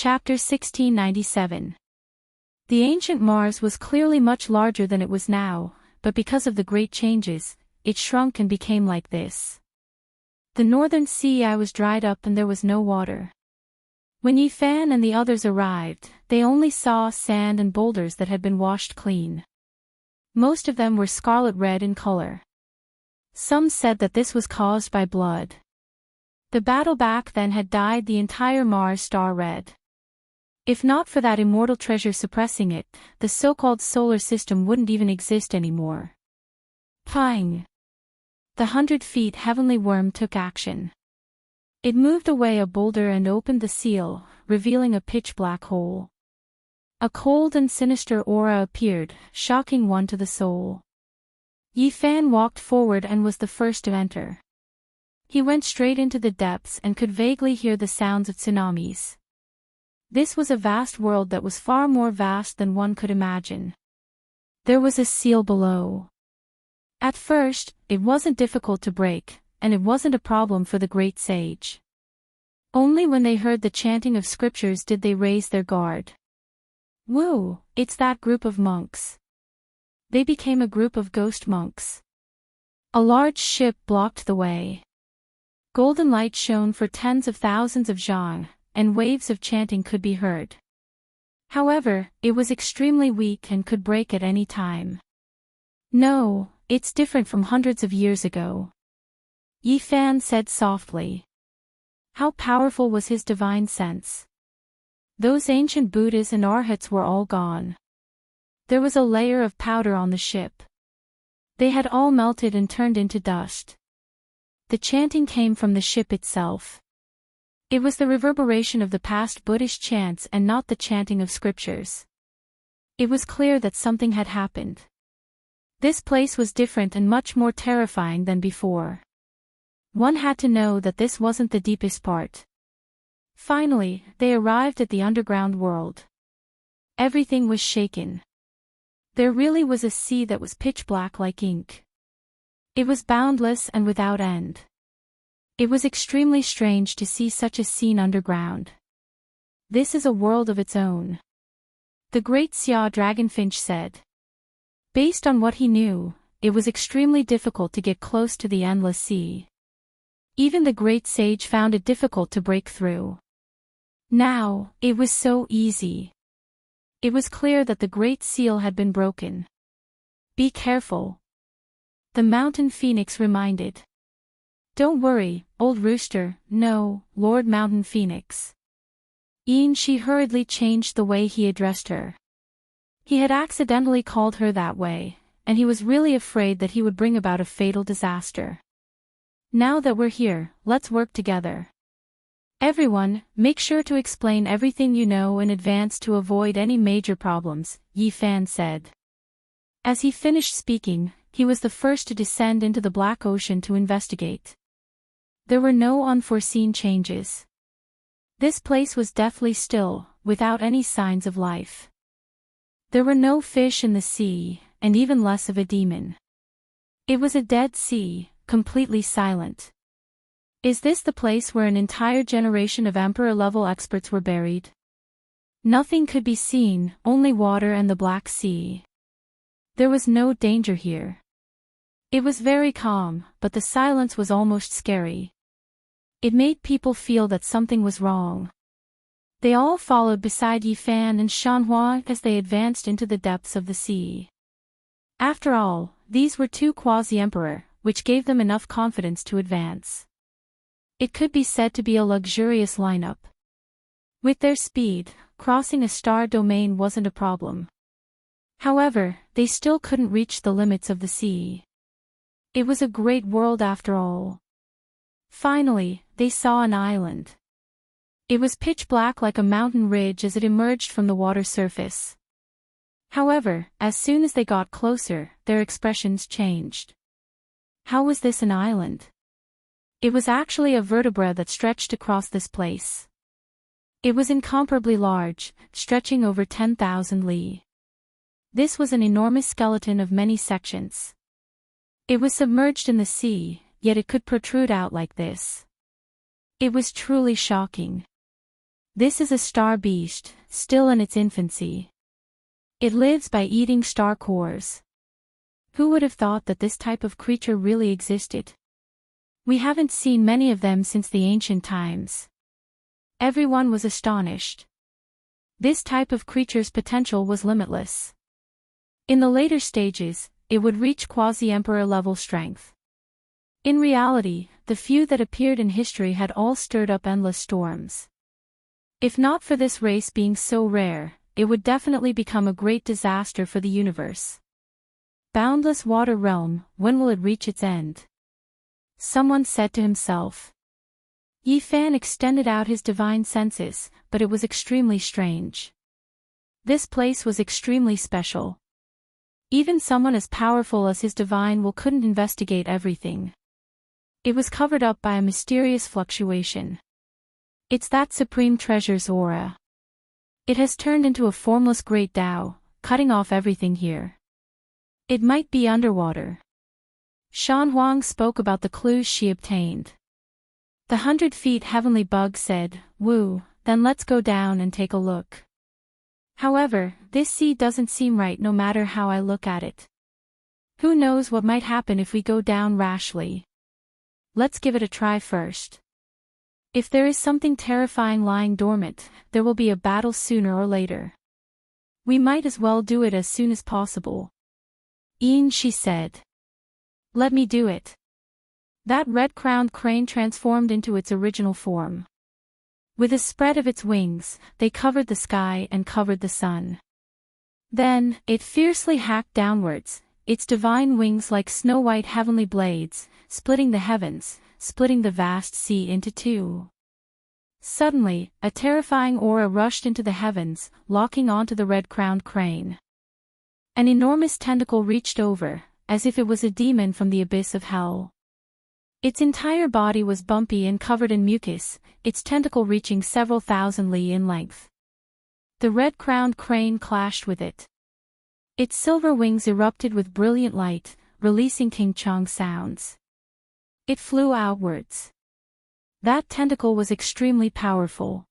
Chapter 1697. The ancient Mars was clearly much larger than it was now, but because of the great changes, it shrunk and became like this. The northern sea was dried up and there was no water. When Yifan and the others arrived, they only saw sand and boulders that had been washed clean. Most of them were scarlet red in color. Some said that this was caused by blood. The battle back then had dyed the entire Mars star red. If not for that immortal treasure suppressing it, the so-called solar system wouldn't even exist anymore. Pang! The 100 feet heavenly worm took action. It moved away a boulder and opened the seal, revealing a pitch-black hole. A cold and sinister aura appeared, shocking one to the soul. Yifan walked forward and was the first to enter. He went straight into the depths and could vaguely hear the sounds of tsunamis. This was a vast world that was far more vast than one could imagine. There was a seal below. At first, it wasn't difficult to break, and it wasn't a problem for the great sage. Only when they heard the chanting of scriptures did they raise their guard. Woo, it's that group of monks. They became a group of ghost monks. A large ship blocked the way. Golden light shone for tens of thousands of zhang, and waves of chanting could be heard. However, it was extremely weak and could break at any time. No, it's different from hundreds of years ago. Yifan said softly. How powerful was his divine sense? Those ancient Buddhas and Arhats were all gone. There was a layer of powder on the ship. They had all melted and turned into dust. The chanting came from the ship itself. It was the reverberation of the past Buddhist chants and not the chanting of scriptures. It was clear that something had happened. This place was different and much more terrifying than before. One had to know that this wasn't the deepest part. Finally, they arrived at the underground world. Everything was shaken. There really was a sea that was pitch black like ink. It was boundless and without end. It was extremely strange to see such a scene underground. This is a world of its own. The great Xia Dragonfinch said. Based on what he knew, it was extremely difficult to get close to the endless sea. Even the great sage found it difficult to break through. Now, it was so easy. It was clear that the great seal had been broken. Be careful. The mountain phoenix reminded. Don't worry, old rooster, no, Lord Mountain Phoenix. She hurriedly changed the way he addressed her. He had accidentally called her that way, and he was really afraid that he would bring about a fatal disaster. Now that we're here, let's work together. Everyone, make sure to explain everything you know in advance to avoid any major problems, Yifan said. As he finished speaking, he was the first to descend into the Black Ocean to investigate. There were no unforeseen changes. This place was deathly still, without any signs of life. There were no fish in the sea, and even less of a demon. It was a dead sea, completely silent. Is this the place where an entire generation of emperor-level experts were buried? Nothing could be seen, only water and the Black Sea. There was no danger here. It was very calm, but the silence was almost scary. It made people feel that something was wrong. They all followed beside Yifan and Shanhua as they advanced into the depths of the sea. After all, these were two quasi-emperor, which gave them enough confidence to advance. It could be said to be a luxurious lineup. With their speed, crossing a star domain wasn't a problem. However, they still couldn't reach the limits of the sea. It was a great world after all. Finally, they saw an island. It was pitch black like a mountain ridge as it emerged from the water surface. However, as soon as they got closer, their expressions changed. How was this an island? It was actually a vertebra that stretched across this place. It was incomparably large, stretching over 10,000 li. This was an enormous skeleton of many sections. It was submerged in the sea, yet it could protrude out like this. It was truly shocking. This is a star beast, still in its infancy. It lives by eating star cores. Who would have thought that this type of creature really existed? We haven't seen many of them since the ancient times. Everyone was astonished. This type of creature's potential was limitless. In the later stages, it would reach quasi-emperor level strength. In reality, the few that appeared in history had all stirred up endless storms. If not for this race being so rare, it would definitely become a great disaster for the universe. Boundless water realm, when will it reach its end? Someone said to himself. Yi Fan extended out his divine senses, but it was extremely strange. This place was extremely special. Even someone as powerful as his divine will couldn't investigate everything. It was covered up by a mysterious fluctuation. It's that supreme treasure's aura. It has turned into a formless great Tao, cutting off everything here. It might be underwater. Shan Huang spoke about the clues she obtained. The 100 feet heavenly bug said, "Woo, then let's go down and take a look." However, this sea doesn't seem right no matter how I look at it. Who knows what might happen if we go down rashly? Let's give it a try first. If there is something terrifying lying dormant, there will be a battle sooner or later. We might as well do it as soon as possible. She said. Let me do it. That red-crowned crane transformed into its original form. With a spread of its wings, they covered the sky and covered the sun. Then, it fiercely hacked downwards, its divine wings like snow-white heavenly blades, splitting the heavens, splitting the vast sea into two. Suddenly, a terrifying aura rushed into the heavens, locking onto the red-crowned crane. An enormous tentacle reached over, as if it was a demon from the abyss of hell. Its entire body was bumpy and covered in mucus, its tentacle reaching several thousand li in length. The red-crowned crane clashed with it. Its silver wings erupted with brilliant light, releasing King Chong sounds. It flew outwards. That tentacle was extremely powerful.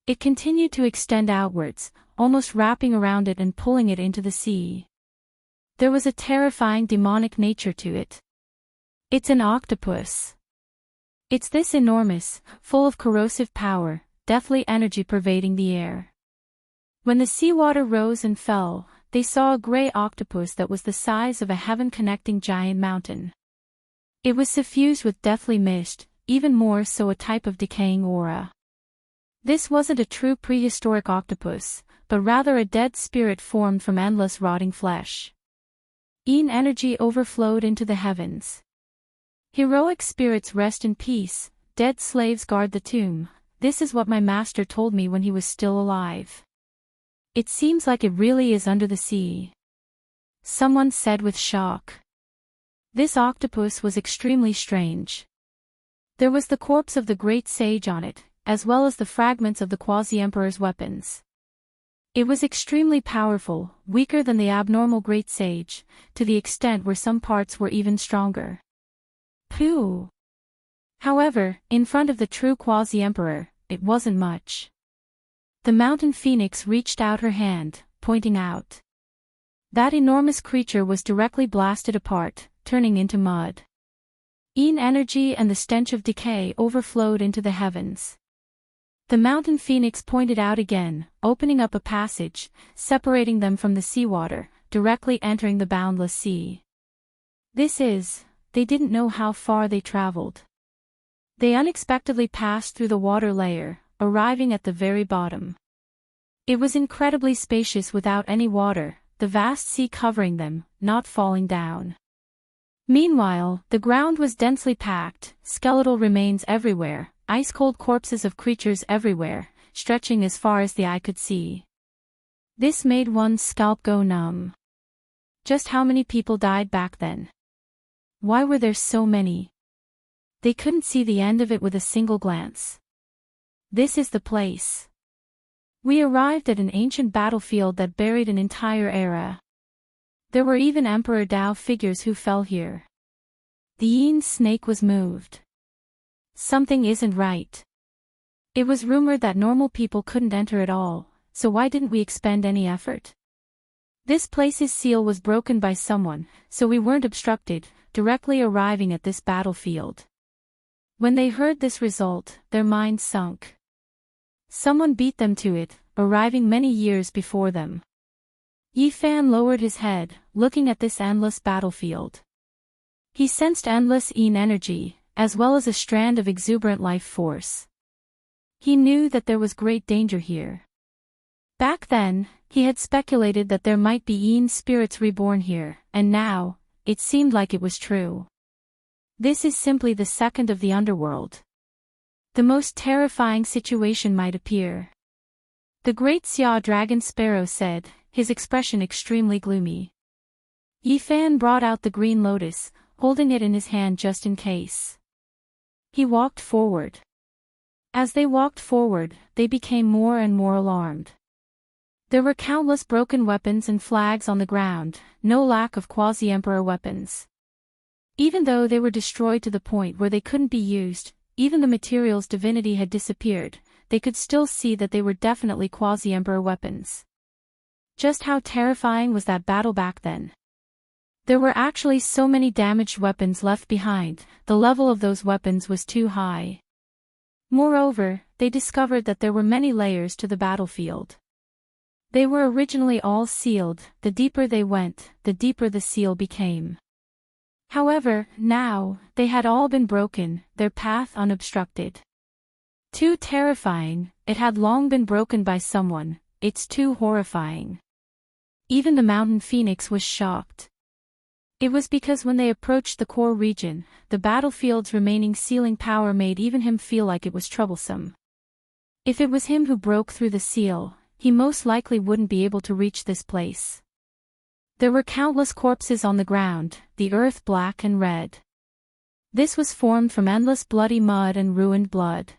It continued to extend outwards, almost wrapping around it and pulling it into the sea. There was a terrifying demonic nature to it. It's an octopus. It's this enormous, full of corrosive power, deathly energy pervading the air. When the seawater rose and fell, they saw a gray octopus that was the size of a heaven-connecting giant mountain. It was suffused with deathly mist, even more so a type of decaying aura. This wasn't a true prehistoric octopus, but rather a dead spirit formed from endless rotting flesh. Energy overflowed into the heavens. Heroic spirits rest in peace, dead slaves guard the tomb. This is what my master told me when he was still alive. It seems like it really is under the sea. Someone said with shock. This octopus was extremely strange. There was the corpse of the great sage on it, as well as the fragments of the quasi-emperor's weapons. It was extremely powerful, weaker than the abnormal great sage, to the extent where some parts were even stronger. Pooh! However, in front of the true quasi-emperor, it wasn't much. The mountain phoenix reached out her hand, pointing out. That enormous creature was directly blasted apart, turning into mud. Energy and the stench of decay overflowed into the heavens. The mountain phoenix pointed out again, opening up a passage, separating them from the seawater, directly entering the boundless sea. They didn't know how far they traveled. They unexpectedly passed through the water layer, arriving at the very bottom. It was incredibly spacious without any water, the vast sea covering them, not falling down. Meanwhile, the ground was densely packed, skeletal remains everywhere, ice-cold corpses of creatures everywhere, stretching as far as the eye could see. This made one's scalp go numb. Just how many people died back then? Why were there so many? They couldn't see the end of it with a single glance. This is the place. We arrived at an ancient battlefield that buried an entire era. There were even Emperor Dao figures who fell here. The Yin snake was moved. Something isn't right. It was rumored that normal people couldn't enter at all, so why didn't we expend any effort? This place's seal was broken by someone, so we weren't obstructed, directly arriving at this battlefield. When they heard this result, their minds sunk. Someone beat them to it, arriving many years before them. Yifan lowered his head, looking at this endless battlefield. He sensed endless energy, as well as a strand of exuberant life force. He knew that there was great danger here. Back then, he had speculated that there might be spirits reborn here, and now, it seemed like it was true. This is simply the second of the underworld. The most terrifying situation might appear. The great Xia Dragon Sparrow said, his expression extremely gloomy. Yifan brought out the green lotus, holding it in his hand just in case. He walked forward. As they walked forward, they became more and more alarmed. There were countless broken weapons and flags on the ground, no lack of quasi-emperor weapons. Even though they were destroyed to the point where they couldn't be used, even the material's divinity had disappeared, they could still see that they were definitely quasi-emperor weapons. Just how terrifying was that battle back then? There were actually so many damaged weapons left behind, the level of those weapons was too high. Moreover, they discovered that there were many layers to the battlefield. They were originally all sealed, the deeper they went, the deeper the seal became. However, now, they had all been broken, their path unobstructed. Too terrifying, it had long been broken by someone, it's too horrifying. Even the mountain phoenix was shocked. It was because when they approached the core region, the battlefield's remaining sealing power made even him feel like it was troublesome. If it was him who broke through the seal, he most likely wouldn't be able to reach this place. There were countless corpses on the ground, the earth black and red. This was formed from endless bloody mud and ruined blood.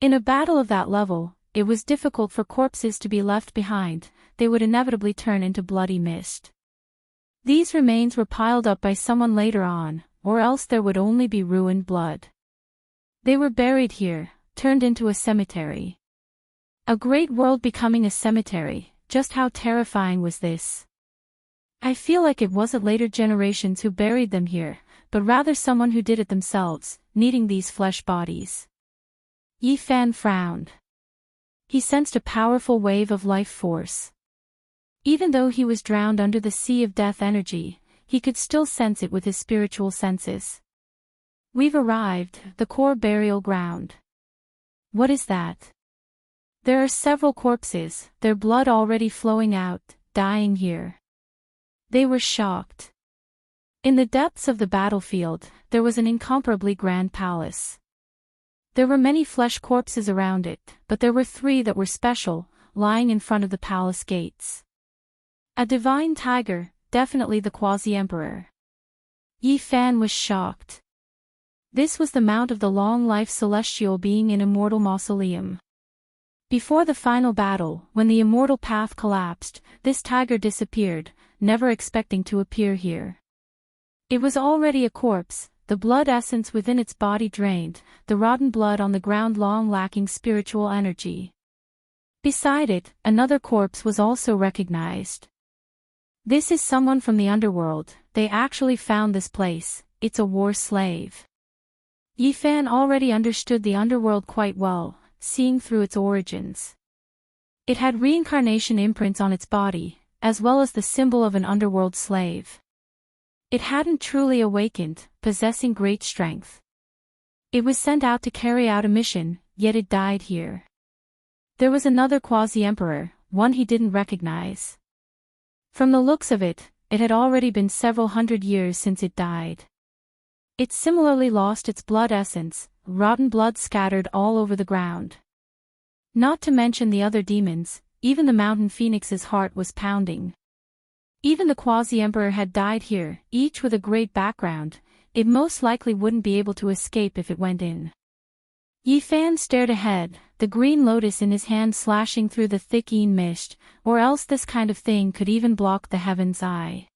In a battle of that level, it was difficult for corpses to be left behind, they would inevitably turn into bloody mist. These remains were piled up by someone later on, or else there would only be ruined blood. They were buried here, turned into a cemetery. A great world becoming a cemetery, just how terrifying was this? I feel like it wasn't later generations who buried them here, but rather someone who did it themselves, needing these flesh bodies. Yifan frowned. He sensed a powerful wave of life force. Even though he was drowned under the sea of death energy, he could still sense it with his spiritual senses. We've arrived, the core burial ground. What is that? There are several corpses, their blood already flowing out, dying here. They were shocked. In the depths of the battlefield, there was an incomparably grand palace. There were many flesh corpses around it, but there were 3 that were special, lying in front of the palace gates. A divine tiger, definitely the quasi-emperor. Yifan was shocked. This was the mount of the long-life celestial being in immortal mausoleum. Before the final battle, when the immortal path collapsed, this tiger disappeared, never expecting to appear here. It was already a corpse, the blood essence within its body drained, the rotten blood on the ground long lacking spiritual energy. Beside it, another corpse was also recognized. This is someone from the underworld, they actually found this place, it's a war slave. Yifan already understood the underworld quite well, seeing through its origins. It had reincarnation imprints on its body, as well as the symbol of an underworld slave. It hadn't truly awakened, possessing great strength. It was sent out to carry out a mission, yet it died here. There was another quasi-emperor, one he didn't recognize. From the looks of it, it had already been several hundred years since it died. It similarly lost its blood essence, rotten blood scattered all over the ground. Not to mention the other demons, even the mountain phoenix's heart was pounding. Even the quasi-emperor had died here, each with a great background, it most likely wouldn't be able to escape if it went in. Yifan stared ahead, the green lotus in his hand slashing through the thick mist, or else this kind of thing could even block the heaven's eye.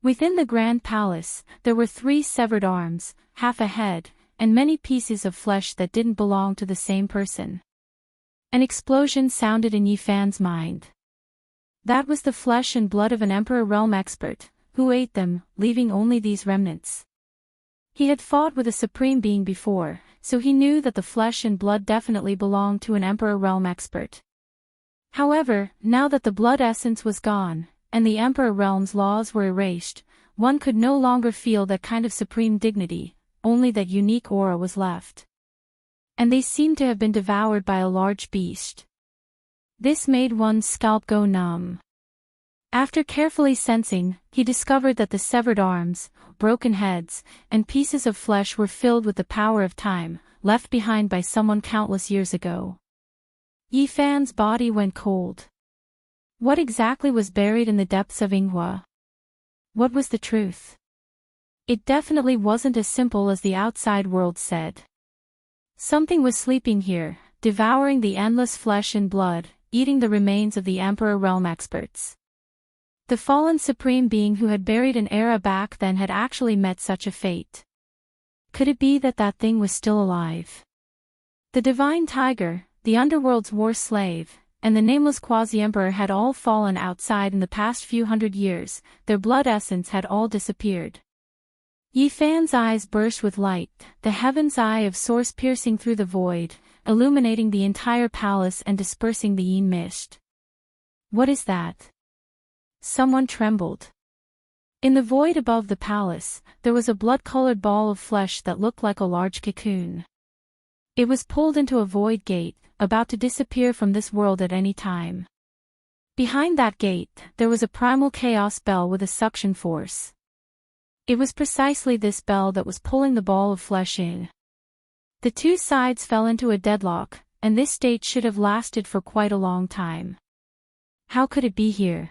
Within the grand palace, there were 3 severed arms, half a head, and many pieces of flesh that didn't belong to the same person. An explosion sounded in Yi Fan's mind. That was the flesh and blood of an Emperor Realm expert, who ate them, leaving only these remnants. He had fought with a supreme being before, so he knew that the flesh and blood definitely belonged to an Emperor Realm expert. However, now that the blood essence was gone, and the Emperor Realm's laws were erased, one could no longer feel that kind of supreme dignity, only that unique aura was left. And they seemed to have been devoured by a large beast. This made one's scalp go numb. After carefully sensing, he discovered that the severed arms, broken heads, and pieces of flesh were filled with the power of time, left behind by someone countless years ago. Yi Fan's body went cold. What exactly was buried in the depths of Yinghua? What was the truth? It definitely wasn't as simple as the outside world said. Something was sleeping here, devouring the endless flesh and blood, eating the remains of the Emperor Realm experts. The fallen supreme being who had buried an era back then had actually met such a fate. Could it be that that thing was still alive? The divine tiger, the underworld's war slave, and the nameless quasi-emperor had all fallen outside in the past few hundred years, their blood essence had all disappeared. Yi Fan's eyes burst with light, the heaven's eye of source piercing through the void, illuminating the entire palace and dispersing the yin mist. What is that? Someone trembled. In the void above the palace, there was a blood-colored ball of flesh that looked like a large cocoon. It was pulled into a void gate, about to disappear from this world at any time. Behind that gate, there was a primal chaos bell with a suction force. It was precisely this bell that was pulling the ball of flesh in. The two sides fell into a deadlock, and this state should have lasted for quite a long time. How could it be here?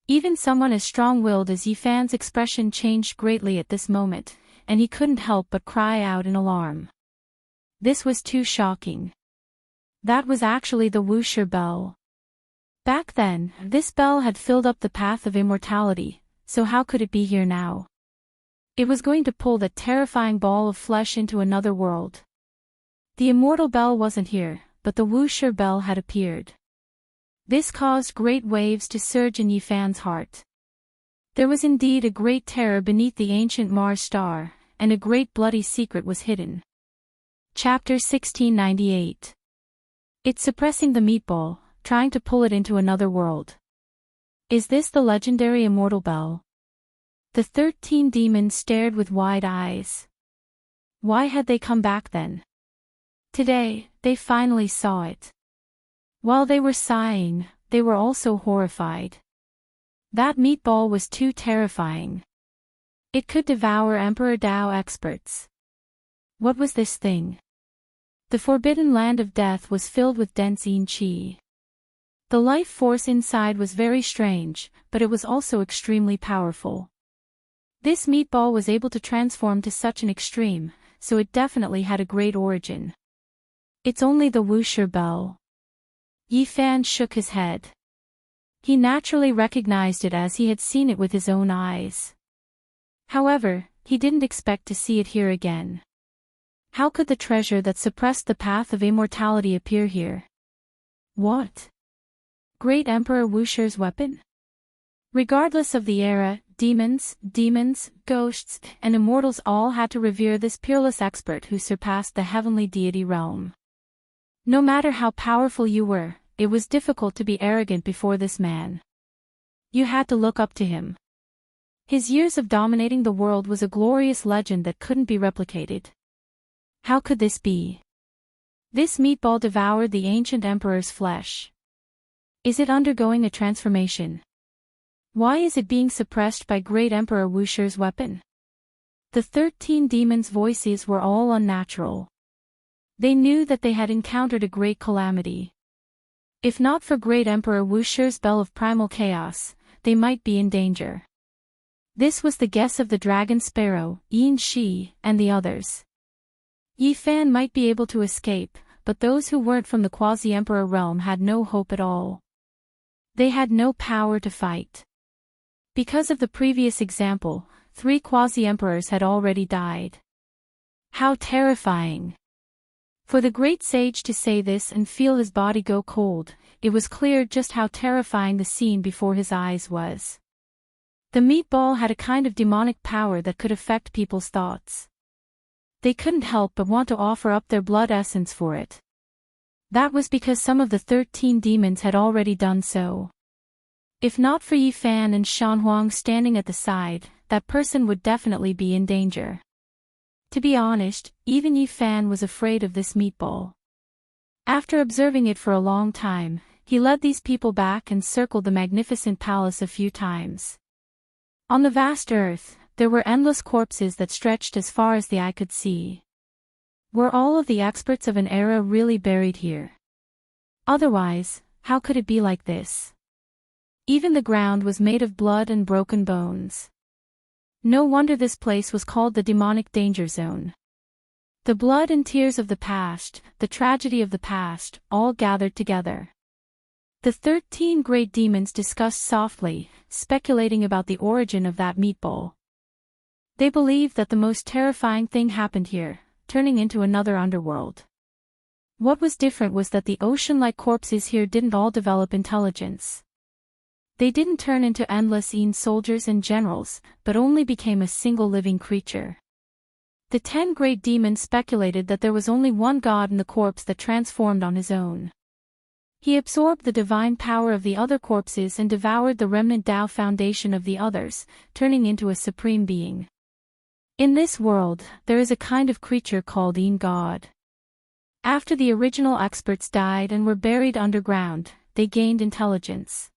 Even someone as strong-willed as Yi Fan's expression changed greatly at this moment, and he couldn't help but cry out in alarm. This was too shocking. That was actually the Wuxia bell. Back then, this bell had filled up the path of immortality, so how could it be here now? It was going to pull that terrifying ball of flesh into another world. The immortal bell wasn't here, but the Wuxia bell had appeared. This caused great waves to surge in Yi Fan's heart. There was indeed a great terror beneath the ancient Mars star, and a great bloody secret was hidden. Chapter 1698. It's suppressing the meatball, trying to pull it into another world. Is this the legendary immortal bell? The 13 demons stared with wide eyes. Why had they come back then? Today, they finally saw it. While they were sighing, they were also horrified. That meatball was too terrifying. It could devour Emperor Dao experts. What was this thing? The forbidden land of death was filled with dense yin qi. The life force inside was very strange, but it was also extremely powerful. This meatball was able to transform to such an extreme, so it definitely had a great origin. It's only the Wuxia bell. Yi Fan shook his head. He naturally recognized it as he had seen it with his own eyes. However, he didn't expect to see it here again. How could the treasure that suppressed the path of immortality appear here? What? Great Emperor Wuxia's weapon? Regardless of the era, demons, ghosts, and immortals all had to revere this peerless expert who surpassed the heavenly deity realm. No matter how powerful you were, it was difficult to be arrogant before this man. You had to look up to him. His years of dominating the world was a glorious legend that couldn't be replicated. How could this be? This meatball devoured the ancient emperor's flesh. Is it undergoing a transformation? Why is it being suppressed by great Emperor Wuxia's weapon? The 13 demons' voices were all unnatural. They knew that they had encountered a great calamity. If not for great Emperor Wuxia's bell of primal chaos, they might be in danger. This was the guess of the dragon sparrow, Yin Shi, and the others. Yi Fan might be able to escape, but those who weren't from the quasi-emperor realm had no hope at all. They had no power to fight. Because of the previous example, 3 quasi-emperors had already died. How terrifying! For the great sage to say this and feel his body go cold, it was clear just how terrifying the scene before his eyes was. The meatball had a kind of demonic power that could affect people's thoughts. They couldn't help but want to offer up their blood essence for it. That was because some of the 13 demons had already done so. If not for Yi Fan and Shan Huang standing at the side, that person would definitely be in danger. To be honest, even Yi Fan was afraid of this meatball. After observing it for a long time, he led these people back and circled the magnificent palace a few times. On the vast earth, there were endless corpses that stretched as far as the eye could see. Were all of the experts of an era really buried here? Otherwise, how could it be like this? Even the ground was made of blood and broken bones. No wonder this place was called the demonic danger zone. The blood and tears of the past, the tragedy of the past, all gathered together. The 13 great demons discussed softly, speculating about the origin of that meatball. They believed that the most terrifying thing happened here, turning into another underworld. What was different was that the ocean-like corpses here didn't all develop intelligence. They didn't turn into endless soldiers and generals, but only became a single living creature. The 10 great demons speculated that there was only one god in the corpse that transformed on his own. He absorbed the divine power of the other corpses and devoured the remnant Tao foundation of the others, turning into a supreme being. In this world, there is a kind of creature called God. After the original experts died and were buried underground, they gained intelligence.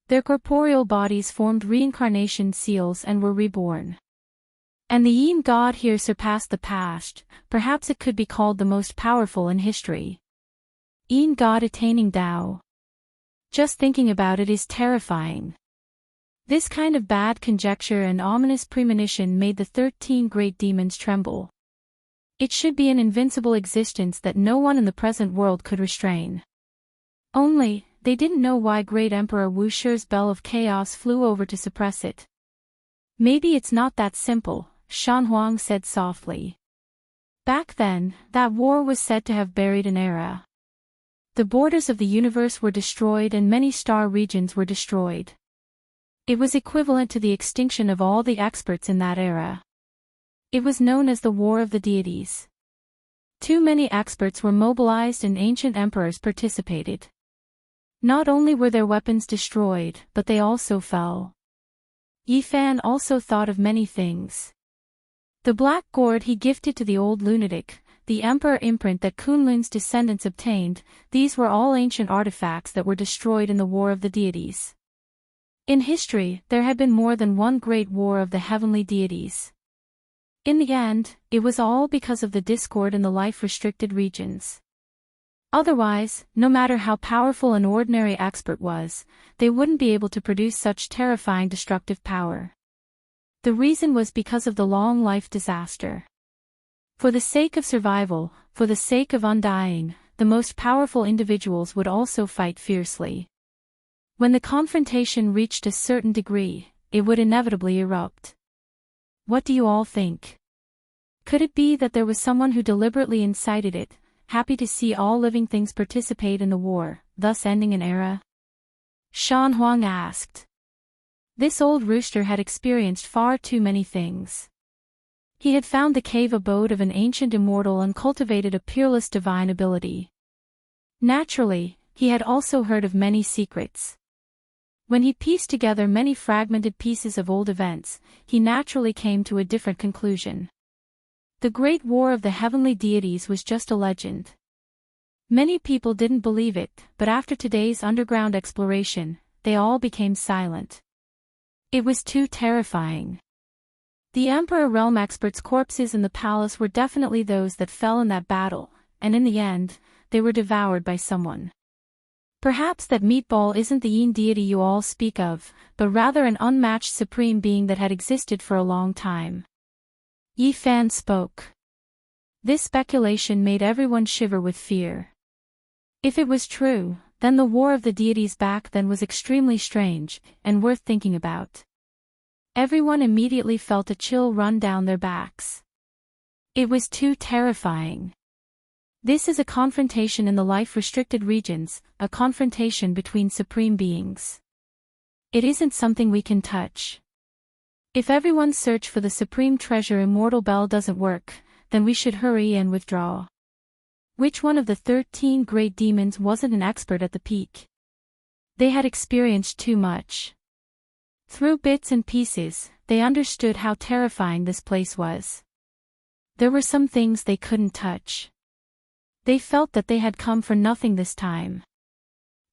Their corporeal bodies formed reincarnation seals and were reborn. And the Yin God here surpassed the past, perhaps it could be called the most powerful in history. Yin God attaining Tao. Just thinking about it is terrifying. This kind of bad conjecture and ominous premonition made the 13 great demons tremble. It should be an invincible existence that no one in the present world could restrain. Only, they didn't know why Great Emperor Wu Shi's bell of chaos flew over to suppress it. Maybe it's not that simple, Shan Huang said softly. Back then, that war was said to have buried an era. The borders of the universe were destroyed and many star regions were destroyed. It was equivalent to the extinction of all the experts in that era. It was known as the War of the Deities. Too many experts were mobilized and ancient emperors participated. Not only were their weapons destroyed, but they also fell. Yi Fan also thought of many things. The black gourd he gifted to the old lunatic, the emperor imprint that Kunlun's descendants obtained, these were all ancient artifacts that were destroyed in the War of the Deities. In history, there had been more than one great war of the heavenly deities. In the end, it was all because of the discord in the life-restricted regions. Otherwise, no matter how powerful an ordinary expert was, they wouldn't be able to produce such terrifying destructive power. The reason was because of the long life disaster. For the sake of survival, for the sake of undying, the most powerful individuals would also fight fiercely. When the confrontation reached a certain degree, it would inevitably erupt. What do you all think? Could it be that there was someone who deliberately incited it, happy to see all living things participate in the war, thus ending an era? Shan Huang asked. This old rooster had experienced far too many things. He had found the cave abode of an ancient immortal and cultivated a peerless divine ability. Naturally, he had also heard of many secrets. When he pieced together many fragmented pieces of old events, he naturally came to a different conclusion. The Great War of the Heavenly Deities was just a legend. Many people didn't believe it, but after today's underground exploration, they all became silent. It was too terrifying. The Emperor Realm experts' corpses in the palace were definitely those that fell in that battle, and in the end, they were devoured by someone. Perhaps that meatball isn't the Yin deity you all speak of, but rather an unmatched supreme being that had existed for a long time. Yi Fan spoke. This speculation made everyone shiver with fear. If it was true, then the War of the Deities back then was extremely strange, and worth thinking about. Everyone immediately felt a chill run down their backs. It was too terrifying. This is a confrontation in the life-restricted regions, a confrontation between supreme beings. It isn't something we can touch. If everyone's search for the supreme treasure immortal bell doesn't work, then we should hurry and withdraw. Which one of the 13 great demons wasn't an expert at the peak? They had experienced too much. Through bits and pieces, they understood how terrifying this place was. There were some things they couldn't touch. They felt that they had come for nothing this time.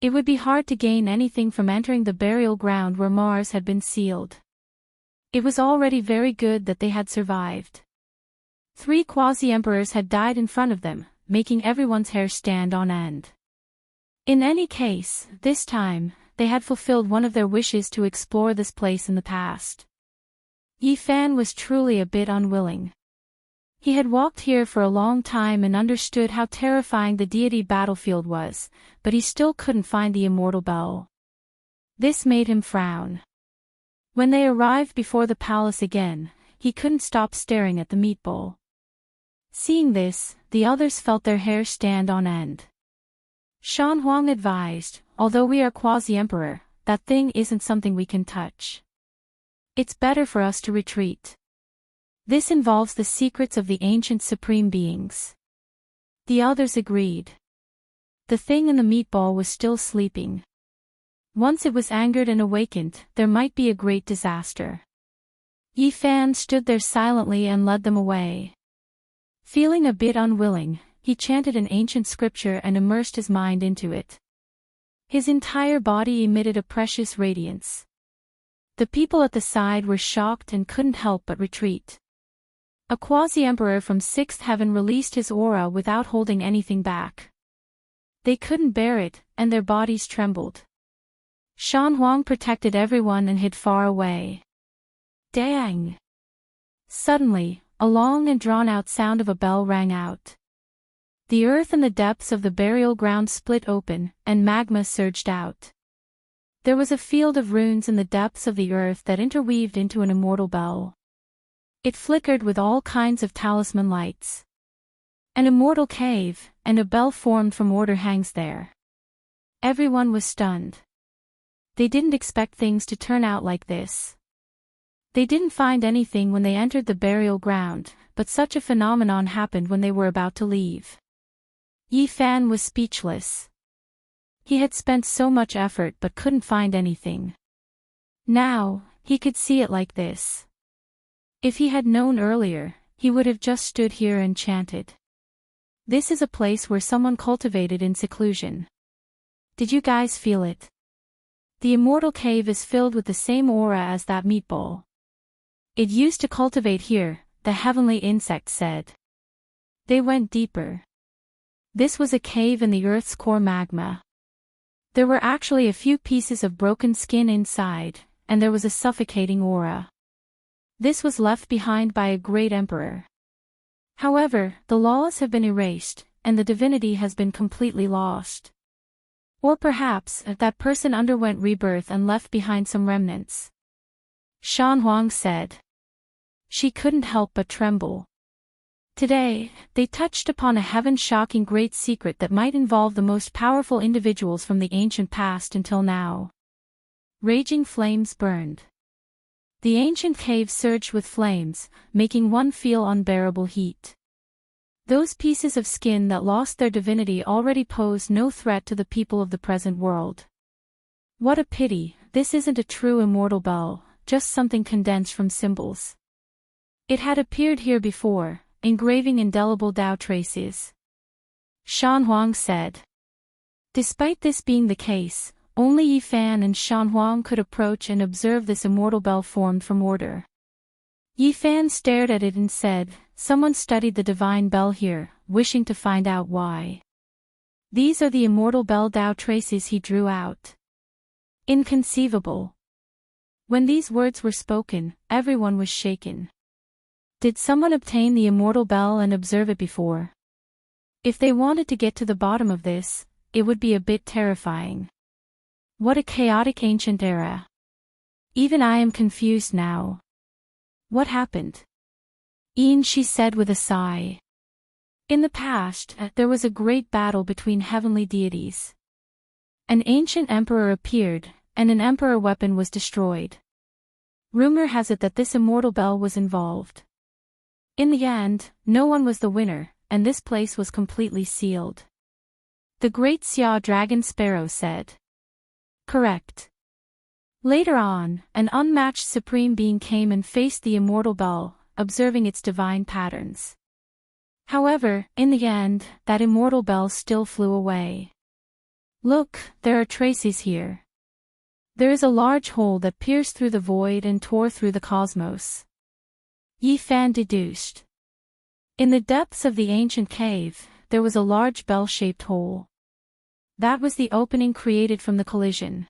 It would be hard to gain anything from entering the burial ground where Mars had been sealed. It was already very good that they had survived. 3 quasi-emperors had died in front of them, making everyone's hair stand on end. In any case, this time, they had fulfilled one of their wishes to explore this place in the past. Yi Fan was truly a bit unwilling. He had walked here for a long time and understood how terrifying the deity battlefield was, but he still couldn't find the immortal bell. This made him frown. When they arrived before the palace again, he couldn't stop staring at the meat bowl. Seeing this, the others felt their hair stand on end. Shan Huang advised, although we are quasi-emperor, that thing isn't something we can touch. It's better for us to retreat. This involves the secrets of the ancient supreme beings. The others agreed. The thing in the meatball was still sleeping. Once it was angered and awakened, there might be a great disaster. Yi Fan stood there silently and led them away. Feeling a bit unwilling, he chanted an ancient scripture and immersed his mind into it. His entire body emitted a precious radiance. The people at the side were shocked and couldn't help but retreat. A quasi-emperor from 6th heaven released his aura without holding anything back. They couldn't bear it, and their bodies trembled. Shan Huang protected everyone and hid far away. Dang! Suddenly, a long and drawn-out sound of a bell rang out. The earth and the depths of the burial ground split open, and magma surged out. There was a field of runes in the depths of the earth that interweaved into an immortal bell. It flickered with all kinds of talisman lights. An immortal cave, and a bell formed from order hangs there. Everyone was stunned. They didn't expect things to turn out like this. They didn't find anything when they entered the burial ground, but such a phenomenon happened when they were about to leave. Yi Fan was speechless. He had spent so much effort but couldn't find anything. Now, he could see it like this. If he had known earlier, he would have just stood here and chanted. This is a place where someone cultivated in seclusion. Did you guys feel it? The immortal cave is filled with the same aura as that meatball. It used to cultivate here, the heavenly insect said. They went deeper. This was a cave in the Earth's core magma. There were actually a few pieces of broken skin inside, and there was a suffocating aura. This was left behind by a great emperor. However, the laws have been erased, and the divinity has been completely lost. Or perhaps, that person underwent rebirth and left behind some remnants. Shan Huang said. She couldn't help but tremble. Today, they touched upon a heaven-shocking great secret that might involve the most powerful individuals from the ancient past until now. Raging flames burned. The ancient cave surged with flames, making one feel unbearable heat. Those pieces of skin that lost their divinity already posed no threat to the people of the present world. What a pity, this isn't a true immortal bell, just something condensed from symbols. It had appeared here before, engraving indelible Tao traces. Shan Huang said. Despite this being the case, only Yi Fan and Shan Huang could approach and observe this immortal bell formed from order. Yi Fan stared at it and said, "Someone studied the divine bell here, wishing to find out why." These are the immortal bell Tao traces he drew out. Inconceivable. When these words were spoken, everyone was shaken. Did someone obtain the immortal bell and observe it before? If they wanted to get to the bottom of this, it would be a bit terrifying. What a chaotic ancient era. Even I am confused now. What happened? Ian, she said with a sigh. In the past, there was a great battle between heavenly deities. An ancient emperor appeared, and an emperor weapon was destroyed. Rumor has it that this immortal bell was involved. In the end, no one was the winner, and this place was completely sealed. The great Xia dragon sparrow said. Correct. Later on, an unmatched supreme being came and faced the immortal bell, observing its divine patterns. However, in the end, that immortal bell still flew away. Look, there are traces here. There is a large hole that pierced through the void and tore through the cosmos. Yi Fan deduced. In the depths of the ancient cave, there was a large bell-shaped hole. That was the opening created from the collision.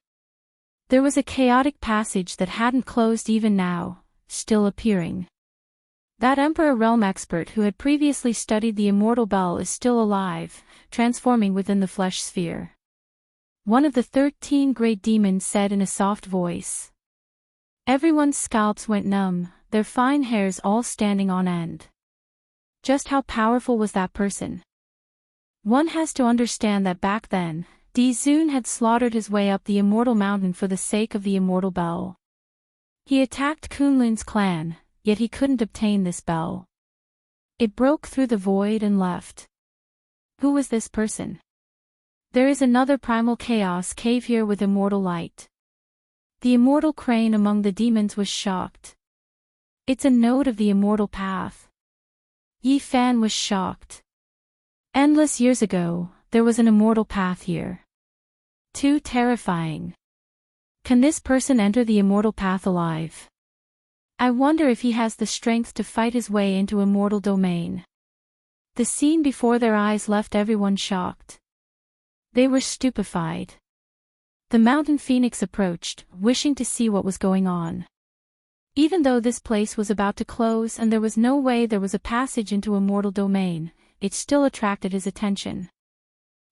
There was a chaotic passage that hadn't closed even now, still appearing. That Emperor Realm expert who had previously studied the immortal bell is still alive, transforming within the flesh sphere. One of the 13 great demons said in a soft voice. Everyone's scalps went numb, their fine hairs all standing on end. Just how powerful was that person? One has to understand that back then, Di Zun had slaughtered his way up the immortal mountain for the sake of the immortal bell. He attacked Kunlun's clan, yet he couldn't obtain this bell. It broke through the void and left. Who was this person? There is another primal chaos cave here with immortal light. The immortal crane among the demons was shocked. It's a node of the immortal path. Yi Fan was shocked. Endless years ago, there was an immortal path here. Too terrifying. Can this person enter the immortal path alive? I wonder if he has the strength to fight his way into immortal domain. The scene before their eyes left everyone shocked. They were stupefied. The mountain phoenix approached, wishing to see what was going on. Even though this place was about to close and there was no way there was a passage into immortal domain, it still attracted his attention.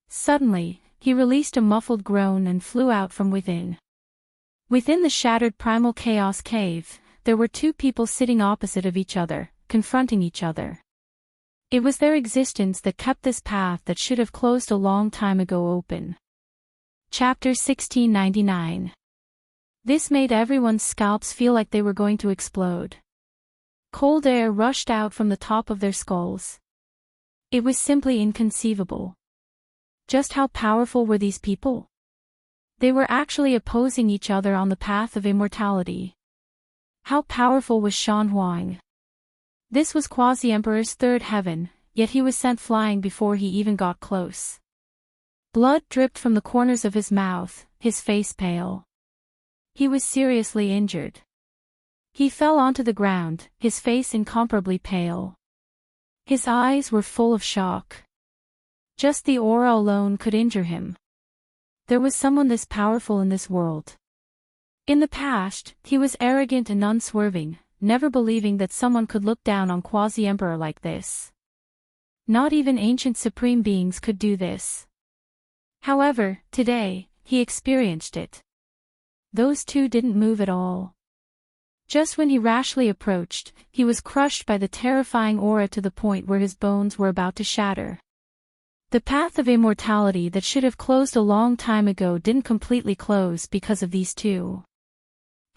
Suddenly, he released a muffled groan and flew out from within. Within the shattered primal chaos cave, there were two people sitting opposite of each other, confronting each other. It was their existence that kept this path that should have closed a long time ago open. Chapter 1699. This made everyone's scalps feel like they were going to explode. Cold air rushed out from the top of their skulls. It was simply inconceivable. Just how powerful were these people? They were actually opposing each other on the path of immortality. How powerful was Shan Huang? This was Quasi-Emperor's third heaven, yet he was sent flying before he even got close. Blood dripped from the corners of his mouth, his face pale. He was seriously injured. He fell onto the ground, his face incomparably pale. His eyes were full of shock. Just the aura alone could injure him. There was someone this powerful in this world. In the past, he was arrogant and unswerving, never believing that someone could look down on Quasi-Emperor like this. Not even ancient supreme beings could do this. However, today, he experienced it. Those two didn't move at all. Just when he rashly approached, he was crushed by the terrifying aura to the point where his bones were about to shatter. The path of immortality that should have closed a long time ago didn't completely close because of these two.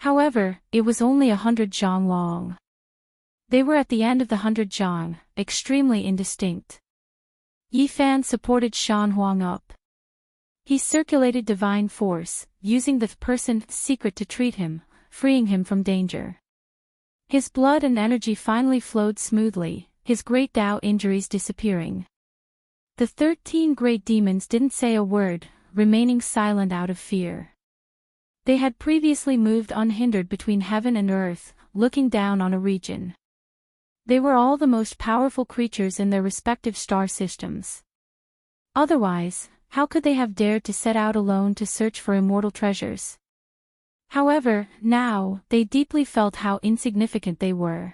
However, it was only 100 zhang long. They were at the end of the 100 zhang, extremely indistinct. Yi Fan supported Shan Huang up. He circulated divine force, using the person's secret to treat him, freeing him from danger. His blood and energy finally flowed smoothly, his great Tao injuries disappearing. The 13 great demons didn't say a word, remaining silent out of fear. They had previously moved unhindered between heaven and earth, looking down on a region. They were all the most powerful creatures in their respective star systems. Otherwise, how could they have dared to set out alone to search for immortal treasures? However, now, they deeply felt how insignificant they were.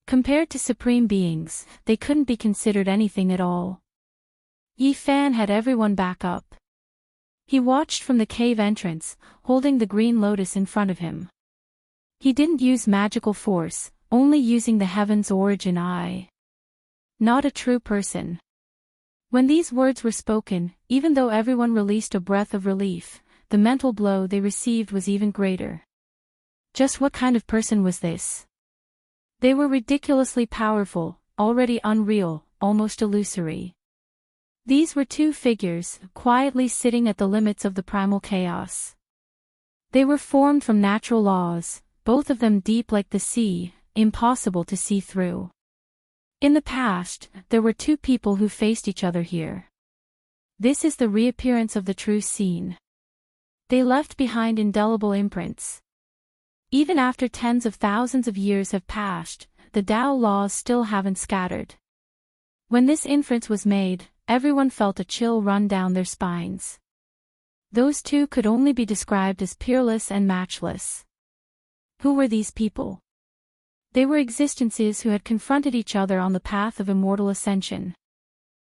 Compared to supreme beings, they couldn't be considered anything at all. Yi Fan had everyone back up. He watched from the cave entrance, holding the green lotus in front of him. He didn't use magical force, only using the heaven's origin I. Not a true person. When these words were spoken, even though everyone released a breath of relief, the mental blow they received was even greater. Just what kind of person was this? They were ridiculously powerful, already unreal, almost illusory. These were two figures, quietly sitting at the limits of the primal chaos. They were formed from natural laws, both of them deep like the sea, impossible to see through. In the past, there were two people who faced each other here. This is the reappearance of the true scene. They left behind indelible imprints. Even after tens of thousands of years have passed, the Tao laws still haven't scattered. When this inference was made, everyone felt a chill run down their spines. Those two could only be described as peerless and matchless. Who were these people? They were existences who had confronted each other on the path of immortal ascension.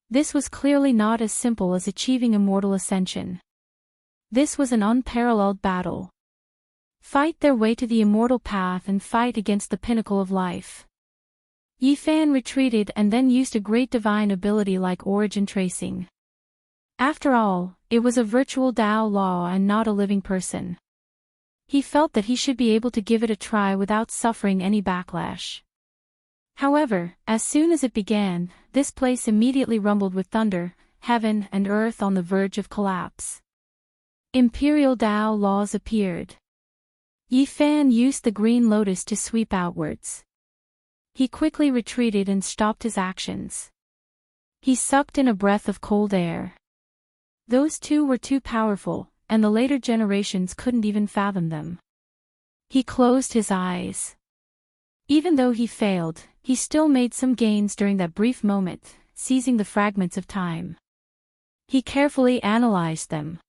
This was clearly not as simple as achieving immortal ascension. This was an unparalleled battle. Fight their way to the immortal path and fight against the pinnacle of life. Yifan retreated and then used a great divine ability like origin tracing. After all, it was a virtual Tao law and not a living person. He felt that he should be able to give it a try without suffering any backlash. However, as soon as it began, this place immediately rumbled with thunder, heaven and earth on the verge of collapse. Imperial Tao laws appeared. Yifan used the green lotus to sweep outwards. He quickly retreated and stopped his actions. He sucked in a breath of cold air. Those two were too powerful, and the later generations couldn't even fathom them. He closed his eyes. Even though he failed, he still made some gains during that brief moment, seizing the fragments of time. He carefully analyzed them.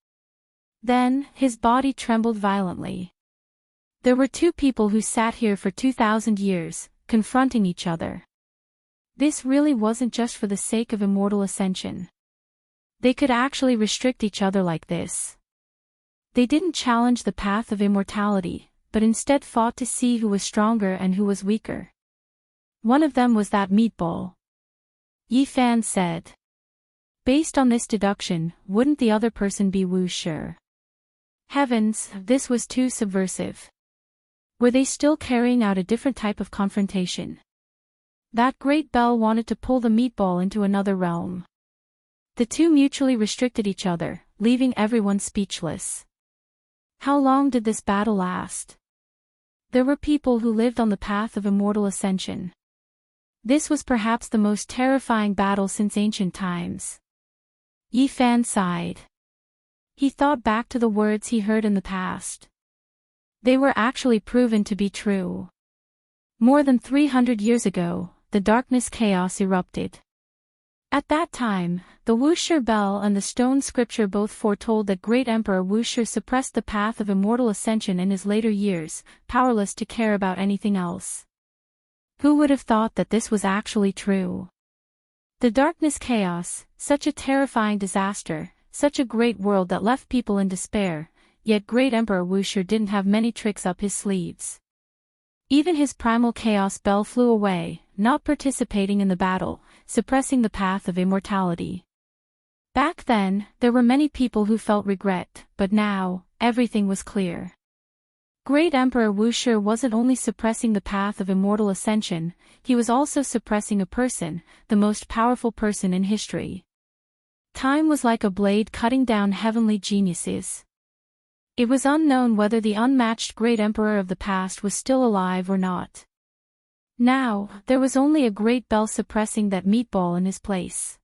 Then, his body trembled violently. There were two people who sat here for 2,000 years, confronting each other. This really wasn't just for the sake of immortal ascension. They could actually restrict each other like this. They didn't challenge the path of immortality, but instead fought to see who was stronger and who was weaker. One of them was that meatball. Yifan said. Based on this deduction, wouldn't the other person be Wu Shi? Heavens, this was too subversive. Were they still carrying out a different type of confrontation? That great bell wanted to pull the meatball into another realm. The two mutually restricted each other, leaving everyone speechless. How long did this battle last? There were people who lived on the path of immortal ascension. This was perhaps the most terrifying battle since ancient times. Yifan sighed. He thought back to the words he heard in the past. They were actually proven to be true. More than 300 years ago, the darkness chaos erupted. At that time, the Wuxia bell and the stone scripture both foretold that great Emperor Wuxia suppressed the path of immortal ascension in his later years, powerless to care about anything else. Who would have thought that this was actually true? The darkness chaos, such a terrifying disaster, such a great world that left people in despair, yet great Emperor Wuxia didn't have many tricks up his sleeves. Even his primal chaos bell flew away, not participating in the battle, suppressing the path of immortality. Back then, there were many people who felt regret, but now, everything was clear. Great Emperor Wuxia wasn't only suppressing the path of immortal ascension, he was also suppressing a person, the most powerful person in history. Time was like a blade cutting down heavenly geniuses. It was unknown whether the unmatched great emperor of the past was still alive or not. Now, there was only a great bell suppressing that meatball in his place.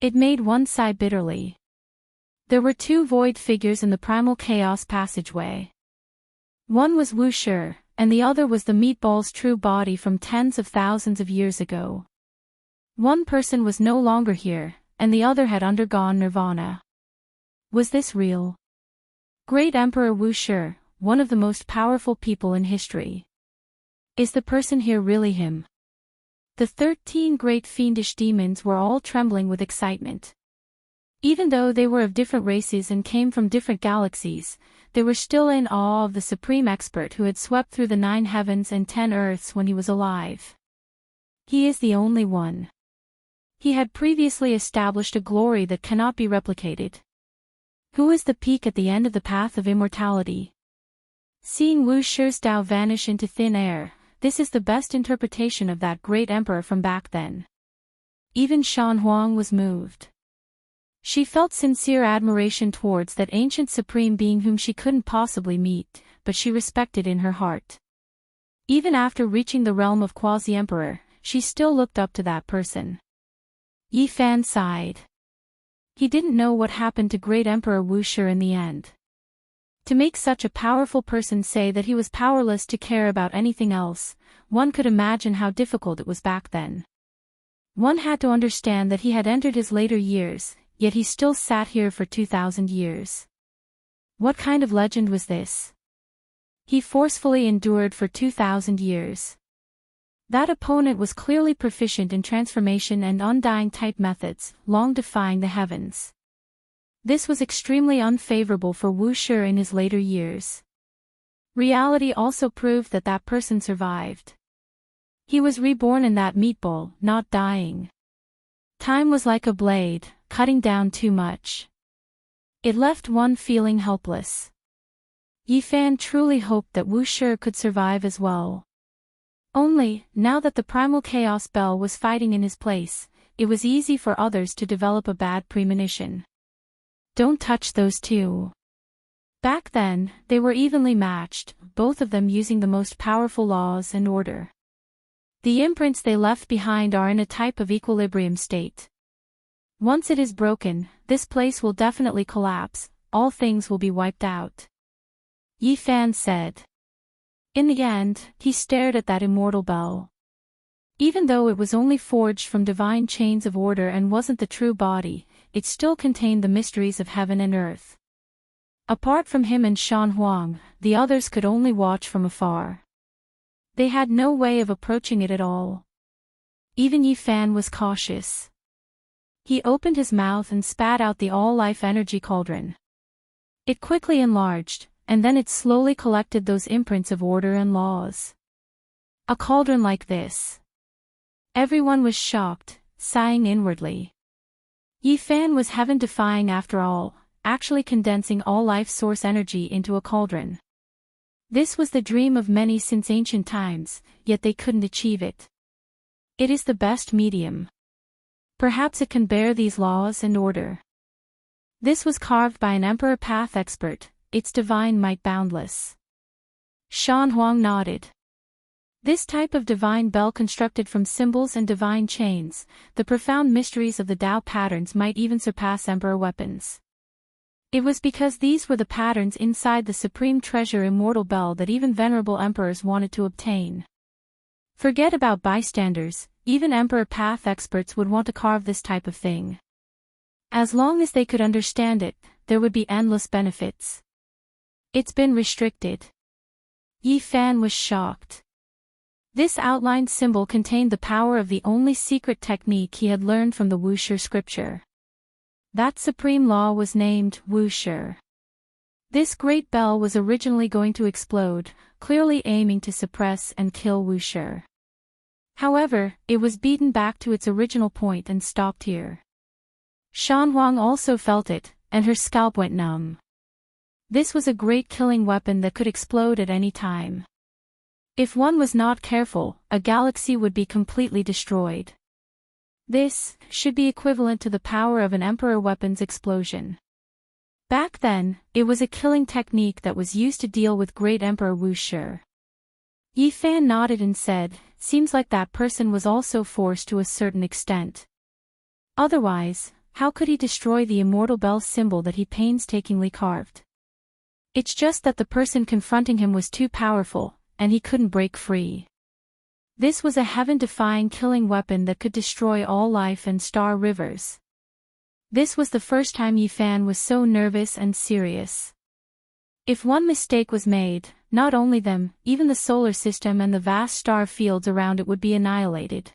It made one sigh bitterly. There were two void figures in the primal chaos passageway. One was Wu Shi, and the other was the meatball's true body from tens of thousands of years ago. One person was no longer here, and the other had undergone nirvana. Was this real? Great Emperor Wu Shi, one of the most powerful people in history. Is the person here really him? The 13 great fiendish demons were all trembling with excitement. Even though they were of different races and came from different galaxies, they were still in awe of the supreme expert who had swept through the 9 heavens and 10 earths when he was alive. He is the only one. He had previously established a glory that cannot be replicated. Who is the peak at the end of the path of immortality? Seeing Wu Shi's Tao vanish into thin air, this is the best interpretation of that great emperor from back then. Even Shan Huang was moved. She felt sincere admiration towards that ancient supreme being whom she couldn't possibly meet, but she respected in her heart. Even after reaching the realm of quasi-emperor, she still looked up to that person. Yi Fan sighed. He didn't know what happened to great Emperor Wu Shi in the end. To make such a powerful person say that he was powerless to care about anything else, one could imagine how difficult it was back then. One had to understand that he had entered his later years, yet he still sat here for 2,000 years. What kind of legend was this? He forcefully endured for 2,000 years. That opponent was clearly proficient in transformation and undying type methods, long defying the heavens. This was extremely unfavorable for Wu Shi in his later years. Reality also proved that that person survived. He was reborn in that meatball, not dying. Time was like a blade, cutting down too much. It left one feeling helpless. Yi Fan truly hoped that Wu Shi could survive as well. Only, now that the primal chaos bell was fighting in his place, it was easy for others to develop a bad premonition. Don't touch those two. Back then, they were evenly matched, both of them using the most powerful laws and order. The imprints they left behind are in a type of equilibrium state. Once it is broken, this place will definitely collapse, all things will be wiped out. Yi Fan said. In the end, he stared at that immortal bell. Even though it was only forged from divine chains of order and wasn't the true body, it still contained the mysteries of heaven and earth. Apart from him and Shan Huang, the others could only watch from afar. They had no way of approaching it at all. Even Yi Fan was cautious. He opened his mouth and spat out the all-life energy cauldron. It quickly enlarged, and then it slowly collected those imprints of order and laws. A cauldron like this. Everyone was shocked, sighing inwardly. Yi Fan was heaven-defying after all, actually condensing all life source energy into a cauldron. This was the dream of many since ancient times, yet they couldn't achieve it. It is the best medium. Perhaps it can bear these laws and order. This was carved by an Emperor Path expert, its divine might boundless. Shan Huang nodded. This type of divine bell constructed from symbols and divine chains, the profound mysteries of the Tao patterns might even surpass Emperor weapons. It was because these were the patterns inside the supreme treasure immortal bell that even venerable emperors wanted to obtain. Forget about bystanders, even Emperor Path experts would want to carve this type of thing. As long as they could understand it, there would be endless benefits. It's been restricted. Yi Fan was shocked. This outlined symbol contained the power of the only secret technique he had learned from the Wu Shi scripture. That supreme law was named Wu Shi. This great bell was originally going to explode, clearly aiming to suppress and kill Wu Shi. However, it was beaten back to its original point and stopped here. Shan Huang also felt it, and her scalp went numb. This was a great killing weapon that could explode at any time. If one was not careful, a galaxy would be completely destroyed. This should be equivalent to the power of an Emperor weapon's explosion. Back then, it was a killing technique that was used to deal with great Emperor Wu Shi. Yi Fan nodded and said, seems like that person was also forced to a certain extent. Otherwise, how could he destroy the immortal bell symbol that he painstakingly carved? It's just that the person confronting him was too powerful, and he couldn't break free. This was a heaven-defying killing weapon that could destroy all life and star rivers. This was the first time Yi Fan was so nervous and serious. If one mistake was made, not only them, even the solar system and the vast star fields around it would be annihilated.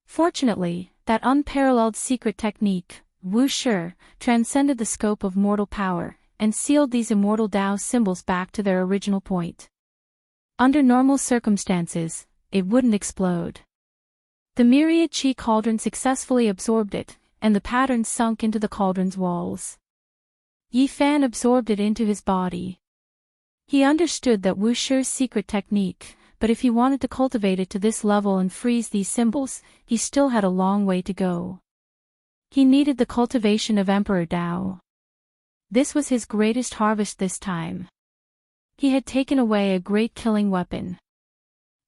Fortunately, that unparalleled secret technique, Wu Shi, transcended the scope of mortal power, and sealed these immortal Tao symbols back to their original point. Under normal circumstances, it wouldn't explode. The myriad qi cauldron successfully absorbed it, and the patterns sunk into the cauldron's walls. Yi Fan absorbed it into his body. He understood that Wu Shi's secret technique, but if he wanted to cultivate it to this level and freeze these symbols, he still had a long way to go. He needed the cultivation of Emperor Tao. This was his greatest harvest this time. He had taken away a great killing weapon.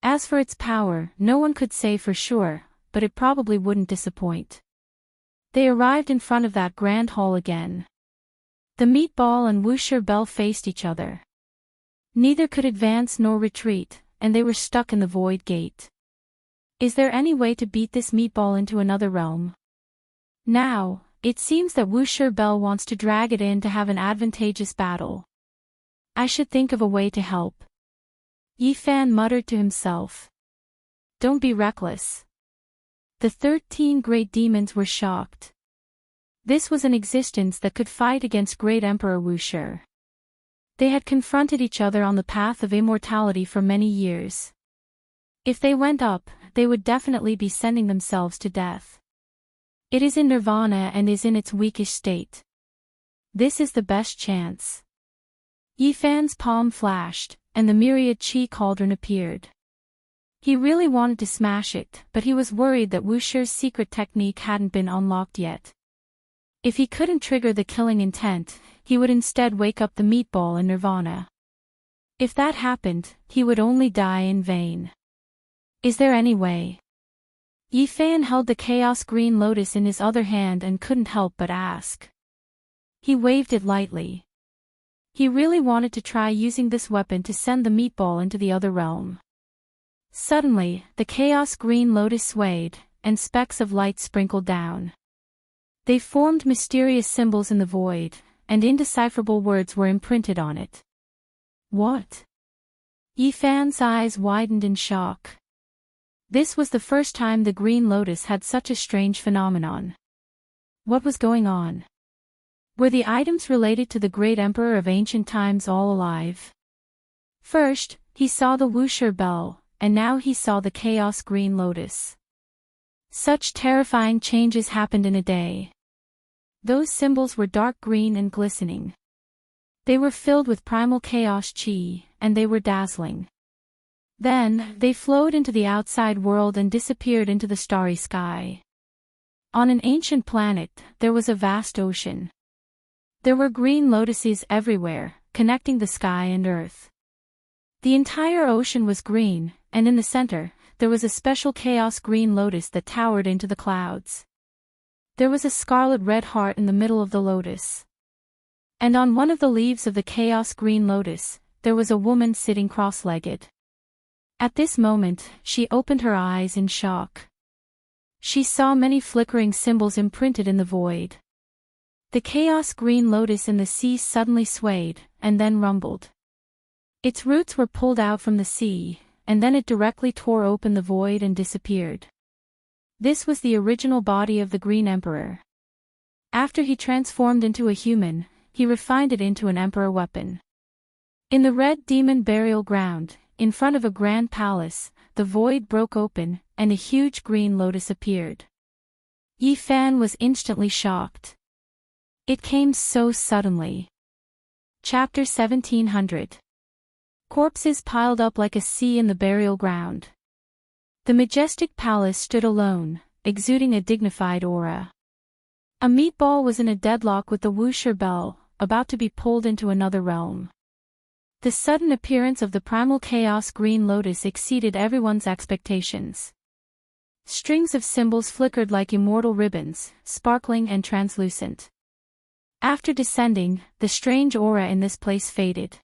As for its power, no one could say for sure, but it probably wouldn't disappoint. They arrived in front of that grand hall again. The meatball and Wu Shi Bell faced each other. Neither could advance nor retreat, and they were stuck in the void gate. Is there any way to beat this meatball into another realm? Now, it seems that Wu Shi Bell wants to drag it in to have an advantageous battle. I should think of a way to help. Yi Fan muttered to himself. Don't be reckless. The 13 great demons were shocked. This was an existence that could fight against great Emperor Wu Shi. They had confronted each other on the path of immortality for many years. If they went up, they would definitely be sending themselves to death. It is in nirvana and is in its weakest state. This is the best chance. Yi Fan's palm flashed, and the myriad qi cauldron appeared. He really wanted to smash it, but he was worried that Wu Shi's secret technique hadn't been unlocked yet. If he couldn't trigger the killing intent, he would instead wake up the meatball in nirvana. If that happened, he would only die in vain. Is there any way? Yi Fan held the Chaos Green Lotus in his other hand and couldn't help but ask. He waved it lightly. He really wanted to try using this weapon to send the meatball into the other realm. Suddenly, the Chaos Green Lotus swayed, and specks of light sprinkled down. They formed mysterious symbols in the void, and indecipherable words were imprinted on it. What? Yi Fan's eyes widened in shock. This was the first time the Green Lotus had such a strange phenomenon. What was going on? Were the items related to the great emperor of ancient times all alive? First, he saw the Wu Shi Bell, and now he saw the Chaos Green Lotus. Such terrifying changes happened in a day. Those symbols were dark green and glistening. They were filled with primal chaos qi, and they were dazzling. Then, they flowed into the outside world and disappeared into the starry sky. On an ancient planet, there was a vast ocean. There were green lotuses everywhere, connecting the sky and earth. The entire ocean was green, and in the center, there was a special chaos green lotus that towered into the clouds. There was a scarlet red heart in the middle of the lotus. And on one of the leaves of the chaos green lotus, there was a woman sitting cross-legged. At this moment, she opened her eyes in shock. She saw many flickering symbols imprinted in the void. The chaos green lotus in the sea suddenly swayed, and then rumbled. Its roots were pulled out from the sea, and then it directly tore open the void and disappeared. This was the original body of the Green Emperor. After he transformed into a human, he refined it into an emperor weapon. In the red demon burial ground, in front of a grand palace, the void broke open, and a huge green lotus appeared. Yi Fan was instantly shocked. It came so suddenly. Chapter 1700. Corpses piled up like a sea in the burial ground. The majestic palace stood alone, exuding a dignified aura. A meatball was in a deadlock with the Wu Shi Bell, about to be pulled into another realm. The sudden appearance of the primal chaos green lotus exceeded everyone's expectations. Strings of symbols flickered like immortal ribbons, sparkling and translucent. After descending, the strange aura in this place faded.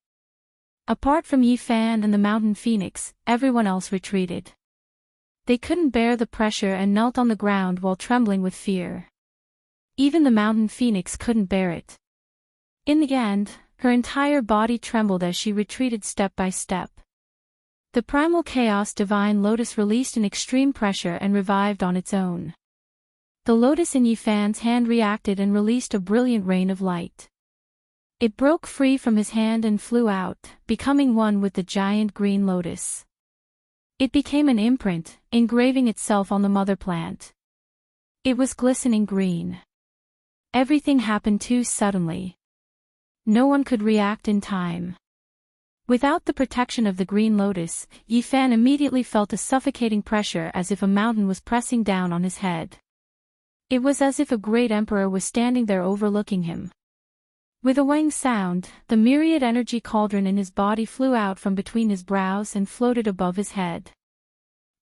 Apart from Yi Fan and the mountain phoenix, everyone else retreated. They couldn't bear the pressure and knelt on the ground while trembling with fear. Even the mountain phoenix couldn't bear it. In the end, her entire body trembled as she retreated step by step. The primal chaos divine lotus released an extreme pressure and revived on its own. The lotus in Yifan's hand reacted and released a brilliant rain of light. It broke free from his hand and flew out, becoming one with the giant green lotus. It became an imprint, engraving itself on the mother plant. It was glistening green. Everything happened too suddenly. No one could react in time. Without the protection of the green lotus, Yifan immediately felt a suffocating pressure as if a mountain was pressing down on his head. It was as if a great emperor was standing there overlooking him. With a wang sound, the myriad energy cauldron in his body flew out from between his brows and floated above his head.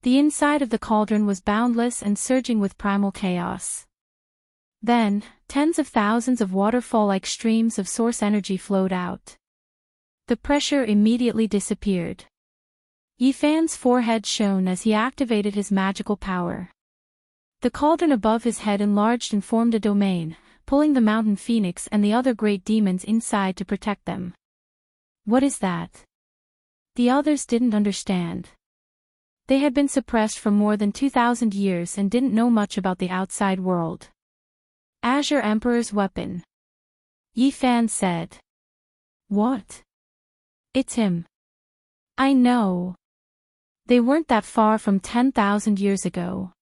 The inside of the cauldron was boundless and surging with primal chaos. Then, tens of thousands of waterfall-like streams of source energy flowed out. The pressure immediately disappeared. Yifan's forehead shone as he activated his magical power. The cauldron above his head enlarged and formed a domain, pulling the mountain phoenix and the other great demons inside to protect them. What is that? The others didn't understand. They had been suppressed for more than 2,000 years and didn't know much about the outside world. Azure Emperor's weapon. Yifan said. What? It's him. I know. They weren't that far from 10,000 years ago.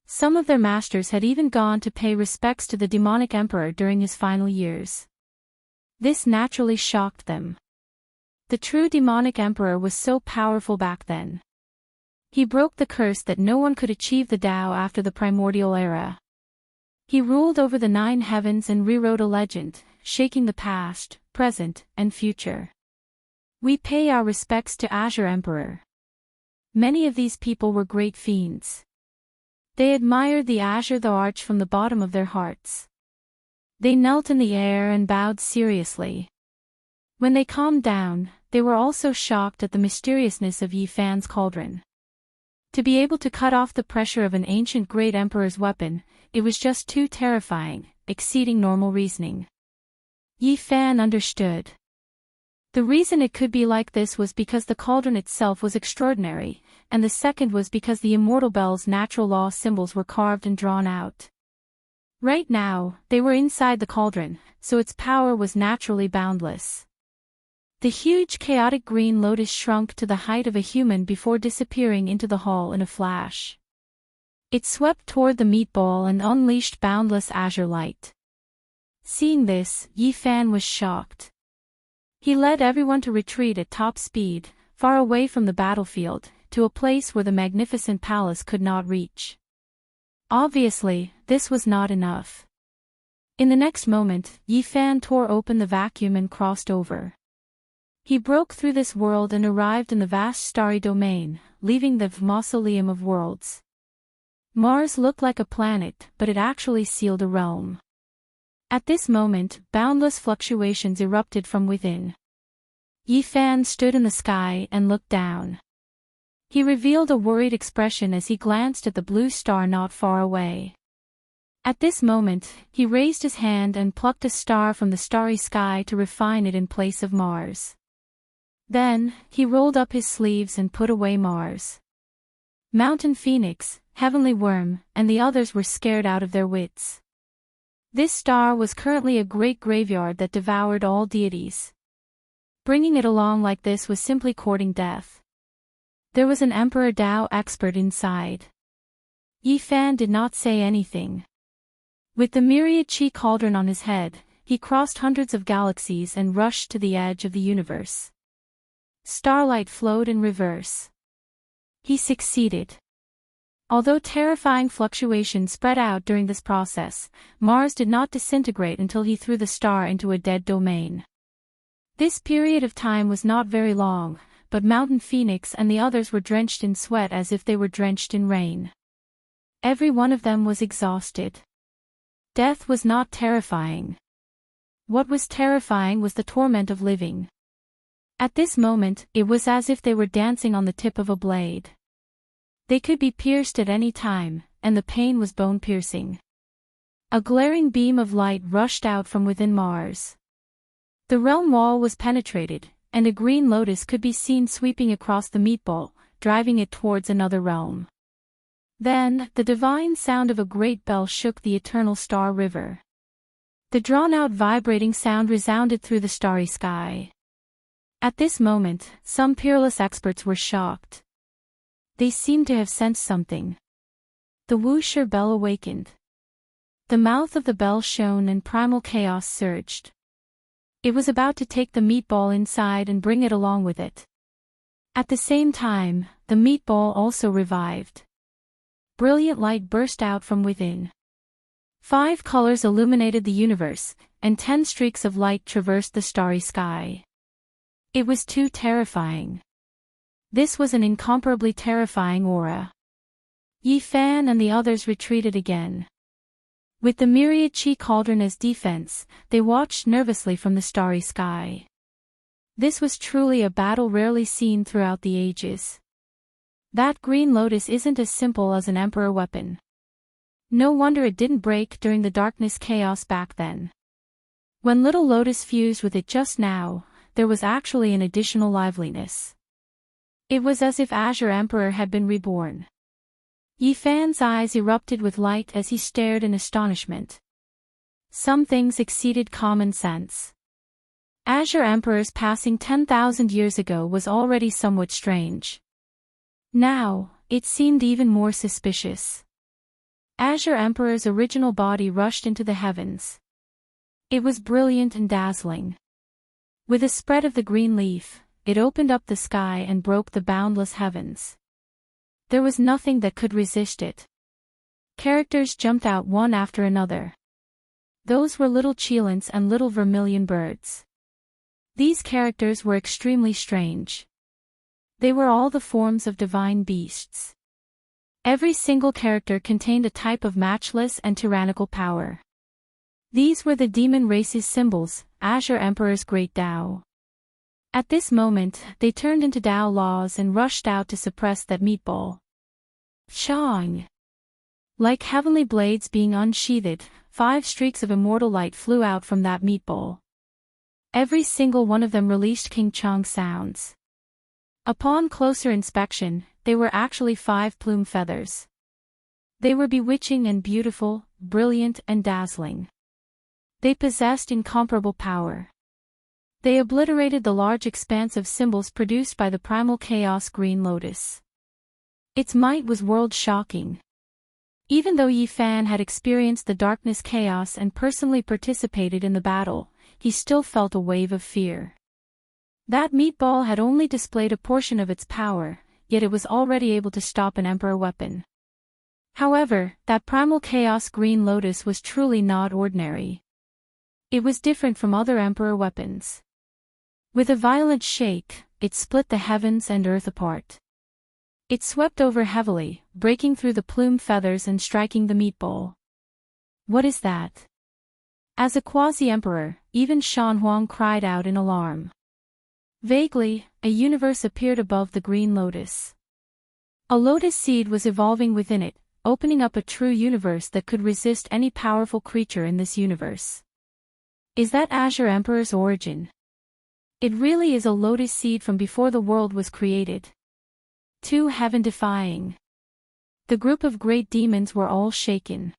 Some of their masters had even gone to pay respects to the demonic emperor during his final years. This naturally shocked them. The true demonic emperor was so powerful back then. He broke the curse that no one could achieve the Tao after the primordial era. He ruled over the 9 heavens and rewrote a legend, shaking the past, present, and future. We pay our respects to Azure Emperor. Many of these people were great fiends. They admired the Azure the Arch from the bottom of their hearts. They knelt in the air and bowed seriously. When they calmed down, they were also shocked at the mysteriousness of Yifan's cauldron. To be able to cut off the pressure of an ancient great emperor's weapon, it was just too terrifying, exceeding normal reasoning. Yifan understood. The reason it could be like this was because the cauldron itself was extraordinary, and the second was because the immortal bell's natural law symbols were carved and drawn out. Right now, they were inside the cauldron, so its power was naturally boundless. The huge chaotic green lotus shrunk to the height of a human before disappearing into the hall in a flash. It swept toward the meatball and unleashed boundless azure light. Seeing this, Yifan was shocked. He led everyone to retreat at top speed, far away from the battlefield, to a place where the magnificent palace could not reach. Obviously, this was not enough. In the next moment, Yifan tore open the vacuum and crossed over. He broke through this world and arrived in the vast starry domain, leaving the mausoleum of worlds. Mars looked like a planet, but it actually sealed a realm. At this moment, boundless fluctuations erupted from within. Yifan stood in the sky and looked down. He revealed a worried expression as he glanced at the blue star not far away. At this moment, he raised his hand and plucked a star from the starry sky to refine it in place of Mars. Then, he rolled up his sleeves and put away Mars. Mountain Phoenix, Heavenly Worm, and the others were scared out of their wits. This star was currently a great graveyard that devoured all deities. Bringing it along like this was simply courting death. There was an Emperor Tao expert inside. Yifan did not say anything. With the myriad chi cauldron on his head, he crossed hundreds of galaxies and rushed to the edge of the universe. Starlight flowed in reverse. He succeeded. Although terrifying fluctuations spread out during this process, Mars did not disintegrate until he threw the star into a dead domain. This period of time was not very long, but Mountain Phoenix and the others were drenched in sweat as if they were drenched in rain. Every one of them was exhausted. Death was not terrifying. What was terrifying was the torment of living. At this moment, it was as if they were dancing on the tip of a blade. They could be pierced at any time, and the pain was bone-piercing. A glaring beam of light rushed out from within Mars. The realm wall was penetrated, and a green lotus could be seen sweeping across the meatball, driving it towards another realm. Then, the divine sound of a great bell shook the eternal star river. The drawn-out vibrating sound resounded through the starry sky. At this moment, some peerless experts were shocked. They seemed to have sensed something. The whoosher bell awakened. The mouth of the bell shone and primal chaos surged. It was about to take the meatball inside and bring it along with it. At the same time, the meatball also revived. Brilliant light burst out from within. 5 colors illuminated the universe, and 10 streaks of light traversed the starry sky. It was too terrifying. This was an incomparably terrifying aura. Yi Fan and the others retreated again. With the myriad chi cauldron as defense, they watched nervously from the starry sky. This was truly a battle rarely seen throughout the ages. That green lotus isn't as simple as an emperor weapon. No wonder it didn't break during the darkness chaos back then. When little lotus fused with it just now, there was actually an additional liveliness. It was as if Azure Emperor had been reborn. Yi Fan's eyes erupted with light as he stared in astonishment. Some things exceeded common sense. Azure Emperor's passing 10,000 years ago was already somewhat strange. Now, it seemed even more suspicious. Azure Emperor's original body rushed into the heavens. It was brilliant and dazzling. With a spread of the green leaf, it opened up the sky and broke the boundless heavens. There was nothing that could resist it. Characters jumped out one after another. Those were little cheilants and little vermilion birds. These characters were extremely strange. They were all the forms of divine beasts. Every single character contained a type of matchless and tyrannical power. These were the demon race's symbols, Azure Emperor's great Tao. At this moment, they turned into Tao laws and rushed out to suppress that meatball. Shang! Like heavenly blades being unsheathed, 5 streaks of immortal light flew out from that meatball. Every single one of them released King Chong sounds. Upon closer inspection, they were actually 5 plume feathers. They were bewitching and beautiful, brilliant and dazzling. They possessed incomparable power. They obliterated the large expanse of symbols produced by the primal chaos green lotus. Its might was world-shocking. Even though Yi Fan had experienced the darkness chaos and personally participated in the battle, he still felt a wave of fear. That meatball had only displayed a portion of its power, yet it was already able to stop an emperor weapon. However, that primal chaos green lotus was truly not ordinary. It was different from other emperor weapons. With a violent shake, it split the heavens and earth apart. It swept over heavily, breaking through the plume feathers and striking the meatball. What is that? As a quasi-emperor, even Shan Huang cried out in alarm. Vaguely, a universe appeared above the green lotus. A lotus seed was evolving within it, opening up a true universe that could resist any powerful creature in this universe. Is that Azure Emperor's origin? It really is a lotus seed from before the world was created. Too heaven-defying. The group of great demons were all shaken.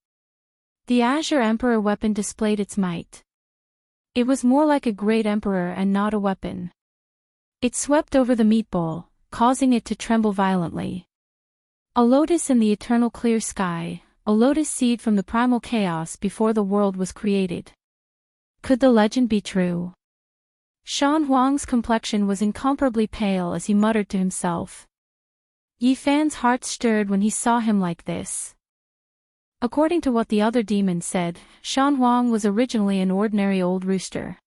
The Azure Emperor weapon displayed its might. It was more like a great emperor and not a weapon. It swept over the meatball, causing it to tremble violently. A lotus in the eternal clear sky, a lotus seed from the primal chaos before the world was created. Could the legend be true? Shan Huang's complexion was incomparably pale as he muttered to himself. Yi Fan's heart stirred when he saw him like this. According to what the other demons said, Shan Huang was originally an ordinary old rooster.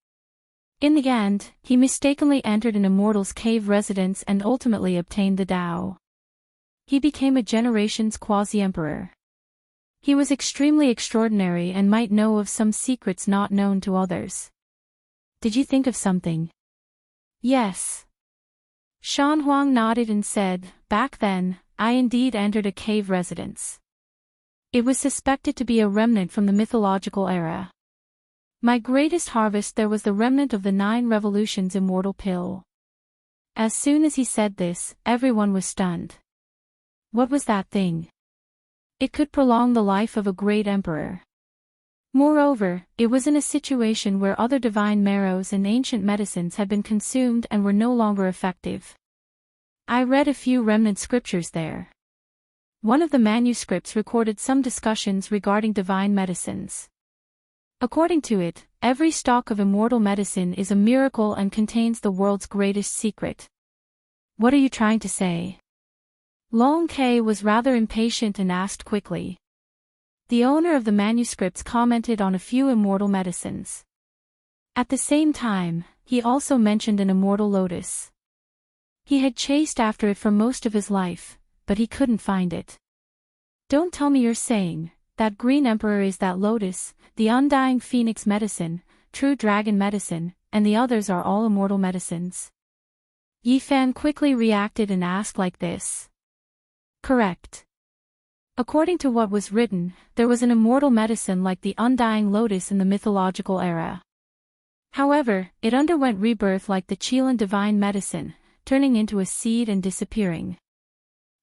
In the end, he mistakenly entered an immortal's cave residence and ultimately obtained the Tao. He became a generation's quasi-emperor. He was extremely extraordinary and might know of some secrets not known to others. Did you think of something? Yes. Shan Huang nodded and said, back then, I indeed entered a cave residence. It was suspected to be a remnant from the mythological era. My greatest harvest there was the remnant of the 9 revolutions immortal pill. As soon as he said this, everyone was stunned. What was that thing? It could prolong the life of a great emperor. Moreover, it was in a situation where other divine marrows and ancient medicines had been consumed and were no longer effective. I read a few remnant scriptures there. One of the manuscripts recorded some discussions regarding divine medicines. According to it, every stalk of immortal medicine is a miracle and contains the world's greatest secret. What are you trying to say? Long K was rather impatient and asked quickly. The owner of the manuscripts commented on a few immortal medicines. At the same time, he also mentioned an immortal lotus. He had chased after it for most of his life, but he couldn't find it. Don't tell me you're saying, that green emperor is that lotus, the undying phoenix medicine, true dragon medicine, and the others are all immortal medicines. Yifan quickly reacted and asked like this. Correct. According to what was written, there was an immortal medicine like the undying lotus in the mythological era. However, it underwent rebirth like the Chilan divine medicine, turning into a seed and disappearing.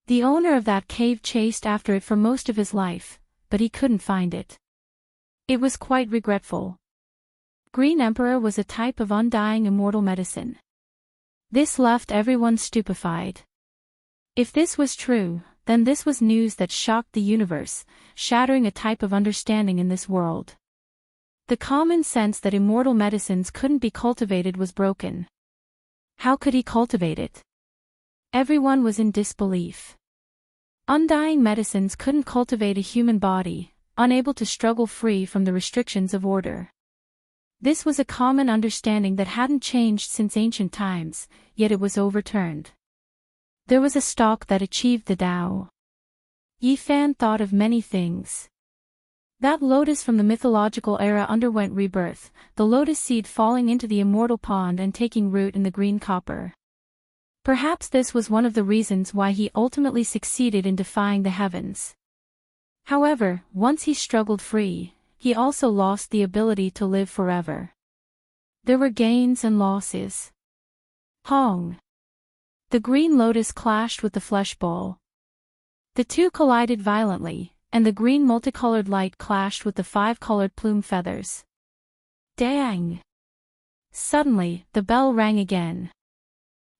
The owner of that cave chased after it for most of his life, but he couldn't find it. It was quite regretful. Green Emperor was a type of undying immortal medicine. This left everyone stupefied. If this was true, then this was news that shocked the universe, shattering a type of understanding in this world. The common sense that immortal medicines couldn't be cultivated was broken. How could he cultivate it? Everyone was in disbelief. Undying medicines couldn't cultivate a human body, unable to struggle free from the restrictions of order. This was a common understanding that hadn't changed since ancient times, yet it was overturned. There was a stalk that achieved the Tao. Yifan thought of many things. That lotus from the mythological era underwent rebirth, the lotus seed falling into the immortal pond and taking root in the green copper. Perhaps this was one of the reasons why he ultimately succeeded in defying the heavens. However, once he struggled free, he also lost the ability to live forever. There were gains and losses. Hong. The green lotus clashed with the flesh ball. The two collided violently, and the green multicolored light clashed with the five-colored plume feathers. Dang! Suddenly, the bell rang again.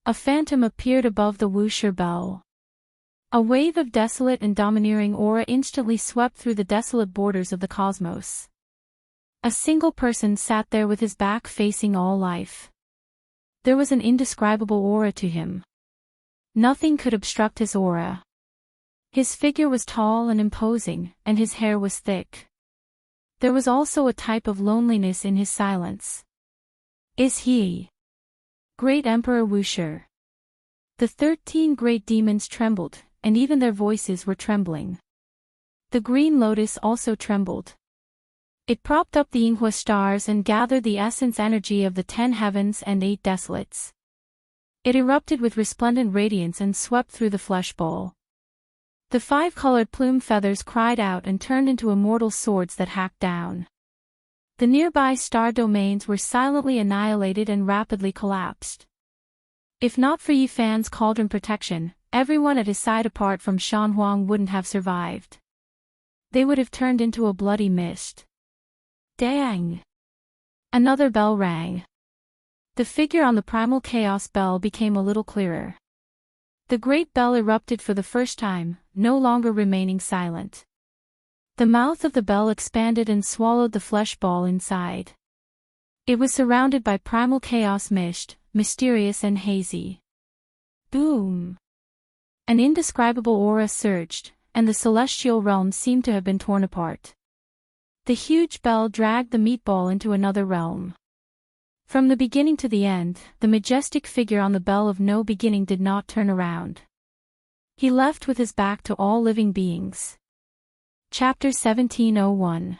A phantom appeared above the Wuxia bell. A wave of desolate and domineering aura instantly swept through the desolate borders of the cosmos. A single person sat there with his back facing all life. There was an indescribable aura to him. Nothing could obstruct his aura. His figure was tall and imposing, and his hair was thick. There was also a type of loneliness in his silence. Is he Great Emperor Wuxia? The 13 great demons trembled, and even their voices were trembling. The green lotus also trembled. It propped up the Yinghua stars and gathered the essence energy of the 10 heavens and 8 desolates. It erupted with resplendent radiance and swept through the flesh bowl. The five-colored plume feathers cried out and turned into immortal swords that hacked down. The nearby star domains were silently annihilated and rapidly collapsed. If not for Yifan's cauldron protection, everyone at his side apart from Shan Huang wouldn't have survived. They would have turned into a bloody mist. Dang! Another bell rang. The figure on the primal chaos bell became a little clearer. The great bell erupted for the first time, no longer remaining silent. The mouth of the bell expanded and swallowed the flesh ball inside. It was surrounded by primal chaos mist, mysterious and hazy. Boom! An indescribable aura surged, and the celestial realm seemed to have been torn apart. The huge bell dragged the meatball into another realm. From the beginning to the end, the majestic figure on the bell of no beginning did not turn around. He left with his back to all living beings. Chapter 1701.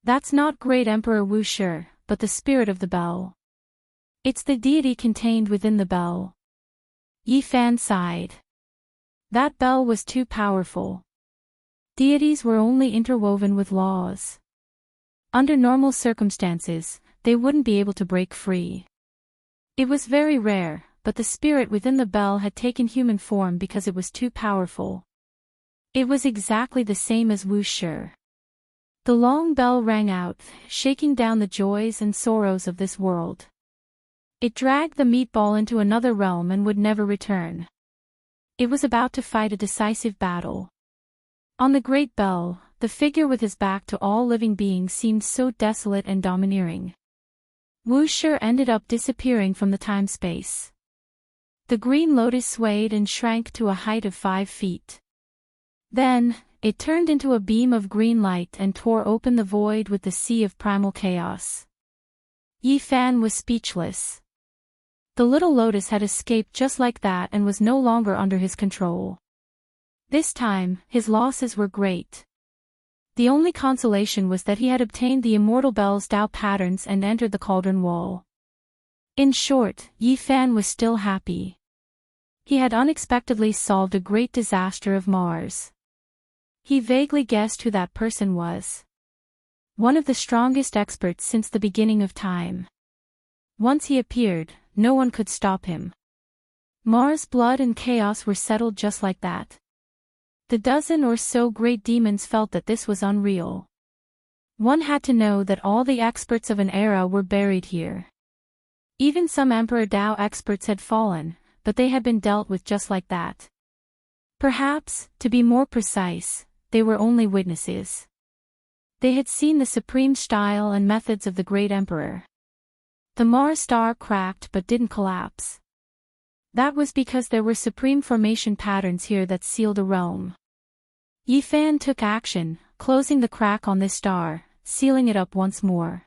That's not Great Emperor Wuxia, but the spirit of the bell. It's the deity contained within the bell. Yifan sighed. That bell was too powerful. Deities were only interwoven with laws. Under normal circumstances, they wouldn't be able to break free. It was very rare, but the spirit within the bell had taken human form because it was too powerful. It was exactly the same as Wuxia. The long bell rang out, shaking down the joys and sorrows of this world. It dragged the meatball into another realm and would never return. It was about to fight a decisive battle. On the great bell, the figure with his back to all living beings seemed so desolate and domineering. Wuxia ended up disappearing from the time-space. The green lotus swayed and shrank to a height of 5 feet. Then, it turned into a beam of green light and tore open the void with the sea of primal chaos. Yi Fan was speechless. The little lotus had escaped just like that and was no longer under his control. This time, his losses were great. The only consolation was that he had obtained the immortal bell's Tao patterns and entered the cauldron wall. In short, Yi Fan was still happy. He had unexpectedly solved a great disaster of Mars. He vaguely guessed who that person was. One of the strongest experts since the beginning of time. Once he appeared, no one could stop him. Mars' blood and chaos were settled just like that. The dozen or so great demons felt that this was unreal. One had to know that all the experts of an era were buried here. Even some Emperor Tao experts had fallen, but they had been dealt with just like that. Perhaps, to be more precise, they were only witnesses. They had seen the supreme style and methods of the great emperor. The Mars star cracked but didn't collapse. That was because there were supreme formation patterns here that sealed a realm. Yi Fan took action, closing the crack on this star, sealing it up once more.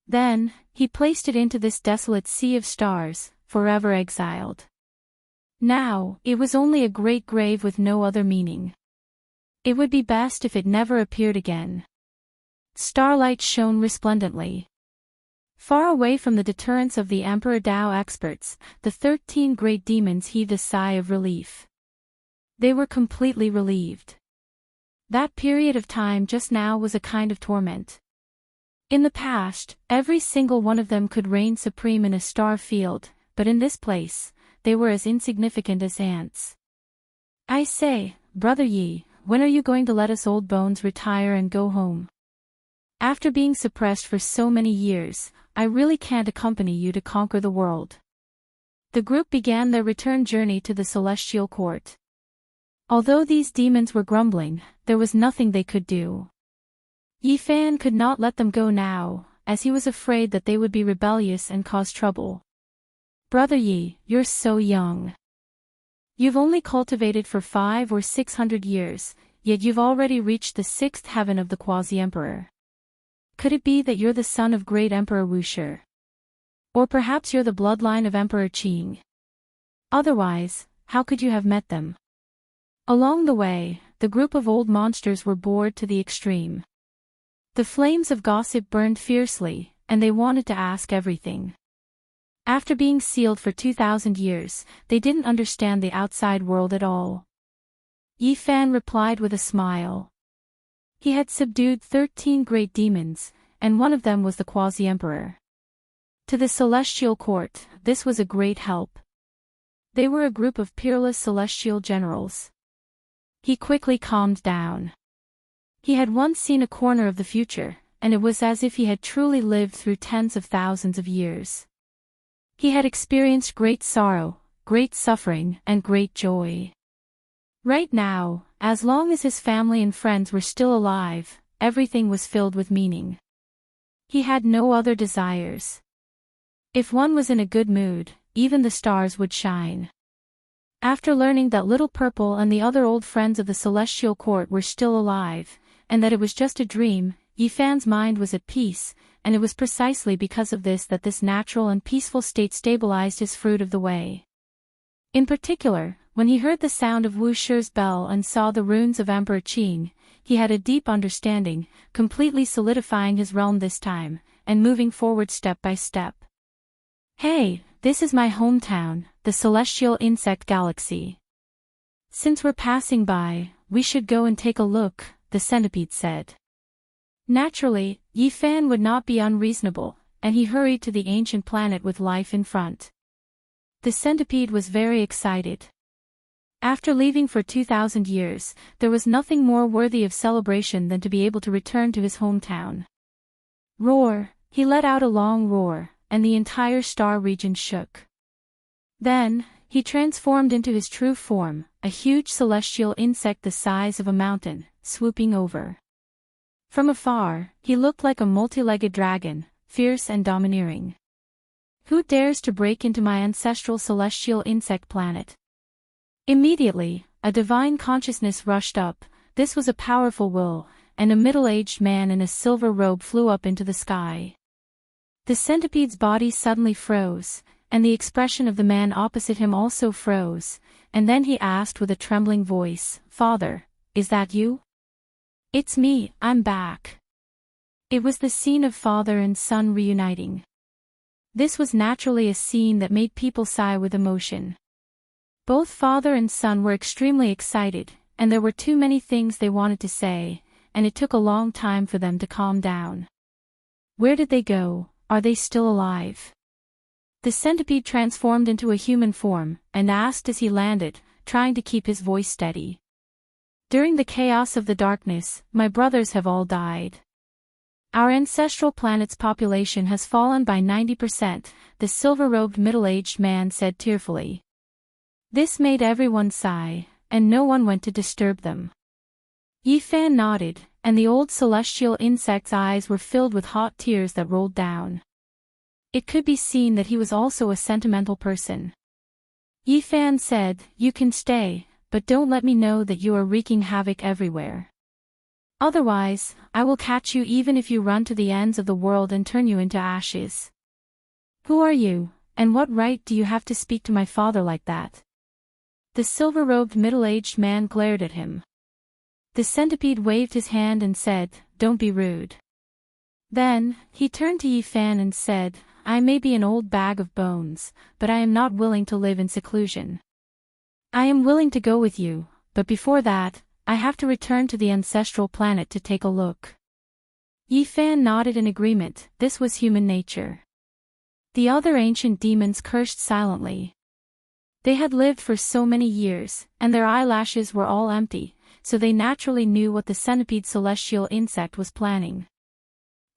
Then, he placed it into this desolate sea of stars, forever exiled. Now, it was only a great grave with no other meaning. It would be best if it never appeared again. Starlight shone resplendently. Far away from the deterrence of the Emperor Tao experts, the 13 great demons heaved a sigh of relief. They were completely relieved. That period of time just now was a kind of torment. In the past, every single one of them could reign supreme in a star field, but in this place, they were as insignificant as ants. I say, Brother Yi, when are you going to let us old bones retire and go home? After being suppressed for so many years, I really can't accompany you to conquer the world. The group began their return journey to the celestial court. Although these demons were grumbling, there was nothing they could do. Yi Fan could not let them go now, as he was afraid that they would be rebellious and cause trouble. Brother Yi, you're so young. You've only cultivated for 500 or 600 years, yet you've already reached the 6th heaven of the quasi-emperor. Could it be that you're the son of great Emperor Wuxia? Or perhaps you're the bloodline of Emperor Qing? Otherwise, how could you have met them? Along the way, the group of old monsters were bored to the extreme. The flames of gossip burned fiercely, and they wanted to ask everything. After being sealed for 2,000 years, they didn't understand the outside world at all. Yi Fan replied with a smile. He had subdued 13 great demons, and one of them was the quasi-emperor. To the celestial court, this was a great help. They were a group of peerless celestial generals. He quickly calmed down. He had once seen a corner of the future, and it was as if he had truly lived through tens of thousands of years. He had experienced great sorrow, great suffering, and great joy. Right now, as long as his family and friends were still alive, everything was filled with meaning. He had no other desires. If one was in a good mood, even the stars would shine. After learning that Little Purple and the other old friends of the celestial court were still alive, and that it was just a dream, Yi Fan's mind was at peace, and it was precisely because of this that this natural and peaceful state stabilized his fruit of the way. In particular, when he heard the sound of Wuxia's bell and saw the runes of Emperor Qing, he had a deep understanding, completely solidifying his realm this time, and moving forward step by step. Hey, this is my hometown, the Celestial Insect Galaxy. Since we're passing by, we should go and take a look, the centipede said. Naturally, Yi Fan would not be unreasonable, and he hurried to the ancient planet with life in front. The centipede was very excited. After leaving for 2,000 years, there was nothing more worthy of celebration than to be able to return to his hometown. Roar! He let out a long roar, and the entire star region shook. Then, he transformed into his true form, a huge celestial insect the size of a mountain, swooping over. From afar, he looked like a multi-legged dragon, fierce and domineering. Who dares to break into my ancestral celestial insect planet? Immediately, a divine consciousness rushed up. This was a powerful will, and a middle-aged man in a silver robe flew up into the sky. The centipede's body suddenly froze, and the expression of the man opposite him also froze, and then he asked with a trembling voice, "Father, is that you?" "It's me, I'm back." It was the scene of father and son reuniting. This was naturally a scene that made people sigh with emotion. Both father and son were extremely excited, and there were too many things they wanted to say, and it took a long time for them to calm down. Where did they go? Are they still alive? The centipede transformed into a human form, and asked as he landed, trying to keep his voice steady. "During the chaos of the darkness, my brothers have all died. Our ancestral planet's population has fallen by 90%, the silver-robed middle-aged man said tearfully. This made everyone sigh, and no one went to disturb them. Yifan nodded, and the old celestial insect's eyes were filled with hot tears that rolled down. It could be seen that he was also a sentimental person. Yifan said, "You can stay, but don't let me know that you are wreaking havoc everywhere. Otherwise, I will catch you even if you run to the ends of the world and turn you into ashes." "Who are you, and what right do you have to speak to my father like that?" The silver-robed middle-aged man glared at him. The centipede waved his hand and said, "Don't be rude." Then, he turned to Yifan and said, "I may be an old bag of bones, but I am not willing to live in seclusion. I am willing to go with you, but before that, I have to return to the ancestral planet to take a look." Yifan nodded in agreement. This was human nature. The other ancient demons cursed silently. They had lived for so many years, and their eyelashes were all empty, so they naturally knew what the centipede celestial insect was planning.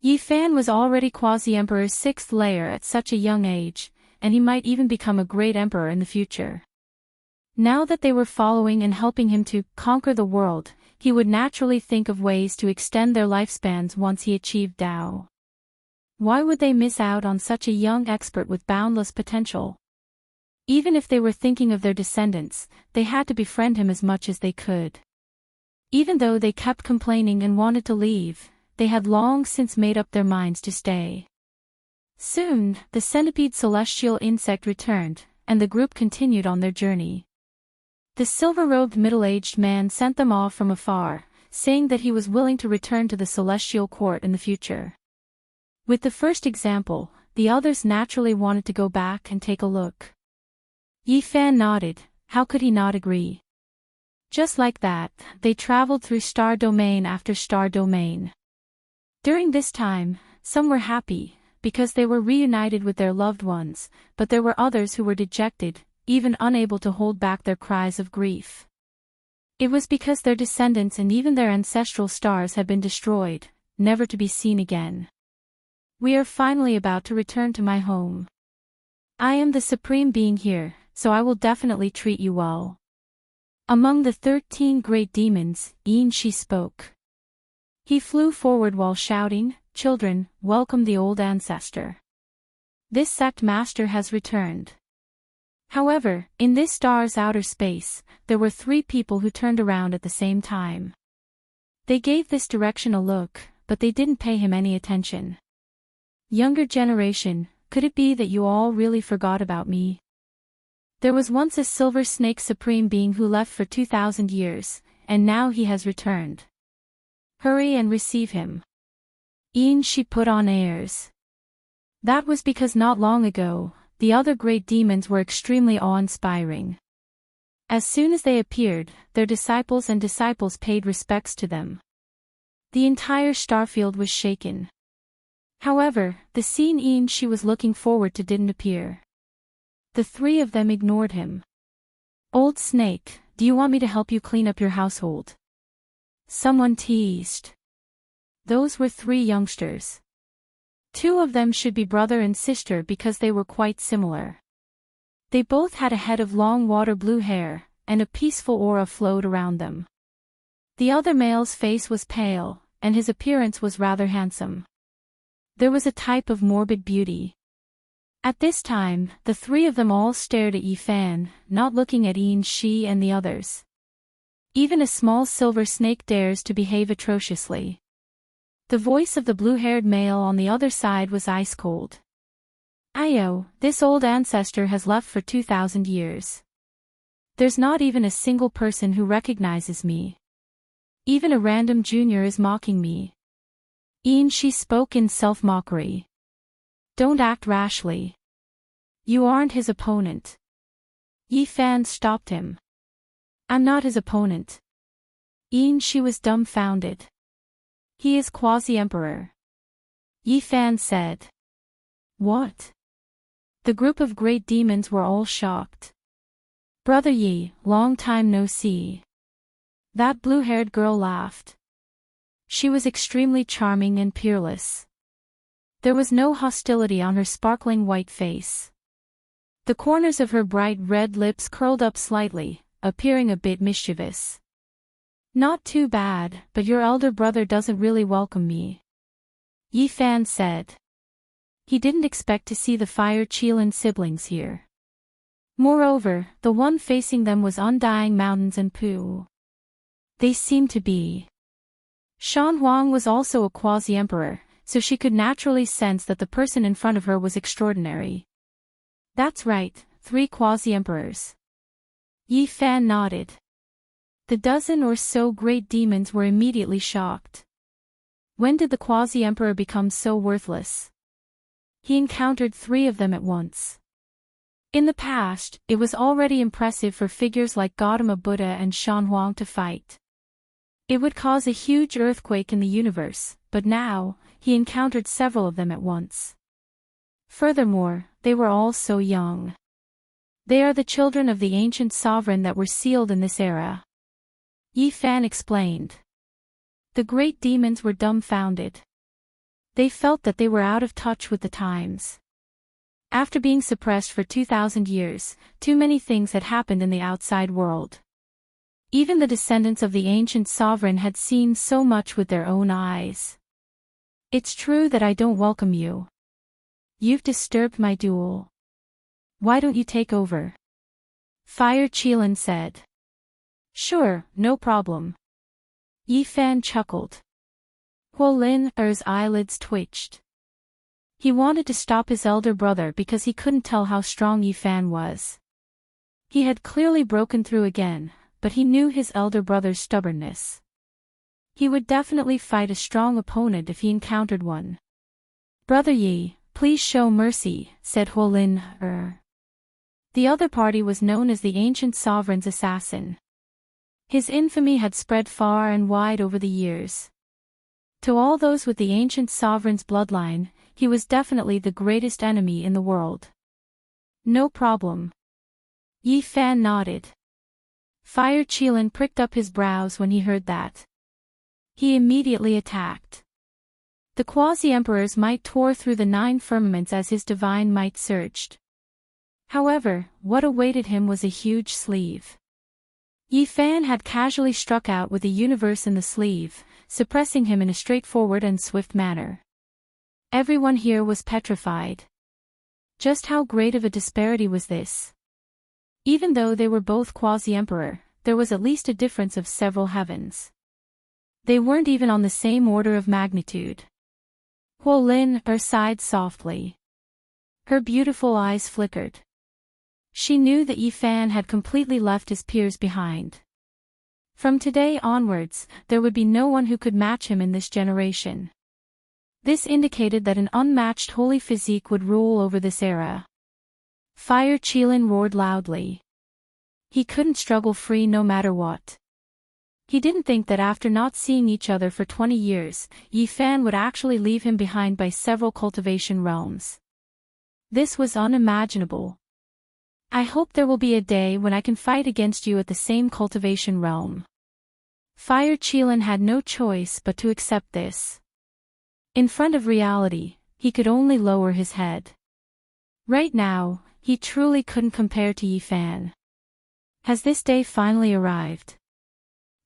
Yifan was already Quasi-Emperor's 6th layer at such a young age, and he might even become a great emperor in the future. Now that they were following and helping him to conquer the world, he would naturally think of ways to extend their lifespans once he achieved Tao. Why would they miss out on such a young expert with boundless potential? Even if they were thinking of their descendants, they had to befriend him as much as they could. Even though they kept complaining and wanted to leave, they had long since made up their minds to stay. Soon, the centipede celestial insect returned, and the group continued on their journey. The silver-robed middle-aged man sent them off from afar, saying that he was willing to return to the celestial court in the future. With the first example, the others naturally wanted to go back and take a look. Yifan nodded. How could he not agree? Just like that, they traveled through star domain after star domain. During this time, some were happy, because they were reunited with their loved ones, but there were others who were dejected, even unable to hold back their cries of grief. It was because their descendants and even their ancestral stars had been destroyed, never to be seen again. "We are finally about to return to my home. I am the supreme being here, so I will definitely treat you well." Among the 13 great demons, Enshi spoke. He flew forward while shouting, "Children, welcome the old ancestor. This sect master has returned." However, in this star's outer space, there were 3 people who turned around at the same time. They gave this direction a look, but they didn't pay him any attention. "Younger generation, could it be that you all really forgot about me? There was once a silver snake supreme being who left for 2,000 years, and now he has returned. Hurry and receive him." Enshi put on airs. That was because not long ago, the other great demons were extremely awe-inspiring. As soon as they appeared, their disciples paid respects to them. The entire starfield was shaken. However, the scene Enshi was looking forward to didn't appear. The 3 of them ignored him. "Old snake, do you want me to help you clean up your household? Someone teased. Those were 3 youngsters. 2 of them should be brother and sister because they were quite similar. They both had a head of long water blue hair, and a peaceful aura flowed around them. The other male's face was pale, and his appearance was rather handsome. There was a type of morbid beauty. At this time, the 3 of them all stared at Yi Fan, not looking at Yin Shi and the others. Even a small silver snake dares to behave atrociously. The voice of the blue-haired male on the other side was ice-cold. Ayo, this old ancestor has left for 2,000 years. There's not even a single person who recognizes me. Even a random junior is mocking me. Yin Shi spoke in self-mockery. Don't act rashly. You aren't his opponent. Yi Fan stopped him. I'm not his opponent. Yin Shi was dumbfounded. He is quasi-emperor. Yi Fan said. What? The group of great demons were all shocked. Brother Yi, long time no see. That blue-haired girl laughed. She was extremely charming and peerless. There was no hostility on her sparkling white face. The corners of her bright red lips curled up slightly, appearing a bit mischievous. Not too bad, but your elder brother doesn't really welcome me. Yi Fan said. He didn't expect to see the Fire Qilin siblings here. Moreover, the one facing them was Undying Mountains and Pooh. They seemed to be. Shan Huang was also a quasi-emperor, so she could naturally sense that the person in front of her was extraordinary. That's right, 3 quasi-emperors. Yi Fan nodded. The dozen or so great demons were immediately shocked. When did the quasi-emperor become so worthless? He encountered 3 of them at once. In the past, it was already impressive for figures like Gautama Buddha and Shan Huang to fight. It would cause a huge earthquake in the universe, but now, he encountered several of them at once. Furthermore, they were all so young. They are the children of the ancient sovereign that were sealed in this era. Yi Fan explained. The great demons were dumbfounded. They felt that they were out of touch with the times. After being suppressed for 2,000 years, too many things had happened in the outside world. Even the descendants of the ancient sovereign had seen so much with their own eyes. It's true that I don't welcome you. You've disturbed my duel. Why don't you take over? Fire Qilin said. Sure, no problem. Yi Fan chuckled. Huolin-er's eyelids twitched. He wanted to stop his elder brother because he couldn't tell how strong Yi Fan was. He had clearly broken through again, but he knew his elder brother's stubbornness. He would definitely fight a strong opponent if he encountered one. Brother Yi, please show mercy, said Huolin-er. The other party was known as the ancient sovereign's assassin. His infamy had spread far and wide over the years. To all those with the ancient sovereign's bloodline, he was definitely the greatest enemy in the world. No problem. Yi Fan nodded. Fire Qilin pricked up his brows when he heard that. He immediately attacked. The quasi-emperor's might tore through the 9 firmaments as his divine might surged. However, what awaited him was a huge sleeve. Yi Fan had casually struck out with the universe in the sleeve, suppressing him in a straightforward and swift manner. Everyone here was petrified. Just how great of a disparity was this? Even though they were both quasi-emperor, there was at least a difference of several heavens. They weren't even on the same order of magnitude. Huolin-er sighed softly. Her beautiful eyes flickered. She knew that Yi Fan had completely left his peers behind. From today onwards, there would be no one who could match him in this generation. This indicated that an unmatched holy physique would rule over this era. Fire Qilin roared loudly. He couldn't struggle free no matter what. He didn't think that after not seeing each other for 20 years, Yi Fan would actually leave him behind by several cultivation realms. This was unimaginable. I hope there will be a day when I can fight against you at the same cultivation realm. Fire Qilin had no choice but to accept this. In front of reality, he could only lower his head. Right now, he truly couldn't compare to Yi Fan. Has this day finally arrived?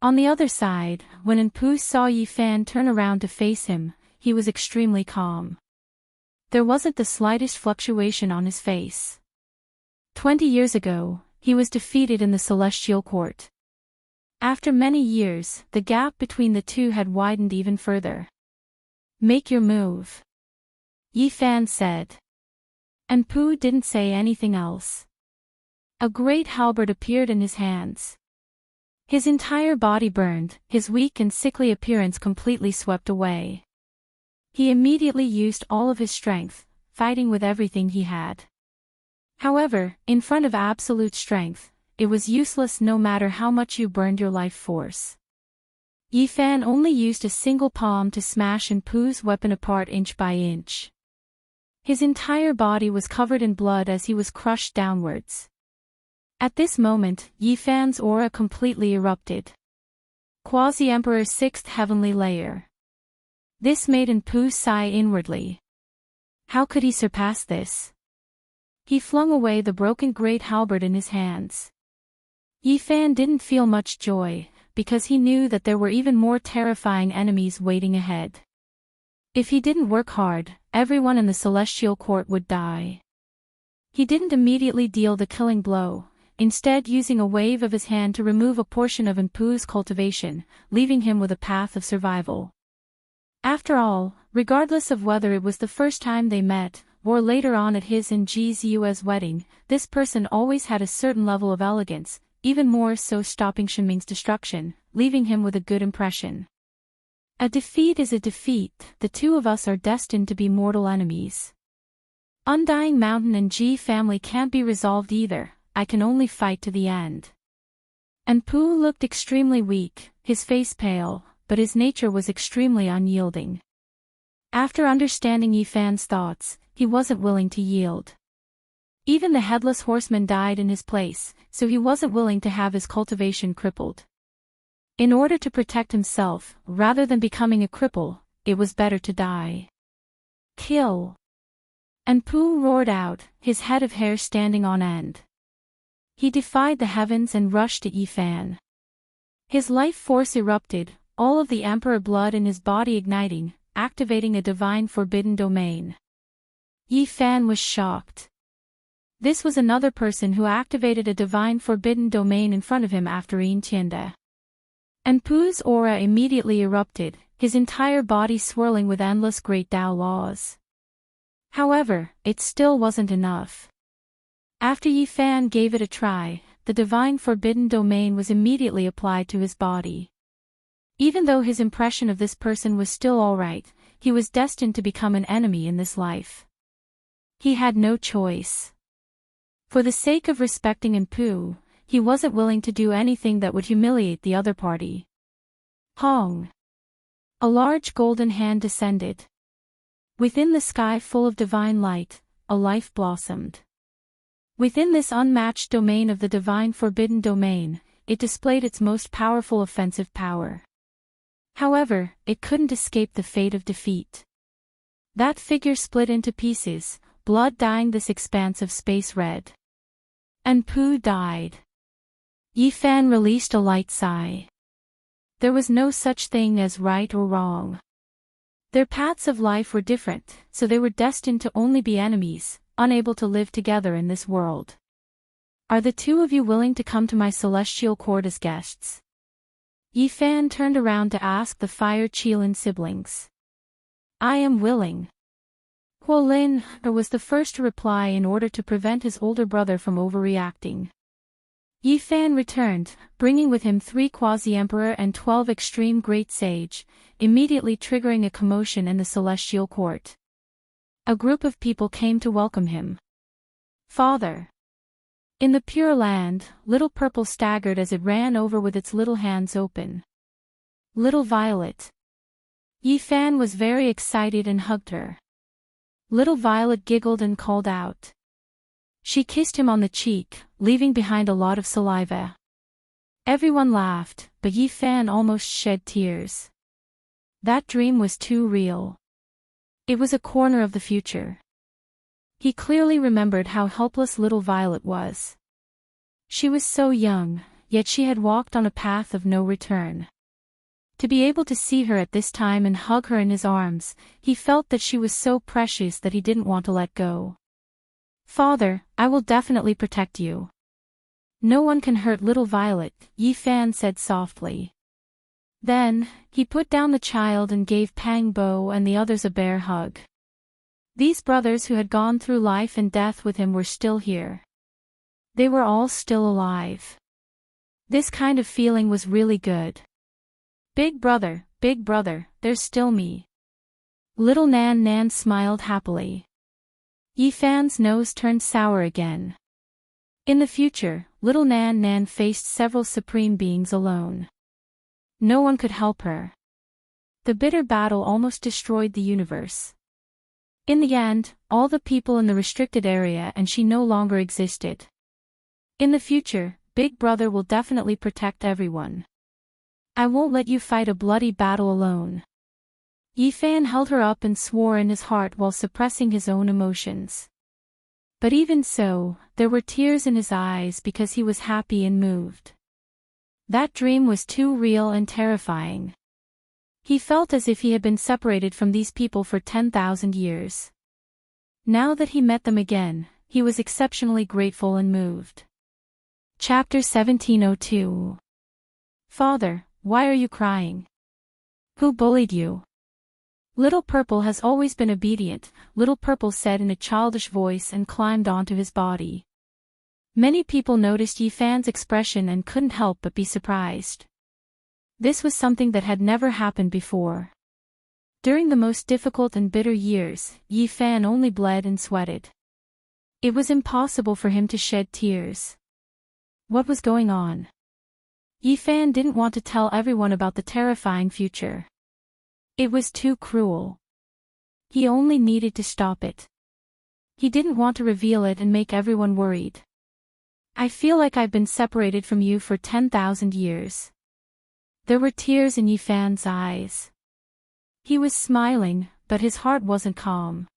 On the other side, when Enpu saw Yi Fan turn around to face him, he was extremely calm. There wasn't the slightest fluctuation on his face. 20 years ago, he was defeated in the Celestial Court. After many years, the gap between the two had widened even further. Make your move, Yi Fan said. Enpu didn't say anything else. A great halberd appeared in his hands. His entire body burned, his weak and sickly appearance completely swept away. He immediately used all of his strength, fighting with everything he had. However, in front of absolute strength, it was useless no matter how much you burned your life force. Yi Fan only used a single palm to smash Enpu's weapon apart inch by inch. His entire body was covered in blood as he was crushed downwards. At this moment, Yi Fan's aura completely erupted. Quasi-Emperor's sixth heavenly layer. This made Enpu sigh inwardly. How could he surpass this? He flung away the broken great halberd in his hands. Yi Fan didn't feel much joy, because he knew that there were even more terrifying enemies waiting ahead. If he didn't work hard, everyone in the Celestial Court would die. He didn't immediately deal the killing blow, instead using a wave of his hand to remove a portion of Enpu's cultivation, leaving him with a path of survival. After all, regardless of whether it was the first time they met, or later on at his and Ji Ziyue's wedding, this person always had a certain level of elegance, even more so stopping Shenming's destruction, leaving him with a good impression. A defeat is a defeat, the two of us are destined to be mortal enemies. Undying Mountain and Ji family can't be resolved either, I can only fight to the end. Enpu looked extremely weak, his face pale, but his nature was extremely unyielding. After understanding Yi Fan's thoughts, he wasn't willing to yield. Even the headless horseman died in his place, so he wasn't willing to have his cultivation crippled. In order to protect himself, rather than becoming a cripple, it was better to die. Kill! Enpu roared out, his head of hair standing on end. He defied the heavens and rushed at Yi Fan. His life force erupted, all of the Emperor blood in his body igniting, activating a divine forbidden domain. Yi Fan was shocked. This was another person who activated a divine forbidden domain in front of him after Enchanting. Enpu's aura immediately erupted, his entire body swirling with endless great Tao laws. However, it still wasn't enough. After Yi Fan gave it a try, the divine forbidden domain was immediately applied to his body. Even though his impression of this person was still alright, he was destined to become an enemy in this life. He had no choice. For the sake of respecting Enpu, he wasn't willing to do anything that would humiliate the other party. Hong! A large golden hand descended. Within the sky full of divine light, a life blossomed. Within this unmatched domain of the divine forbidden domain, it displayed its most powerful offensive power. However, it couldn't escape the fate of defeat. That figure split into pieces, blood dyeing this expanse of space red. Enpu died. Yi Fan released a light sigh. There was no such thing as right or wrong. Their paths of life were different, so they were destined to only be enemies, unable to live together in this world. Are the two of you willing to come to my celestial court as guests? Yi Fan turned around to ask the Fire Qilin siblings. I am willing. Huolin was the first to reply in order to prevent his older brother from overreacting. Yi Fan returned, bringing with him 3 quasi-emperor and 12 extreme great sage, immediately triggering a commotion in the celestial court. A group of people came to welcome him. Father! In the Pure Land, Little Purple staggered as it ran over with its little hands open. Little Violet! Yi Fan was very excited and hugged her. Little Violet giggled and called out. She kissed him on the cheek, leaving behind a lot of saliva. Everyone laughed, but Yi Fan almost shed tears. That dream was too real. It was a corner of the future. He clearly remembered how helpless little Violet was. She was so young, yet she had walked on a path of no return. To be able to see her at this time and hug her in his arms, he felt that she was so precious that he didn't want to let go. "Father, I will definitely protect you. No one can hurt little Violet," Yi Fan said softly. Then, he put down the child and gave Pang Bo and the others a bear hug. These brothers who had gone through life and death with him were still here. They were all still alive. This kind of feeling was really good. Big brother, there's still me." Little Nan Nan smiled happily. Yi Fan's nose turned sour again. In the future, little Nan Nan faced several supreme beings alone. No one could help her. The bitter battle almost destroyed the universe. In the end, all the people in the restricted area and she no longer existed. In the future, Big Brother will definitely protect everyone. "I won't let you fight a bloody battle alone." Yi Fan held her up and swore in his heart while suppressing his own emotions. But even so, there were tears in his eyes because he was happy and moved. That dream was too real and terrifying. He felt as if he had been separated from these people for 10,000 years. Now that he met them again, he was exceptionally grateful and moved. Chapter 1702. "Father, why are you crying? Who bullied you?" "Little Purple has always been obedient," Little Purple said in a childish voice and climbed onto his body. Many people noticed Yi Fan's expression and couldn't help but be surprised. This was something that had never happened before. During the most difficult and bitter years, Yi Fan only bled and sweated. It was impossible for him to shed tears. What was going on? Yi Fan didn't want to tell everyone about the terrifying future. It was too cruel. He only needed to stop it. He didn't want to reveal it and make everyone worried. "I feel like I've been separated from you for 10,000 years. There were tears in Yi Fan's eyes. He was smiling, but his heart wasn't calm.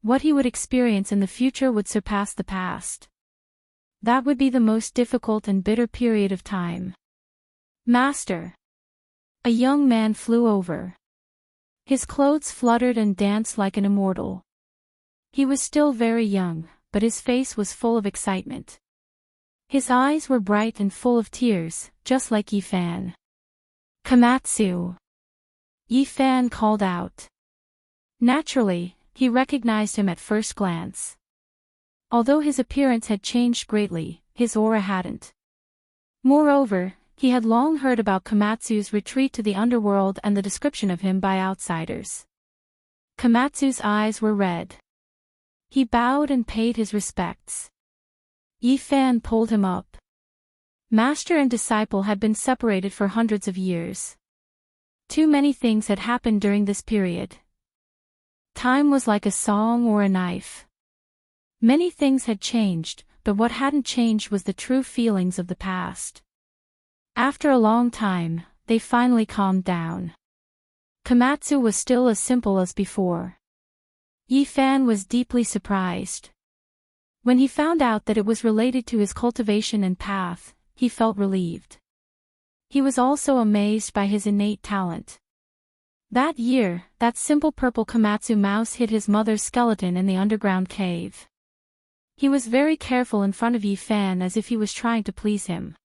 What he would experience in the future would surpass the past. That would be the most difficult and bitter period of time. "Master!" A young man flew over. His clothes fluttered and danced like an immortal. He was still very young, but his face was full of excitement. His eyes were bright and full of tears, just like Yi Fan. "Komatsu!" Yi Fan called out. Naturally, he recognized him at first glance. Although his appearance had changed greatly, his aura hadn't. Moreover, he had long heard about Komatsu's retreat to the underworld and the description of him by outsiders. Komatsu's eyes were red. He bowed and paid his respects. Yi Fan pulled him up. Master and disciple had been separated for hundreds of years. Too many things had happened during this period. Time was like a song or a knife. Many things had changed, but what hadn't changed was the true feelings of the past. After a long time, they finally calmed down. Komatsu was still as simple as before. Yi Fan was deeply surprised. When he found out that it was related to his cultivation and path, he felt relieved. He was also amazed by his innate talent. That year, that simple purple Komatsu mouse hid his mother's skeleton in the underground cave. He was very careful in front of Yi Fan as if he was trying to please him.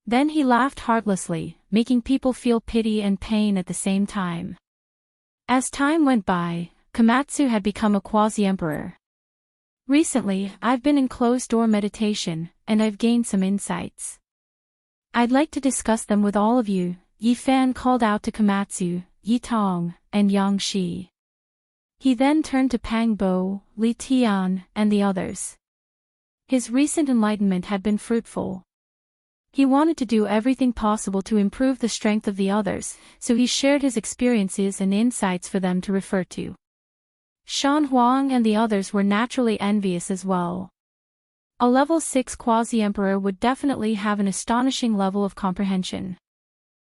Then he laughed heartlessly, making people feel pity and pain at the same time. As time went by, Komatsu had become a quasi-emperor. Recently, I've been in closed-door meditation, and I've gained some insights. I'd like to discuss them with all of you, Yi Fan called out to Komatsu, Yi Tong, and Yang Shi. He then turned to Pang Bo, Li Tian, and the others. His recent enlightenment had been fruitful. He wanted to do everything possible to improve the strength of the others, so he shared his experiences and insights for them to refer to. Shan Huang and the others were naturally envious as well. A level 6 quasi-emperor would definitely have an astonishing level of comprehension.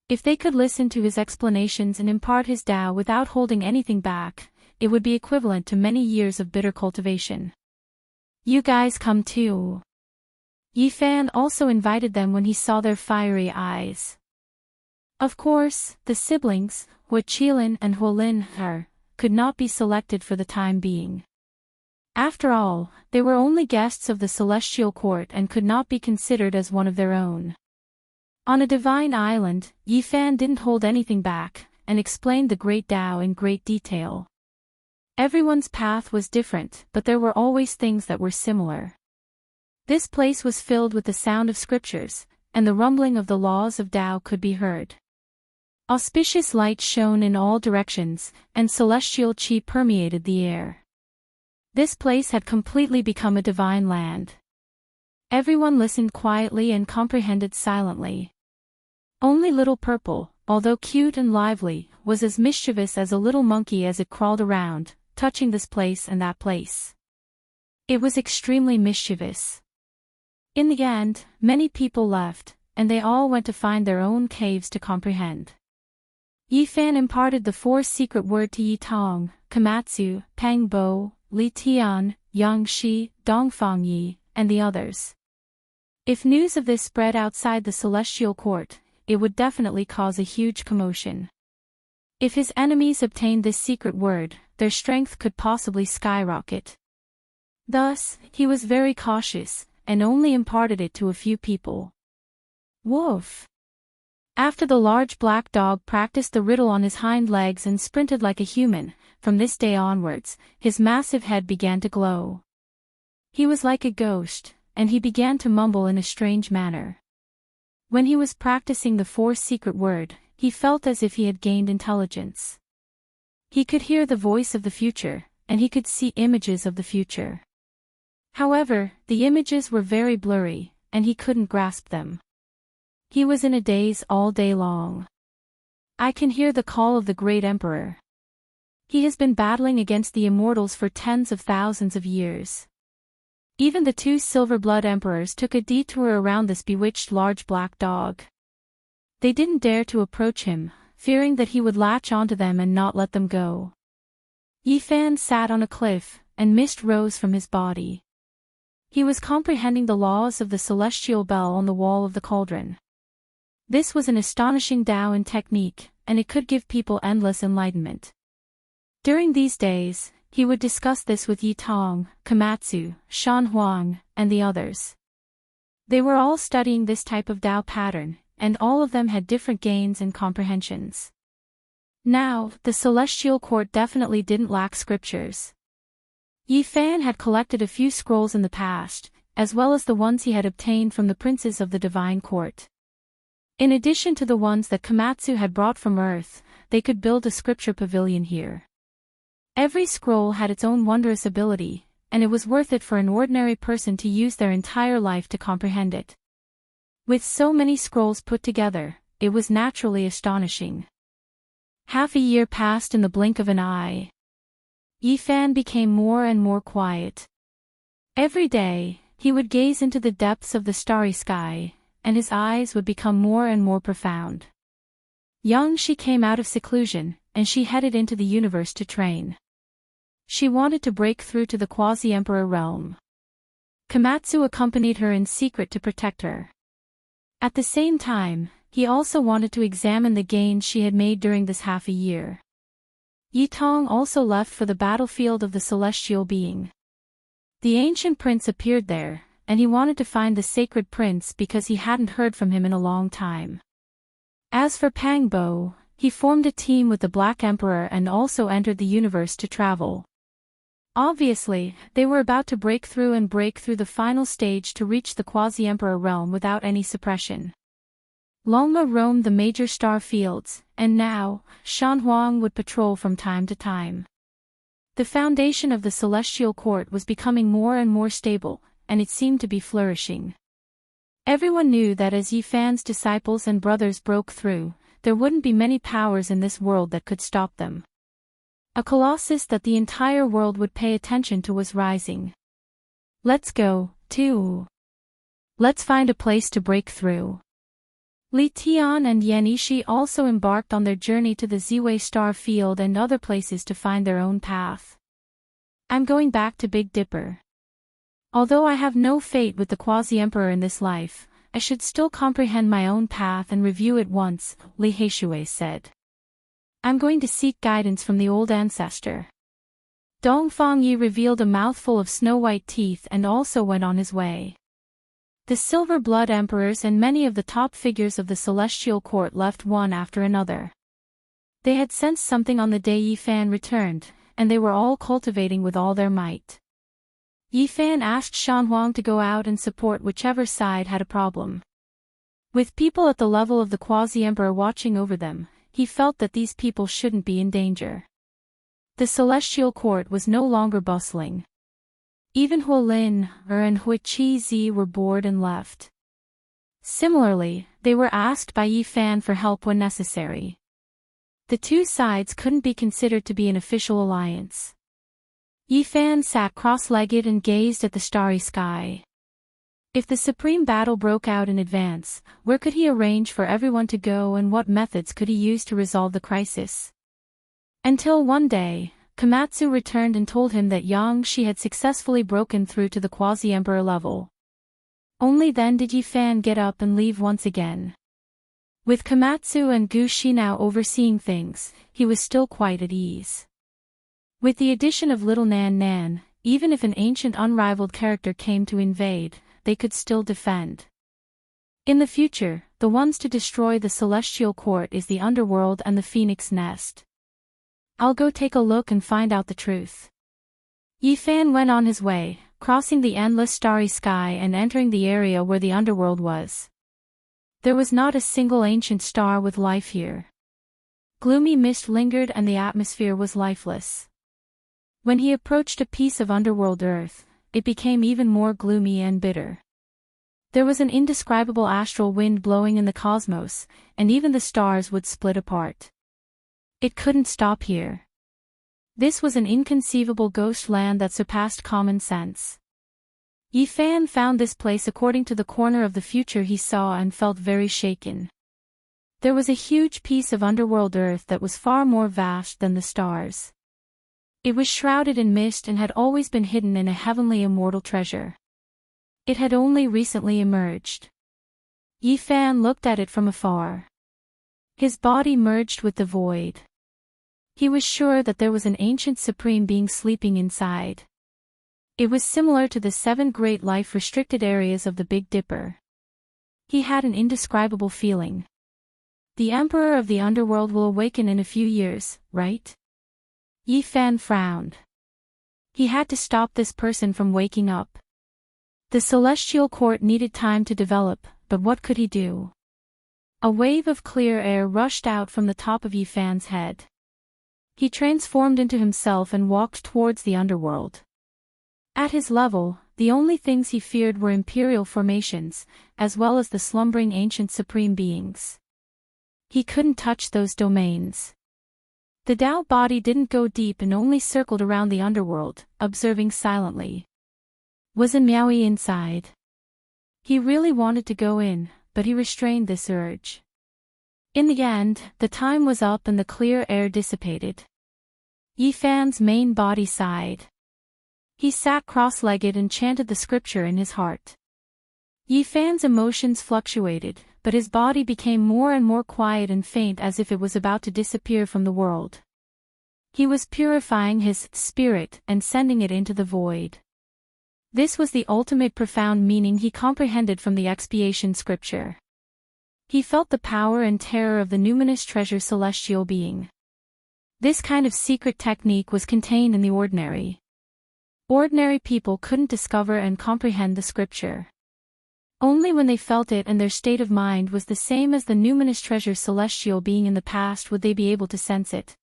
If they could listen to his explanations and impart his Tao without holding anything back, it would be equivalent to many years of bitter cultivation. You guys come too. Yi Fan also invited them when he saw their fiery eyes. Of course, the siblings, Hua Qilin and Hua Lin, could not be selected for the time being. After all, they were only guests of the celestial court and could not be considered as one of their own. On a divine island, Yi Fan didn't hold anything back, and explained the great Tao in great detail. Everyone's path was different, but there were always things that were similar. This place was filled with the sound of scriptures, and the rumbling of the laws of Tao could be heard. Auspicious light shone in all directions, and celestial qi permeated the air. This place had completely become a divine land. Everyone listened quietly and comprehended silently. Only Little Purple, although cute and lively, was as mischievous as a little monkey as it crawled around, touching this place and that place. It was extremely mischievous. In the end, many people left, and they all went to find their own caves to comprehend. Yi Fan imparted the 4 secret word to Yi Tong, Komatsu, Pang Bo, Li Tian, Yang Shi, Dongfang Yi, and the others. If news of this spread outside the celestial court, it would definitely cause a huge commotion. If his enemies obtained this secret word, their strength could possibly skyrocket. Thus, he was very cautious, and only imparted it to a few people. Woof! After the large black dog practiced the riddle on his hind legs and sprinted like a human, from this day onwards, his massive head began to glow. He was like a ghost, and he began to mumble in a strange manner. When he was practicing the 4 secret word, he felt as if he had gained intelligence. He could hear the voice of the future, and he could see images of the future. However, the images were very blurry, and he couldn't grasp them. He was in a daze all day long. I can hear the call of the great emperor. He has been battling against the immortals for tens of thousands of years. Even the 2 silver blood emperors took a detour around this bewitched large black dog. They didn't dare to approach him, fearing that he would latch onto them and not let them go. Yi Fan sat on a cliff, and mist rose from his body. He was comprehending the laws of the celestial bell on the wall of the cauldron. This was an astonishing Tao and technique, and it could give people endless enlightenment. During these days, he would discuss this with Yi Tong, Komatsu, Shan Huang, and the others. They were all studying this type of Tao pattern, and all of them had different gains and comprehensions. Now, the celestial court definitely didn't lack scriptures. Yi Fan had collected a few scrolls in the past, as well as the ones he had obtained from the princes of the divine court. In addition to the ones that Komatsu had brought from Earth, they could build a scripture pavilion here. Every scroll had its own wondrous ability, and it was worth it for an ordinary person to use their entire life to comprehend it. With so many scrolls put together, it was naturally astonishing. Half a year passed in the blink of an eye. Yi Fan became more and more quiet. Every day, he would gaze into the depths of the starry sky, and his eyes would become more and more profound. Yang Shi came out of seclusion, and she headed into the universe to train. She wanted to break through to the quasi-emperor realm. Komatsu accompanied her in secret to protect her. At the same time, he also wanted to examine the gains she had made during this half a year. Yi Tong also left for the battlefield of the celestial being. The ancient prince appeared there, and he wanted to find the sacred prince because he hadn't heard from him in a long time. As for Pang Bo, he formed a team with the Black Emperor and also entered the universe to travel. Obviously, they were about to break through the final stage to reach the quasi-emperor realm without any suppression. Longma roamed the major star fields, and now, Shan Huang would patrol from time to time. The foundation of the celestial court was becoming more and more stable, and it seemed to be flourishing. Everyone knew that as Yi Fan's disciples and brothers broke through, there wouldn't be many powers in this world that could stop them. A colossus that the entire world would pay attention to was rising. Let's go, 2. Let's find a place to break through. Li Tian and Yan Yishi also embarked on their journey to the Ziwei star field and other places to find their own path. I'm going back to Big Dipper. Although I have no fate with the Quasi-Emperor in this life, I should still comprehend my own path and review it once, Li Heishui said. I'm going to seek guidance from the old ancestor. Dongfang Yi revealed a mouthful of snow-white teeth and also went on his way. The Silver Blood Emperors and many of the top figures of the Celestial Court left one after another. They had sensed something on the day Yi Fan returned, and they were all cultivating with all their might. Yi Fan asked Shan Huang to go out and support whichever side had a problem. With people at the level of the Quasi-Emperor watching over them, he felt that these people shouldn't be in danger. The Celestial Court was no longer bustling. Even Huolin, and Hui Chi Zi were bored and left. Similarly, they were asked by Yi Fan for help when necessary. The two sides couldn't be considered to be an official alliance. Yi Fan sat cross-legged and gazed at the starry sky. If the supreme battle broke out in advance, where could he arrange for everyone to go and what methods could he use to resolve the crisis? Until one day, Komatsu returned and told him that Yang Shi had successfully broken through to the Quasi-Emperor level. Only then did Yi Fan get up and leave once again. With Komatsu and Gu Shi now overseeing things, he was still quite at ease. With the addition of Little Nan Nan, even if an ancient unrivaled character came to invade, they could still defend. In the future, the ones to destroy the Celestial Court is the Underworld and the Phoenix Nest. I'll go take a look and find out the truth. Yi Fan went on his way, crossing the endless starry sky and entering the area where the Underworld was. There was not a single ancient star with life here. Gloomy mist lingered and the atmosphere was lifeless. When he approached a piece of underworld earth, it became even more gloomy and bitter. There was an indescribable astral wind blowing in the cosmos, and even the stars would split apart. It couldn't stop here. This was an inconceivable ghost land that surpassed common sense. Yi Fan found this place according to the corner of the future he saw and felt very shaken. There was a huge piece of underworld earth that was far more vast than the stars. It was shrouded in mist and had always been hidden in a heavenly immortal treasure. It had only recently emerged. Yi Fan looked at it from afar. His body merged with the void. He was sure that there was an ancient supreme being sleeping inside. It was similar to the 7 great life-restricted areas of the Big Dipper. He had an indescribable feeling. The Emperor of the Underworld will awaken in a few years, right? Yi Fan frowned. He had to stop this person from waking up. The Celestial Court needed time to develop, but what could he do? A wave of clear air rushed out from the top of Yi Fan's head. He transformed into himself and walked towards the underworld. At his level, the only things he feared were imperial formations, as well as the slumbering ancient supreme beings. He couldn't touch those domains. The Tao body didn't go deep and only circled around the underworld, observing silently. Was Miaoyi inside? He really wanted to go in, but he restrained this urge. In the end, the time was up and the clear air dissipated. Yi Fan's main body sighed. He sat cross-legged and chanted the scripture in his heart. Yi Fan's emotions fluctuated, but his body became more and more quiet and faint as if it was about to disappear from the world. He was purifying his spirit and sending it into the void. This was the ultimate profound meaning he comprehended from the expiation scripture. He felt the power and terror of the numinous treasure celestial being. This kind of secret technique was contained in the ordinary. Ordinary people couldn't discover and comprehend the scripture. Only when they felt it and their state of mind was the same as the numinous treasure celestial being in the past would they be able to sense it.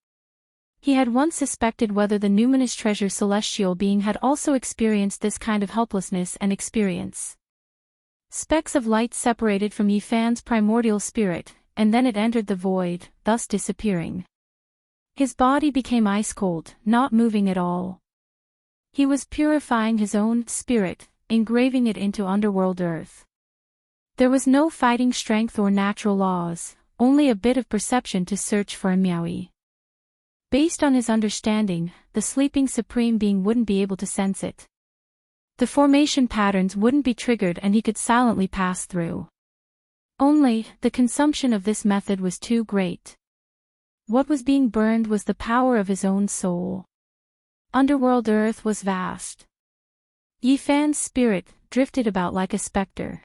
He had once suspected whether the numinous treasure celestial being had also experienced this kind of helplessness and experience. Specks of light separated from Yi Fan's primordial spirit, and then it entered the void, thus disappearing. His body became ice cold, not moving at all. He was purifying his own spirit, engraving it into underworld earth. There was no fighting strength or natural laws, only a bit of perception to search for in Meowie. Based on his understanding, the sleeping Supreme Being wouldn't be able to sense it. The formation patterns wouldn't be triggered and he could silently pass through. Only, the consumption of this method was too great. What was being burned was the power of his own soul. Underworld earth was vast. Yifan's spirit drifted about like a specter.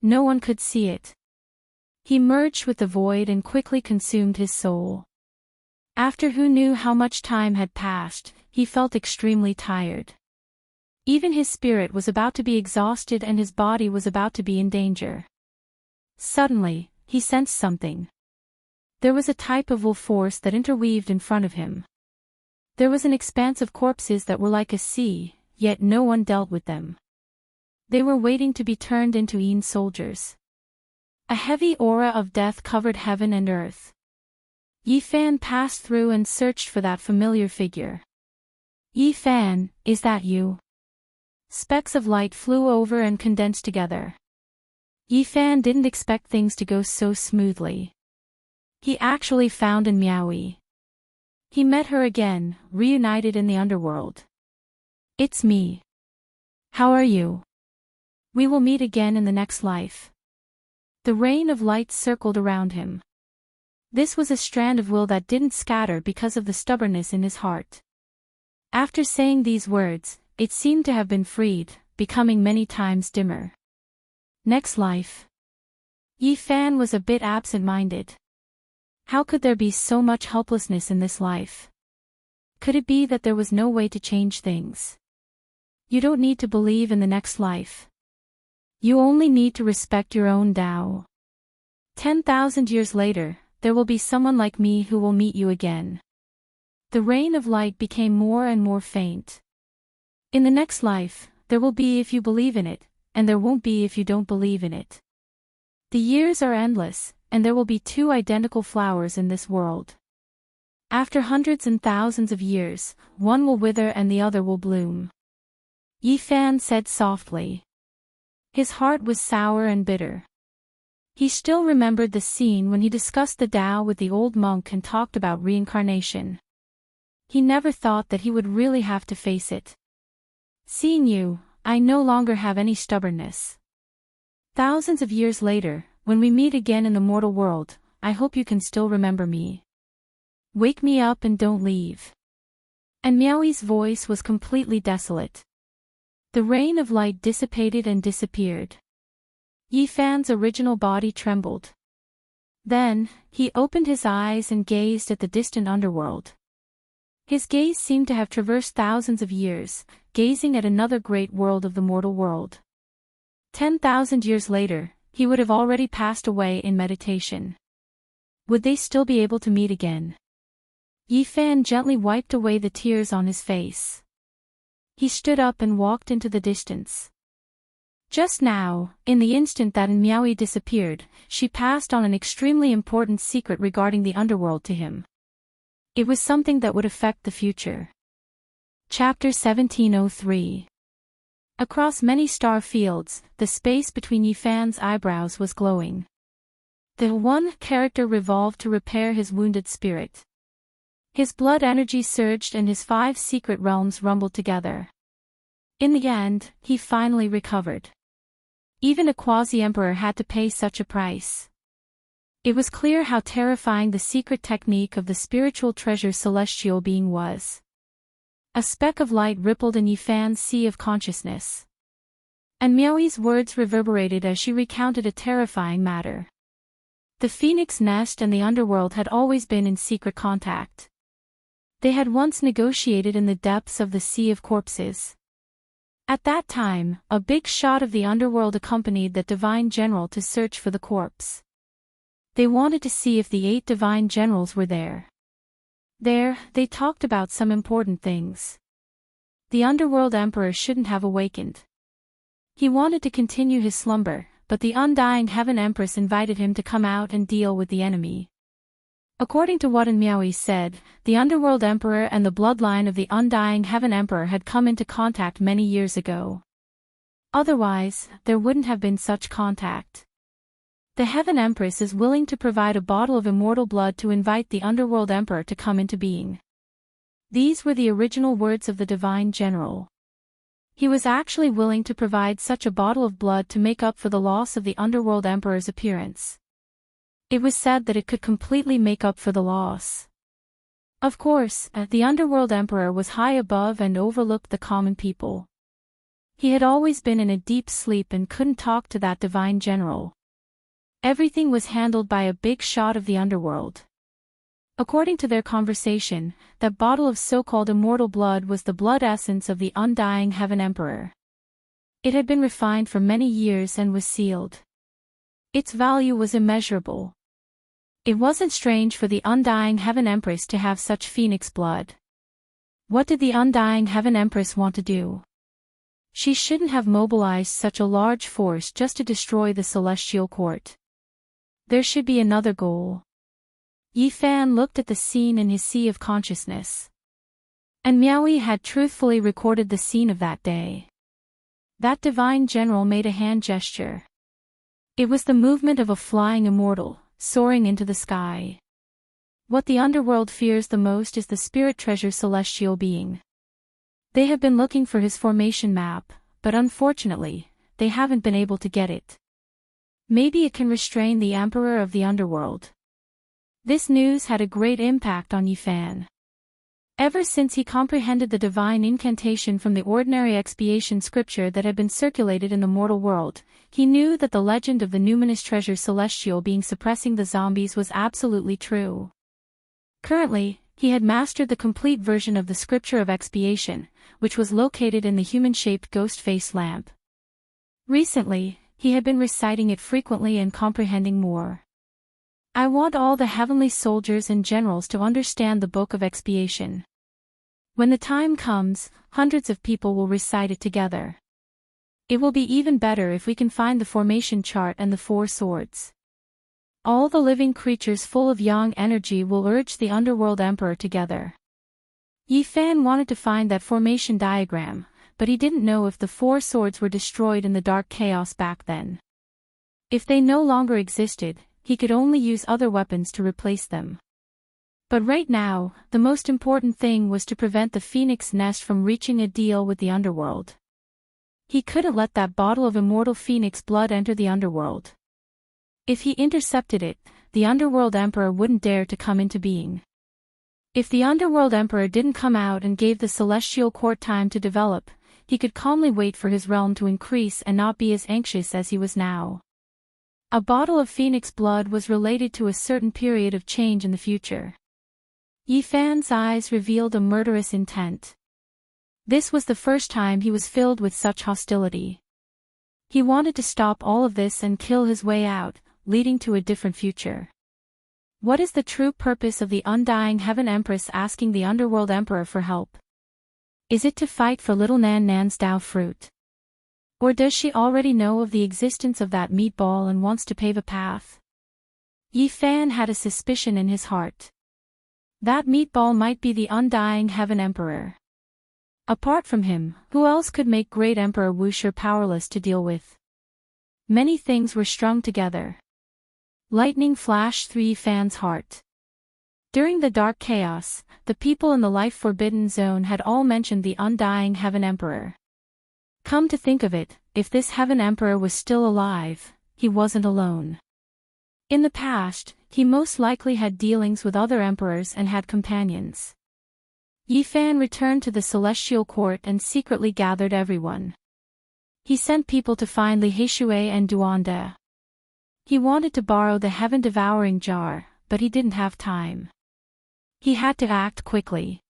No one could see it. He merged with the void and quickly consumed his soul. After who knew how much time had passed, he felt extremely tired. Even his spirit was about to be exhausted and his body was about to be in danger. Suddenly, he sensed something. There was a type of will force that interweaved in front of him. There was an expanse of corpses that were like a sea, yet no one dealt with them. They were waiting to be turned into Een soldiers. A heavy aura of death covered heaven and earth. Yifan passed through and searched for that familiar figure. Yifan, is that you? Specks of light flew over and condensed together. Yifan didn't expect things to go so smoothly. He actually found in Meowie. He met her again, reunited in the underworld. It's me. How are you? We will meet again in the next life. The rain of light circled around him. This was a strand of will that didn't scatter because of the stubbornness in his heart. After saying these words, it seemed to have been freed, becoming many times dimmer. Next life. Yifan was a bit absent-minded. How could there be so much helplessness in this life? Could it be that there was no way to change things? You don't need to believe in the next life. You only need to respect your own Tao. 10,000 years later, there will be someone like me who will meet you again. The rain of light became more and more faint. In the next life, there will be if you believe in it, and there won't be if you don't believe in it. The years are endless, and there will be two identical flowers in this world. After hundreds and thousands of years, one will wither and the other will bloom. Yifan said softly. His heart was sour and bitter. He still remembered the scene when he discussed the Tao with the old monk and talked about reincarnation. He never thought that he would really have to face it. Seeing you, I no longer have any stubbornness. Thousands of years later, when we meet again in the mortal world, I hope you can still remember me. Wake me up and don't leave. And Meowie's voice was completely desolate. The rain of light dissipated and disappeared. Yifan's original body trembled. Then, he opened his eyes and gazed at the distant underworld. His gaze seemed to have traversed thousands of years, gazing at another great world of the mortal world. 10,000 years later, he would have already passed away in meditation. Would they still be able to meet again? Yifan gently wiped away the tears on his face. He stood up and walked into the distance. Just now, in the instant that Meowie disappeared, she passed on an extremely important secret regarding the underworld to him. It was something that would affect the future. Chapter 1703. Across many star fields, the space between Yifan's eyebrows was glowing. The one character revolved to repair his wounded spirit. His blood energy surged and his 5 secret realms rumbled together. In the end, he finally recovered. Even a quasi-emperor had to pay such a price. It was clear how terrifying the secret technique of the spiritual treasure celestial being was. A speck of light rippled in Yifan's sea of consciousness. And Meowie's words reverberated as she recounted a terrifying matter. The phoenix nest and the underworld had always been in secret contact. They had once negotiated in the depths of the sea of corpses. At that time, a big shot of the underworld accompanied the divine general to search for the corpse. They wanted to see if the 8 divine generals were there. There, they talked about some important things. The underworld emperor shouldn't have awakened. He wanted to continue his slumber, but the undying heaven empress invited him to come out and deal with the enemy. According to what Meowie said, the underworld emperor and the bloodline of the undying heaven emperor had come into contact many years ago. Otherwise, there wouldn't have been such contact. The Heaven Empress is willing to provide a bottle of immortal blood to invite the Underworld Emperor to come into being. These were the original words of the Divine General. He was actually willing to provide such a bottle of blood to make up for the loss of the Underworld Emperor's appearance. It was said that it could completely make up for the loss. Of course, the Underworld Emperor was high above and overlooked the common people. He had always been in a deep sleep and couldn't talk to that Divine General. Everything was handled by a big shot of the underworld. According to their conversation, that bottle of so-called immortal blood was the blood essence of the undying Heaven Emperor. It had been refined for many years and was sealed. Its value was immeasurable. It wasn't strange for the undying Heaven Empress to have such phoenix blood. What did the undying Heaven Empress want to do? She shouldn't have mobilized such a large force just to destroy the Celestial Court. There should be another goal. Yi Fan looked at the scene in his sea of consciousness. And Miaoyi had truthfully recorded the scene of that day. That Divine General made a hand gesture. It was the movement of a flying immortal, soaring into the sky. What the underworld fears the most is the spirit treasure celestial being. They have been looking for his formation map, but unfortunately, they haven't been able to get it. Maybe it can restrain the Emperor of the Underworld. This news had a great impact on Yi Fan. Ever since he comprehended the divine incantation from the ordinary expiation scripture that had been circulated in the mortal world, he knew that the legend of the numinous treasure celestial being suppressing the zombies was absolutely true. Currently, he had mastered the complete version of the scripture of expiation, which was located in the human-shaped ghost face lamp. Recently, he had been reciting it frequently and comprehending more. I want all the heavenly soldiers and generals to understand the Book of Expiation. When the time comes, hundreds of people will recite it together. It will be even better if we can find the formation chart and the 4 swords. All the living creatures full of yang energy will urge the Underworld Emperor together. Yi Fan wanted to find that formation diagram, but he didn't know if the 4 swords were destroyed in the dark chaos back then. If they no longer existed, he could only use other weapons to replace them. But right now, the most important thing was to prevent the Phoenix Nest from reaching a deal with the Underworld. He couldn't let that bottle of immortal Phoenix blood enter the Underworld. If he intercepted it, the Underworld Emperor wouldn't dare to come into being. If the Underworld Emperor didn't come out and gave the Celestial Court time to develop, he could calmly wait for his realm to increase and not be as anxious as he was now. A bottle of Phoenix blood was related to a certain period of change in the future. Yi Fan's eyes revealed a murderous intent. This was the first time he was filled with such hostility. He wanted to stop all of this and kill his way out, leading to a different future. What is the true purpose of the undying Heaven Empress asking the Underworld Emperor for help? Is it to fight for little Nan Nan's Dao fruit? Or does she already know of the existence of that meatball and wants to pave a path? Yi Fan had a suspicion in his heart. That meatball might be the undying Heaven Emperor. Apart from him, who else could make Great Emperor Wuxia powerless to deal with? Many things were strung together. Lightning flashed through Yi Fan's heart. During the dark chaos, the people in the life-forbidden zone had all mentioned the undying Heaven Emperor. Come to think of it, if this Heaven Emperor was still alive, he wasn't alone. In the past, he most likely had dealings with other emperors and had companions. Yi Fan returned to the Celestial Court and secretly gathered everyone. He sent people to find Li Heishui and Duanda. He wanted to borrow the heaven-devouring jar, but he didn't have time. He had to act quickly.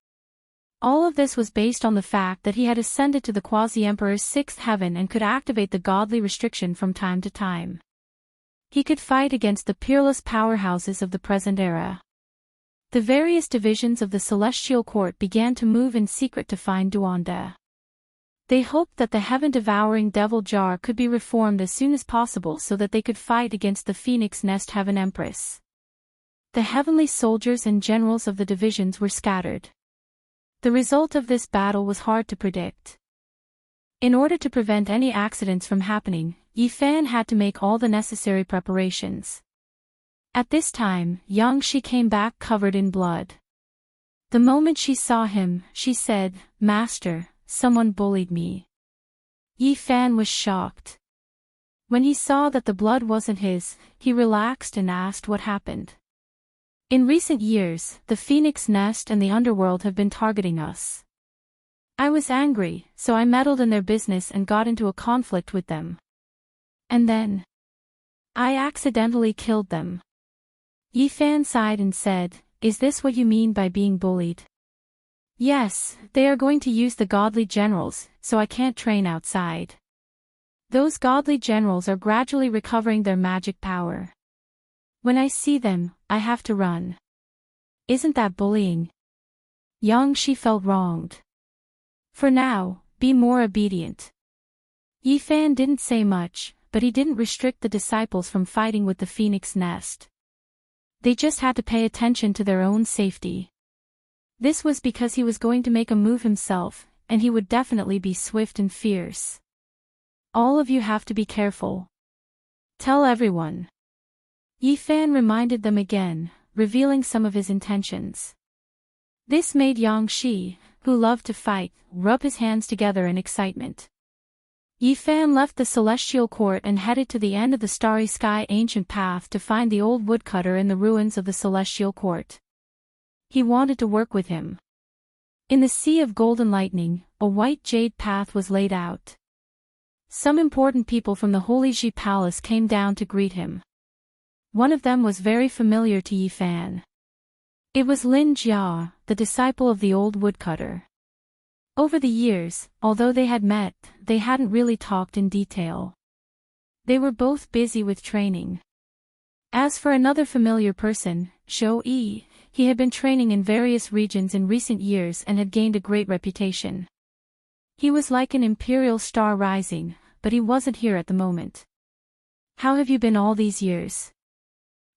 All of this was based on the fact that he had ascended to the Quasi-Emperor's 6th heaven and could activate the godly restriction from time to time. He could fight against the peerless powerhouses of the present era. The various divisions of the Celestial Court began to move in secret to find Duanda. They hoped that the heaven-devouring devil jar could be reformed as soon as possible so that they could fight against the Phoenix Nest Heaven Empress. The heavenly soldiers and generals of the divisions were scattered. The result of this battle was hard to predict. In order to prevent any accidents from happening, Yi Fan had to make all the necessary preparations. At this time, Yang Shi came back covered in blood. The moment she saw him, she said, "Master, someone bullied me." Yi Fan was shocked. When he saw that the blood wasn't his, he relaxed and asked what happened. "In recent years, the Phoenix Nest and the underworld have been targeting us. I was angry, so I meddled in their business and got into a conflict with them. And then I accidentally killed them." Yi Fan sighed and said, "Is this what you mean by being bullied?" "Yes, they are going to use the godly generals, so I can't train outside. Those godly generals are gradually recovering their magic power. When I see them, I have to run. Isn't that bullying?" Yang Shi felt wronged. "For now, be more obedient." Yi Fan didn't say much, but he didn't restrict the disciples from fighting with the Phoenix Nest. They just had to pay attention to their own safety. This was because he was going to make a move himself, and he would definitely be swift and fierce. "All of you have to be careful. Tell everyone." Yi Fan reminded them again, revealing some of his intentions. This made Yang Shi, who loved to fight, rub his hands together in excitement. Yi Fan left the celestial court and headed to the end of the starry sky ancient path to find the old woodcutter in the ruins of the celestial court. He wanted to work with him. In the sea of golden lightning, a white jade path was laid out. Some important people from the Holy Ji Palace came down to greet him. One of them was very familiar to Yi Fan. It was Lin Jia, the disciple of the old woodcutter. Over the years, although they had met, they hadn't really talked in detail. They were both busy with training. As for another familiar person, Shou Yi, he had been training in various regions in recent years and had gained a great reputation. He was like an imperial star rising, but he wasn't here at the moment. "How have you been all these years?"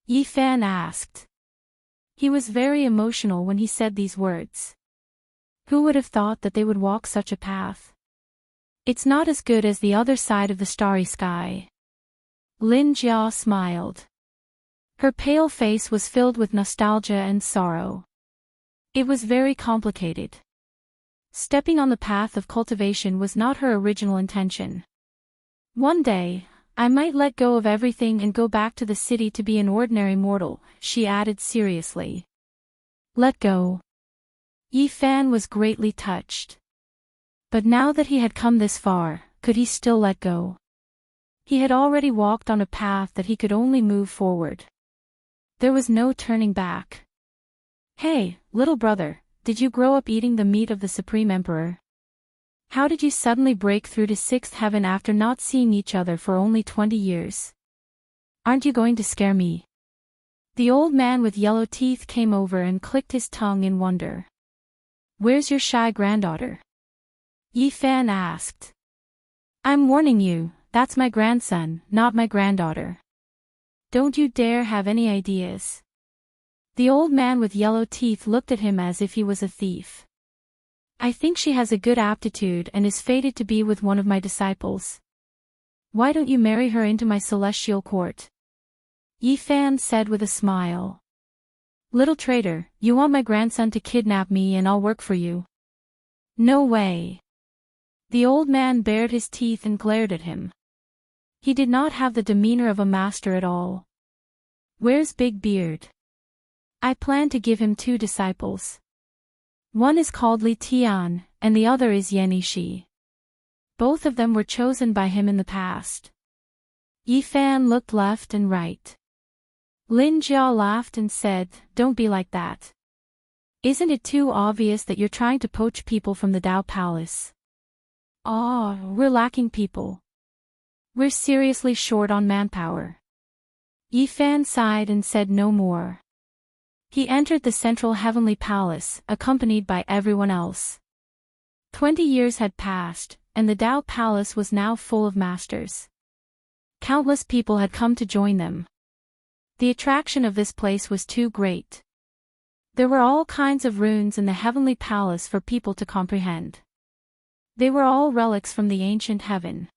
Yi Fan asked. He was very emotional when he said these words. Who would have thought that they would walk such a path? "It's not as good as the other side of the starry sky." Lin Jia smiled. Her pale face was filled with nostalgia and sorrow. It was very complicated. Stepping on the path of cultivation was not her original intention. "One day, I might let go of everything and go back to the city to be an ordinary mortal," she added seriously. Let go. Yi Fan was greatly touched. But now that he had come this far, could he still let go? He had already walked on a path that he could only move forward. There was no turning back. "Hey, little brother, did you grow up eating the meat of the Supreme Emperor? How did you suddenly break through to sixth heaven after not seeing each other for only 20 years? Aren't you going to scare me?" The old man with yellow teeth came over and clicked his tongue in wonder. "Where's your shy granddaughter?" Yi Fan asked. "I'm warning you, that's my grandson, not my granddaughter. Don't you dare have any ideas." The old man with yellow teeth looked at him as if he was a thief. "I think she has a good aptitude and is fated to be with one of my disciples. Why don't you marry her into my celestial court?" Yi Fan said with a smile. "Little traitor, you want my grandson to kidnap me and I'll work for you? No way." The old man bared his teeth and glared at him. He did not have the demeanor of a master at all. "Where's Big Beard? I plan to give him 2 disciples. One is called Li Tian, and the other is Yan Shi. Both of them were chosen by him in the past." Yi Fan looked left and right. Lin Jia laughed and said, "Don't be like that. Isn't it too obvious that you're trying to poach people from the Dao Palace? We're lacking people. We're seriously short on manpower." Yi Fan sighed and said no more. He entered the central heavenly palace, accompanied by everyone else. 20 years had passed, and the Dao Palace was now full of masters. Countless people had come to join them. The attraction of this place was too great. There were all kinds of runes in the heavenly palace for people to comprehend. They were all relics from the ancient heaven.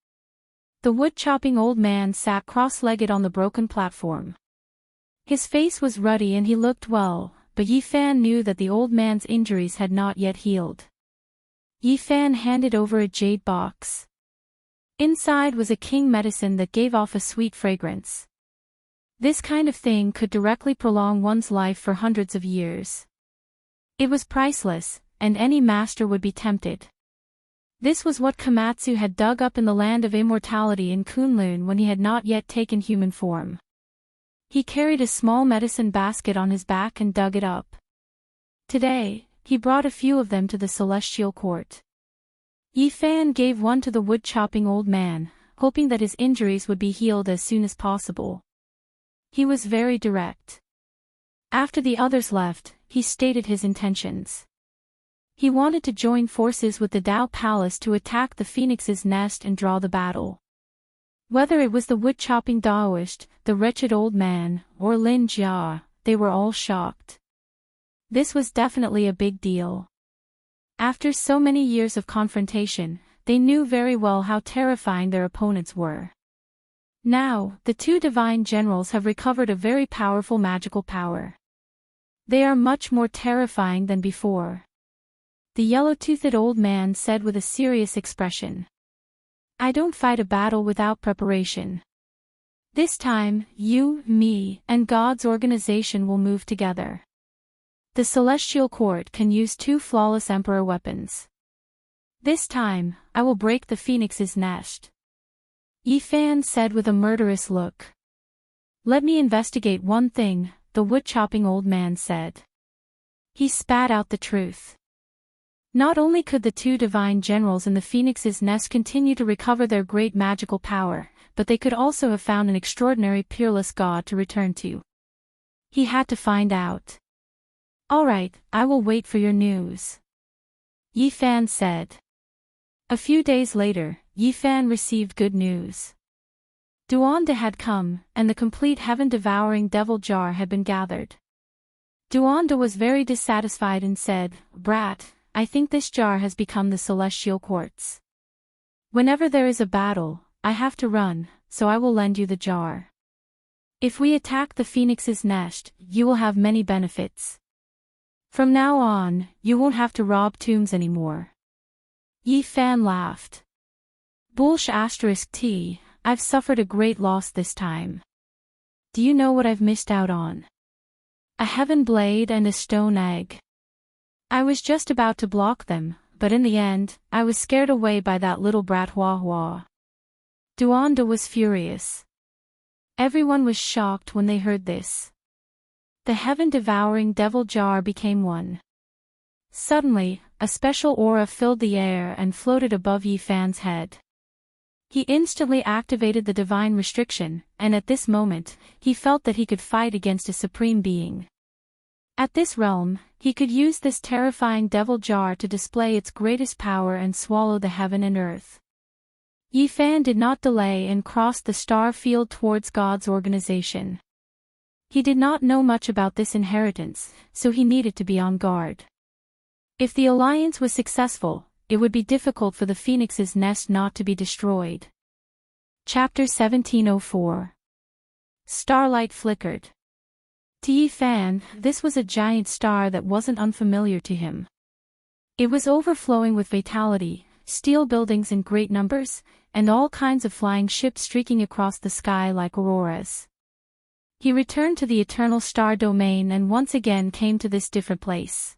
The wood-chopping old man sat cross-legged on the broken platform. His face was ruddy and he looked well, but Yi Fan knew that the old man's injuries had not yet healed. Yi Fan handed over a jade box. Inside was a king medicine that gave off a sweet fragrance. This kind of thing could directly prolong one's life for hundreds of years. It was priceless, and any master would be tempted. This was what Komatsu had dug up in the land of immortality in Kunlun when he had not yet taken human form. He carried a small medicine basket on his back and dug it up. Today, he brought a few of them to the celestial court. Yi Fan gave one to the wood-chopping old man, hoping that his injuries would be healed as soon as possible. He was very direct. After the others left, he stated his intentions. He wanted to join forces with the Dao Palace to attack the Phoenix's nest and draw the battle. Whether it was the wood-chopping Daoist, the wretched old man, or Lin Jia, they were all shocked. This was definitely a big deal. After so many years of confrontation, they knew very well how terrifying their opponents were. Now, the two divine generals have recovered a very powerful magical power. They are much more terrifying than before. The yellow-toothed old man said with a serious expression. I don't fight a battle without preparation. This time, you, me, and God's organization will move together. The Celestial Court can use 2 flawless Emperor weapons. This time, I will break the Phoenix's nest. Yi Fan said with a murderous look. Let me investigate one thing, the wood-chopping old man said. He spat out the truth. Not only could the 2 divine generals in the Phoenix's nest continue to recover their great magical power, but they could also have found an extraordinary peerless god to return to. He had to find out. All right, I will wait for your news. Yi Fan said. A few days later, Yi Fan received good news. Duanda had come, and the complete heaven-devouring devil jar had been gathered. Duanda was very dissatisfied and said, Brat, I think this jar has become the celestial quartz. Whenever there is a battle, I have to run, so I will lend you the jar. If we attack the Phoenix's nest, you will have many benefits. From now on, you won't have to rob tombs anymore. Yi Fan laughed. *T, I've suffered a great loss this time. Do you know what I've missed out on? A heaven blade and a stone egg. I was just about to block them, but in the end, I was scared away by that little brat Hua Hua. Duanda was furious. Everyone was shocked when they heard this. The heaven-devouring devil jar became one. Suddenly, a special aura filled the air and floated above Yi Fan's head. He instantly activated the divine restriction, and at this moment, he felt that he could fight against a supreme being. At this realm, he could use this terrifying devil jar to display its greatest power and swallow the heaven and earth. Yi Fan did not delay and crossed the star field towards God's organization. He did not know much about this inheritance, so he needed to be on guard. If the alliance was successful, it would be difficult for the Phoenix's nest not to be destroyed. Chapter 1704. Starlight flickered. To Yi Fan, this was a giant star that wasn't unfamiliar to him. It was overflowing with vitality, steel buildings in great numbers, and all kinds of flying ships streaking across the sky like auroras. He returned to the eternal star domain and once again came to this different place.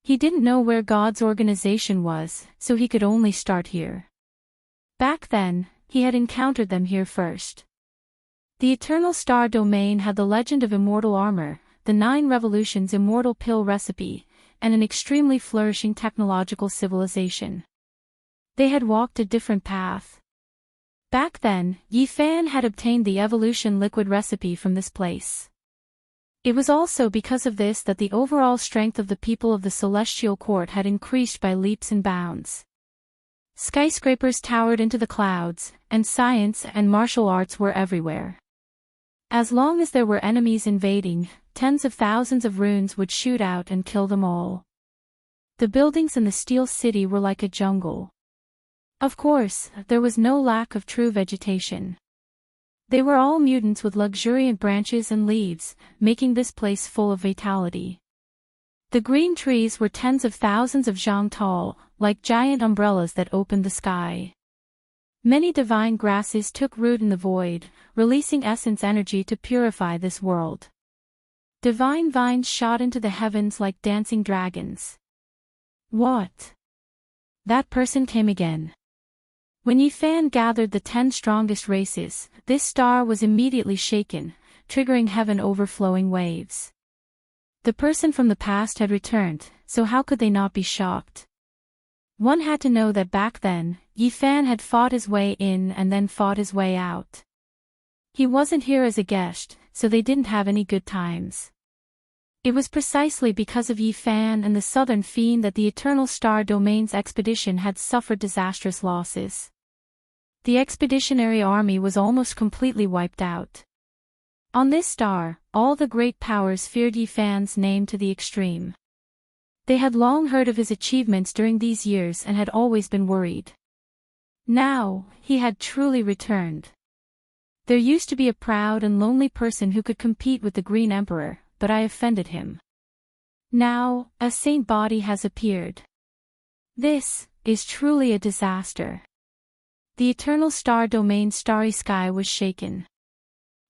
He didn't know where God's organization was, so he could only start here. Back then, he had encountered them here first. The Eternal Star Domain had the legend of immortal armor, the 9 revolutions immortal pill recipe, and an extremely flourishing technological civilization. They had walked a different path. Back then, Yi Fan had obtained the evolution liquid recipe from this place. It was also because of this that the overall strength of the people of the Celestial Court had increased by leaps and bounds. Skyscrapers towered into the clouds, and science and martial arts were everywhere. As long as there were enemies invading, tens of thousands of runes would shoot out and kill them all. The buildings in the Steel City were like a jungle. Of course, there was no lack of true vegetation. They were all mutants with luxuriant branches and leaves, making this place full of vitality. The green trees were tens of thousands of zhang tall, like giant umbrellas that opened the sky. Many divine grasses took root in the void, releasing essence energy to purify this world. Divine vines shot into the heavens like dancing dragons. What? That person came again. When Yifan gathered the 10 strongest races, this star was immediately shaken, triggering heaven overflowing waves. The person from the past had returned, so how could they not be shocked? One had to know that back then, Yifan had fought his way in and then fought his way out. He wasn't here as a guest, so they didn't have any good times. It was precisely because of Yifan and the Southern Fiend that the Eternal Star Domain's expedition had suffered disastrous losses. The expeditionary army was almost completely wiped out. On this star, all the great powers feared Yifan's name to the extreme. They had long heard of his achievements during these years and had always been worried. Now, he had truly returned. There used to be a proud and lonely person who could compete with the Green Emperor, but I offended him. Now, a saint body has appeared. This is truly a disaster. The Eternal Star Domain's starry sky was shaken.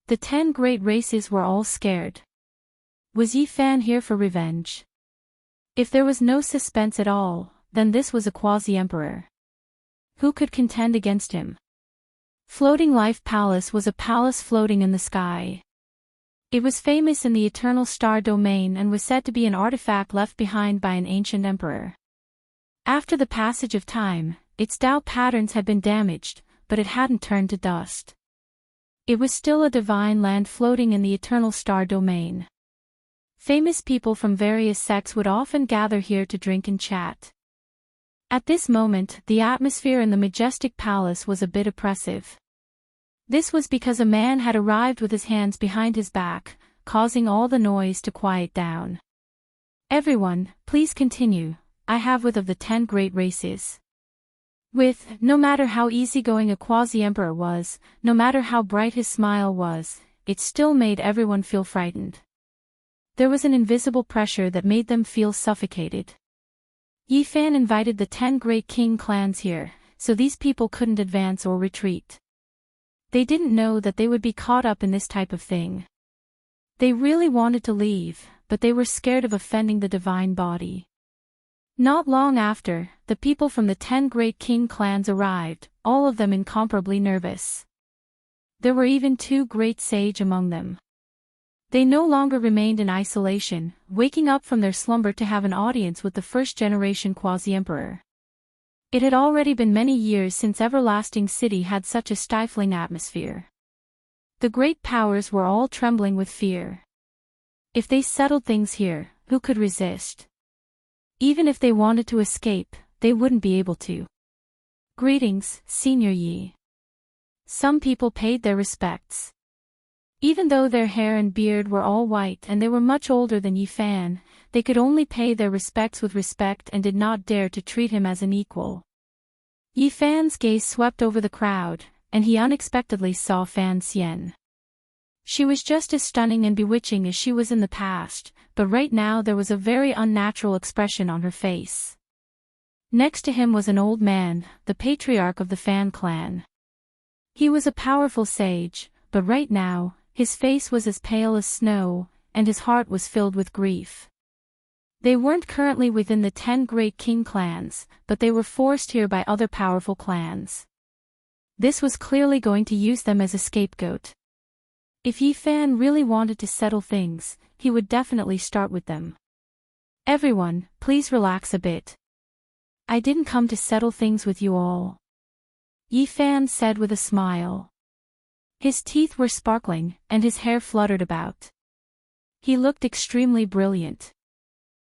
The 10 great races were all scared. Was Yifan here for revenge? If there was no suspense at all, then this was a quasi-emperor. Who could contend against him? Floating Life Palace was a palace floating in the sky. It was famous in the Eternal Star Domain and was said to be an artifact left behind by an ancient emperor. After the passage of time, its Tao patterns had been damaged, but it hadn't turned to dust. It was still a divine land floating in the Eternal Star Domain. Famous people from various sects would often gather here to drink and chat. At this moment, the atmosphere in the majestic palace was a bit oppressive. This was because a man had arrived with his hands behind his back, causing all the noise to quiet down. Everyone, please continue. I have with of the 10 great races. No matter how easygoing a quasi-emperor was, no matter how bright his smile was, it still made everyone feel frightened. There was an invisible pressure that made them feel suffocated. Yifan invited the 10 great king clans here, so these people couldn't advance or retreat. They didn't know that they would be caught up in this type of thing. They really wanted to leave, but they were scared of offending the divine body. Not long after, the people from the 10 great king clans arrived, all of them incomparably nervous. There were even 2 great sage among them. They no longer remained in isolation, waking up from their slumber to have an audience with the first-generation quasi-emperor. It had already been many years since Everlasting City had such a stifling atmosphere. The great powers were all trembling with fear. If they settled things here, who could resist? Even if they wanted to escape, they wouldn't be able to. Greetings, Senior Yi. Some people paid their respects. Even though their hair and beard were all white and they were much older than Yifan, they could only pay their respects with respect and did not dare to treat him as an equal. Yifan's gaze swept over the crowd, and he unexpectedly saw Fan Xian. She was just as stunning and bewitching as she was in the past, but right now there was a very unnatural expression on her face. Next to him was an old man, the patriarch of the Fan clan. He was a powerful sage, but right now, his face was as pale as snow, and his heart was filled with grief. They weren't currently within the 10 great king clans, but they were forced here by other powerful clans. This was clearly going to use them as a scapegoat. If Yifan really wanted to settle things, he would definitely start with them. Everyone, please relax a bit. I didn't come to settle things with you all. Yifan said with a smile. His teeth were sparkling, and his hair fluttered about. He looked extremely brilliant.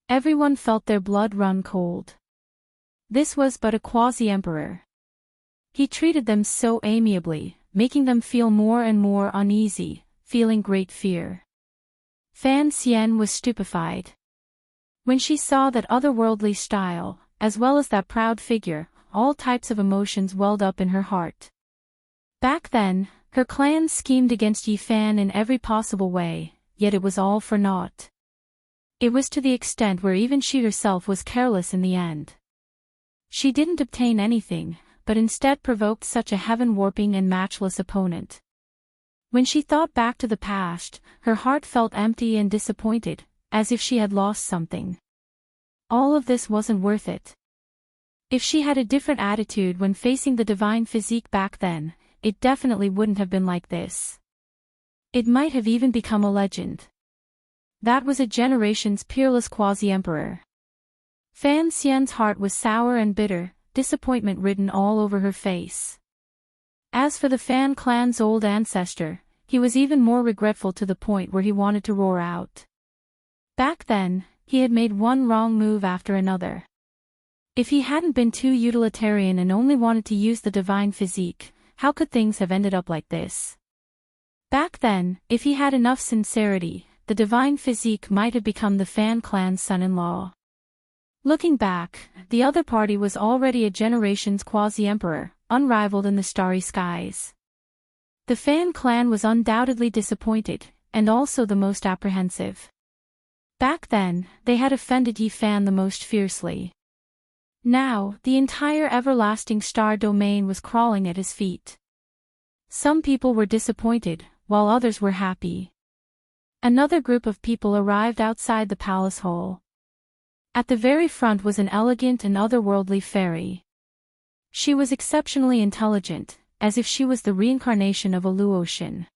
Everyone felt their blood run cold. This was but a quasi-emperor. He treated them so amiably, making them feel more and more uneasy, feeling great fear. Fan Xian was stupefied. When she saw that otherworldly style, as well as that proud figure, all types of emotions welled up in her heart. Back then, her clan schemed against Yi Fan in every possible way, yet it was all for naught. It was to the extent where even she herself was careless in the end. She didn't obtain anything, but instead provoked such a heaven-warping and matchless opponent. When she thought back to the past, her heart felt empty and disappointed, as if she had lost something. All of this wasn't worth it. If she had a different attitude when facing the divine physique back then, it definitely wouldn't have been like this. It might have even become a legend. That was a generation's peerless quasi-emperor. Fan Xian's heart was sour and bitter, disappointment written all over her face. As for the Fan clan's old ancestor, he was even more regretful to the point where he wanted to roar out. Back then, he had made one wrong move after another. If he hadn't been too utilitarian and only wanted to use the divine physique, how could things have ended up like this? Back then, if he had enough sincerity, the divine physique might have become the Fan clan's son-in-law. Looking back, the other party was already a generation's quasi-emperor, unrivaled in the starry skies. The Fan clan was undoubtedly disappointed, and also the most apprehensive. Back then, they had offended Yi Fan the most fiercely. Now, the entire everlasting star domain was crawling at his feet. Some people were disappointed, while others were happy. Another group of people arrived outside the palace hall. At the very front was an elegant and otherworldly fairy. She was exceptionally intelligent, as if she was the reincarnation of a Luotian.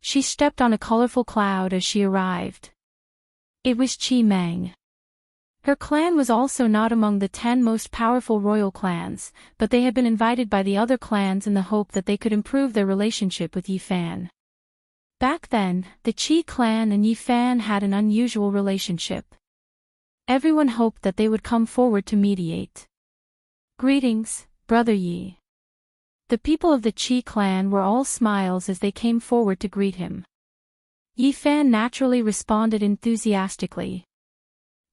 She stepped on a colorful cloud as she arrived. It was Qi Meng. Her clan was also not among the 10 most powerful royal clans, but they had been invited by the other clans in the hope that they could improve their relationship with Yi Fan. Back then, the Qi clan and Yi Fan had an unusual relationship. Everyone hoped that they would come forward to mediate. Greetings, Brother Yi. The people of the Qi clan were all smiles as they came forward to greet him. Yi Fan naturally responded enthusiastically.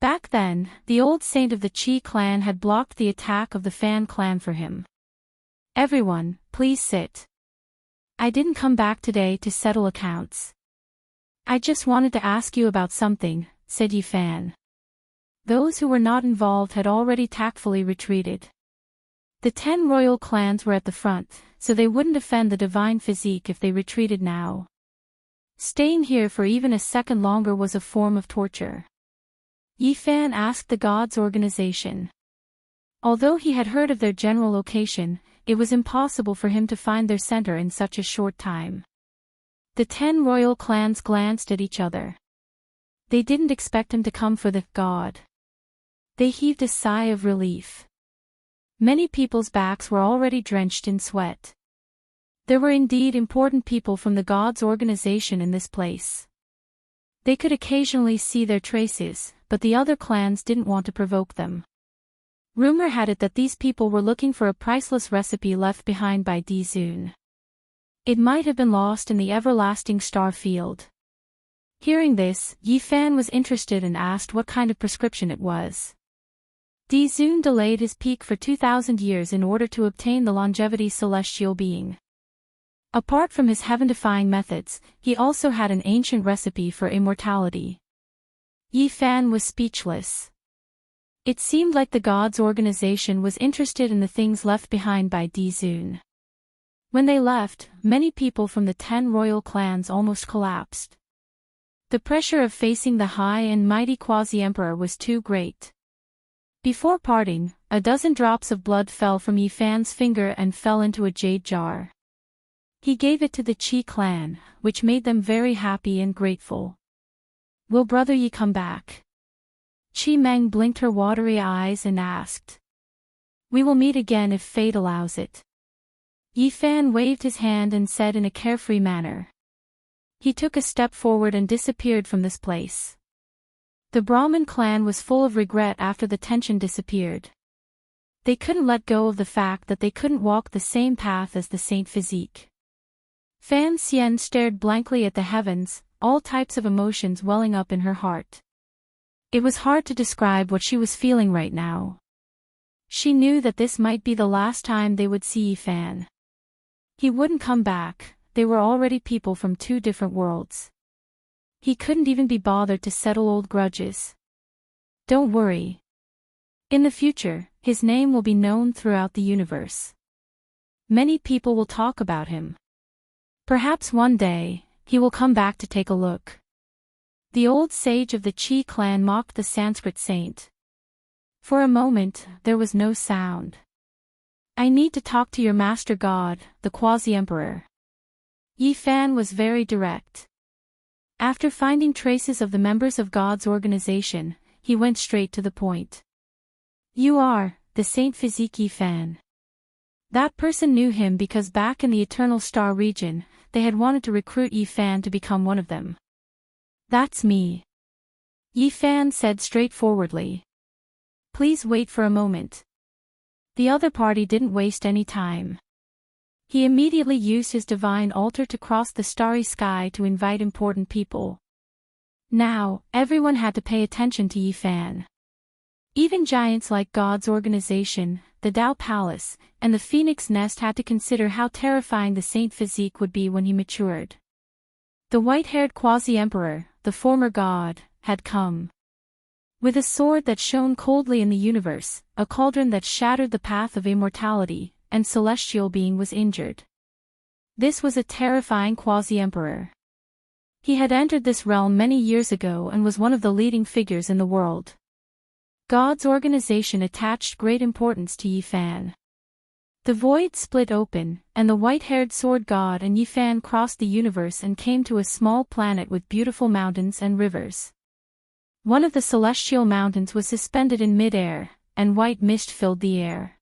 Back then, the old saint of the Qi clan had blocked the attack of the Fan clan for him. Everyone, please sit. I didn't come back today to settle accounts. I just wanted to ask you about something, said Yi Fan. Those who were not involved had already tactfully retreated. The 10 royal clans were at the front, so they wouldn't offend the divine physique if they retreated now. Staying here for even a second longer was a form of torture. Yi Fan asked the gods' organization. Although he had heard of their general location, it was impossible for him to find their center in such a short time. The 10 royal clans glanced at each other. They didn't expect him to come for the god. They heaved a sigh of relief. Many people's backs were already drenched in sweat. There were indeed important people from the gods' organization in this place. They could occasionally see their traces, but the other clans didn't want to provoke them. Rumor had it that these people were looking for a priceless recipe left behind by Di Zun. It might have been lost in the everlasting star field. Hearing this, Yi Fan was interested and asked what kind of prescription it was. Di Zun delayed his peak for 2,000 years in order to obtain the longevity celestial being. Apart from his heaven-defying methods, he also had an ancient recipe for immortality. Yi Fan was speechless. It seemed like the gods' organization was interested in the things left behind by Di Zun. When they left, many people from the 10 royal clans almost collapsed. The pressure of facing the high and mighty quasi-emperor was too great. Before parting, a dozen drops of blood fell from Yi Fan's finger and fell into a jade jar. He gave it to the Qi clan, which made them very happy and grateful. Will Brother Yi come back? Qi Meng blinked her watery eyes and asked. We will meet again if fate allows it. Yi Fan waved his hand and said in a carefree manner. He took a step forward and disappeared from this place. The Brahmin clan was full of regret after the tension disappeared. They couldn't let go of the fact that they couldn't walk the same path as the Saint Physique. Fan Xian stared blankly at the heavens, all types of emotions welling up in her heart. It was hard to describe what she was feeling right now. She knew that this might be the last time they would see Yifan. He wouldn't come back, they were already people from two different worlds. He couldn't even be bothered to settle old grudges. Don't worry. In the future, his name will be known throughout the universe. Many people will talk about him. Perhaps one day, he will come back to take a look. The old sage of the Qi clan mocked the Sanskrit saint. For a moment, there was no sound. I need to talk to your master god, the quasi-emperor. Yifan was very direct. After finding traces of the members of God's organization, he went straight to the point. You are, the Saint Physique Yifan. That person knew him because back in the Eternal Star region, they had wanted to recruit Yifan to become one of them. That's me. Yifan said straightforwardly. Please wait for a moment. The other party didn't waste any time. He immediately used his divine altar to cross the starry sky to invite important people. Now, everyone had to pay attention to Yifan. Even giants like God's organization, the Tao Palace, and the Phoenix Nest had to consider how terrifying the Saint Physique would be when he matured. The white-haired quasi-emperor, the former god, had come. With a sword that shone coldly in the universe, a cauldron that shattered the path of immortality, and celestial being was injured. This was a terrifying quasi-emperor. He had entered this realm many years ago and was one of the leading figures in the world. God's organization attached great importance to Yifan. The void split open, and the white-haired sword god and Yifan crossed the universe and came to a small planet with beautiful mountains and rivers. One of the celestial mountains was suspended in mid-air, and white mist filled the air.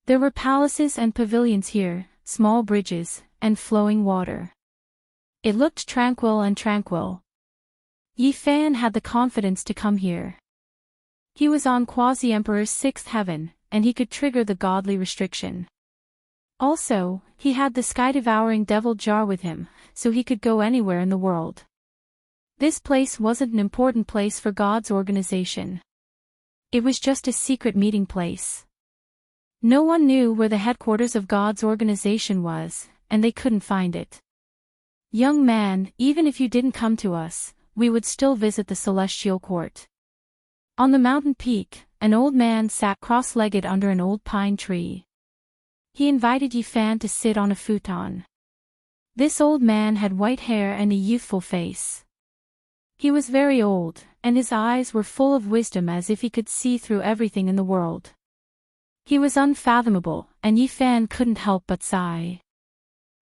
There were palaces and pavilions here, small bridges, and flowing water. It looked tranquil and tranquil. Yifan had the confidence to come here. He was on Quasi-Emperor's sixth heaven, and he could trigger the godly restriction. Also, he had the sky-devouring devil jar with him, so he could go anywhere in the world. This place wasn't an important place for God's organization. It was just a secret meeting place. No one knew where the headquarters of God's organization was, and they couldn't find it. Young man, even if you didn't come to us, we would still visit the celestial court. On the mountain peak, an old man sat cross-legged under an old pine tree. He invited Yifan to sit on a futon. This old man had white hair and a youthful face. He was very old, and his eyes were full of wisdom as if he could see through everything in the world. He was unfathomable, and Yifan couldn't help but sigh.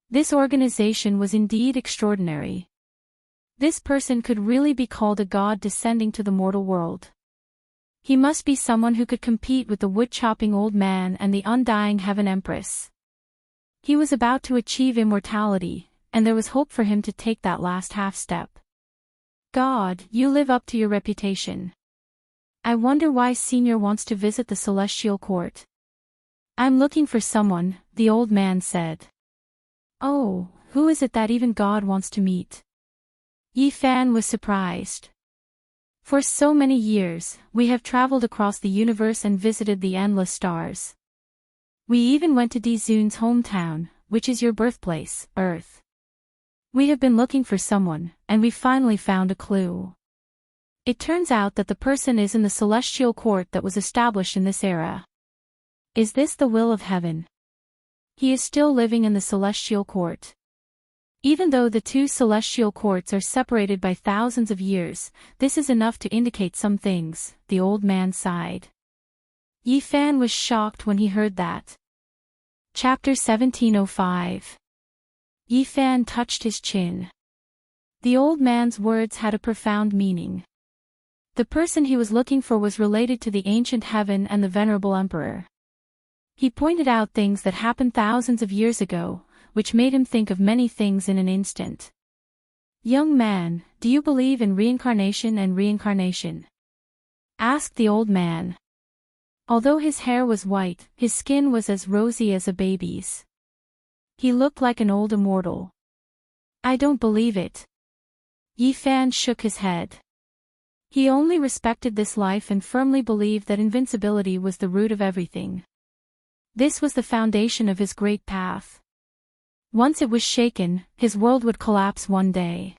This organization was indeed extraordinary. This person could really be called a god descending to the mortal world. He must be someone who could compete with the wood-chopping old man and the undying Heaven Empress. He was about to achieve immortality, and there was hope for him to take that last half-step. God, you live up to your reputation. I wonder why Senior wants to visit the celestial court. I'm looking for someone, the old man said. Oh, who is it that even God wants to meet? Yifan was surprised. For so many years, we have traveled across the universe and visited the endless stars. We even went to Dizun's hometown, which is your birthplace, Earth. We have been looking for someone, and we finally found a clue. It turns out that the person is in the celestial court that was established in this era. Is this the will of heaven? He is still living in the celestial court. Even though the two celestial courts are separated by thousands of years, this is enough to indicate some things, the old man sighed. Yifan was shocked when he heard that. Chapter 1705. Yifan touched his chin. The old man's words had a profound meaning. The person he was looking for was related to the ancient heaven and the venerable emperor. He pointed out things that happened thousands of years ago, which made him think of many things in an instant. Young man, do you believe in reincarnation and reincarnation? Asked the old man. Although his hair was white, his skin was as rosy as a baby's. He looked like an old immortal. I don't believe it. Yifan shook his head. He only respected this life and firmly believed that invincibility was the root of everything. This was the foundation of his great path. Once it was shaken, his world would collapse one day.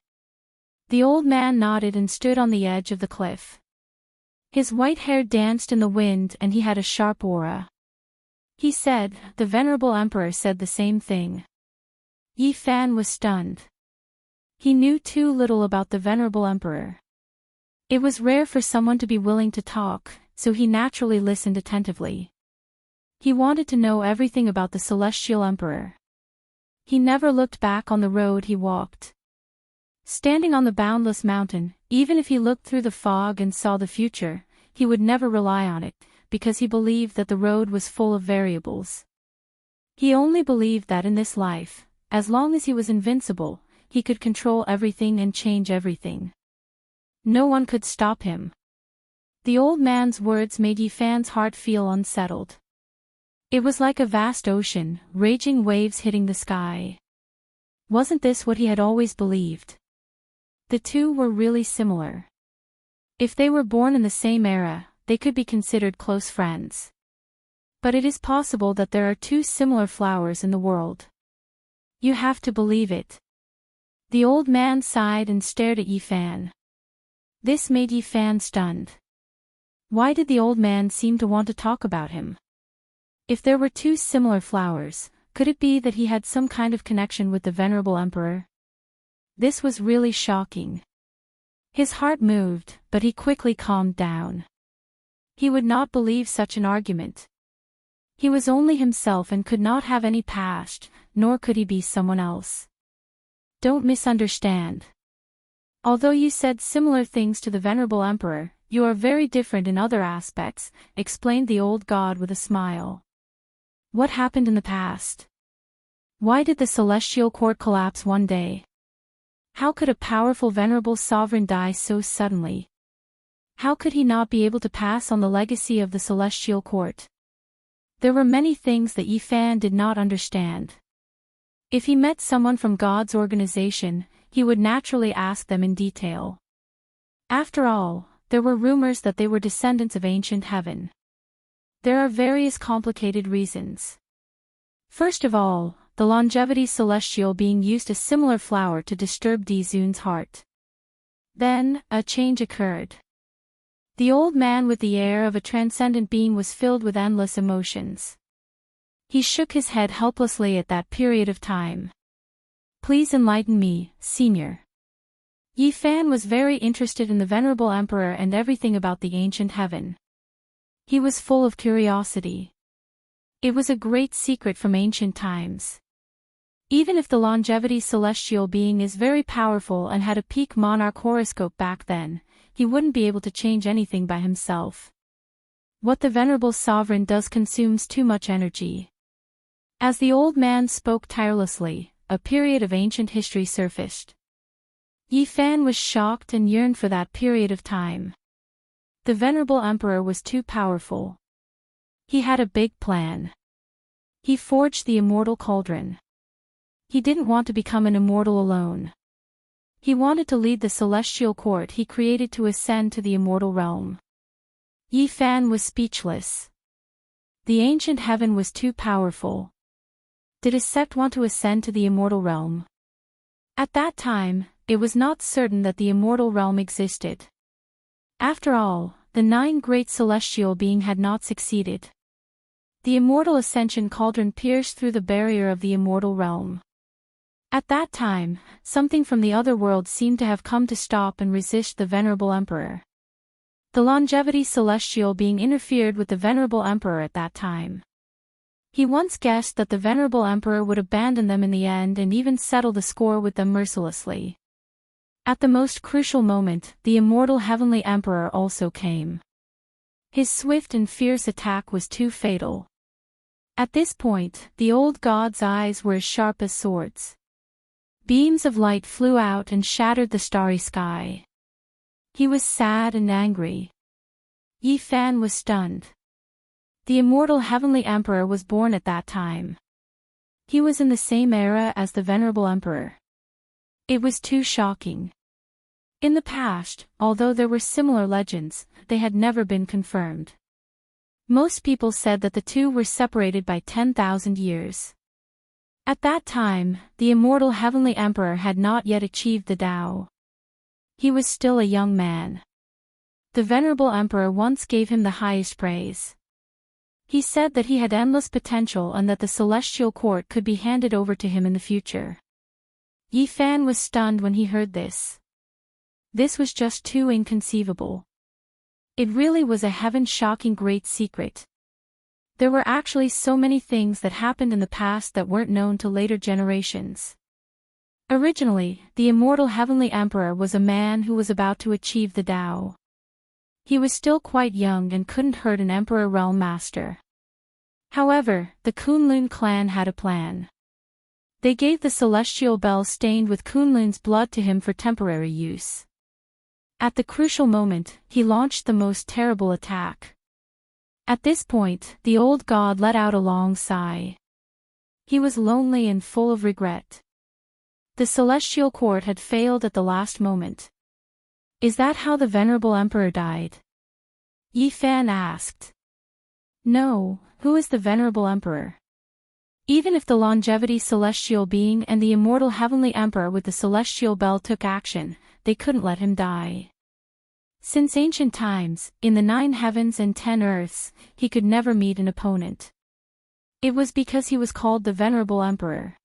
The old man nodded and stood on the edge of the cliff. His white hair danced in the wind and he had a sharp aura. He said, "The venerable emperor said the same thing." Yi Fan was stunned. He knew too little about the venerable emperor. It was rare for someone to be willing to talk, so he naturally listened attentively. He wanted to know everything about the celestial emperor. He never looked back on the road he walked. Standing on the boundless mountain, even if he looked through the fog and saw the future, he would never rely on it, because he believed that the road was full of variables. He only believed that in this life, as long as he was invincible, he could control everything and change everything. No one could stop him. The old man's words made Yi Fan's heart feel unsettled. It was like a vast ocean, raging waves hitting the sky. Wasn't this what he had always believed? The two were really similar. If they were born in the same era, they could be considered close friends. But it is possible that there are two similar flowers in the world. You have to believe it. The old man sighed and stared at Yi Fan. This made Yi Fan stunned. Why did the old man seem to want to talk about him? If there were two similar flowers, could it be that he had some kind of connection with the venerable emperor? This was really shocking. His heart moved, but he quickly calmed down. He would not believe such an argument. He was only himself and could not have any past, nor could he be someone else. Don't misunderstand. Although you said similar things to the venerable emperor, you are very different in other aspects, explained the old god with a smile. What happened in the past? Why did the celestial court collapse one day? How could a powerful venerable sovereign die so suddenly? How could he not be able to pass on the legacy of the celestial court? There were many things that Yi Fan did not understand. If he met someone from God's organization, he would naturally ask them in detail. After all, there were rumors that they were descendants of ancient heaven. There are various complicated reasons. First of all, the longevity celestial being used a similar flower to disturb Di Zun's heart. Then, a change occurred. The old man with the air of a transcendent being was filled with endless emotions. He shook his head helplessly at that period of time. Please enlighten me, Senior. Yi Fan was very interested in the venerable emperor and everything about the ancient heaven. He was full of curiosity. It was a great secret from ancient times. Even if the longevity celestial being is very powerful and had a peak monarch horoscope back then, he wouldn't be able to change anything by himself. What the venerable sovereign does consumes too much energy. As the old man spoke tirelessly, a period of ancient history surfaced. Yi Fan was shocked and yearned for that period of time. The venerable emperor was too powerful. He had a big plan. He forged the immortal cauldron. He didn't want to become an immortal alone. He wanted to lead the celestial court he created to ascend to the immortal realm. Yi Fan was speechless. The ancient heaven was too powerful. Did a sect want to ascend to the immortal realm? At that time, it was not certain that the immortal realm existed. After all, the 9 great celestial beings had not succeeded. The immortal ascension cauldron pierced through the barrier of the immortal realm. At that time, something from the other world seemed to have come to stop and resist the venerable emperor. The longevity celestial being interfered with the venerable emperor at that time. He once guessed that the venerable emperor would abandon them in the end and even settle the score with them mercilessly. At the most crucial moment, the immortal heavenly emperor also came. His swift and fierce attack was too fatal. At this point, the old god's eyes were as sharp as swords. Beams of light flew out and shattered the starry sky. He was sad and angry. Yi Fan was stunned. The immortal heavenly emperor was born at that time. He was in the same era as the venerable emperor. It was too shocking. In the past, although there were similar legends, they had never been confirmed. Most people said that the two were separated by 10,000 years. At that time, the immortal Heavenly Emperor had not yet achieved the Tao. He was still a young man. The Venerable Emperor once gave him the highest praise. He said that he had endless potential and that the celestial court could be handed over to him in the future. Yi Fan was stunned when he heard this. This was just too inconceivable. It really was a heaven-shocking great secret. There were actually so many things that happened in the past that weren't known to later generations. Originally, the immortal Heavenly Emperor was a man who was about to achieve the Tao. He was still quite young and couldn't hurt an Emperor Realm Master. However, the Kunlun clan had a plan. They gave the celestial bell stained with Kunlun's blood to him for temporary use. At the crucial moment, he launched the most terrible attack. At this point, the old god let out a long sigh. He was lonely and full of regret. The celestial court had failed at the last moment. Is that how the Venerable Emperor died? Yi Fan asked. No, who is the Venerable Emperor? Even if the longevity celestial being and the immortal Heavenly Emperor with the celestial bell took action, they couldn't let him die. Since ancient times, in the 9 heavens and 10 earths, he could never meet an opponent. It was because he was called the Venerable Emperor.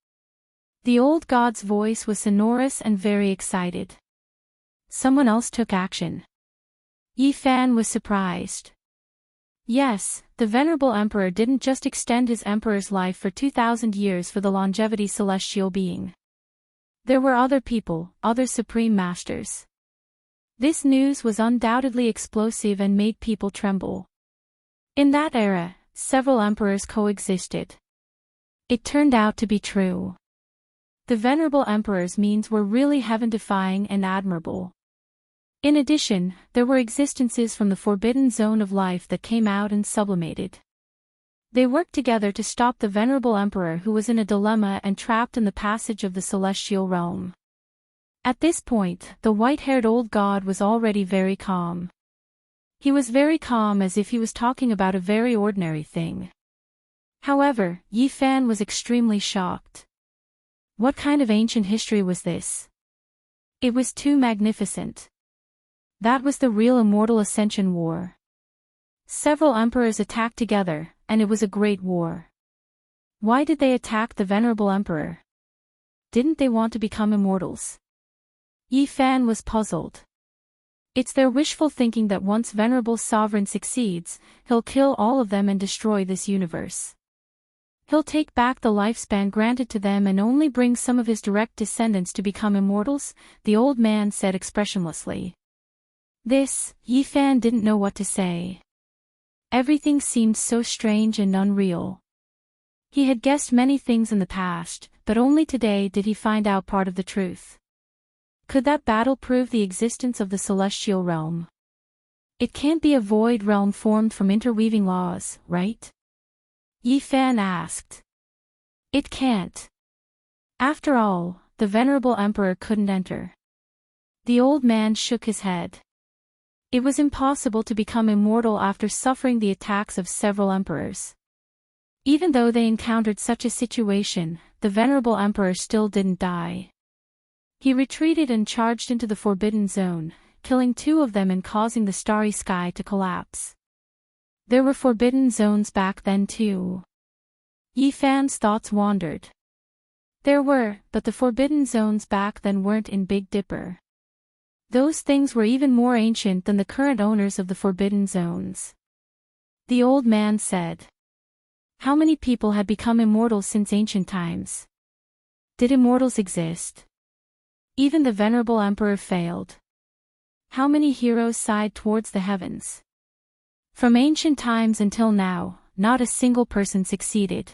The old god's voice was sonorous and very excited. Someone else took action. Yi Fan was surprised. Yes, the Venerable Emperor didn't just extend his emperor's life for 2,000 years for the longevity celestial being. There were other people, other supreme masters. This news was undoubtedly explosive and made people tremble. In that era, several emperors coexisted. It turned out to be true. The Venerable Emperor's means were really heaven-defying and admirable. In addition, there were existences from the forbidden zone of life that came out and sublimated. They worked together to stop the Venerable Emperor who was in a dilemma and trapped in the passage of the celestial realm. At this point, the white-haired old god was already very calm. He was very calm as if he was talking about a very ordinary thing. However, Yi Fan was extremely shocked. What kind of ancient history was this? It was too magnificent. That was the real Immortal Ascension War. Several emperors attacked together, and it was a great war. Why did they attack the Venerable Emperor? Didn't they want to become immortals? Yi Fan was puzzled. It's their wishful thinking that once Venerable Sovereign succeeds, he'll kill all of them and destroy this universe. He'll take back the lifespan granted to them and only bring some of his direct descendants to become immortals, the old man said expressionlessly. Yi Fan didn't know what to say. Everything seemed so strange and unreal. He had guessed many things in the past, but only today did he find out part of the truth. Could that battle prove the existence of the celestial realm? It can't be a void realm formed from interweaving laws, right? Yi Fan asked. It can't. After all, the Venerable Emperor couldn't enter. The old man shook his head. It was impossible to become immortal after suffering the attacks of several emperors. Even though they encountered such a situation, the Venerable Emperor still didn't die. He retreated and charged into the Forbidden Zone, killing 2 of them and causing the starry sky to collapse. There were Forbidden Zones back then too. Yi Fan's thoughts wandered. There were, but the Forbidden Zones back then weren't in Big Dipper. Those things were even more ancient than the current owners of the Forbidden Zones. The old man said. How many people had become immortals since ancient times? Did immortals exist? Even the Venerable Emperor failed. How many heroes sighed towards the heavens? From ancient times until now, not a single person succeeded.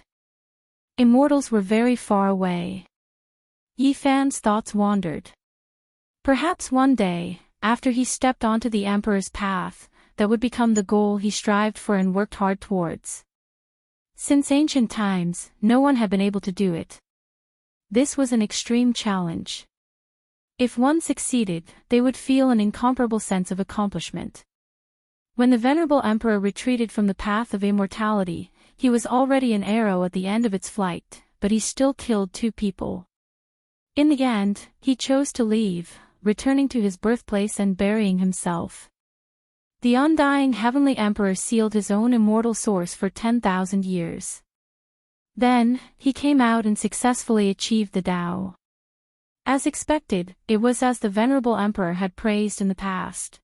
Immortals were very far away. Yi Fan's thoughts wandered. Perhaps one day, after he stepped onto the Emperor's path, that would become the goal he strived for and worked hard towards. Since ancient times, no one had been able to do it. This was an extreme challenge. If one succeeded, they would feel an incomparable sense of accomplishment. When the venerable emperor retreated from the path of immortality, he was already an arrow at the end of its flight, but he still killed 2 people. In the end, he chose to leave, returning to his birthplace and burying himself. The undying heavenly emperor sealed his own immortal source for 10,000 years. Then, he came out and successfully achieved the Tao. As expected, it was as the venerable emperor had praised in the past.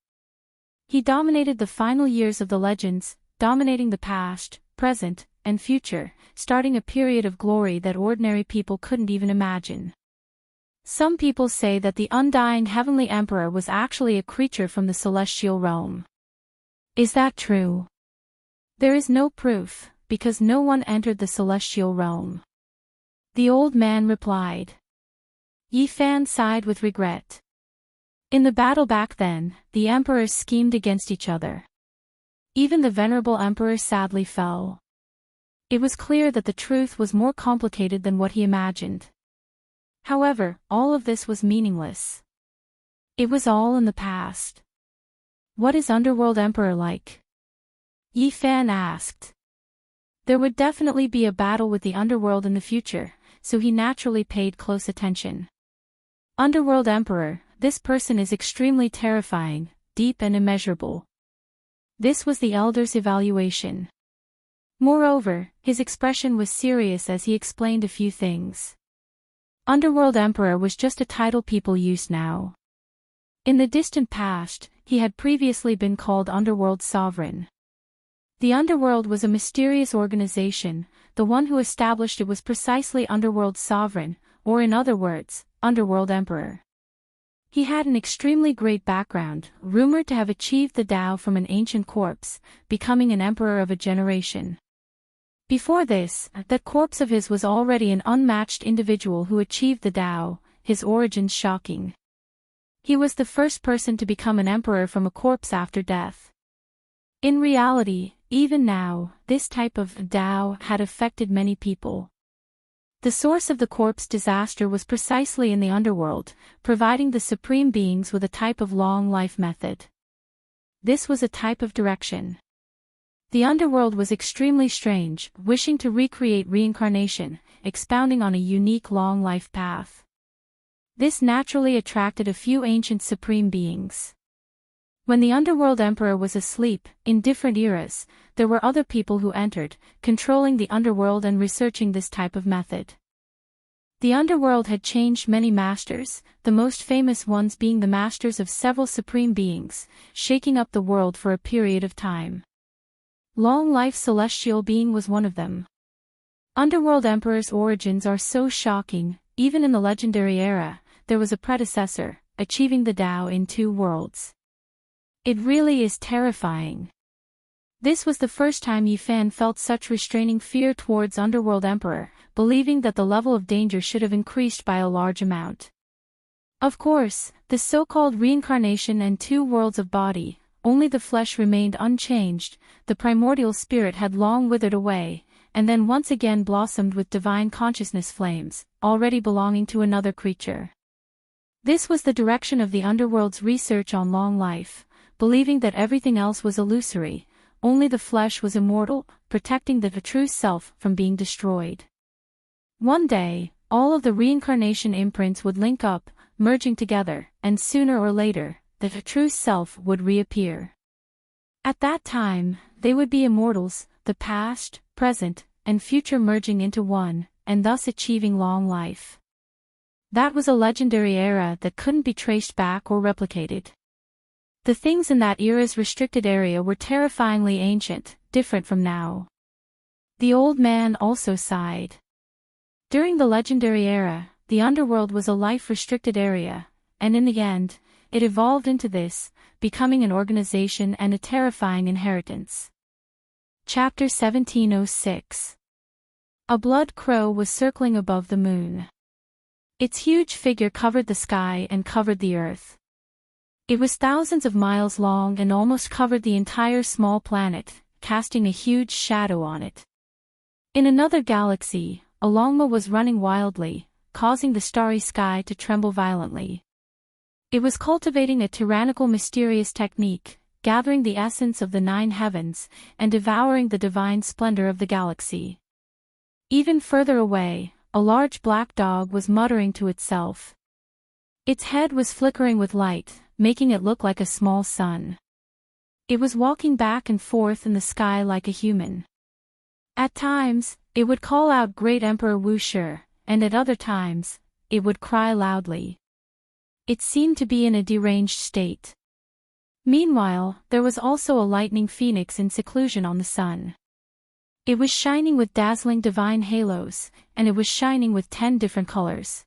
He dominated the final years of the legends, dominating the past, present, and future, starting a period of glory that ordinary people couldn't even imagine. Some people say that the undying heavenly emperor was actually a creature from the celestial realm. Is that true? There is no proof, because no one entered the celestial realm. The old man replied. Yi Fan sighed with regret. In the battle back then, the emperors schemed against each other. Even the venerable emperor sadly fell. It was clear that the truth was more complicated than what he imagined. However, all of this was meaningless. It was all in the past. What is Underworld Emperor like? Yi Fan asked. There would definitely be a battle with the Underworld in the future, so he naturally paid close attention. Underworld Emperor, this person is extremely terrifying, deep and immeasurable. This was the elder's evaluation. Moreover, his expression was serious as he explained a few things. Underworld Emperor was just a title people use now. In the distant past, he had previously been called Underworld Sovereign. The Underworld was a mysterious organization, the one who established it was precisely Underworld Sovereign, or in other words, Underworld Emperor. He had an extremely great background, rumored to have achieved the Tao from an ancient corpse, becoming an emperor of a generation. Before this, that corpse of his was already an unmatched individual who achieved the Tao, his origins shocking. He was the first person to become an emperor from a corpse after death. In reality, even now, this type of Tao had affected many people. The source of the corpse disaster was precisely in the underworld, providing the supreme beings with a type of long life method. This was a type of direction. The underworld was extremely strange, wishing to recreate reincarnation, expounding on a unique long life path. This naturally attracted a few ancient supreme beings. When the Underworld Emperor was asleep, in different eras, there were other people who entered, controlling the underworld and researching this type of method. The underworld had changed many masters, the most famous ones being the masters of several supreme beings, shaking up the world for a period of time. Long Life Celestial Being was one of them. Underworld Emperor's origins are so shocking, even in the legendary era, there was a predecessor, achieving the Tao in 2 worlds. It really is terrifying. This was the first time Yi Fan felt such restraining fear towards Underworld Emperor, believing that the level of danger should have increased by a large amount. Of course, the so-called reincarnation and 2 worlds of body, only the flesh remained unchanged, the primordial spirit had long withered away, and then once again blossomed with divine consciousness flames, already belonging to another creature. This was the direction of the underworld's research on long life, believing that everything else was illusory, only the flesh was immortal, protecting the true self from being destroyed. One day, all of the reincarnation imprints would link up, merging together, and sooner or later, the true self would reappear. At that time, they would be immortals, the past, present, and future merging into one, and thus achieving long life. That was a legendary era that couldn't be traced back or replicated. The things in that era's restricted area were terrifyingly ancient, different from now. The old man also sighed. During the legendary era, the underworld was a life-restricted area, and in the end, it evolved into this, becoming an organization and a terrifying inheritance. Chapter 1706. A blood crow was circling above the moon. Its huge figure covered the sky and covered the earth. It was thousands of miles long and almost covered the entire small planet, casting a huge shadow on it. In another galaxy, a longma was running wildly, causing the starry sky to tremble violently. It was cultivating a tyrannical mysterious technique, gathering the essence of the 9 heavens, and devouring the divine splendor of the galaxy. Even further away, a large black dog was muttering to itself. Its head was flickering with light, making it look like a small sun. It was walking back and forth in the sky like a human. At times, it would call out Great Emperor Wu Shi, and at other times, it would cry loudly. It seemed to be in a deranged state. Meanwhile, there was also a lightning phoenix in seclusion on the sun. It was shining with dazzling divine halos, and it was shining with 10 different colors.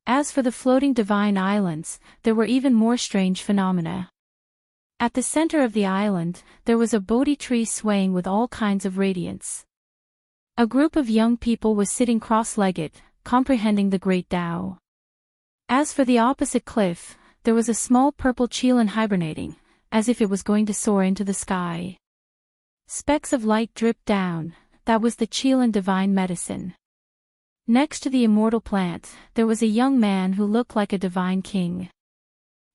As for the floating divine islands, there were even more strange phenomena. At the center of the island, there was a Bodhi tree swaying with all kinds of radiance. A group of young people was sitting cross-legged, comprehending the great Tao. As for the opposite cliff, there was a small purple qilin hibernating, as if it was going to soar into the sky. Specks of light dripped down, that was the qilin divine medicine. Next to the immortal plant, there was a young man who looked like a divine king.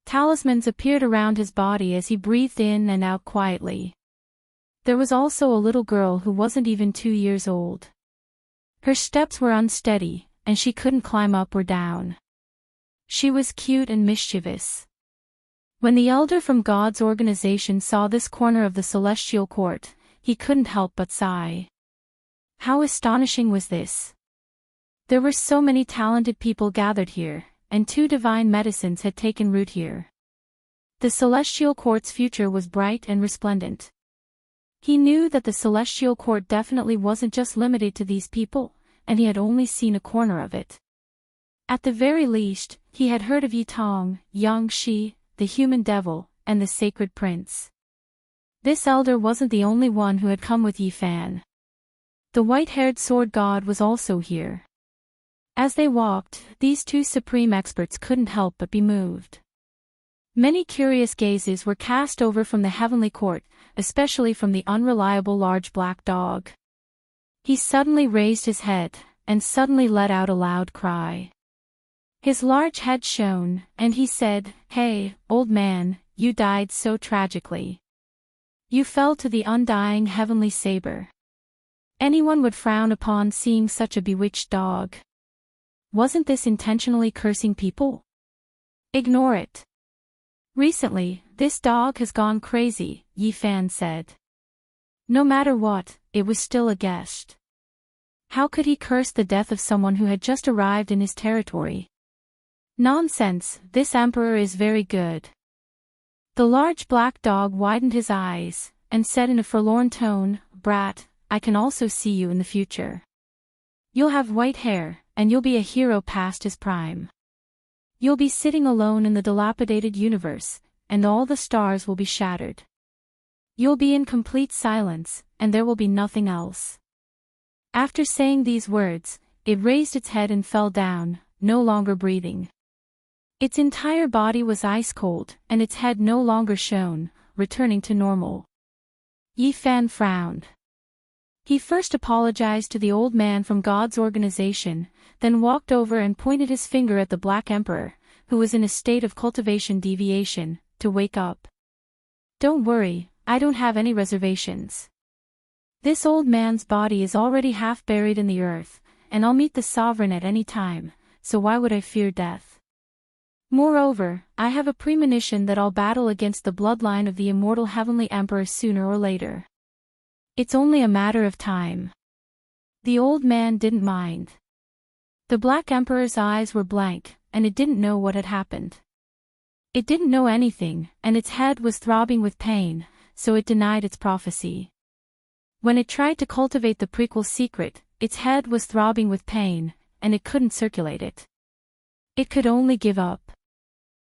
Talismans appeared around his body as he breathed in and out quietly. There was also a little girl who wasn't even 2 years old. Her steps were unsteady, and she couldn't climb up or down. She was cute and mischievous. When the elder from God's organization saw this corner of the celestial court, he couldn't help but sigh. How astonishing was this! There were so many talented people gathered here, and 2 divine medicines had taken root here. The celestial court's future was bright and resplendent. He knew that the celestial court definitely wasn't just limited to these people, and he had only seen a corner of it. At the very least, he had heard of Yitong, Yang Shi, the human devil, and the sacred prince. This elder wasn't the only one who had come with Yifan. The white-haired sword god was also here. As they walked, these 2 supreme experts couldn't help but be moved. Many curious gazes were cast over from the heavenly court, especially from the unreliable large black dog. He suddenly raised his head, and suddenly let out a loud cry. His large head shone, and he said, "Hey, old man, you died so tragically. You fell to the undying heavenly saber. Anyone would frown upon seeing such a bewitched dog. Wasn't this intentionally cursing people? Ignore it. Recently, this dog has gone crazy," Yifan said. No matter what, it was still a guest. How could he curse the death of someone who had just arrived in his territory? Nonsense, this emperor is very good. The large black dog widened his eyes, and said in a forlorn tone, "Brat, I can also see you in the future. You'll have white hair, and you'll be a hero past his prime. You'll be sitting alone in the dilapidated universe, and all the stars will be shattered. You'll be in complete silence, and there will be nothing else." After saying these words, it raised its head and fell down, no longer breathing. Its entire body was ice-cold, and its head no longer shone, returning to normal. Yifan frowned. He first apologized to the old man from God's organization, then walked over and pointed his finger at the Black Emperor, who was in a state of cultivation deviation, to wake up. "Don't worry, I don't have any reservations. This old man's body is already half buried in the earth, and I'll meet the sovereign at any time, so why would I fear death? Moreover, I have a premonition that I'll battle against the bloodline of the immortal heavenly emperor sooner or later. It's only a matter of time." The old man didn't mind. The Black Emperor's eyes were blank, and it didn't know what had happened. It didn't know anything, and its head was throbbing with pain, so it denied its prophecy. When it tried to cultivate the prequel secret, its head was throbbing with pain, and it couldn't circulate it. It could only give up.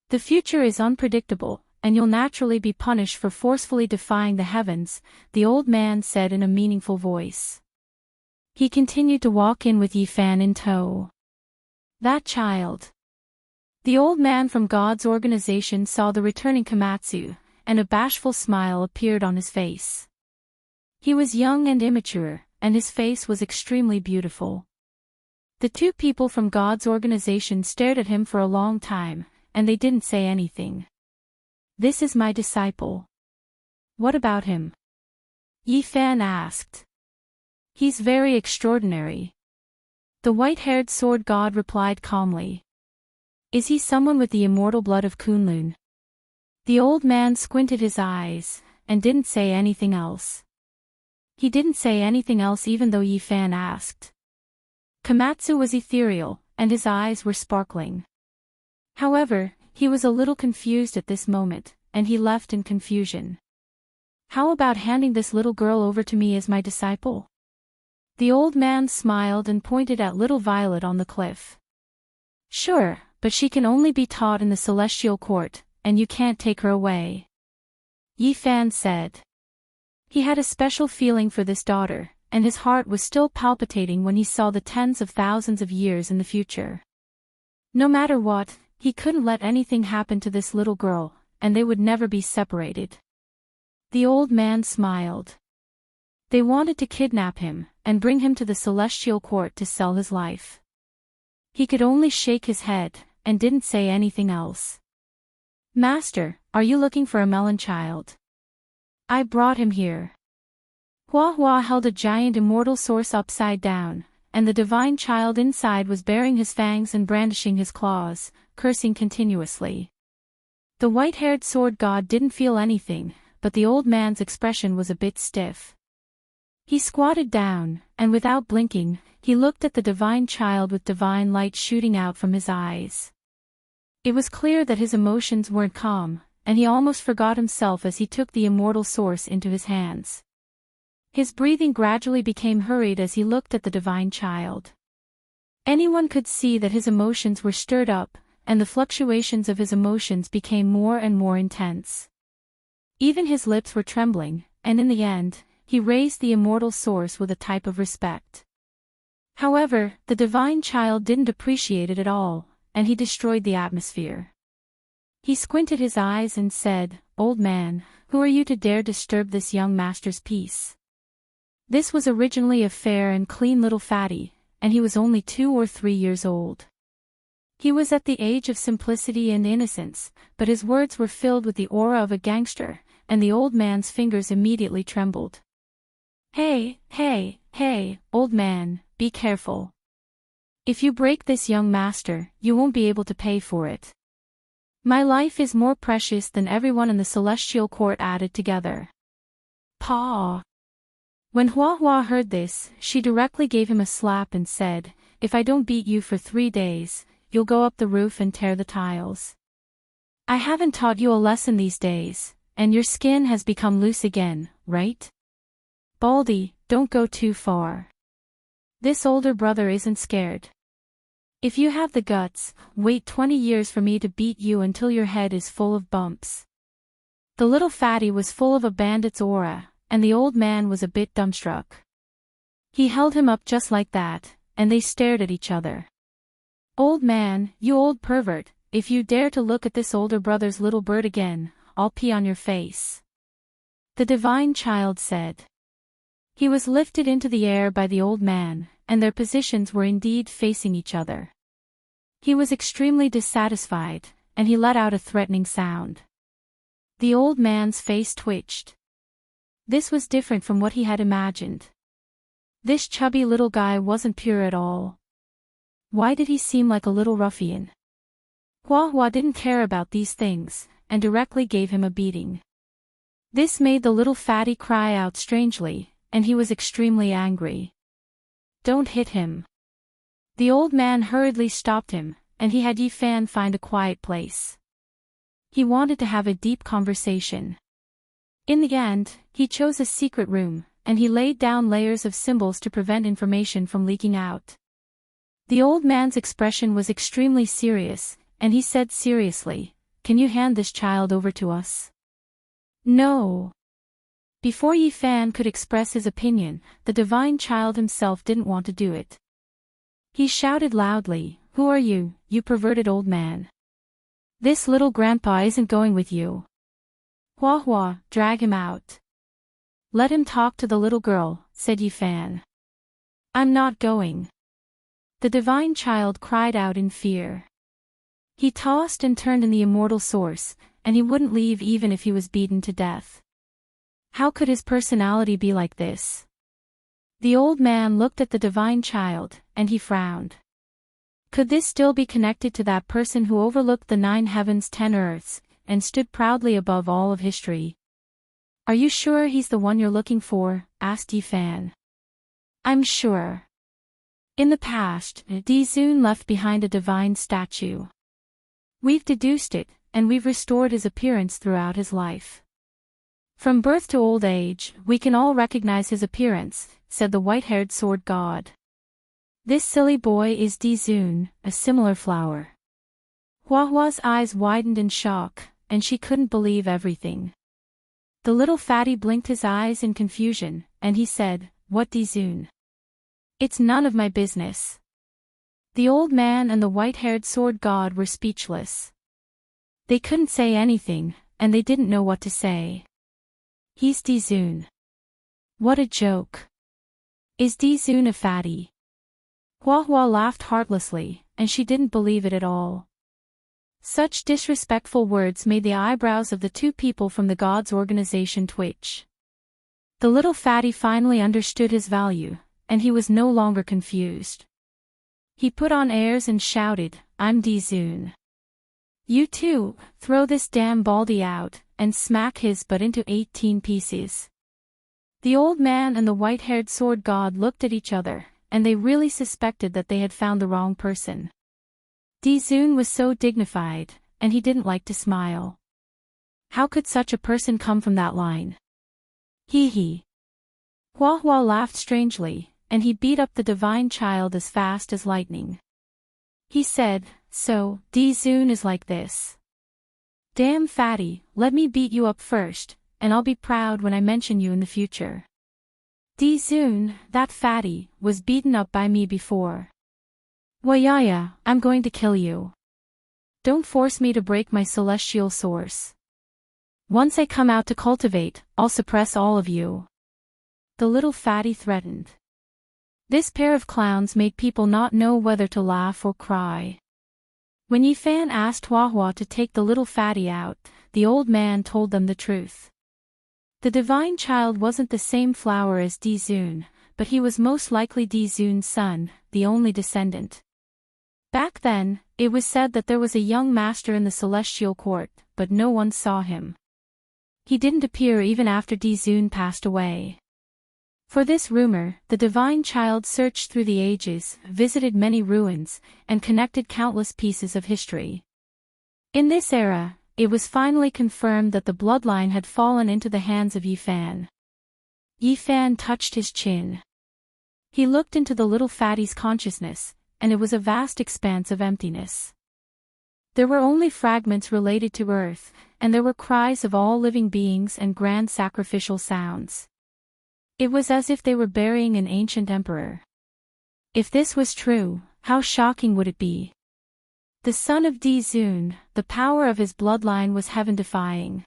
The future is unpredictable, and you'll naturally be punished for forcefully defying the heavens, the old man said in a meaningful voice. He continued to walk in with Yifan in tow. That child. The old man from God's organization saw the returning Komatsu, and a bashful smile appeared on his face. He was young and immature, and his face was extremely beautiful. The 2 people from God's organization stared at him for a long time, and they didn't say anything. This is my disciple. What about him? Yi Fan asked. He's very extraordinary. The white-haired sword god replied calmly. Is he someone with the immortal blood of Kunlun? The old man squinted his eyes, and didn't say anything else. He didn't say anything else even though Yi Fan asked. Komatsu was ethereal, and his eyes were sparkling. However, he was a little confused at this moment, and he left in confusion. How about handing this little girl over to me as my disciple? The old man smiled and pointed at little Violet on the cliff. Sure, but she can only be taught in the celestial court, and you can't take her away. Yi Fan said. He had a special feeling for this daughter, and his heart was still palpitating when he saw the tens of thousands of years in the future. No matter what, he couldn't let anything happen to this little girl, and they would never be separated. The old man smiled. They wanted to kidnap him, and bring him to the celestial court to sell his life. He could only shake his head, and didn't say anything else. Master, are you looking for a melon child? I brought him here. Hua Hua held a giant immortal source upside down, and the divine child inside was baring his fangs and brandishing his claws, cursing continuously. The white-haired sword god didn't feel anything, but the old man's expression was a bit stiff. He squatted down, and without blinking, he looked at the divine child with divine light shooting out from his eyes. It was clear that his emotions weren't calm, and he almost forgot himself as he took the immortal source into his hands. His breathing gradually became hurried as he looked at the divine child. Anyone could see that his emotions were stirred up, and the fluctuations of his emotions became more and more intense. Even his lips were trembling, and in the end, he raised the immortal source with a type of respect. However, the divine child didn't appreciate it at all, and he destroyed the atmosphere. He squinted his eyes and said, "Old man, who are you to dare disturb this young master's peace?" This was originally a fair and clean little fatty, and he was only 2 or 3 years old. He was at the age of simplicity and innocence, but his words were filled with the aura of a gangster, and the old man's fingers immediately trembled. Hey, old man, be careful. If you break this young master, you won't be able to pay for it. My life is more precious than everyone in the celestial court added together. Paw. When Hua Hua heard this, she directly gave him a slap and said, "If I don't beat you for 3 days, you'll go up the roof and tear the tiles. I haven't taught you a lesson these days, and your skin has become loose again, right? Baldy, don't go too far. This older brother isn't scared. If you have the guts, wait 20 years for me to beat you until your head is full of bumps." The little fatty was full of a bandit's aura, and the old man was a bit dumbstruck. He held him up just like that, and they stared at each other. "Old man, you old pervert, if you dare to look at this older brother's little bird again, I'll pee on your face," the divine child said. He was lifted into the air by the old man, and their positions were indeed facing each other. He was extremely dissatisfied, and he let out a threatening sound. The old man's face twitched. This was different from what he had imagined. This chubby little guy wasn't pure at all. Why did he seem like a little ruffian? Hua Hua didn't care about these things, and directly gave him a beating. This made the little fatty cry out strangely, and he was extremely angry. "Don't hit him." The old man hurriedly stopped him, and he had Yi Fan find a quiet place. He wanted to have a deep conversation. In the end, he chose a secret room, and he laid down layers of symbols to prevent information from leaking out. The old man's expression was extremely serious, and he said seriously, "Can you hand this child over to us?" "No." Before Yi Fan could express his opinion, the divine child himself didn't want to do it. He shouted loudly, "Who are you, you perverted old man? This little grandpa isn't going with you. Hua Hua, drag him out." "Let him talk to the little girl," said Yi Fan. "I'm not going." The divine child cried out in fear. He tossed and turned in the immortal source, and he wouldn't leave even if he was beaten to death. How could his personality be like this? The old man looked at the divine child, and he frowned. Could this still be connected to that person who overlooked the 9 heavens 10 earths, and stood proudly above all of history? Are you sure he's the one you're looking for? Asked Yifan. I'm sure. In the past, Dizun left behind a divine statue. We've deduced it, and we've restored his appearance throughout his life. From birth to old age, we can all recognize his appearance, said the white-haired sword god. This silly boy is Dizun, a similar flower. Huahua's eyes widened in shock, and she couldn't believe everything. The little fatty blinked his eyes in confusion, and he said, What Dizun? It's none of my business. The old man and the white-haired sword god were speechless. They couldn't say anything, and they didn't know what to say. He's Dizun. What a joke. Is Dizun a fatty? Huahua laughed heartlessly, and she didn't believe it at all. Such disrespectful words made the eyebrows of the 2 people from the god's organization twitch. The little fatty finally understood his value, and he was no longer confused. He put on airs and shouted, I'm Dizun. You too, throw this damn baldy out, and smack his butt into 18 pieces. The old man and the white-haired sword god looked at each other, and they really suspected that they had found the wrong person. Dizun was so dignified, and he didn't like to smile. How could such a person come from that line? Hee hee. Huahua laughed strangely, and he beat up the divine child as fast as lightning. He said, So, Dizun is like this. Damn fatty, let me beat you up first, and I'll be proud when I mention you in the future. Dizun, that fatty, was beaten up by me before. Wayaya, I'm going to kill you. Don't force me to break my celestial source. Once I come out to cultivate, I'll suppress all of you. The little fatty threatened. This pair of clowns made people not know whether to laugh or cry. When Yifan asked Huahua to take the little fatty out, the old man told them the truth. The divine child wasn't the same flower as Dizun, but he was most likely Dizun's son, the only descendant. Back then, it was said that there was a young master in the celestial court, but no one saw him. He didn't appear even after Dizun passed away. For this rumor, the divine child searched through the ages, visited many ruins, and connected countless pieces of history. In this era, it was finally confirmed that the bloodline had fallen into the hands of Yifan. Yifan touched his chin. He looked into the little fatty's consciousness, and it was a vast expanse of emptiness. There were only fragments related to Earth, and there were cries of all living beings and grand sacrificial sounds. It was as if they were burying an ancient emperor. If this was true, how shocking would it be? The son of Dizun, the power of his bloodline was heaven-defying.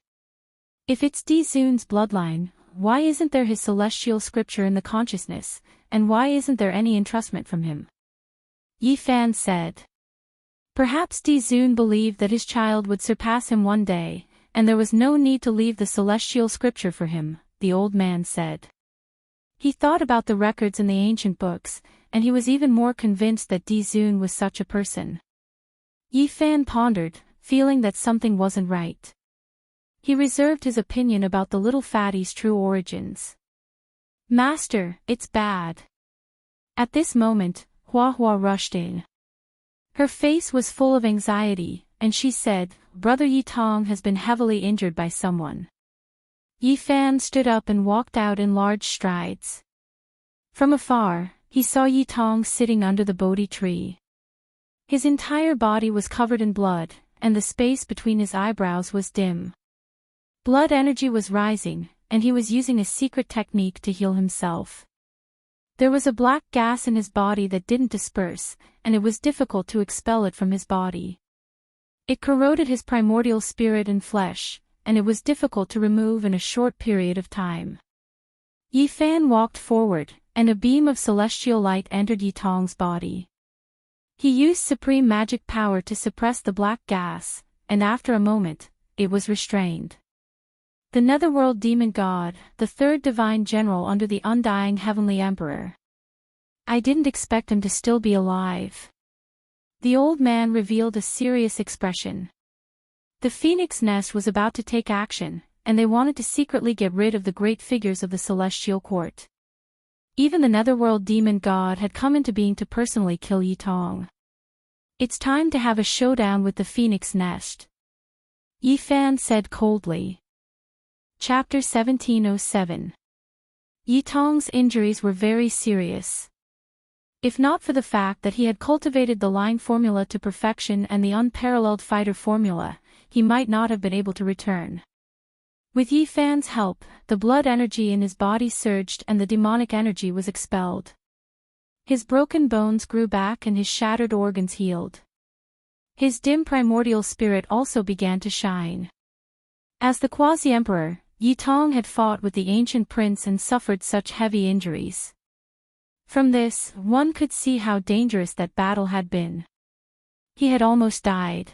If it's Dizun's bloodline, why isn't there his celestial scripture in the consciousness, and why isn't there any entrustment from him? Yifan said. Perhaps Dizun believed that his child would surpass him one day, and there was no need to leave the celestial scripture for him, the old man said. He thought about the records in the ancient books, and he was even more convinced that Dizun was such a person. Yifan pondered, feeling that something wasn't right. He reserved his opinion about the little fatty's true origins. Master, it's bad. At this moment, Huahua rushed in. Her face was full of anxiety, and she said, Brother Yitong has been heavily injured by someone. Yifan stood up and walked out in large strides. From afar, he saw Yitong sitting under the Bodhi tree. His entire body was covered in blood, and the space between his eyebrows was dim. Blood energy was rising, and he was using a secret technique to heal himself. There was a black gas in his body that didn't disperse, and it was difficult to expel it from his body. It corroded his primordial spirit and flesh, and it was difficult to remove in a short period of time. Yifan walked forward, and a beam of celestial light entered Yitong's body. He used supreme magic power to suppress the black gas, and after a moment, it was restrained. The netherworld demon god, the third divine general under the undying heavenly emperor. I didn't expect him to still be alive. The old man revealed a serious expression. The phoenix nest was about to take action, and they wanted to secretly get rid of the great figures of the celestial court. Even the netherworld demon god had come into being to personally kill Yi Tong. It's time to have a showdown with the phoenix nest, Yi Fan said coldly. Chapter 1707. Yi Tong's injuries were very serious. If not for the fact that he had cultivated the line formula to perfection and the unparalleled fighter formula, he might not have been able to return. With Yi Fan's help, the blood energy in his body surged and the demonic energy was expelled. His broken bones grew back and his shattered organs healed. His dim primordial spirit also began to shine. As the quasi-emperor, Yi Tong had fought with the ancient prince and suffered such heavy injuries. From this, one could see how dangerous that battle had been. He had almost died.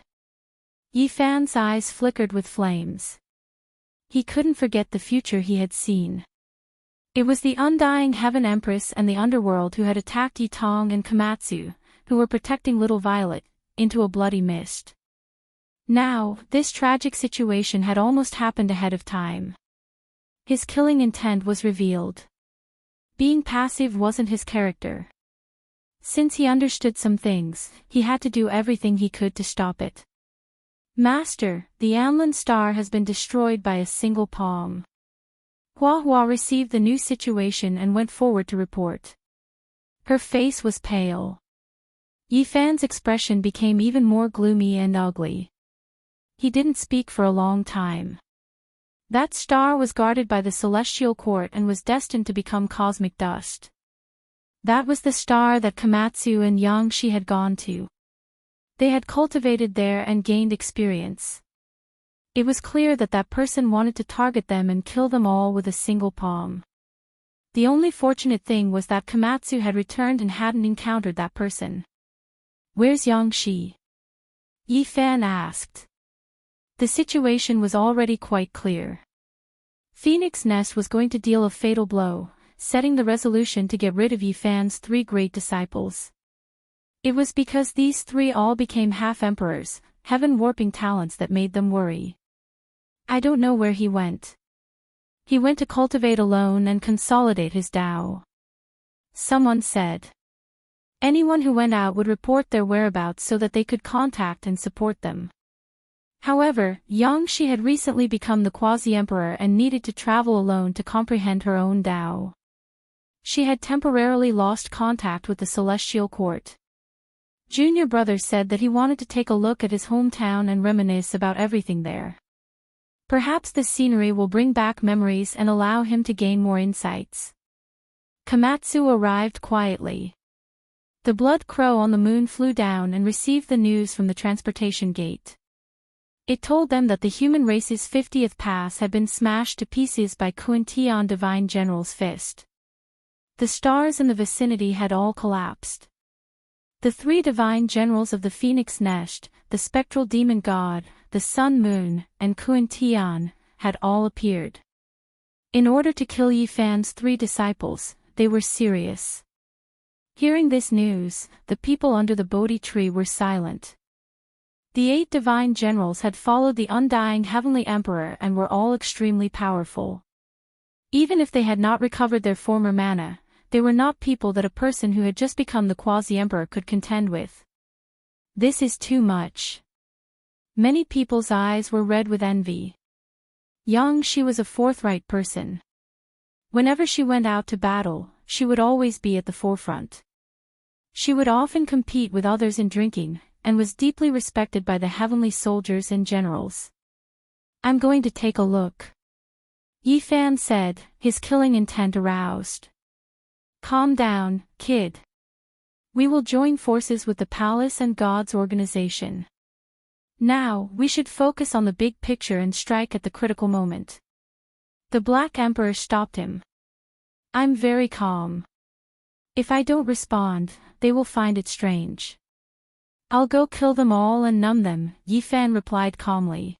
Yi Fan's eyes flickered with flames. He couldn't forget the future he had seen. It was the undying Heaven Empress and the underworld who had attacked Yi Tong and Komatsu, who were protecting little Violet, into a bloody mist. Now, this tragic situation had almost happened ahead of time. His killing intent was revealed. Being passive wasn't his character. Since he understood some things, he had to do everything he could to stop it. Master, the Anlin star has been destroyed by a single palm. Hua Hua received the new situation and went forward to report. Her face was pale. Yi Fan's expression became even more gloomy and ugly. He didn't speak for a long time. That star was guarded by the celestial court and was destined to become cosmic dust. That was the star that Komatsu and Yang Shi had gone to. They had cultivated there and gained experience. It was clear that that person wanted to target them and kill them all with a single palm. The only fortunate thing was that Komatsu had returned and hadn't encountered that person. Where's Yang Shi? Yi Fan asked. The situation was already quite clear. Phoenix Nest was going to deal a fatal blow, setting the resolution to get rid of Yi Fan's 3 great disciples. It was because these 3 all became half-emperors, heaven-warping talents that made them worry. I don't know where he went. He went to cultivate alone and consolidate his Tao. Someone said. Anyone who went out would report their whereabouts so that they could contact and support them. However, Yang Shi had recently become the quasi-emperor and needed to travel alone to comprehend her own Tao. She had temporarily lost contact with the celestial court. Junior brother said that he wanted to take a look at his hometown and reminisce about everything there. Perhaps this scenery will bring back memories and allow him to gain more insights. Komatsu arrived quietly. The blood crow on the moon flew down and received the news from the transportation gate. It told them that the human race's 50th pass had been smashed to pieces by Kun Tian Divine General's fist. The stars in the vicinity had all collapsed. The 3 divine generals of the Phoenix Nest, the spectral demon god, the Sun Moon, and Kun Tian, had all appeared. In order to kill Yi Fan's 3 disciples, they were serious. Hearing this news, the people under the Bodhi tree were silent. The 8 divine generals had followed the undying heavenly emperor and were all extremely powerful. Even if they had not recovered their former mana, they were not people that a person who had just become the quasi-emperor could contend with. This is too much. Many people's eyes were red with envy. Yang Shi was a forthright person. Whenever she went out to battle, she would always be at the forefront. She would often compete with others in drinking, and was deeply respected by the heavenly soldiers and generals. I'm going to take a look. Yi Fan said, his killing intent aroused. Calm down, kid. We will join forces with the palace and God's organization. Now, we should focus on the big picture and strike at the critical moment. The Black Emperor stopped him. I'm very calm. If I don't respond, they will find it strange. I'll go kill them all and numb them, Yi Fan replied calmly.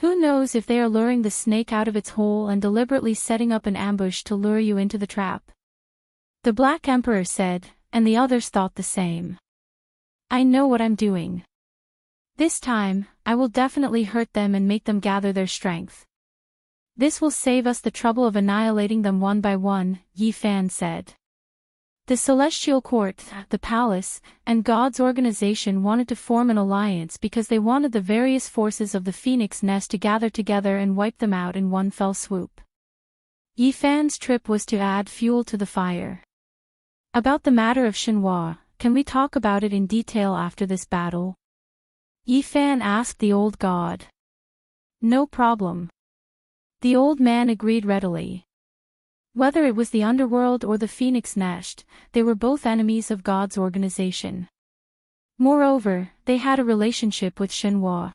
Who knows if they are luring the snake out of its hole and deliberately setting up an ambush to lure you into the trap? The Black Emperor said, and the others thought the same. I know what I'm doing. This time, I will definitely hurt them and make them gather their strength. This will save us the trouble of annihilating them one by one, Yi Fan said. The Celestial Court, the palace, and God's organization wanted to form an alliance because they wanted the various forces of the Phoenix Nest to gather together and wipe them out in one fell swoop. Yi Fan's trip was to add fuel to the fire. About the matter of Shenhua, can we talk about it in detail after this battle? Yi Fan asked the old god. No problem. The old man agreed readily. Whether it was the underworld or the Phoenix Nest, they were both enemies of God's organization. Moreover, they had a relationship with Shenhua.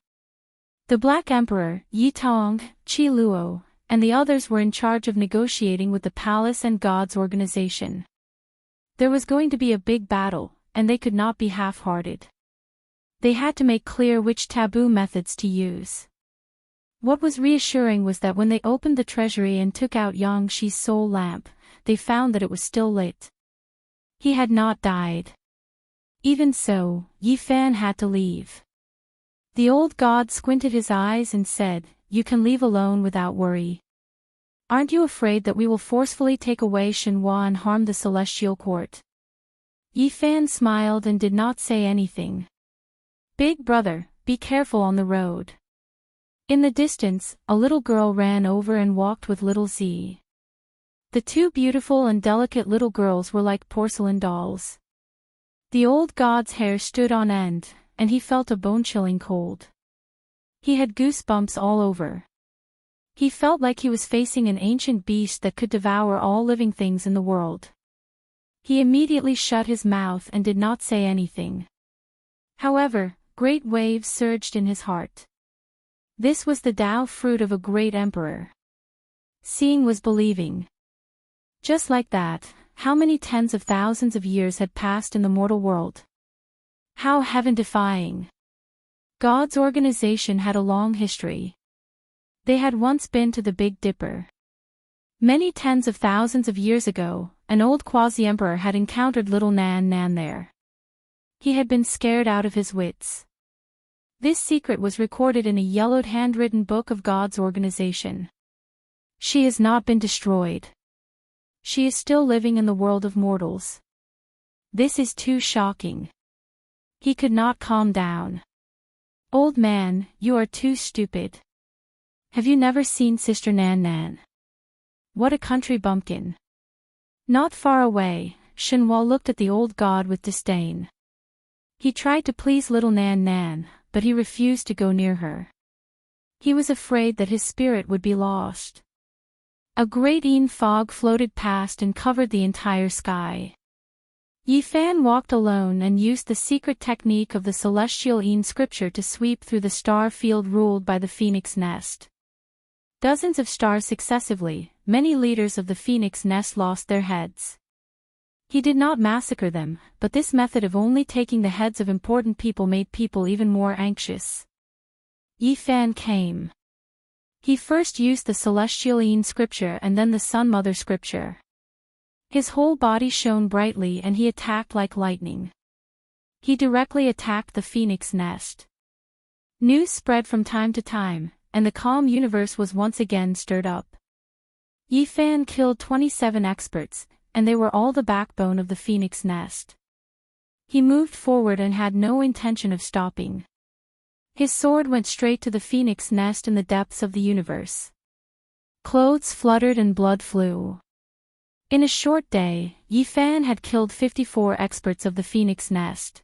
The Black Emperor, Yi Tong, Qi Luo, and the others were in charge of negotiating with the palace and God's organization. There was going to be a big battle, and they could not be half-hearted. They had to make clear which taboo methods to use. What was reassuring was that when they opened the treasury and took out Yang Shi's soul lamp, they found that it was still lit. He had not died. Even so, Yi Fan had to leave. The old god squinted his eyes and said, "You can leave alone without worry. Aren't you afraid that we will forcefully take away Shenhua and harm the Celestial Court?" Yi Fan smiled and did not say anything. "Big brother, be careful on the road." In the distance, a little girl ran over and walked with little Z. The two beautiful and delicate little girls were like porcelain dolls. The old god's hair stood on end, and he felt a bone-chilling cold. He had goosebumps all over. He felt like he was facing an ancient beast that could devour all living things in the world. He immediately shut his mouth and did not say anything. However, great waves surged in his heart. This was the Tao fruit of a great emperor. Seeing was believing. Just like that, how many tens of thousands of years had passed in the mortal world? How heaven-defying! God's organization had a long history. They had once been to the Big Dipper. Many tens of thousands of years ago, an old quasi-emperor had encountered little Nan Nan there. He had been scared out of his wits. This secret was recorded in a yellowed handwritten book of God's organization. She has not been destroyed. She is still living in the world of mortals. This is too shocking. He could not calm down. Old man, you are too stupid. Have you never seen Sister Nan Nan? What a country bumpkin. Not far away, Shenhua looked at the old god with disdain. He tried to please little Nan Nan, but he refused to go near her. He was afraid that his spirit would be lost. A great fog floated past and covered the entire sky. Yi Fan walked alone and used the secret technique of the celestial scripture to sweep through the star field ruled by the Phoenix Nest. Dozens of stars successively, many leaders of the Phoenix Nest lost their heads. He did not massacre them, but this method of only taking the heads of important people made people even more anxious. Yi Fan came. He first used the celestial scripture and then the Sun Mother scripture. His whole body shone brightly and he attacked like lightning. He directly attacked the Phoenix Nest. News spread from time to time, and the calm universe was once again stirred up. Yi Fan killed 27 experts, and they were all the backbone of the Phoenix Nest. He moved forward and had no intention of stopping. His sword went straight to the Phoenix Nest in the depths of the universe. Clothes fluttered and blood flew. In a short day, Yi Fan had killed 54 experts of the Phoenix Nest.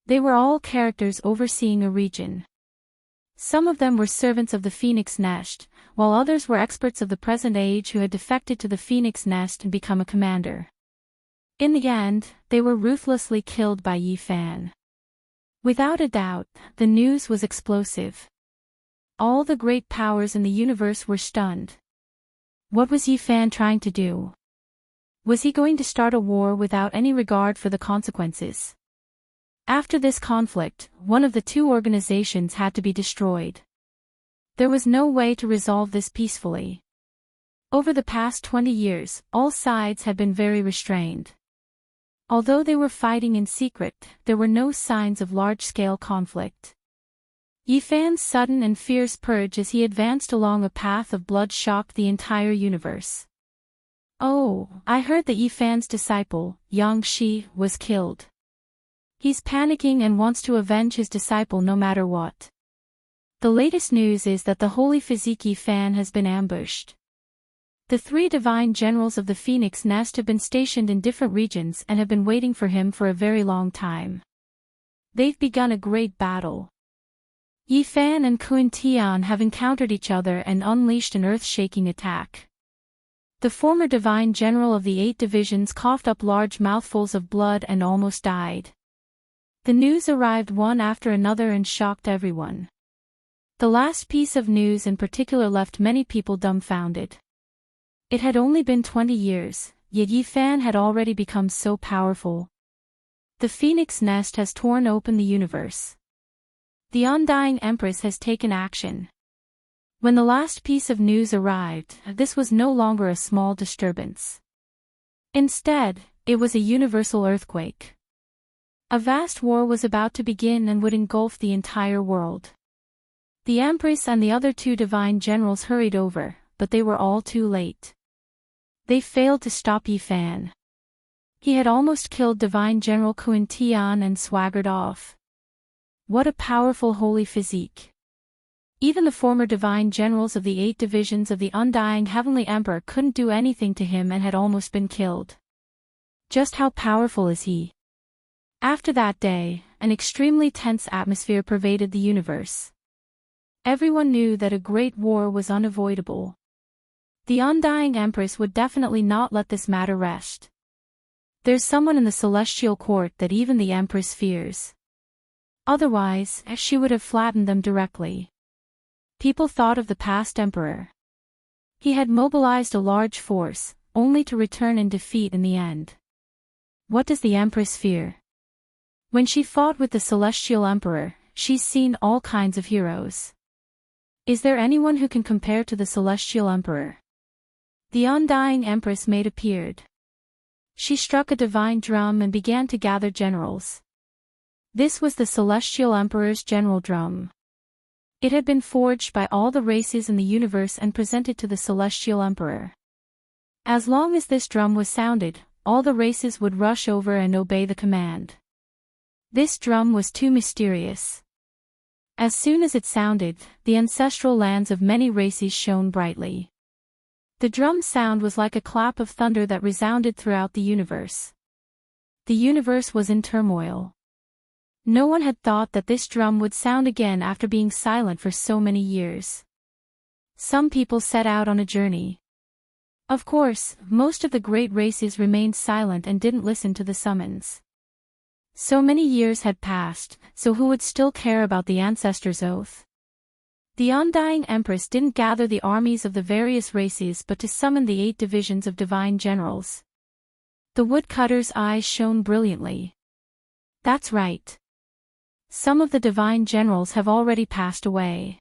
They were all characters overseeing a region. Some of them were servants of the Phoenix Nest, while others were experts of the present age who had defected to the Phoenix Nest and become a commander. In the end, they were ruthlessly killed by Yi Fan. Without a doubt, the news was explosive. All the great powers in the universe were stunned. What was Yi Fan trying to do? Was he going to start a war without any regard for the consequences? After this conflict, one of the two organizations had to be destroyed. There was no way to resolve this peacefully. Over the past 20 years, all sides had been very restrained. Although they were fighting in secret, there were no signs of large-scale conflict. Yifan's sudden and fierce purge as he advanced along a path of blood shocked the entire universe. Oh, I heard that Yifan's disciple, Yang Shi, was killed. He's panicking and wants to avenge his disciple no matter what. The latest news is that the holy physique Yifan has been ambushed. The three divine generals of the Phoenix Nest have been stationed in different regions and have been waiting for him for a very long time. They've begun a great battle. Yifan and Kuan-Tian have encountered each other and unleashed an earth-shaking attack. The former divine general of the 8 divisions coughed up large mouthfuls of blood and almost died. The news arrived one after another and shocked everyone. The last piece of news in particular left many people dumbfounded. It had only been 20 years, yet Yifan had already become so powerful. The Phoenix Nest has torn open the universe. The Undying Empress has taken action. When the last piece of news arrived, this was no longer a small disturbance. Instead, it was a universal earthquake. A vast war was about to begin and would engulf the entire world. The Empress and the other 2 divine generals hurried over, but they were all too late. They failed to stop Yifan. He had almost killed Divine General Kuan-Tian and swaggered off. What a powerful holy physique. Even the former divine generals of the 8 divisions of the Undying Heavenly Emperor couldn't do anything to him and had almost been killed. Just how powerful is he? After that day, an extremely tense atmosphere pervaded the universe. Everyone knew that a great war was unavoidable. The Undying Empress would definitely not let this matter rest. There's someone in the celestial court that even the Empress fears. Otherwise, she would have flattened them directly. People thought of the past emperor. He had mobilized a large force, only to return in defeat in the end. What does the Empress fear? When she fought with the celestial emperor, she's seen all kinds of heroes. Is there anyone who can compare to the celestial emperor? The Undying Empress Maid appeared. She struck a divine drum and began to gather generals. This was the celestial emperor's general drum. It had been forged by all the races in the universe and presented to the celestial emperor. As long as this drum was sounded, all the races would rush over and obey the command. This drum was too mysterious. As soon as it sounded, the ancestral lands of many races shone brightly. The drum sound was like a clap of thunder that resounded throughout the universe. The universe was in turmoil. No one had thought that this drum would sound again after being silent for so many years. Some people set out on a journey. Of course, most of the great races remained silent and didn't listen to the summons. So many years had passed, so who would still care about the ancestors' oath? The Undying Empress didn't gather the armies of the various races but to summon the 8 divisions of divine generals. The woodcutter's eyes shone brilliantly. That's right. Some of the divine generals have already passed away.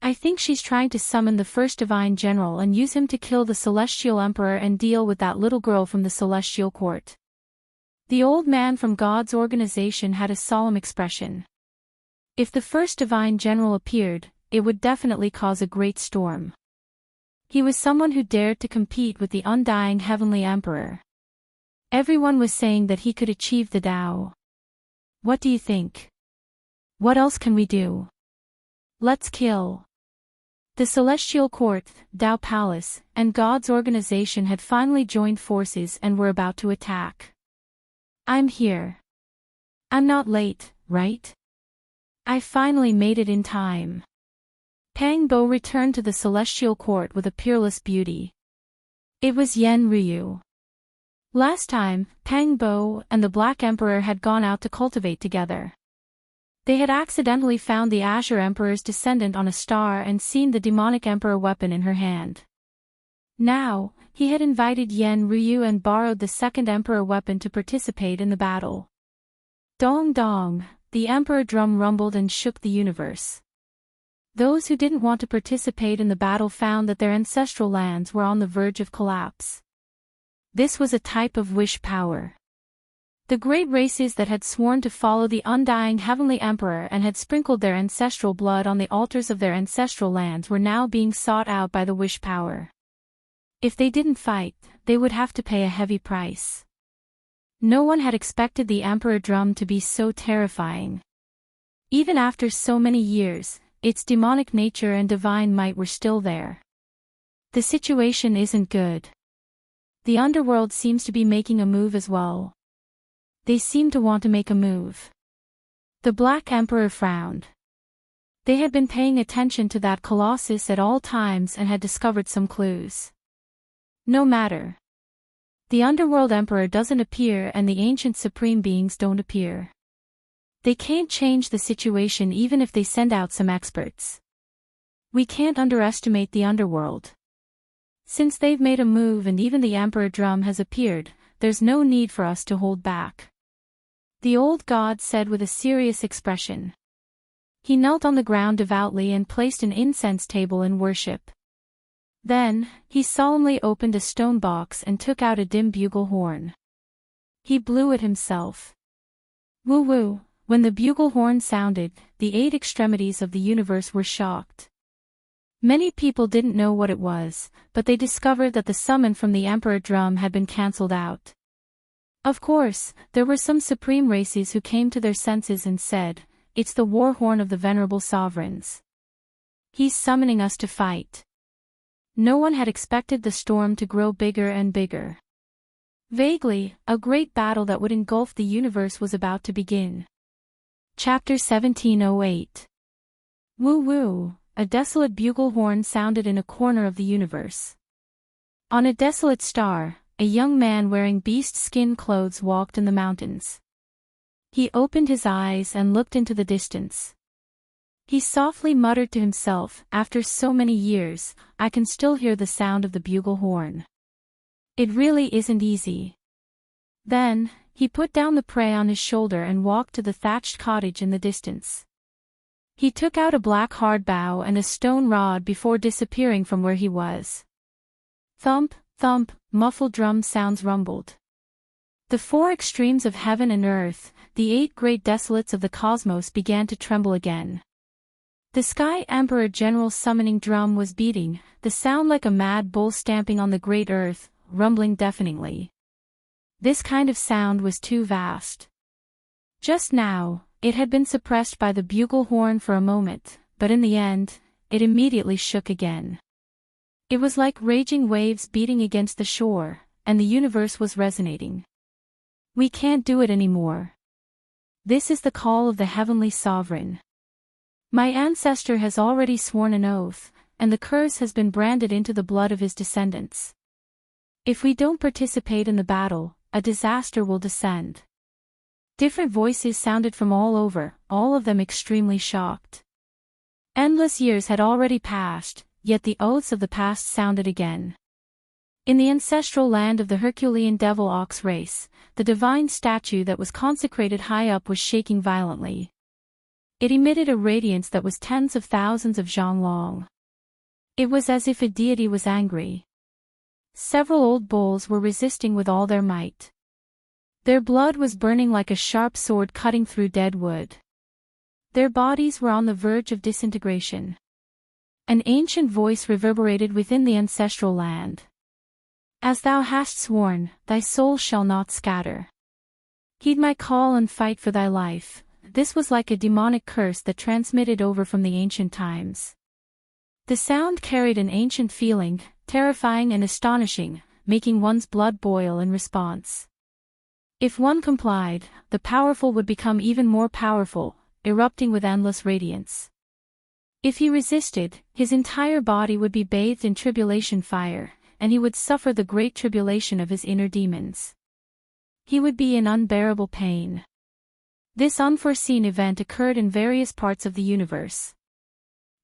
I think she's trying to summon the first divine general and use him to kill the celestial emperor and deal with that little girl from the celestial court. The old man from God's organization had a solemn expression. If the first divine general appeared, it would definitely cause a great storm. He was someone who dared to compete with the Undying Heavenly Emperor. Everyone was saying that he could achieve the Tao. What do you think? What else can we do? Let's kill. The Celestial Court, Tao Palace, and God's organization had finally joined forces and were about to attack. I'm here. I'm not late, right? I finally made it in time. Pang Bo returned to the Celestial Court with a peerless beauty. It was Yen Ryu. Last time, Pang Bo and the Black Emperor had gone out to cultivate together. They had accidentally found the Azure Emperor's descendant on a star and seen the demonic Emperor weapon in her hand. Now, he had invited Yen Ryu and borrowed the second Emperor weapon to participate in the battle. Dong dong, the emperor drum rumbled and shook the universe. Those who didn't want to participate in the battle found that their ancestral lands were on the verge of collapse. This was a type of wish power. The great races that had sworn to follow the undying heavenly emperor and had sprinkled their ancestral blood on the altars of their ancestral lands were now being sought out by the wish power. If they didn't fight, they would have to pay a heavy price. No one had expected the emperor drum to be so terrifying. Even after so many years, its demonic nature and divine might were still there. The situation isn't good. The underworld seems to be making a move as well. They seem to want to make a move. The Black Emperor frowned. They had been paying attention to that colossus at all times and had discovered some clues. No matter. The Underworld Emperor doesn't appear and the ancient supreme beings don't appear. They can't change the situation even if they send out some experts. We can't underestimate the underworld. Since they've made a move and even the Emperor Drum has appeared, there's no need for us to hold back. The old god said with a serious expression. He knelt on the ground devoutly and placed an incense table in worship. Then, he solemnly opened a stone box and took out a dim bugle horn. He blew it himself. Woo-woo, when the bugle horn sounded, the 8 extremities of the universe were shocked. Many people didn't know what it was, but they discovered that the summon from the Emperor Drum had been cancelled out. Of course, there were some supreme races who came to their senses and said, "It's the war horn of the venerable sovereigns. He's summoning us to fight." No one had expected the storm to grow bigger and bigger. Vaguely, a great battle that would engulf the universe was about to begin. Chapter 1708. Woo-woo, a desolate bugle horn sounded in a corner of the universe. On a desolate star, a young man wearing beast skin clothes walked in the mountains. He opened his eyes and looked into the distance. He softly muttered to himself, "After so many years, I can still hear the sound of the bugle horn. It really isn't easy." Then, he put down the prey on his shoulder and walked to the thatched cottage in the distance. He took out a black hard bow and a stone rod before disappearing from where he was. Thump, thump, muffled drum sounds rumbled. The 4 extremes of heaven and earth, the 8 great desolates of the cosmos began to tremble again. The Sky Emperor General summoning drum was beating, the sound like a mad bull stamping on the great earth, rumbling deafeningly. This kind of sound was too vast. Just now, it had been suppressed by the bugle horn for a moment, but in the end, it immediately shook again. It was like raging waves beating against the shore, and the universe was resonating. We can't do it anymore. This is the call of the heavenly sovereign. My ancestor has already sworn an oath, and the curse has been branded into the blood of his descendants. If we don't participate in the battle, a disaster will descend. Different voices sounded from all over, all of them extremely shocked. Endless years had already passed, yet the oaths of the past sounded again. In the ancestral land of the Herculean devil ox race, the divine statue that was consecrated high up was shaking violently. It emitted a radiance that was tens of thousands of zhang long. It was as if a deity was angry. Several old bulls were resisting with all their might. Their blood was burning like a sharp sword cutting through dead wood. Their bodies were on the verge of disintegration. An ancient voice reverberated within the ancestral land. As thou hast sworn, thy soul shall not scatter. Heed my call and fight for thy life. This was like a demonic curse that transmitted over from the ancient times. The sound carried an ancient feeling, terrifying and astonishing, making one's blood boil in response. If one complied, the powerful would become even more powerful, erupting with endless radiance. If he resisted, his entire body would be bathed in tribulation fire, and he would suffer the great tribulation of his inner demons. He would be in unbearable pain. This unforeseen event occurred in various parts of the universe.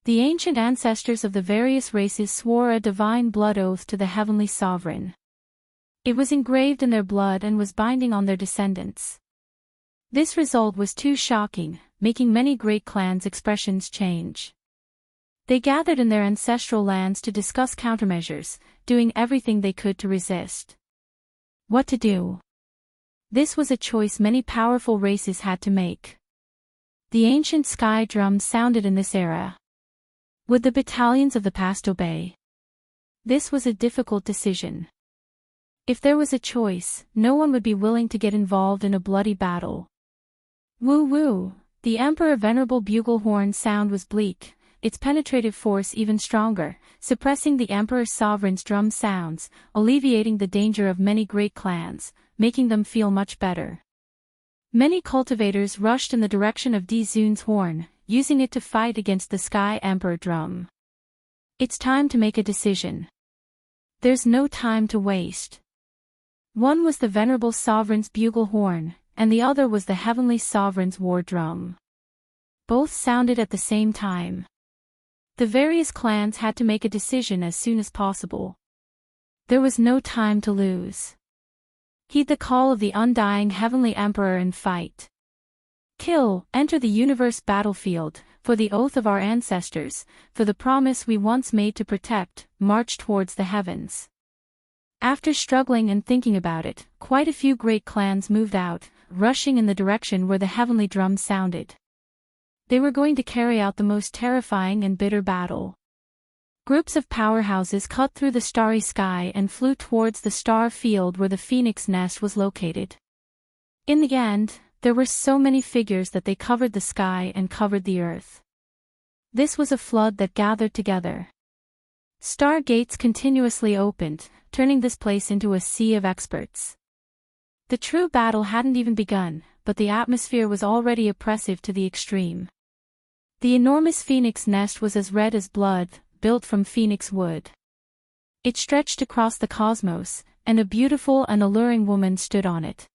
The ancient ancestors of the various races swore a divine blood oath to the heavenly sovereign. It was engraved in their blood and was binding on their descendants. This result was too shocking, making many great clans' expressions change. They gathered in their ancestral lands to discuss countermeasures, doing everything they could to resist. What to do? This was a choice many powerful races had to make. The ancient sky drums sounded in this era. Would the battalions of the past obey? This was a difficult decision. If there was a choice, no one would be willing to get involved in a bloody battle. Woo-woo! The Emperor Venerable bugle horn sound was bleak, its penetrative force even stronger, suppressing the Emperor's sovereign's drum sounds, alleviating the danger of many great clans, making them feel much better. Many cultivators rushed in the direction of Dizun's horn, using it to fight against the Sky Emperor drum. It's time to make a decision. There's no time to waste. One was the Venerable Sovereign's bugle horn, and the other was the Heavenly Sovereign's war drum. Both sounded at the same time. The various clans had to make a decision as soon as possible. There was no time to lose. Heed the call of the undying Heavenly Emperor and fight. Kill, enter the universe battlefield, for the oath of our ancestors, for the promise we once made to protect, march towards the heavens. After struggling and thinking about it, quite a few great clans moved out, rushing in the direction where the heavenly drum sounded. They were going to carry out the most terrifying and bitter battle. Groups of powerhouses cut through the starry sky and flew towards the star field where the phoenix nest was located. In the end, there were so many figures that they covered the sky and covered the earth. This was a flood that gathered together. Star gates continuously opened, turning this place into a sea of experts. The true battle hadn't even begun, but the atmosphere was already oppressive to the extreme. The enormous phoenix nest was as red as blood, built from phoenix wood. It stretched across the cosmos, and a beautiful and alluring woman stood on it.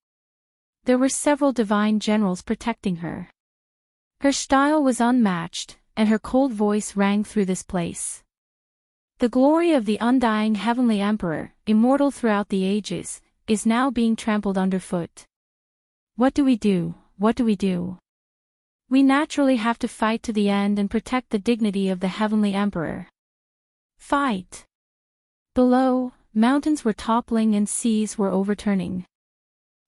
There were several divine generals protecting her. Her style was unmatched, and her cold voice rang through this place. The glory of the undying Heavenly Emperor, immortal throughout the ages, is now being trampled underfoot. What do we do? What do we do? We naturally have to fight to the end and protect the dignity of the Heavenly Emperor. Fight! Below, mountains were toppling and seas were overturning.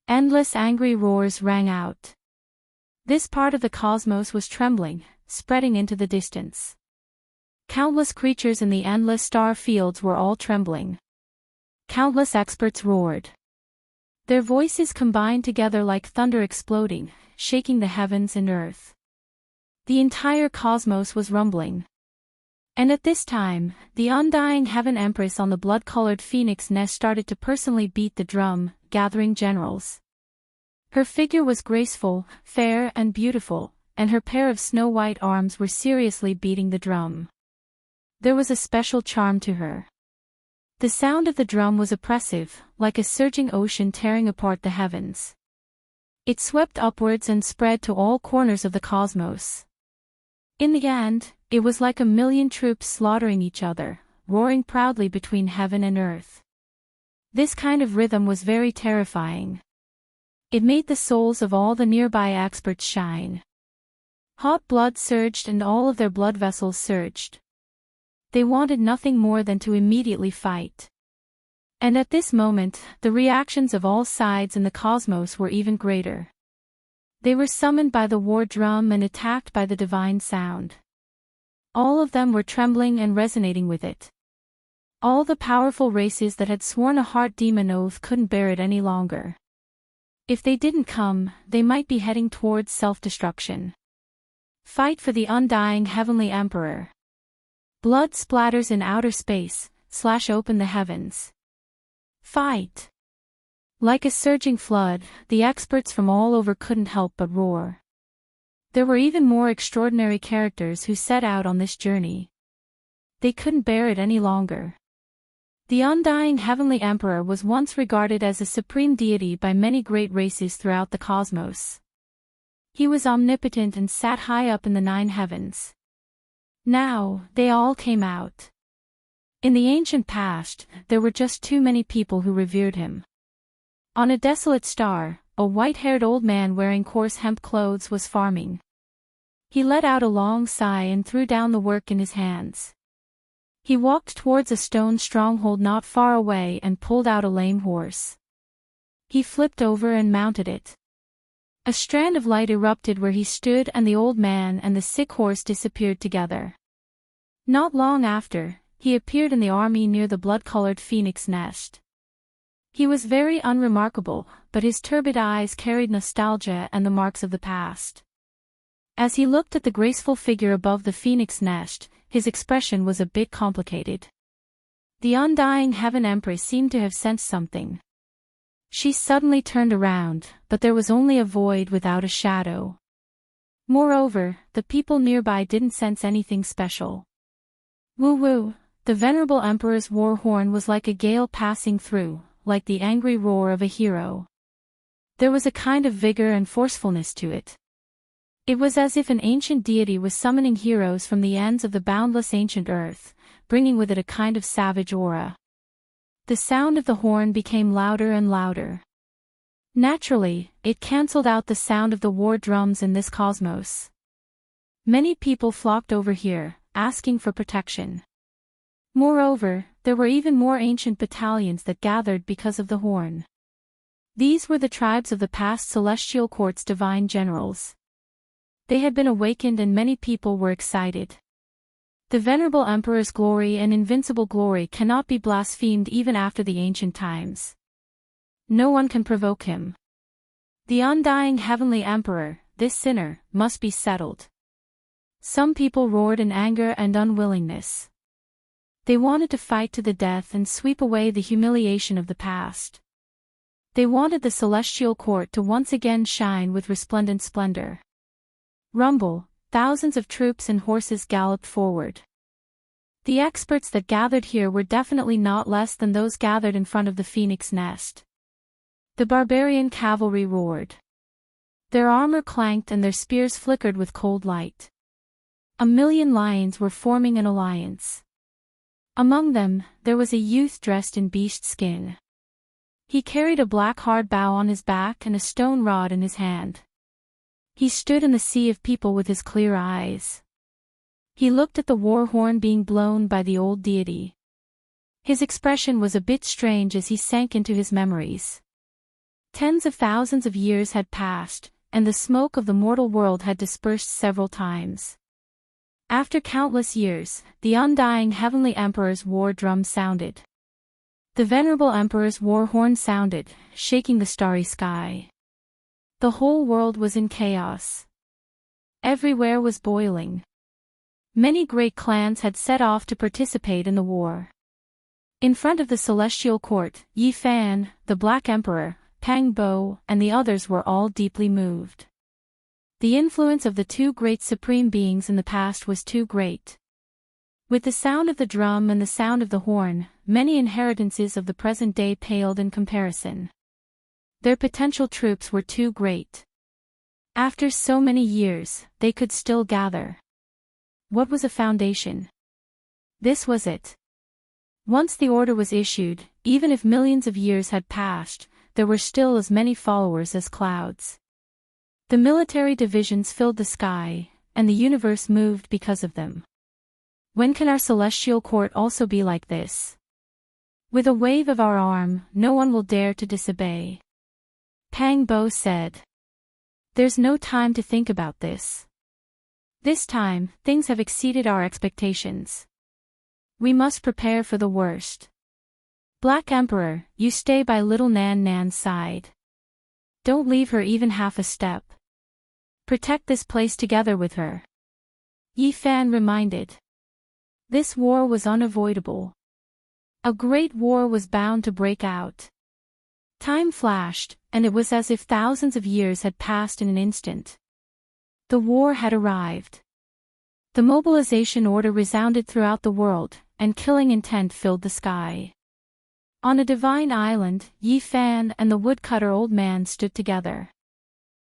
Endless angry roars rang out. This part of the cosmos was trembling, spreading into the distance. Countless creatures in the endless star fields were all trembling. Countless experts roared. Their voices combined together like thunder exploding, shaking the heavens and earth. The entire cosmos was rumbling. And at this time, the undying Heaven Empress on the blood-colored phoenix nest started to personally beat the drum, gathering generals. Her figure was graceful, fair and beautiful, and her pair of snow-white arms were seriously beating the drum. There was a special charm to her. The sound of the drum was oppressive, like a surging ocean tearing apart the heavens. It swept upwards and spread to all corners of the cosmos. In the end, it was like a million troops slaughtering each other, roaring proudly between heaven and earth. This kind of rhythm was very terrifying. It made the souls of all the nearby experts shine. Hot blood surged and all of their blood vessels surged. They wanted nothing more than to immediately fight. And at this moment, the reactions of all sides in the cosmos were even greater. They were summoned by the war drum and attacked by the divine sound. All of them were trembling and resonating with it. All the powerful races that had sworn a heart demon oath couldn't bear it any longer. If they didn't come, they might be heading towards self-destruction. Fight for the undying Heavenly Emperor. Blood splatters in outer space, slash open the heavens. Fight! Like a surging flood, the experts from all over couldn't help but roar. There were even more extraordinary characters who set out on this journey. They couldn't bear it any longer. The undying Heavenly Emperor was once regarded as a supreme deity by many great races throughout the cosmos. He was omnipotent and sat high up in the 9 heavens. Now, they all came out. In the ancient past, there were just too many people who revered him. On a desolate star, a white-haired old man wearing coarse hemp clothes was farming. He let out a long sigh and threw down the work in his hands. He walked towards a stone stronghold not far away and pulled out a lame horse. He flipped over and mounted it. A strand of light erupted where he stood, and the old man and the sick horse disappeared together. Not long after, he appeared in the army near the blood-colored phoenix nest. He was very unremarkable, but his turbid eyes carried nostalgia and the marks of the past. As he looked at the graceful figure above the phoenix nest, his expression was a bit complicated. The undying Heaven Empress seemed to have sensed something. She suddenly turned around, but there was only a void without a shadow. Moreover, the people nearby didn't sense anything special. Woo-woo, the venerable emperor's war horn was like a gale passing through, like the angry roar of a hero. There was a kind of vigor and forcefulness to it. It was as if an ancient deity was summoning heroes from the ends of the boundless ancient earth, bringing with it a kind of savage aura. The sound of the horn became louder and louder. Naturally, it cancelled out the sound of the war drums in this cosmos. Many people flocked over here, asking for protection. Moreover, there were even more ancient battalions that gathered because of the horn. These were the tribes of the past celestial court's divine generals. They had been awakened and many people were excited. The venerable emperor's glory and invincible glory cannot be blasphemed even after the ancient times. No one can provoke him. The undying heavenly emperor, this sinner, must be settled. Some people roared in anger and unwillingness. They wanted to fight to the death and sweep away the humiliation of the past. They wanted the celestial court to once again shine with resplendent splendor. Rumble, thousands of troops and horses galloped forward. The experts that gathered here were definitely not less than those gathered in front of the phoenix nest. The barbarian cavalry roared. Their armor clanked and their spears flickered with cold light. 1,000,000 lions were forming an alliance. Among them, there was a youth dressed in beast skin. He carried a black hard bow on his back and a stone rod in his hand. He stood in the sea of people with his clear eyes. He looked at the war horn being blown by the old deity. His expression was a bit strange as he sank into his memories. Tens of thousands of years had passed, and the smoke of the mortal world had dispersed several times. After countless years, the undying heavenly emperor's war drum sounded. The venerable emperor's war horn sounded, shaking the starry sky. The whole world was in chaos. Everywhere was boiling. Many great clans had set off to participate in the war. In front of the celestial court, Yi Fan, the Black Emperor, Pang Bo, and the others were all deeply moved. The influence of the two great supreme beings in the past was too great. With the sound of the drum and the sound of the horn, many inheritances of the present day paled in comparison. Their potential troops were too great. After so many years, they could still gather. What was a foundation? This was it. Once the order was issued, even if millions of years had passed, there were still as many followers as clouds. The military divisions filled the sky, and the universe moved because of them. When can our celestial court also be like this? With a wave of our arm, no one will dare to disobey. Pang Bo said. There's no time to think about this. This time, things have exceeded our expectations. We must prepare for the worst. Black Emperor, you stay by little Nan Nan's side. Don't leave her even half a step. Protect this place together with her. Yi Fan reminded. This war was unavoidable. A great war was bound to break out. Time flashed, and it was as if thousands of years had passed in an instant. The war had arrived. The mobilization order resounded throughout the world, and killing intent filled the sky. On a divine island, Yi Fan and the woodcutter old man stood together.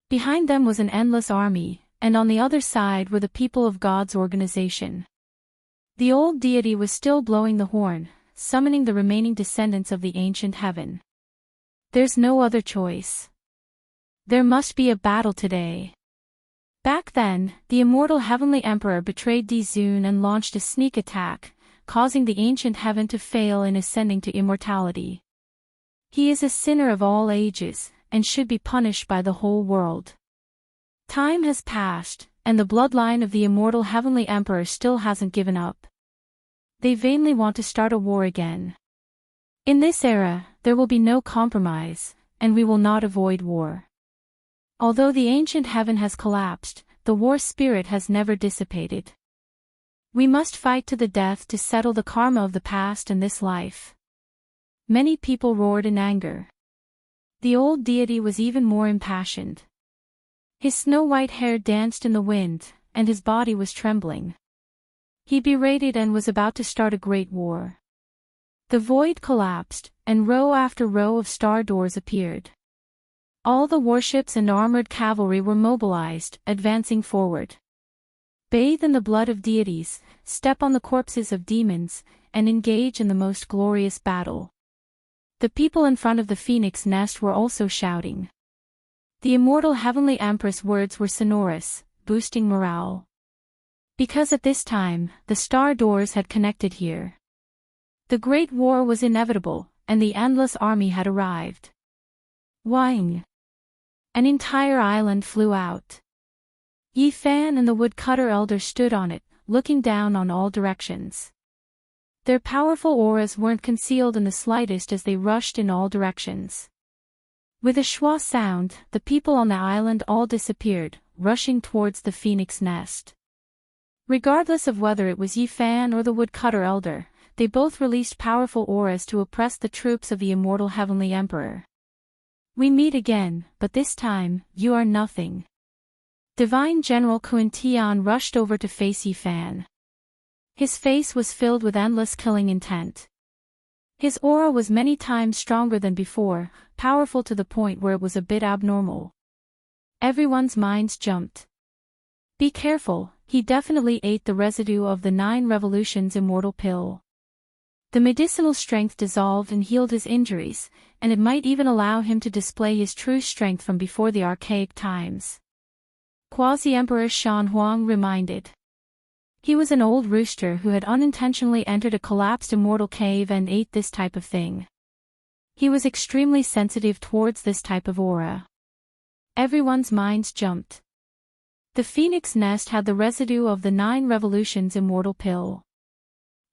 Behind them was an endless army, and on the other side were the people of God's organization. The old deity was still blowing the horn, summoning the remaining descendants of the ancient heaven. There's no other choice. There must be a battle today. Back then, the immortal Heavenly Emperor betrayed Dizun and launched a sneak attack, causing the ancient heaven to fail in ascending to immortality. He is a sinner of all ages, and should be punished by the whole world. Time has passed, and the bloodline of the immortal Heavenly Emperor still hasn't given up. They vainly want to start a war again. In this era, there will be no compromise, and we will not avoid war. Although the ancient heaven has collapsed, the war spirit has never dissipated. We must fight to the death to settle the karma of the past and this life. Many people roared in anger. The old deity was even more impassioned. His snow-white hair danced in the wind, and his body was trembling. He berated and was about to start a great war. The void collapsed, and row after row of star doors appeared. All the warships and armored cavalry were mobilized, advancing forward. Bathe in the blood of deities, step on the corpses of demons, and engage in the most glorious battle. The people in front of the phoenix nest were also shouting. The immortal Heavenly Empress words were sonorous, boosting morale. Because at this time, the star doors had connected here. The Great War was inevitable, and the endless army had arrived. Wang! An entire island flew out. Yi Fan and the woodcutter elder stood on it, looking down on all directions. Their powerful auras weren't concealed in the slightest as they rushed in all directions. With a schwa sound, the people on the island all disappeared, rushing towards the phoenix nest. Regardless of whether it was Yi Fan or the woodcutter elder, they both released powerful auras to oppress the troops of the immortal Heavenly Emperor. We meet again, but this time, you are nothing. Divine General Kun Tian rushed over to face Yi Fan. His face was filled with endless killing intent. His aura was many times stronger than before, powerful to the point where it was a bit abnormal. Everyone's minds jumped. Be careful, he definitely ate the residue of the 9 Revolutions immortal pill. The medicinal strength dissolved and healed his injuries, and it might even allow him to display his true strength from before the archaic times. Quasi-Emperor Shan Huang reminded. He was an old rooster who had unintentionally entered a collapsed immortal cave and ate this type of thing. He was extremely sensitive towards this type of aura. Everyone's minds jumped. The phoenix nest had the residue of the 9 Revolutions immortal pill.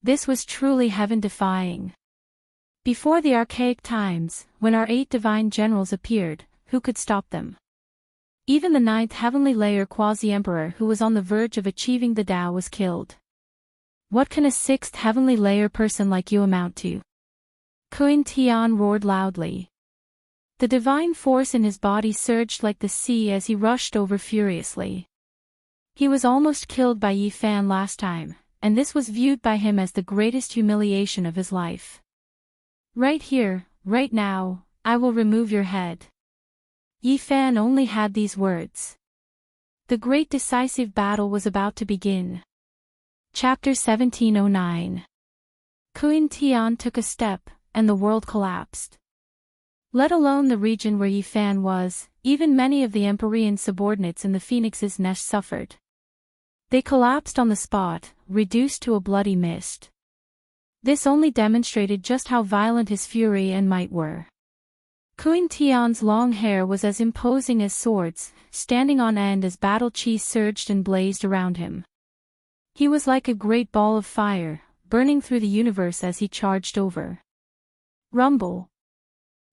This was truly heaven-defying. Before the archaic times, when our 8 divine generals appeared, who could stop them? Even the 9th heavenly layer quasi-emperor who was on the verge of achieving the Tao was killed. What can a 6th heavenly layer person like you amount to? Kun Tian roared loudly. The divine force in his body surged like the sea as he rushed over furiously. He was almost killed by Yi Fan last time, and this was viewed by him as the greatest humiliation of his life. Right here, right now, I will remove your head. Yi Fan only had these words. The great decisive battle was about to begin. Chapter 1709. Kun Tian took a step, and the world collapsed. Let alone the region where Yi Fan was, even many of the Empyrean subordinates in the Phoenix's nest suffered. They collapsed on the spot, reduced to a bloody mist. This only demonstrated just how violent his fury and might were. Kun Tian's long hair was as imposing as swords, standing on end as battle chi surged and blazed around him. He was like a great ball of fire, burning through the universe as he charged over. Rumble.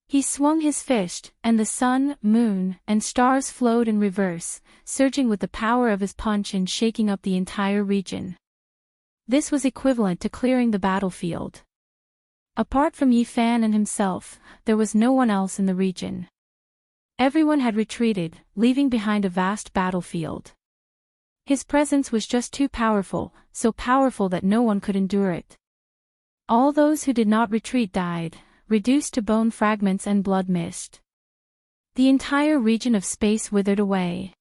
He swung his fist, and the sun, moon, and stars flowed in reverse, surging with the power of his punch and shaking up the entire region. This was equivalent to clearing the battlefield. Apart from Yi Fan and himself, there was no one else in the region. Everyone had retreated, leaving behind a vast battlefield. His presence was just too powerful, so powerful that no one could endure it. All those who did not retreat died, reduced to bone fragments and blood mist. The entire region of space withered away.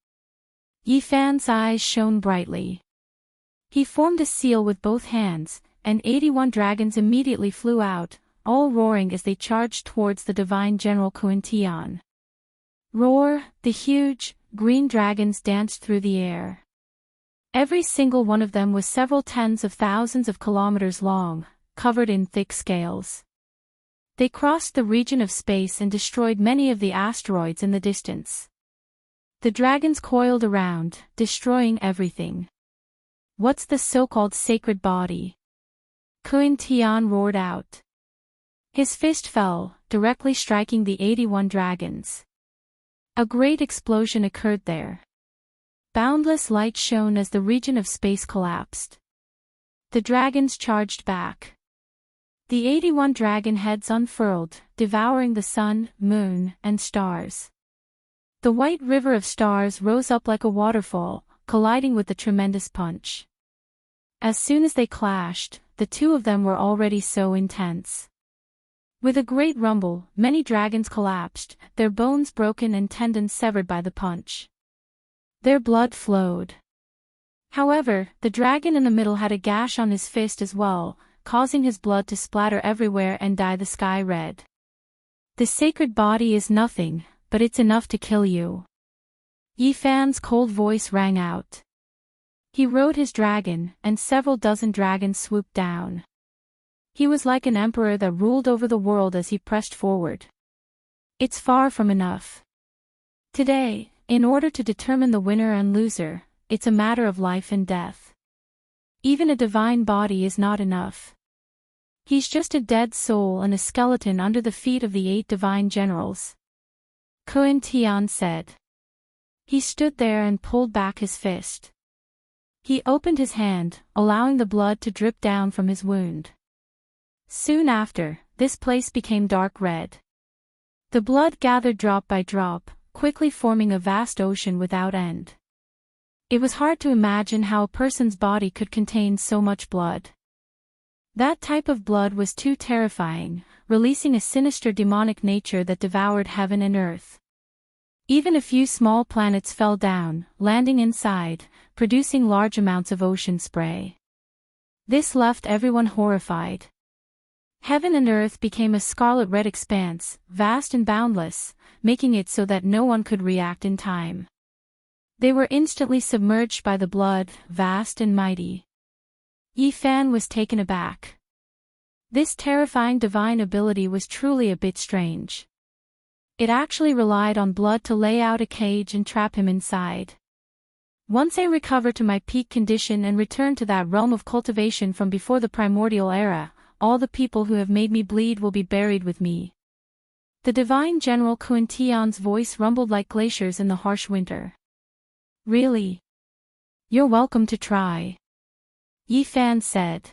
Yi Fan's eyes shone brightly. He formed a seal with both hands, and 81 dragons immediately flew out, all roaring as they charged towards the divine general Kun Tian. Roar, the huge, green dragons danced through the air. Every single one of them was several tens of thousands of kilometers long, covered in thick scales. They crossed the region of space and destroyed many of the asteroids in the distance. The dragons coiled around, destroying everything. What's the so-called sacred body? Kuin Tian roared out. His fist fell, directly striking the 81 dragons. A great explosion occurred there. Boundless light shone as the region of space collapsed. The dragons charged back. The 81 dragon heads unfurled, devouring the sun, moon, and stars. The white river of stars rose up like a waterfall, colliding with the tremendous punch. As soon as they clashed, the two of them were already so intense. With a great rumble, many dragons collapsed, their bones broken and tendons severed by the punch. Their blood flowed. However, the dragon in the middle had a gash on his fist as well, causing his blood to splatter everywhere and dye the sky red. The sacred body is nothing, but it's enough to kill you. Yi Fan's cold voice rang out. He rode his dragon, and several dozen dragons swooped down. He was like an emperor that ruled over the world as he pressed forward. It's far from enough. Today, in order to determine the winner and loser, it's a matter of life and death. Even a divine body is not enough. He's just a dead soul and a skeleton under the feet of the 8 divine generals. Kuin Tian said. He stood there and pulled back his fist. He opened his hand, allowing the blood to drip down from his wound. Soon after, this place became dark red. The blood gathered drop by drop, quickly forming a vast ocean without end. It was hard to imagine how a person's body could contain so much blood. That type of blood was too terrifying, releasing a sinister demonic nature that devoured heaven and earth. Even a few small planets fell down, landing inside, producing large amounts of ocean spray. This left everyone horrified. Heaven and earth became a scarlet-red expanse, vast and boundless, making it so that no one could react in time. They were instantly submerged by the blood, vast and mighty. Yi Fan was taken aback. This terrifying divine ability was truly a bit strange. It actually relied on blood to lay out a cage and trap him inside. Once I recover to my peak condition and return to that realm of cultivation from before the primordial era, all the people who have made me bleed will be buried with me. The divine general Kuin Tian's voice rumbled like glaciers in the harsh winter. Really? You're welcome to try. Yi Fan said.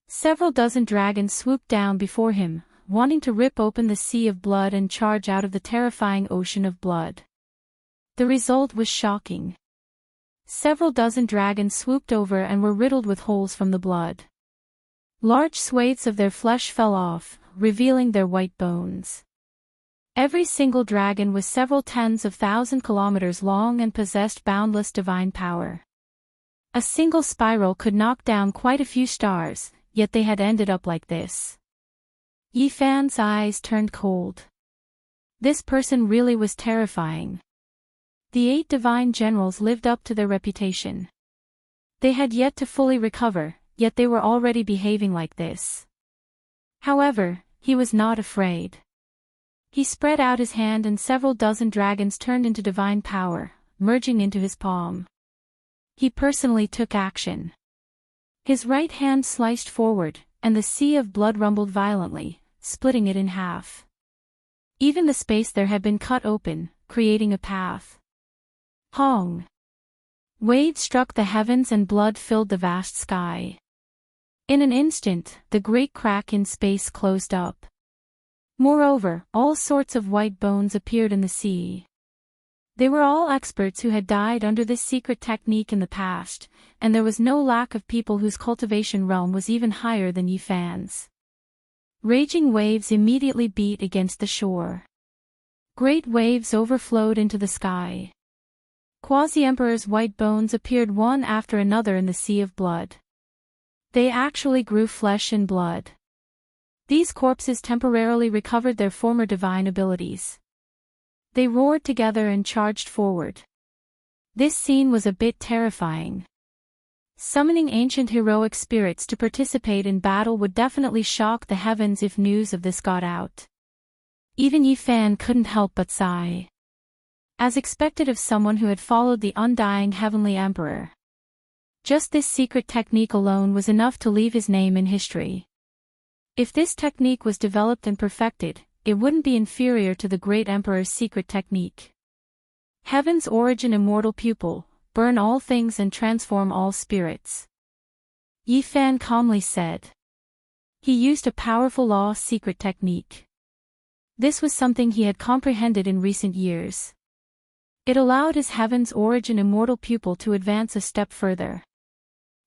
Several dozen dragons swooped down before him, wanting to rip open the sea of blood and charge out of the terrifying ocean of blood. The result was shocking. Several dozen dragons swooped over and were riddled with holes from the blood. Large swathes of their flesh fell off, revealing their white bones. Every single dragon was several tens of thousand kilometers long and possessed boundless divine power. A single spiral could knock down quite a few stars, yet they had ended up like this. Yi Fan's eyes turned cold. This person really was terrifying. The 8 divine generals lived up to their reputation. They had yet to fully recover, yet they were already behaving like this. However, he was not afraid. He spread out his hand and several dozen dragons turned into divine power, merging into his palm. He personally took action. His right hand sliced forward, and the sea of blood rumbled violently, splitting it in half. Even the space there had been cut open, creating a path. Hong! Waves struck the heavens and blood filled the vast sky. In an instant, the great crack in space closed up. Moreover, all sorts of white bones appeared in the sea. They were all experts who had died under this secret technique in the past, and there was no lack of people whose cultivation realm was even higher than Yi Fan's. Raging waves immediately beat against the shore. Great waves overflowed into the sky. Quasi-Emperor's white bones appeared one after another in the sea of blood. They actually grew flesh and blood. These corpses temporarily recovered their former divine abilities. They roared together and charged forward. This scene was a bit terrifying. Summoning ancient heroic spirits to participate in battle would definitely shock the heavens if news of this got out. Even Yi Fan couldn't help but sigh. As expected of someone who had followed the undying Heavenly Emperor. Just this secret technique alone was enough to leave his name in history. If this technique was developed and perfected, it wouldn't be inferior to the great Emperor's secret technique. Heaven's origin immortal pupil, burn all things and transform all spirits. Yi Fan calmly said. He used a powerful law secret technique. This was something he had comprehended in recent years. It allowed his Heaven's origin immortal pupil to advance a step further.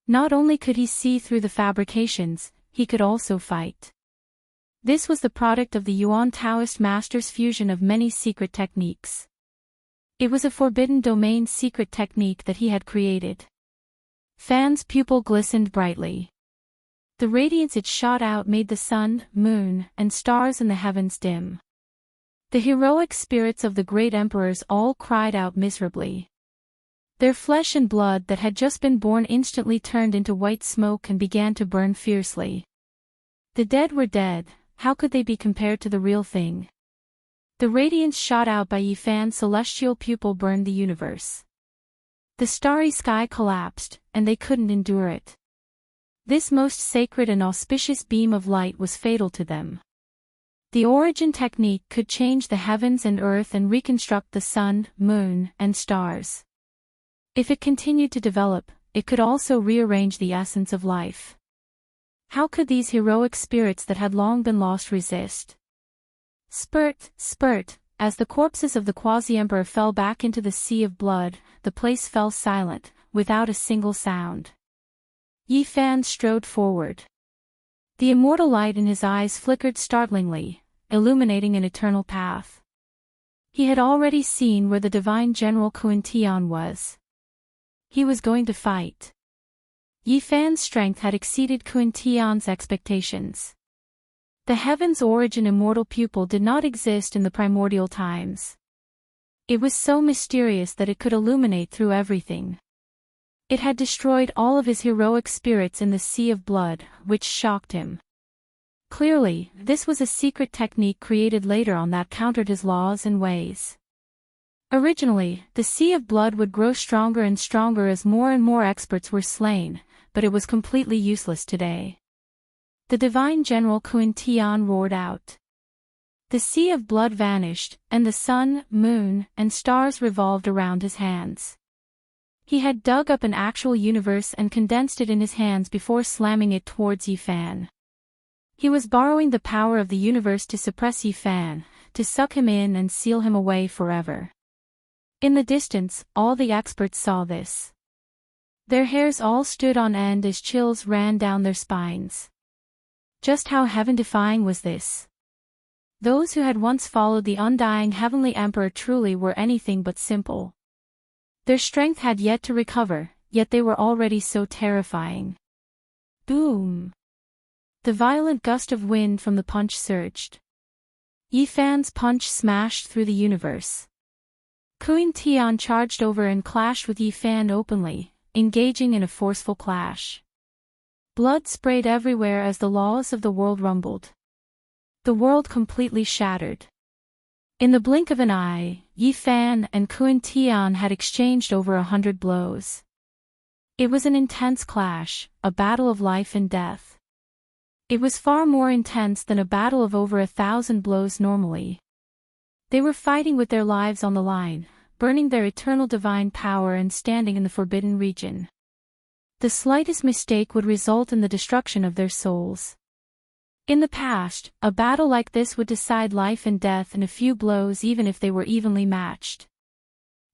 Not only could he see through the fabrications, he could also fight. This was the product of the Yuan Taoist master's fusion of many secret techniques. It was a forbidden domain secret technique that he had created. Fan's pupil glistened brightly. The radiance it shot out made the sun, moon, and stars in the heavens dim. The heroic spirits of the great emperors all cried out miserably. Their flesh and blood that had just been born instantly turned into white smoke and began to burn fiercely. The dead were dead, how could they be compared to the real thing? The radiance shot out by Yi Fan's celestial pupil burned the universe. The starry sky collapsed, and they couldn't endure it. This most sacred and auspicious beam of light was fatal to them. The origin technique could change the heavens and earth and reconstruct the sun, moon, and stars. If it continued to develop, it could also rearrange the essence of life. How could these heroic spirits that had long been lost resist? Spurt, spurt, as the corpses of the quasi-emperor fell back into the sea of blood, the place fell silent, without a single sound. Yi Fan strode forward. The immortal light in his eyes flickered startlingly, illuminating an eternal path. He had already seen where the divine general Kun Tian was. He was going to fight. Yi Fan's strength had exceeded Kun Tian's expectations. The heaven's origin immortal pupil did not exist in the primordial times. It was so mysterious that it could illuminate through everything. It had destroyed all of his heroic spirits in the sea of blood, which shocked him. Clearly, this was a secret technique created later on that countered his laws and ways. Originally, the sea of blood would grow stronger and stronger as more and more experts were slain, but it was completely useless today. The divine general Kun Tian roared out. The sea of blood vanished, and the sun, moon, and stars revolved around his hands. He had dug up an actual universe and condensed it in his hands before slamming it towards Yi Fan. He was borrowing the power of the universe to suppress Yi Fan, to suck him in and seal him away forever. In the distance, all the experts saw this. Their hairs all stood on end as chills ran down their spines. Just how heaven-defying was this? Those who had once followed the undying Heavenly Emperor truly were anything but simple. Their strength had yet to recover, yet they were already so terrifying. Boom! The violent gust of wind from the punch surged. Yi Fan's punch smashed through the universe. Kun Tian charged over and clashed with Yi Fan openly, engaging in a forceful clash. Blood sprayed everywhere as the laws of the world rumbled. The world completely shattered. In the blink of an eye, Yi Fan and Kun Tian had exchanged over 100 blows. It was an intense clash, a battle of life and death. It was far more intense than a battle of over 1,000 blows normally. They were fighting with their lives on the line, burning their eternal divine power and standing in the forbidden region. The slightest mistake would result in the destruction of their souls. In the past, a battle like this would decide life and death in a few blows even if they were evenly matched.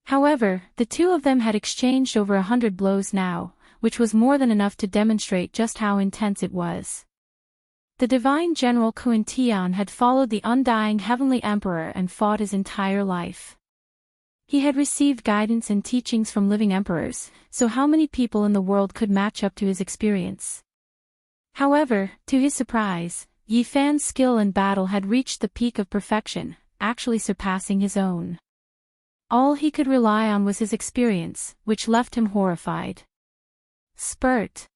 However, the two of them had exchanged over 100 blows now, which was more than enough to demonstrate just how intense it was. The divine general Kun Tian had followed the undying Heavenly Emperor and fought his entire life. He had received guidance and teachings from living emperors, so how many people in the world could match up to his experience? However, to his surprise, Yi Fan's skill in battle had reached the peak of perfection, actually surpassing his own. All he could rely on was his experience, which left him horrified. Spurt.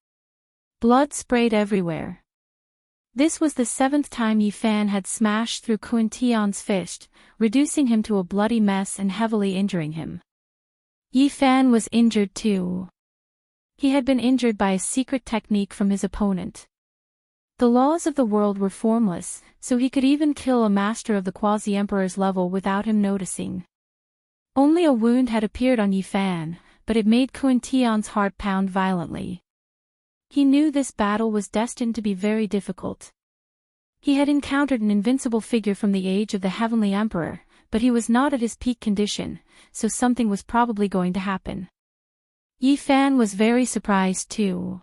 Blood sprayed everywhere. This was the 7th time Yi Fan had smashed through Kun Tian's fist, reducing him to a bloody mess and heavily injuring him. Yi Fan was injured too. He had been injured by a secret technique from his opponent. The laws of the world were formless, so he could even kill a master of the Quasi-Emperor's level without him noticing. Only a wound had appeared on Yi Fan, but it made Kun Tian's heart pound violently. He knew this battle was destined to be very difficult. He had encountered an invincible figure from the age of the Heavenly Emperor, but he was not at his peak condition, so something was probably going to happen. Yi Fan was very surprised too.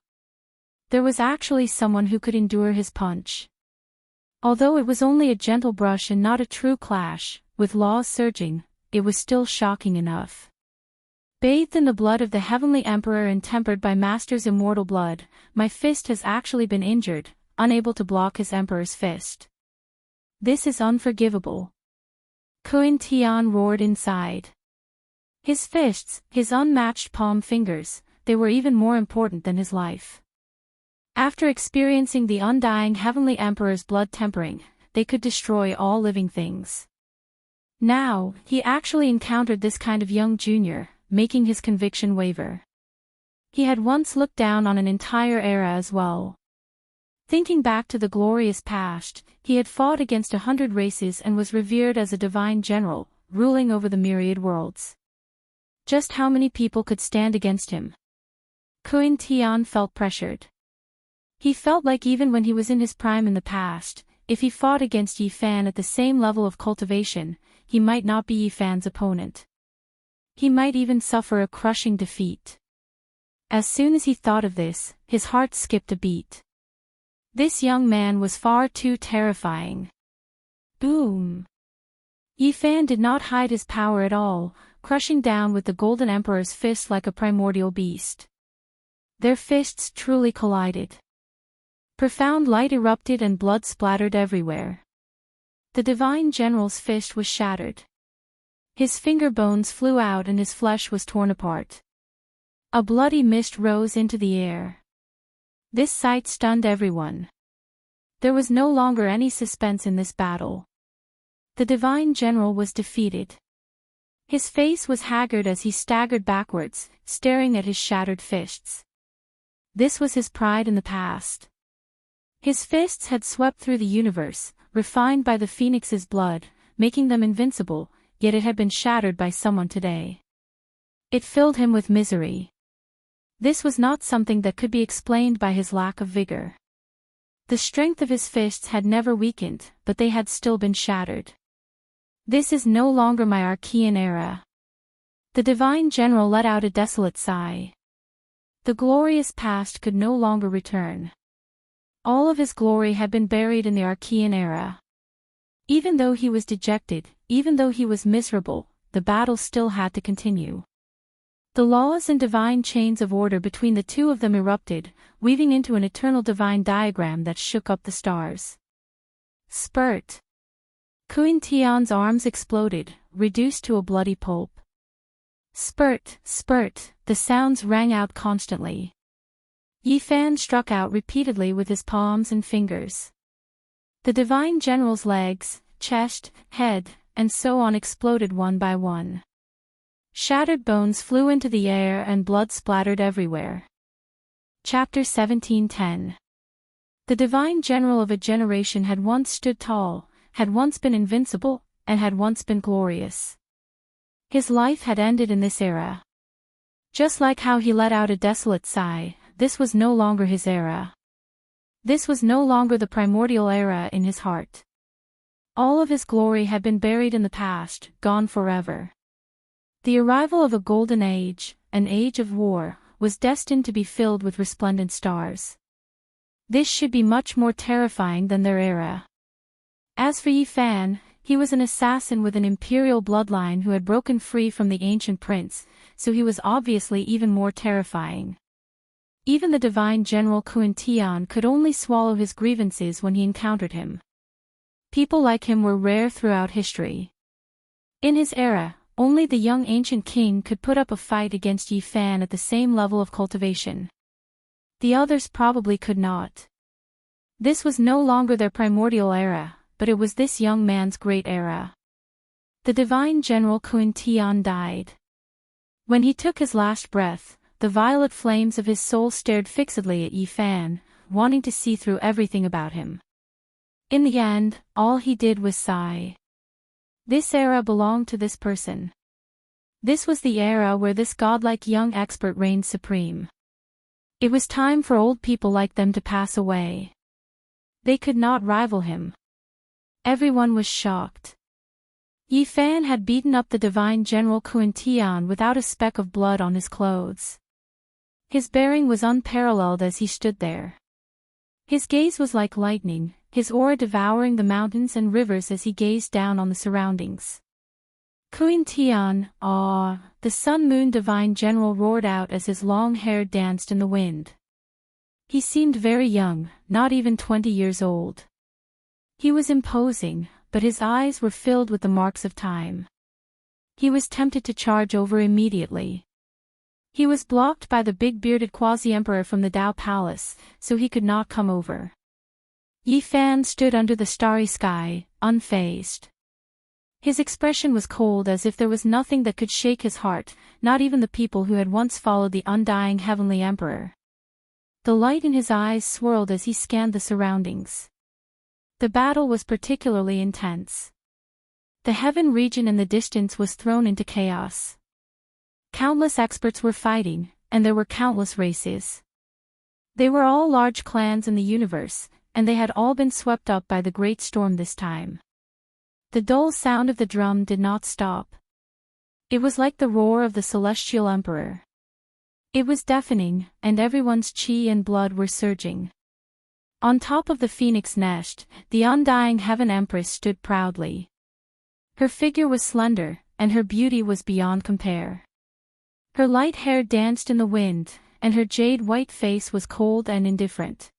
There was actually someone who could endure his punch. Although it was only a gentle brush and not a true clash, with laws surging, it was still shocking enough. Bathed in the blood of the Heavenly Emperor and tempered by Master's immortal blood, my fist has actually been injured, unable to block his Emperor's fist. This is unforgivable. Kun Tian roared inside. His fists, his unmatched palm fingers, they were even more important than his life. After experiencing the undying Heavenly Emperor's blood tempering, they could destroy all living things. Now, he actually encountered this kind of young junior, making his conviction waver. He had once looked down on an entire era as well. Thinking back to the glorious past, he had fought against 100 races and was revered as a divine general, ruling over the myriad worlds. Just how many people could stand against him? Kun Tian felt pressured. He felt like even when he was in his prime in the past, if he fought against Yi Fan at the same level of cultivation, he might not be Yi Fan's opponent. He might even suffer a crushing defeat. As soon as he thought of this, his heart skipped a beat. This young man was far too terrifying. Boom! Yi Fan did not hide his power at all, crushing down with the Golden Emperor's fist like a primordial beast. Their fists truly collided. Profound light erupted and blood splattered everywhere. The Divine General's fist was shattered. His finger bones flew out and his flesh was torn apart. A bloody mist rose into the air. This sight stunned everyone. There was no longer any suspense in this battle. The Divine General was defeated. His face was haggard as he staggered backwards, staring at his shattered fists. This was his pride in the past. His fists had swept through the universe, refined by the Phoenix's blood, making them invincible, yet it had been shattered by someone today. It filled him with misery. This was not something that could be explained by his lack of vigor. The strength of his fists had never weakened, but they had still been shattered. This is no longer my Archean era. The Divine General let out a desolate sigh. The glorious past could no longer return. All of his glory had been buried in the Archean era. Even though he was dejected, even though he was miserable, the battle still had to continue. The laws and divine chains of order between the two of them erupted, weaving into an eternal divine diagram that shook up the stars. Spurt. Kun Tian's arms exploded, reduced to a bloody pulp. Spurt, spurt, the sounds rang out constantly. Yi Fan struck out repeatedly with his palms and fingers. The Divine General's legs, chest, head, and so on exploded one by one. Shattered bones flew into the air and blood splattered everywhere. Chapter 17:10. The Divine General of a generation had once stood tall, had once been invincible, and had once been glorious. His life had ended in this era. Just like how he let out a desolate sigh, this was no longer his era. This was no longer the primordial era in his heart. All of his glory had been buried in the past, gone forever. The arrival of a golden age, an age of war, was destined to be filled with resplendent stars. This should be much more terrifying than their era. As for Yi Fan, he was an assassin with an imperial bloodline who had broken free from the ancient prince, so he was obviously even more terrifying. Even the Divine General Kun Tian could only swallow his grievances when he encountered him. People like him were rare throughout history. In his era, only the young ancient king could put up a fight against Yi Fan at the same level of cultivation. The others probably could not. This was no longer their primordial era, but it was this young man's great era. The divine general Kun Tian died. When he took his last breath, the violet flames of his soul stared fixedly at Yi Fan, wanting to see through everything about him. In the end, all he did was sigh. This era belonged to this person. This was the era where this godlike young expert reigned supreme. It was time for old people like them to pass away. They could not rival him. Everyone was shocked. Yi Fan had beaten up the divine general Kun Tian without a speck of blood on his clothes. His bearing was unparalleled as he stood there. His gaze was like lightning, his aura devouring the mountains and rivers as he gazed down on the surroundings. Kun Tian, the sun-moon divine general roared out as his long hair danced in the wind. He seemed very young, not even 20 years old. He was imposing, but his eyes were filled with the marks of time. He was tempted to charge over immediately. He was blocked by the big-bearded quasi-emperor from the Dao Palace, so he could not come over. Yi Fan stood under the starry sky, unfazed. His expression was cold as if there was nothing that could shake his heart, not even the people who had once followed the undying heavenly emperor. The light in his eyes swirled as he scanned the surroundings. The battle was particularly intense. The heaven region in the distance was thrown into chaos. Countless experts were fighting, and there were countless races. They were all large clans in the universe, and they had all been swept up by the great storm this time. The dull sound of the drum did not stop. It was like the roar of the celestial emperor. It was deafening, and everyone's chi and blood were surging. On top of the phoenix nest, the undying heaven empress stood proudly. Her figure was slender, and her beauty was beyond compare. Her light hair danced in the wind, and her jade-white face was cold and indifferent.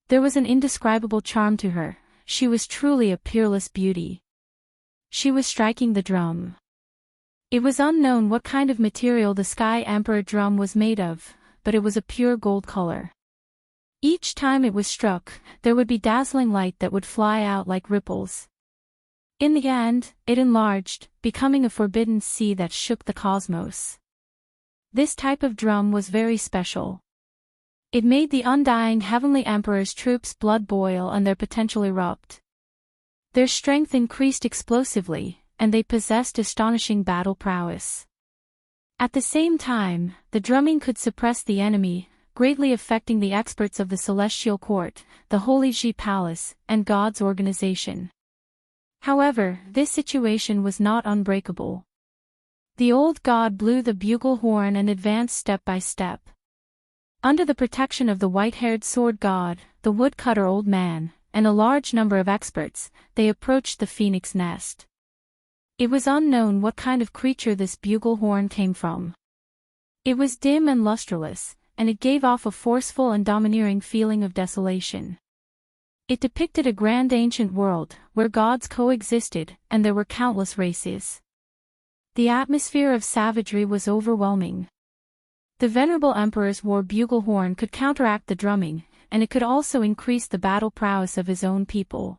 There was an indescribable charm to her. She was truly a peerless beauty. She was striking the drum. It was unknown what kind of material the Sky Emperor drum was made of, but it was a pure gold color. Each time it was struck, there would be dazzling light that would fly out like ripples. In the end, it enlarged, becoming a forbidden sea that shook the cosmos. This type of drum was very special. It made the undying heavenly emperor's troops' blood boil and their potential erupt. Their strength increased explosively, and they possessed astonishing battle prowess. At the same time, the drumming could suppress the enemy, greatly affecting the experts of the Celestial Court, the Holy Ji Palace, and God's organization. However, this situation was not unbreakable. The old god blew the bugle horn and advanced step by step. Under the protection of the white-haired sword god, the woodcutter old man, and a large number of experts, they approached the phoenix nest. It was unknown what kind of creature this bugle horn came from. It was dim and lustreless, and it gave off a forceful and domineering feeling of desolation. It depicted a grand ancient world, where gods coexisted, and there were countless races. The atmosphere of savagery was overwhelming. The venerable emperor's war bugle horn could counteract the drumming, and it could also increase the battle prowess of his own people.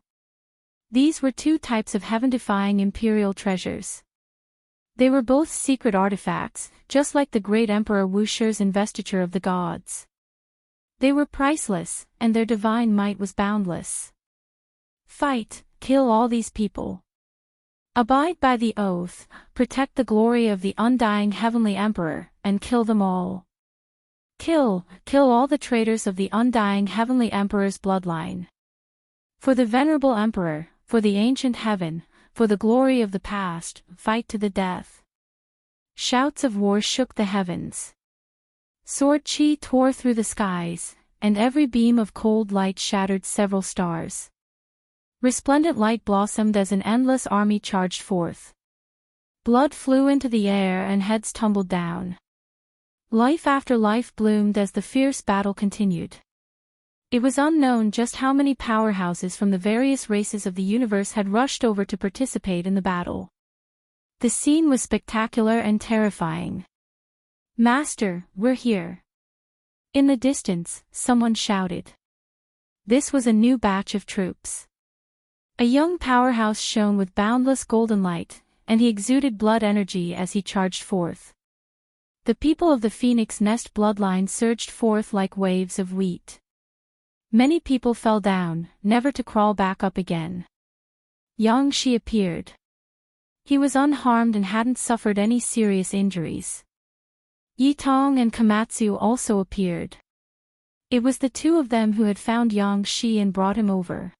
These were two types of heaven-defying imperial treasures. They were both secret artifacts, just like the great Emperor Wusher's investiture of the gods. They were priceless, and their divine might was boundless. Fight, kill all these people. Abide by the oath, protect the glory of the undying heavenly emperor, and kill them all. Kill all the traitors of the undying heavenly emperor's bloodline. For the venerable emperor, for the ancient heaven, for the glory of the past, fight to the death. Shouts of war shook the heavens. Sword chi tore through the skies, and every beam of cold light shattered several stars. Resplendent light blossomed as an endless army charged forth. Blood flew into the air and heads tumbled down. Life after life bloomed as the fierce battle continued. It was unknown just how many powerhouses from the various races of the universe had rushed over to participate in the battle. The scene was spectacular and terrifying. "Master, we're here." In the distance, someone shouted. This was a new batch of troops. A young powerhouse shone with boundless golden light, and he exuded blood energy as he charged forth. The people of the Phoenix Nest bloodline surged forth like waves of wheat. Many people fell down, never to crawl back up again. Yang Shi appeared. He was unharmed and hadn't suffered any serious injuries. Yi Tong and Komatsu also appeared. It was the two of them who had found Yang Shi and brought him over.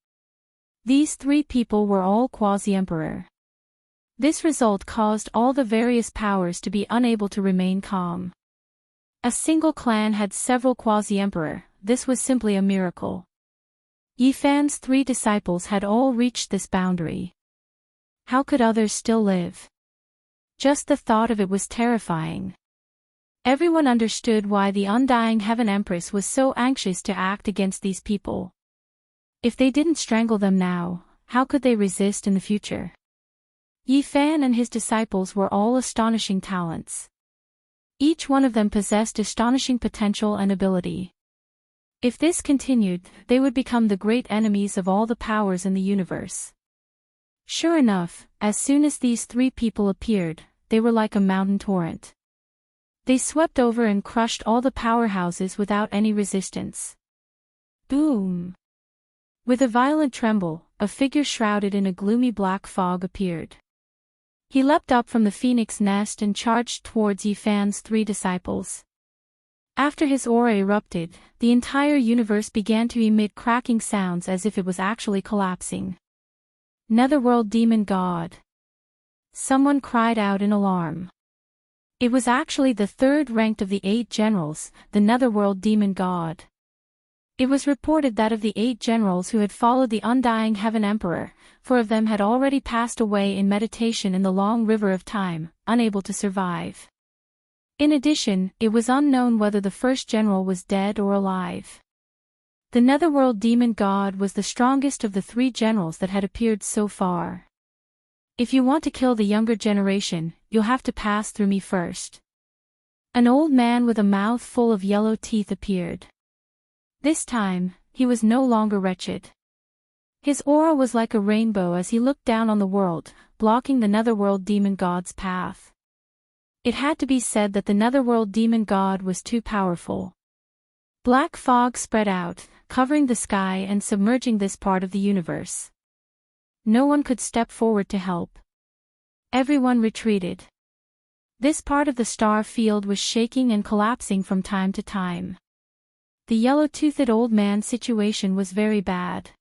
These three people were all quasi-emperor. This result caused all the various powers to be unable to remain calm. A single clan had several quasi-emperor, this was simply a miracle. Yi Fan's three disciples had all reached this boundary. How could others still live? Just the thought of it was terrifying. Everyone understood why the Undying Heaven Empress was so anxious to act against these people. If they didn't strangle them now, how could they resist in the future? Yi Fan and his disciples were all astonishing talents. Each one of them possessed astonishing potential and ability. If this continued, they would become the great enemies of all the powers in the universe. Sure enough, as soon as these three people appeared, they were like a mountain torrent. They swept over and crushed all the powerhouses without any resistance. Boom! With a violent tremble, a figure shrouded in a gloomy black fog appeared. He leapt up from the phoenix nest and charged towards Yi Fan's three disciples. After his aura erupted, the entire universe began to emit cracking sounds as if it was actually collapsing. Netherworld Demon God! Someone cried out in alarm. It was actually the third ranked of the 8 generals, the Netherworld Demon God. It was reported that of the 8 generals who had followed the Undying Heaven Emperor, 4 of them had already passed away in meditation in the long river of time, unable to survive. In addition, it was unknown whether the first general was dead or alive. The Netherworld Demon God was the strongest of the 3 generals that had appeared so far. If you want to kill the younger generation, you'll have to pass through me first. An old man with a mouth full of yellow teeth appeared. This time, he was no longer wretched. His aura was like a rainbow as he looked down on the world, blocking the Netherworld Demon God's path. It had to be said that the Netherworld Demon God was too powerful. Black fog spread out, covering the sky and submerging this part of the universe. No one could step forward to help. Everyone retreated. This part of the star field was shaking and collapsing from time to time. The yellow-toothed old man's situation was very bad.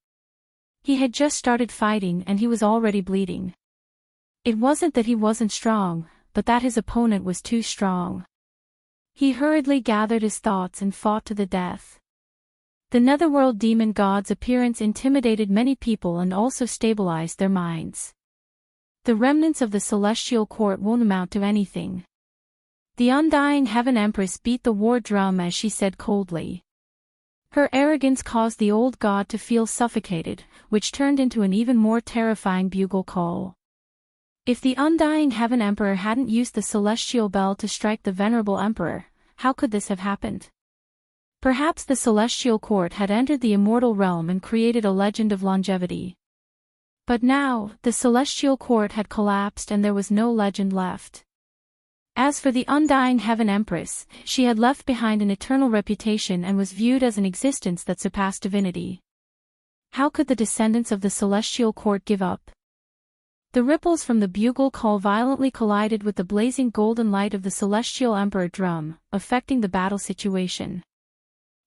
He had just started fighting and he was already bleeding. It wasn't that he wasn't strong, but that his opponent was too strong. He hurriedly gathered his thoughts and fought to the death. The Netherworld Demon God's appearance intimidated many people and also stabilized their minds. The remnants of the Celestial Court won't amount to anything. The Undying Heaven Empress beat the war drum as she said coldly. Her arrogance caused the old god to feel suffocated, which turned into an even more terrifying bugle call. If the Undying Heaven Emperor hadn't used the celestial bell to strike the venerable emperor, how could this have happened? Perhaps the Celestial Court had entered the immortal realm and created a legend of longevity. But now, the Celestial Court had collapsed and there was no legend left. As for the Undying Heaven Empress, she had left behind an eternal reputation and was viewed as an existence that surpassed divinity. How could the descendants of the Celestial Court give up? The ripples from the bugle call violently collided with the blazing golden light of the Celestial Emperor drum, affecting the battle situation.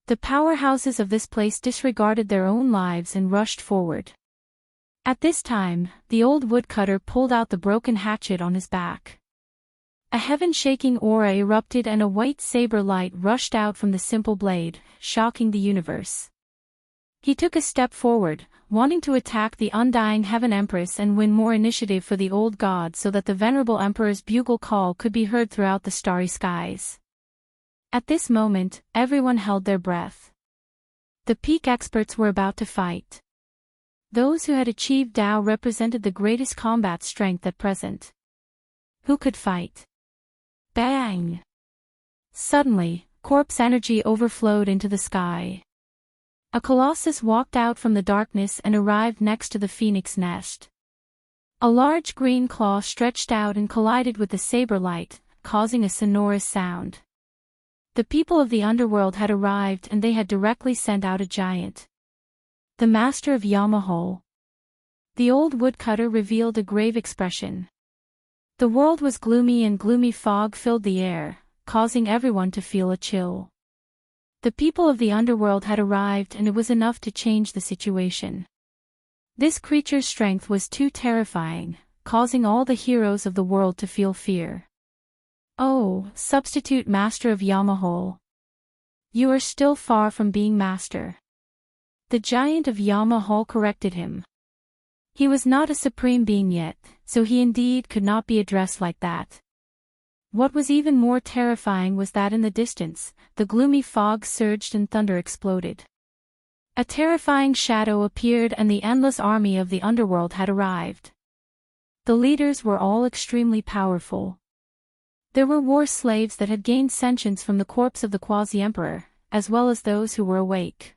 The powerhouses of this place disregarded their own lives and rushed forward. At this time, the old woodcutter pulled out the broken hatchet on his back. A heaven-shaking aura erupted and a white saber light rushed out from the simple blade, shocking the universe. He took a step forward, wanting to attack the Undying Heaven Empress and win more initiative for the old god so that the venerable emperor's bugle call could be heard throughout the starry skies. At this moment, everyone held their breath. The peak experts were about to fight. Those who had achieved Tao represented the greatest combat strength at present. Who could fight? Bang! Suddenly, corpse energy overflowed into the sky. A colossus walked out from the darkness and arrived next to the phoenix nest. A large green claw stretched out and collided with the saber light, causing a sonorous sound. The people of the underworld had arrived and they had directly sent out a giant. The master of Yamahol. The old woodcutter revealed a grave expression. The world was gloomy and gloomy fog filled the air, causing everyone to feel a chill. The people of the underworld had arrived and it was enough to change the situation. This creature's strength was too terrifying, causing all the heroes of the world to feel fear. Oh, substitute master of Yamahol. You are still far from being master. The giant of Yamahol corrected him. He was not a supreme being yet, so he indeed could not be addressed like that. What was even more terrifying was that in the distance, the gloomy fog surged and thunder exploded. A terrifying shadow appeared and the endless army of the underworld had arrived. The leaders were all extremely powerful. There were war slaves that had gained sentience from the corpse of the quasi-emperor, as well as those who were awake.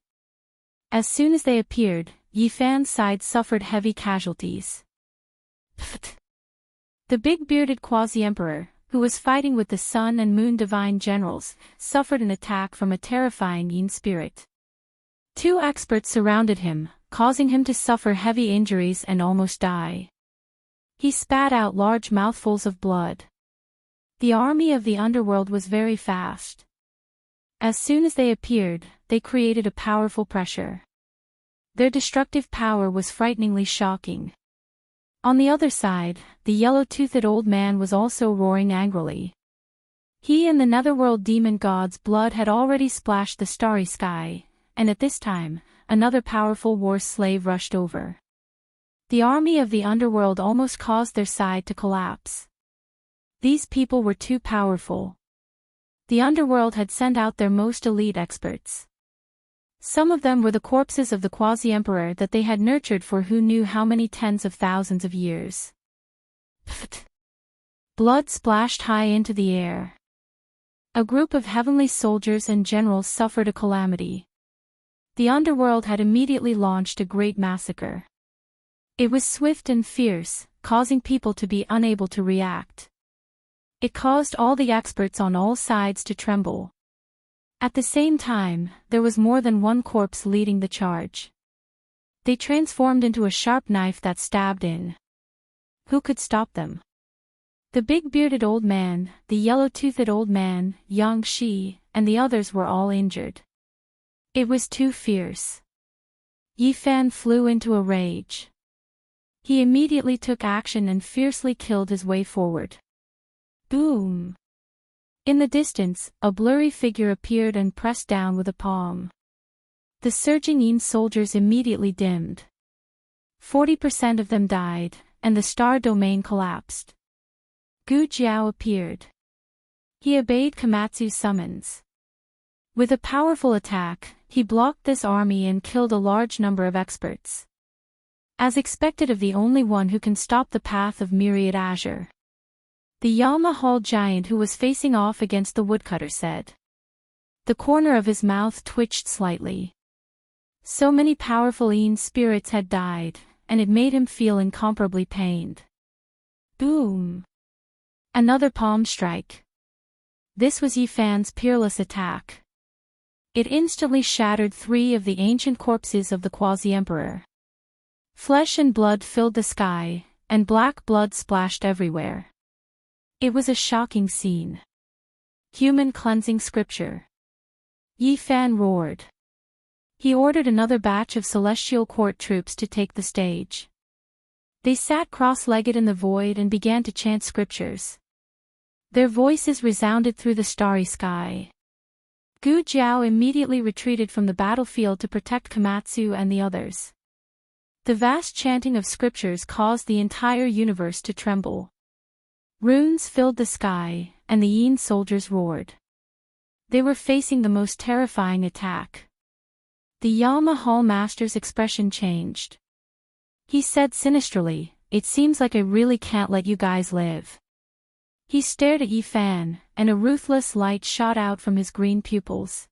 As soon as they appeared, Yifan's side suffered heavy casualties. Pfft. The big-bearded quasi-emperor, who was fighting with the Sun and Moon divine generals, suffered an attack from a terrifying Yin spirit. 2 experts surrounded him, causing him to suffer heavy injuries and almost die. He spat out large mouthfuls of blood. The army of the underworld was very fast. As soon as they appeared, they created a powerful pressure. Their destructive power was frighteningly shocking. On the other side, the yellow-toothed old man was also roaring angrily. He and the netherworld demon god's blood had already splashed the starry sky, and at this time, another powerful war slave rushed over. The army of the underworld almost caused their side to collapse. These people were too powerful. The underworld had sent out their most elite experts. Some of them were the corpses of the quasi-emperor that they had nurtured for who knew how many tens of thousands of years. Pfft. Blood splashed high into the air. A group of heavenly soldiers and generals suffered a calamity. The underworld had immediately launched a great massacre. It was swift and fierce, causing people to be unable to react. It caused all the experts on all sides to tremble. At the same time, there was more than one corpse leading the charge. They transformed into a sharp knife that stabbed in. Who could stop them? The big-bearded old man, the yellow-toothed old man, Yang Shi, and the others were all injured. It was too fierce. Yifan flew into a rage. He immediately took action and fiercely killed his way forward. Boom! In the distance, a blurry figure appeared and pressed down with a palm. The surging Yin soldiers immediately dimmed. 40% of them died, and the star domain collapsed. Gu Jiao appeared. He obeyed Komatsu's summons. With a powerful attack, he blocked this army and killed a large number of experts. As expected of the only one who can stop the path of Myriad Azure. The Yamahol giant who was facing off against the woodcutter said. The corner of his mouth twitched slightly. So many powerful Yin spirits had died, and it made him feel incomparably pained. Boom! Another palm strike. This was Yifan's peerless attack. It instantly shattered 3 of the ancient corpses of the quasi-emperor. Flesh and blood filled the sky, and black blood splashed everywhere. It was a shocking scene. Human cleansing scripture. Yifan roared. He ordered another batch of celestial court troops to take the stage. They sat cross-legged in the void and began to chant scriptures. Their voices resounded through the starry sky. Gu Jiao immediately retreated from the battlefield to protect Komatsu and the others. The vast chanting of scriptures caused the entire universe to tremble. Runes filled the sky, and the Yin soldiers roared. They were facing the most terrifying attack. The Yamahol master's expression changed. He said sinisterly, "It seems like I really can't let you guys live." He stared at Yi Fan, and a ruthless light shot out from his green pupils.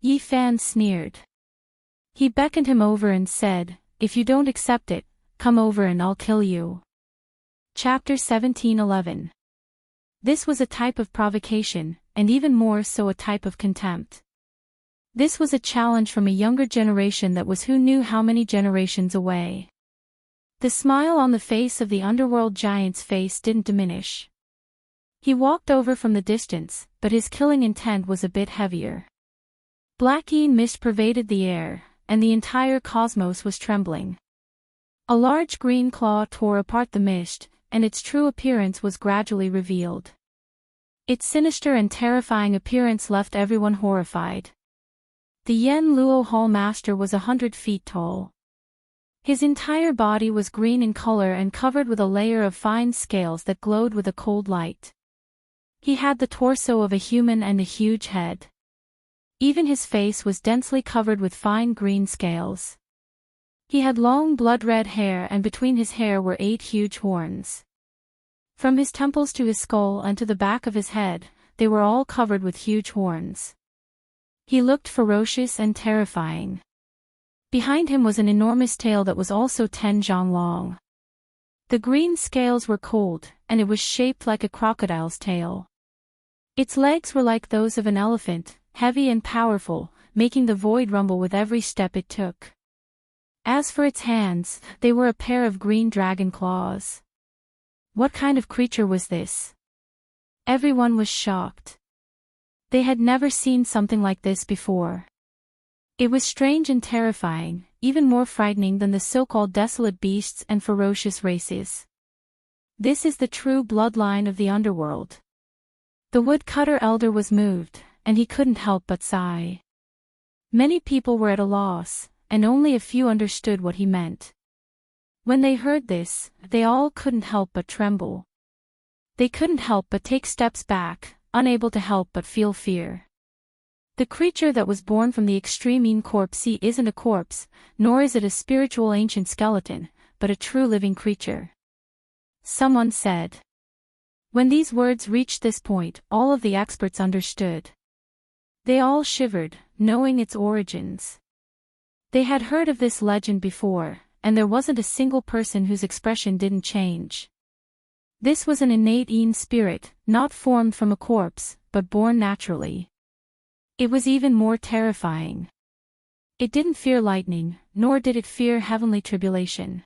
Yi Fan sneered. He beckoned him over and said, "If you don't accept it, come over and I'll kill you." Chapter 17:11. This was a type of provocation, and even more so a type of contempt. This was a challenge from a younger generation that was who knew how many generations away. The smile on the face of the underworld giant's face didn't diminish. He walked over from the distance, but his killing intent was a bit heavier. Black-green mist pervaded the air, and the entire cosmos was trembling. A large green claw tore apart the mist, and its true appearance was gradually revealed. Its sinister and terrifying appearance left everyone horrified. The Yen Luo Hall Master was 100 feet tall. His entire body was green in color and covered with a layer of fine scales that glowed with a cold light. He had the torso of a human and a huge head. Even his face was densely covered with fine green scales. He had long blood-red hair, and between his hair were 8 huge horns. From his temples to his skull and to the back of his head, they were all covered with huge horns. He looked ferocious and terrifying. Behind him was an enormous tail that was also 10 zhang long. The green scales were cold, and it was shaped like a crocodile's tail. Its legs were like those of an elephant, heavy and powerful, making the void rumble with every step it took. As for its hands, they were a pair of green dragon claws. What kind of creature was this? Everyone was shocked. They had never seen something like this before. It was strange and terrifying, even more frightening than the so-called desolate beasts and ferocious races. This is the true bloodline of the underworld. The woodcutter elder was moved, and he couldn't help but sigh. Many people were at a loss, and only a few understood what he meant. When they heard this, they all couldn't help but tremble. They couldn't help but take steps back, unable to help but feel fear. The creature that was born from the extreme Yin corpse isn't a corpse, nor is it a spiritual ancient skeleton, but a true living creature. Someone said. When these words reached this point, all of the experts understood. They all shivered, knowing its origins. They had heard of this legend before, and there wasn't a single person whose expression didn't change. This was an innate Yin spirit, not formed from a corpse, but born naturally. It was even more terrifying. It didn't fear lightning, nor did it fear heavenly tribulation.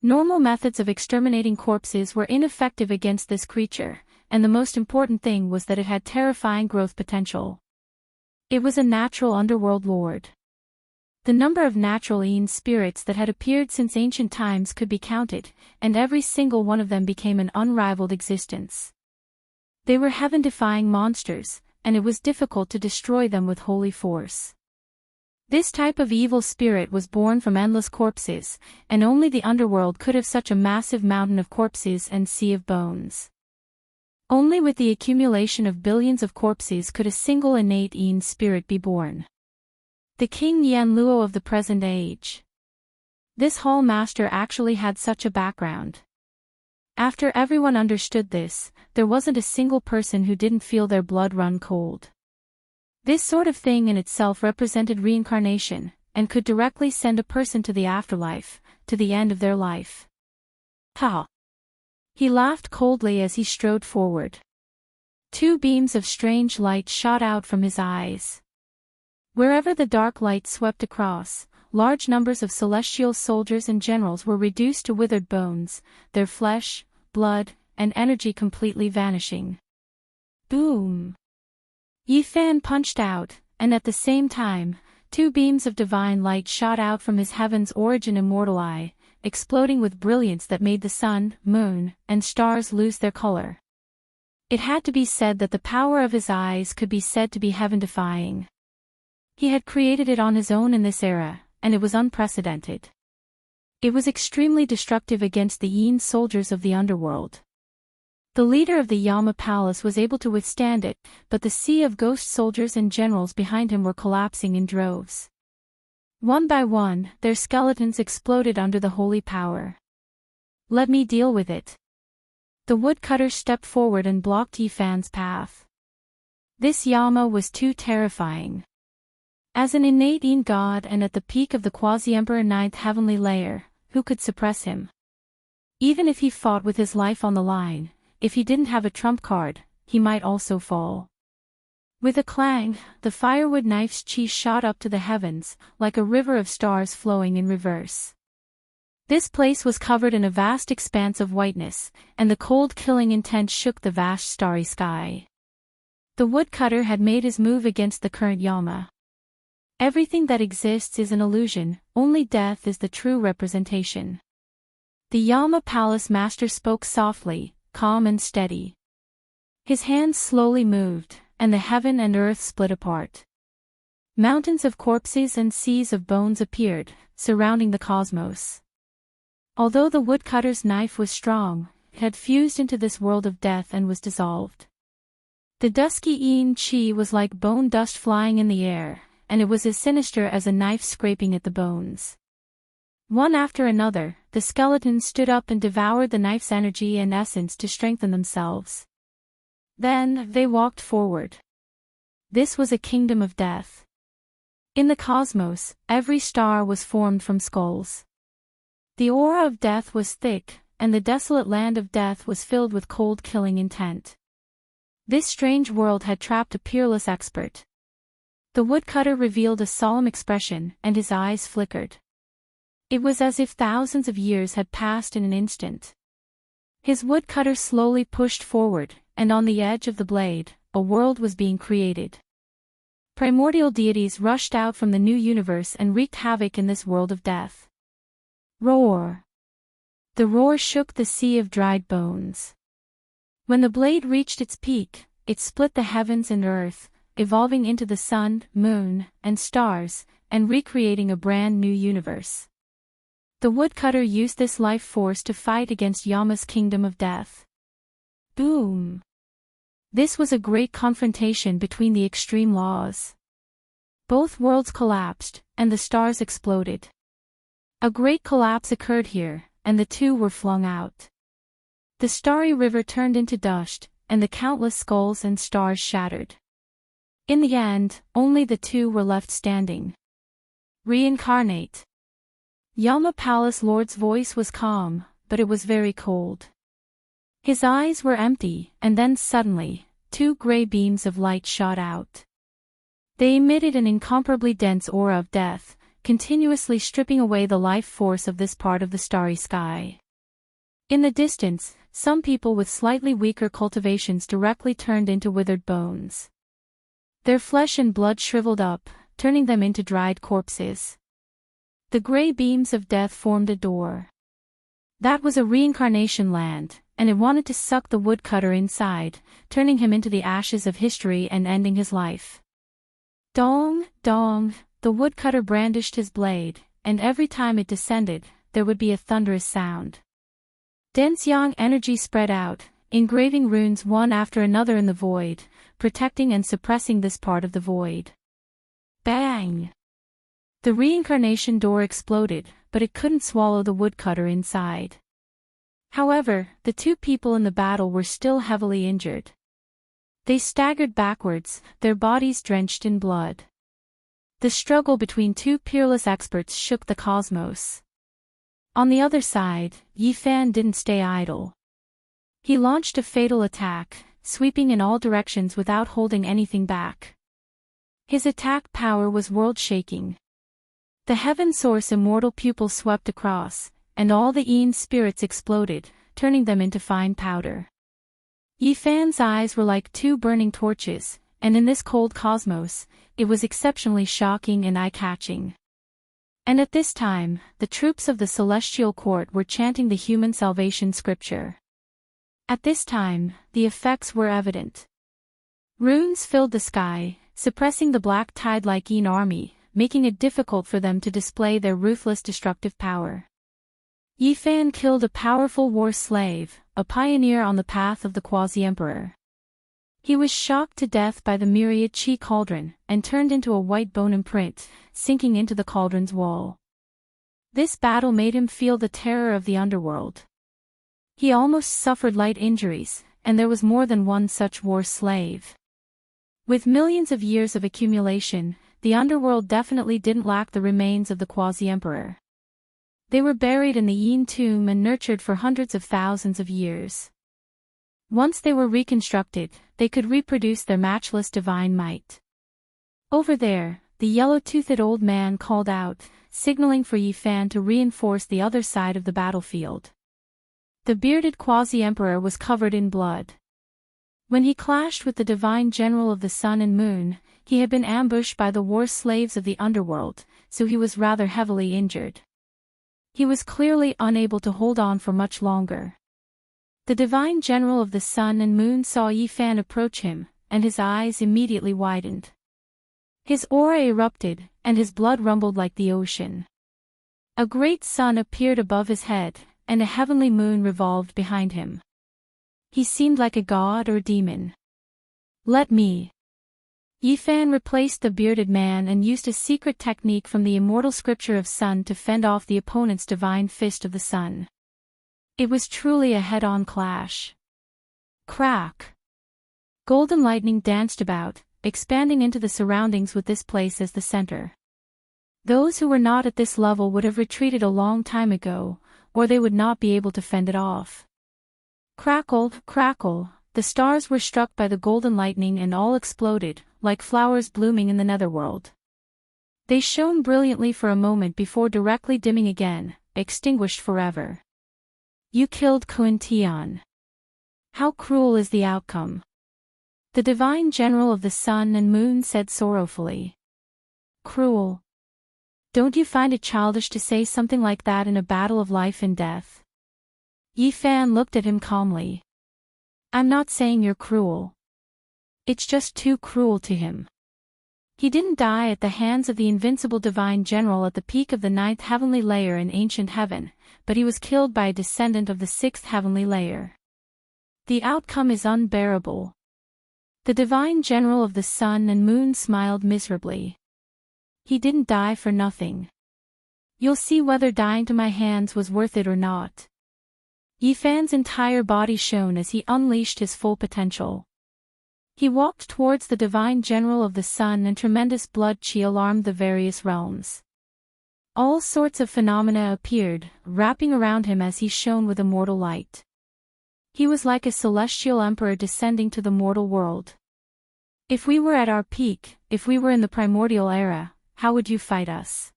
Normal methods of exterminating corpses were ineffective against this creature, and the most important thing was that it had terrifying growth potential. It was a natural underworld lord. The number of natural Yin spirits that had appeared since ancient times could be counted, and every single one of them became an unrivaled existence. They were heaven-defying monsters, and it was difficult to destroy them with holy force. This type of evil spirit was born from endless corpses, and only the underworld could have such a massive mountain of corpses and sea of bones. Only with the accumulation of billions of corpses could a single innate Yin spirit be born. The King Yen Luo of the present age. This hall master actually had such a background. After everyone understood this, there wasn't a single person who didn't feel their blood run cold. This sort of thing in itself represented reincarnation, and could directly send a person to the afterlife, to the end of their life. Ha! He laughed coldly as he strode forward. 2 beams of strange light shot out from his eyes. Wherever the dark light swept across, large numbers of celestial soldiers and generals were reduced to withered bones, their flesh, blood, and energy completely vanishing. Boom! Yi Fan punched out, and at the same time, 2 beams of divine light shot out from his heaven's origin immortal eye, exploding with brilliance that made the sun, moon, and stars lose their color. It had to be said that the power of his eyes could be said to be heaven-defying. He had created it on his own in this era, and it was unprecedented. It was extremely destructive against the Yin soldiers of the underworld. The leader of the Yama Palace was able to withstand it, but the sea of ghost soldiers and generals behind him were collapsing in droves. One by one, their skeletons exploded under the holy power. Let me deal with it. The woodcutter stepped forward and blocked Yifan's path. This Yama was too terrifying. As an innate Yin god and at the peak of the quasi-emperor ninth heavenly layer, who could suppress him? Even if he fought with his life on the line, if he didn't have a trump card, he might also fall. With a clang, the firewood knife's chi shot up to the heavens, like a river of stars flowing in reverse. This place was covered in a vast expanse of whiteness, and the cold killing intent shook the vast starry sky. The woodcutter had made his move against the current Yama. Everything that exists is an illusion, only death is the true representation. The Yama Palace Master spoke softly, calm and steady. His hands slowly moved, and the heaven and earth split apart. Mountains of corpses and seas of bones appeared, surrounding the cosmos. Although the woodcutter's knife was strong, it had fused into this world of death and was dissolved. The dusky Yin Chi was like bone dust flying in the air, and it was as sinister as a knife scraping at the bones. One after another, the skeletons stood up and devoured the knife's energy and essence to strengthen themselves. Then, they walked forward. This was a kingdom of death. In the cosmos, every star was formed from skulls. The aura of death was thick, and the desolate land of death was filled with cold killing intent. This strange world had trapped a peerless expert. The woodcutter revealed a solemn expression, and his eyes flickered. It was as if thousands of years had passed in an instant. His woodcutter slowly pushed forward, and on the edge of the blade, a world was being created. Primordial deities rushed out from the new universe and wreaked havoc in this world of death. Roar! The roar shook the sea of dried bones. When the blade reached its peak, it split the heavens and earth, evolving into the sun, moon, and stars, and recreating a brand new universe. The woodcutter used this life force to fight against Yama's kingdom of death. Boom! This was a great confrontation between the extreme laws. Both worlds collapsed, and the stars exploded. A great collapse occurred here, and the two were flung out. The starry river turned into dust, and the countless skulls and stars shattered. In the end, only the two were left standing. Reincarnate. Yama Palace Lord's voice was calm, but it was very cold. His eyes were empty, and then suddenly, two gray beams of light shot out. They emitted an incomparably dense aura of death, continuously stripping away the life force of this part of the starry sky. In the distance, some people with slightly weaker cultivations directly turned into withered bones. Their flesh and blood shriveled up, turning them into dried corpses. The gray beams of death formed a door. That was a reincarnation land, and it wanted to suck the woodcutter inside, turning him into the ashes of history and ending his life. Dong, dong, the woodcutter brandished his blade, and every time it descended, there would be a thunderous sound. Dense yang energy spread out, engraving runes one after another in the void, protecting and suppressing this part of the void. Bang! The reincarnation door exploded, but it couldn't swallow the woodcutter inside. However, the two people in the battle were still heavily injured. They staggered backwards, their bodies drenched in blood. The struggle between two peerless experts shook the cosmos. On the other side, Yifan didn't stay idle. He launched a fatal attack, sweeping in all directions without holding anything back. His attack power was world-shaking. The Heaven Source immortal pupil swept across, and all the Yin spirits exploded, turning them into fine powder. Yifan's eyes were like two burning torches, and in this cold cosmos, it was exceptionally shocking and eye-catching. And at this time, the troops of the celestial court were chanting the human salvation scripture. At this time, the effects were evident. Runes filled the sky, suppressing the black tide-like Yin army, making it difficult for them to display their ruthless destructive power. Yifan killed a powerful war slave, a pioneer on the path of the quasi-emperor. He was shocked to death by the myriad chi cauldron, and turned into a white bone imprint, sinking into the cauldron's wall. This battle made him feel the terror of the underworld. He almost suffered light injuries, and there was more than one such war slave. With millions of years of accumulation, the underworld definitely didn't lack the remains of the quasi-emperor. They were buried in the Yin tomb and nurtured for hundreds of thousands of years. Once they were reconstructed, they could reproduce their matchless divine might. Over there, the yellow-toothed old man called out, signaling for Yi Fan to reinforce the other side of the battlefield. The bearded quasi-emperor was covered in blood. When he clashed with the divine general of the sun and moon, he had been ambushed by the war slaves of the underworld, so he was rather heavily injured. He was clearly unable to hold on for much longer. The divine general of the sun and moon saw Yi Fan approach him, and his eyes immediately widened. His aura erupted, and his blood rumbled like the ocean. A great sun appeared above his head, and a heavenly moon revolved behind him. He seemed like a god or demon. "Let me." Yi Fan replaced the bearded man and used a secret technique from the immortal scripture of sun to fend off the opponent's divine fist of the sun. It was truly a head-on clash. Crack! Golden lightning danced about, expanding into the surroundings with this place as the center. Those who were not at this level would have retreated a long time ago, or they would not be able to fend it off. Crackle, crackle, the stars were struck by the golden lightning and all exploded, like flowers blooming in the netherworld. They shone brilliantly for a moment before directly dimming again, extinguished forever. You killed Kun Tian. How cruel is the outcome. The divine general of the sun and moon said sorrowfully. Cruel. Don't you find it childish to say something like that in a battle of life and death? Yi Fan looked at him calmly. I'm not saying you're cruel. It's just too cruel to him. He didn't die at the hands of the invincible divine general at the peak of the 9th heavenly layer in ancient heaven, but he was killed by a descendant of the 6th heavenly layer. The outcome is unbearable. The divine general of the sun and moon smiled miserably. He didn't die for nothing. You'll see whether dying to my hands was worth it or not. Yi Fan's entire body shone as he unleashed his full potential. He walked towards the divine general of the sun and tremendous blood chi alarmed the various realms. All sorts of phenomena appeared, wrapping around him as he shone with immortal light. He was like a celestial emperor descending to the mortal world. If we were at our peak, if we were in the primordial era, how would you fight us?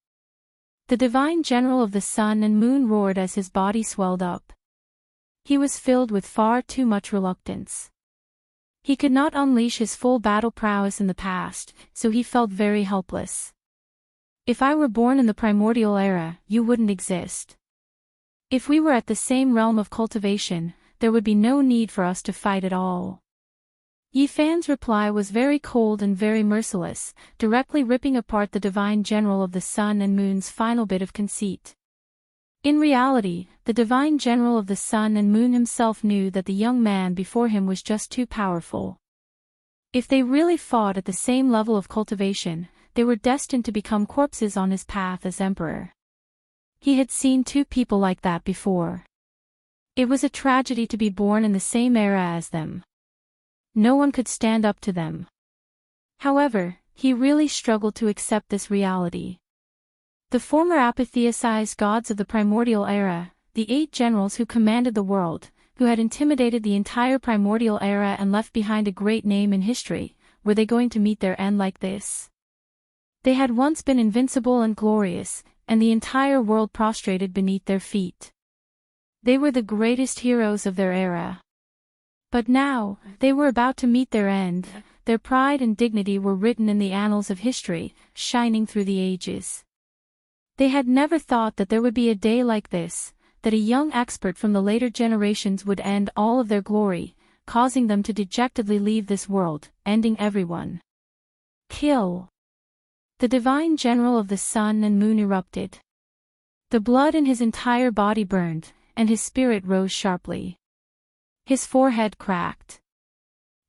The divine general of the sun and moon roared as his body swelled up. He was filled with far too much reluctance. He could not unleash his full battle prowess in the past, so he felt very helpless. If I were born in the primordial era, you wouldn't exist. If we were at the same realm of cultivation, there would be no need for us to fight at all. Yi Fan's reply was very cold and very merciless, directly ripping apart the divine general of the sun and moon's final bit of conceit. In reality, the divine general of the sun and moon himself knew that the young man before him was just too powerful. If they really fought at the same level of cultivation, they were destined to become corpses on his path as emperor. He had seen two people like that before. It was a tragedy to be born in the same era as them. No one could stand up to them. However, he really struggled to accept this reality. The former apotheosized gods of the primordial era, the 8 generals who commanded the world, who had intimidated the entire primordial era and left behind a great name in history, were they going to meet their end like this? They had once been invincible and glorious, and the entire world prostrated beneath their feet. They were the greatest heroes of their era. But now, they were about to meet their end. Their pride and dignity were written in the annals of history, shining through the ages. They had never thought that there would be a day like this, that a young expert from the later generations would end all of their glory, causing them to dejectedly leave this world, ending everyone. Kill! The divine general of the sun and moon erupted. The blood in his entire body burned, and his spirit rose sharply. His forehead cracked.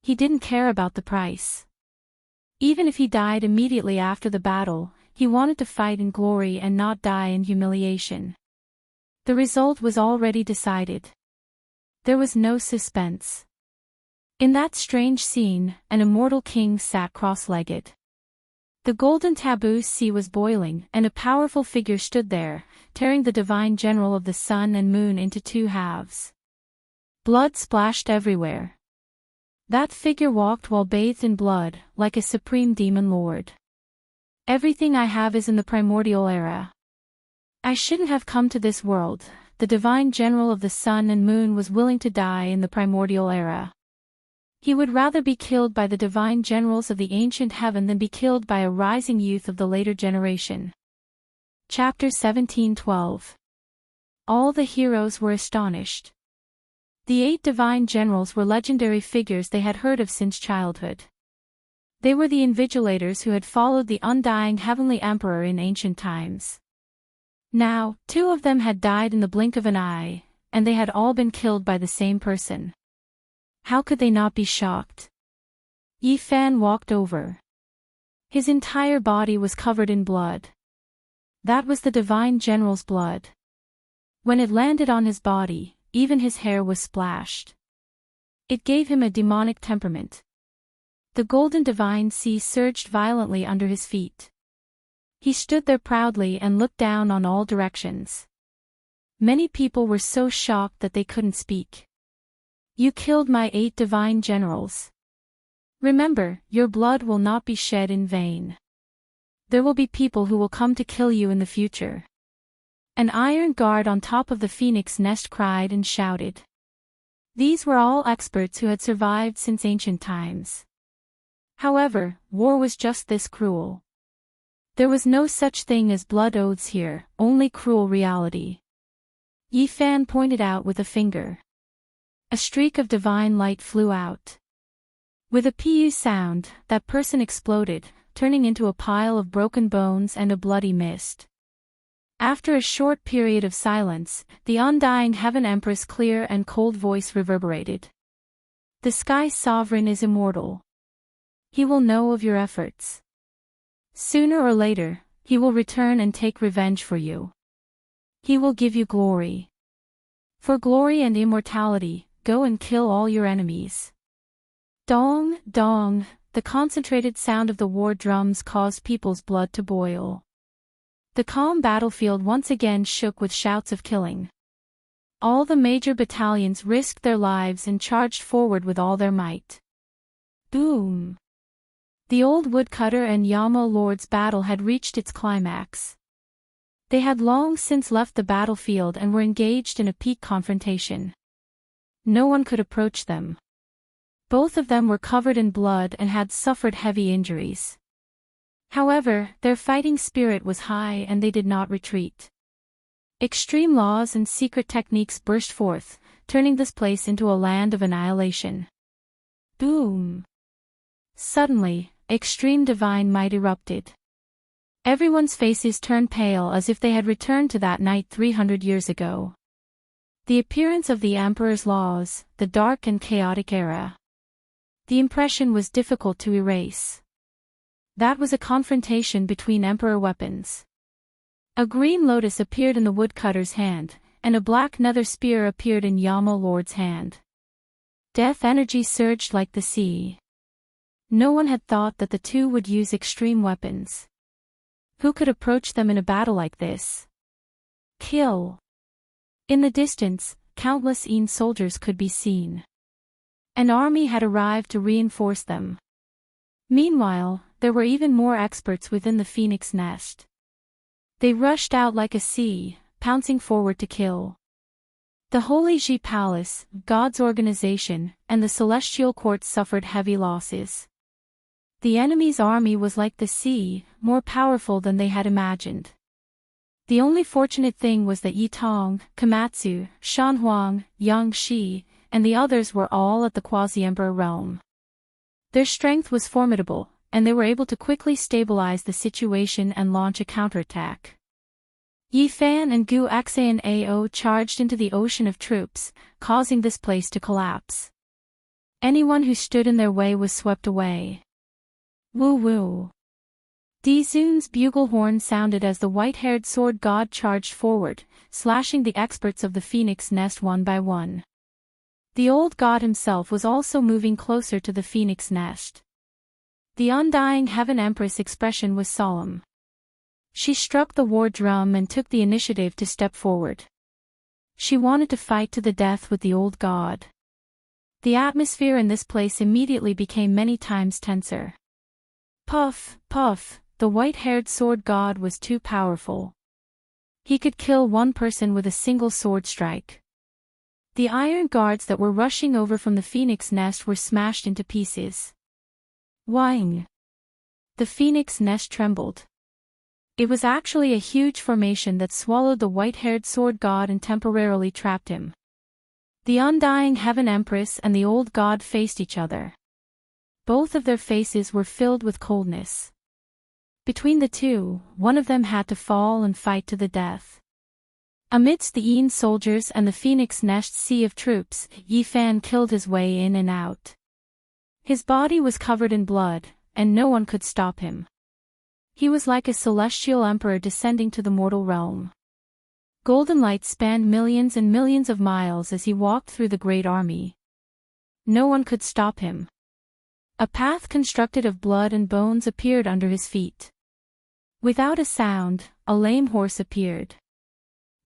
He didn't care about the price. Even if he died immediately after the battle, he wanted to fight in glory and not die in humiliation. The result was already decided. There was no suspense. In that strange scene, an immortal king sat cross-legged. The golden taboo sea was boiling, and a powerful figure stood there, tearing the divine general of the sun and moon into two halves. Blood splashed everywhere. That figure walked while bathed in blood, like a supreme demon lord. Everything I have is in the primordial era. I shouldn't have come to this world. The divine general of the sun and moon was willing to die in the primordial era. He would rather be killed by the divine generals of the ancient heaven than be killed by a rising youth of the later generation. Chapter 17:12. All the heroes were astonished. The 8 divine generals were legendary figures they had heard of since childhood. They were the invigilators who had followed the undying heavenly emperor in ancient times. Now, 2 of them had died in the blink of an eye, and they had all been killed by the same person. How could they not be shocked? Yi Fan walked over. His entire body was covered in blood. That was the divine general's blood. When it landed on his body, even his hair was splashed. It gave him a demonic temperament. The golden divine sea surged violently under his feet. He stood there proudly and looked down on all directions. Many people were so shocked that they couldn't speak. You killed my 8 divine generals. Remember, your blood will not be shed in vain. There will be people who will come to kill you in the future. An iron guard on top of the phoenix nest cried and shouted. These were all experts who had survived since ancient times. However, war was just this cruel. There was no such thing as blood oaths here, only cruel reality. Yi Fan pointed out with a finger. A streak of divine light flew out. With a pu sound, that person exploded, turning into a pile of broken bones and a bloody mist. After a short period of silence, the undying Heaven Empress' clear and cold voice reverberated. The Sky Sovereign is immortal. He will know of your efforts. Sooner or later, he will return and take revenge for you. He will give you glory. For glory and immortality, go and kill all your enemies. Dong, dong, the concentrated sound of the war drums caused people's blood to boil. The calm battlefield once again shook with shouts of killing. All the major battalions risked their lives and charged forward with all their might. Boom! The old woodcutter and Yama Lord's battle had reached its climax. They had long since left the battlefield and were engaged in a peak confrontation. No one could approach them. Both of them were covered in blood and had suffered heavy injuries. However, their fighting spirit was high and they did not retreat. Extreme laws and secret techniques burst forth, turning this place into a land of annihilation. Boom! Suddenly, extreme divine might erupted. Everyone's faces turned pale as if they had returned to that night 300 years ago. The appearance of the Emperor's laws, the dark and chaotic era. The impression was difficult to erase. That was a confrontation between Emperor weapons. A green lotus appeared in the woodcutter's hand, and a black nether spear appeared in Yama Lord's hand. Death energy surged like the sea. No one had thought that the two would use extreme weapons. Who could approach them in a battle like this? Kill! In the distance, countless Een soldiers could be seen. An army had arrived to reinforce them. Meanwhile, there were even more experts within the phoenix nest. They rushed out like a sea, pouncing forward to kill. The Holy Ji Palace, God's organization, and the Celestial Court suffered heavy losses. The enemy's army was like the sea, more powerful than they had imagined. The only fortunate thing was that Yi Tong, Komatsu, Shan Huang, Yang Shi, and the others were all at the Quasi-Emperor realm. Their strength was formidable, and they were able to quickly stabilize the situation and launch a counterattack. Yi Fan and Gu Xan Ao charged into the ocean of troops, causing this place to collapse. Anyone who stood in their way was swept away. Woo woo! Di Zun's bugle horn sounded as the white-haired sword god charged forward, slashing the experts of the phoenix nest one by one. The old god himself was also moving closer to the phoenix nest. The undying Heaven Empress' expression was solemn. She struck the war drum and took the initiative to step forward. She wanted to fight to the death with the old god. The atmosphere in this place immediately became many times tenser. Puff, puff, the white-haired sword god was too powerful. He could kill one person with a single sword strike. The iron guards that were rushing over from the phoenix nest were smashed into pieces. Whing! The phoenix nest trembled. It was actually a huge formation that swallowed the white-haired sword god and temporarily trapped him. The undying Heaven Empress and the old god faced each other. Both of their faces were filled with coldness. Between the two, one of them had to fall and fight to the death. Amidst the Yin soldiers and the phoenix nest sea of troops, Yi Fan killed his way in and out. His body was covered in blood, and no one could stop him. He was like a celestial emperor descending to the mortal realm. Golden light spanned millions and millions of miles as he walked through the great army. No one could stop him. A path constructed of blood and bones appeared under his feet. Without a sound, a lame horse appeared.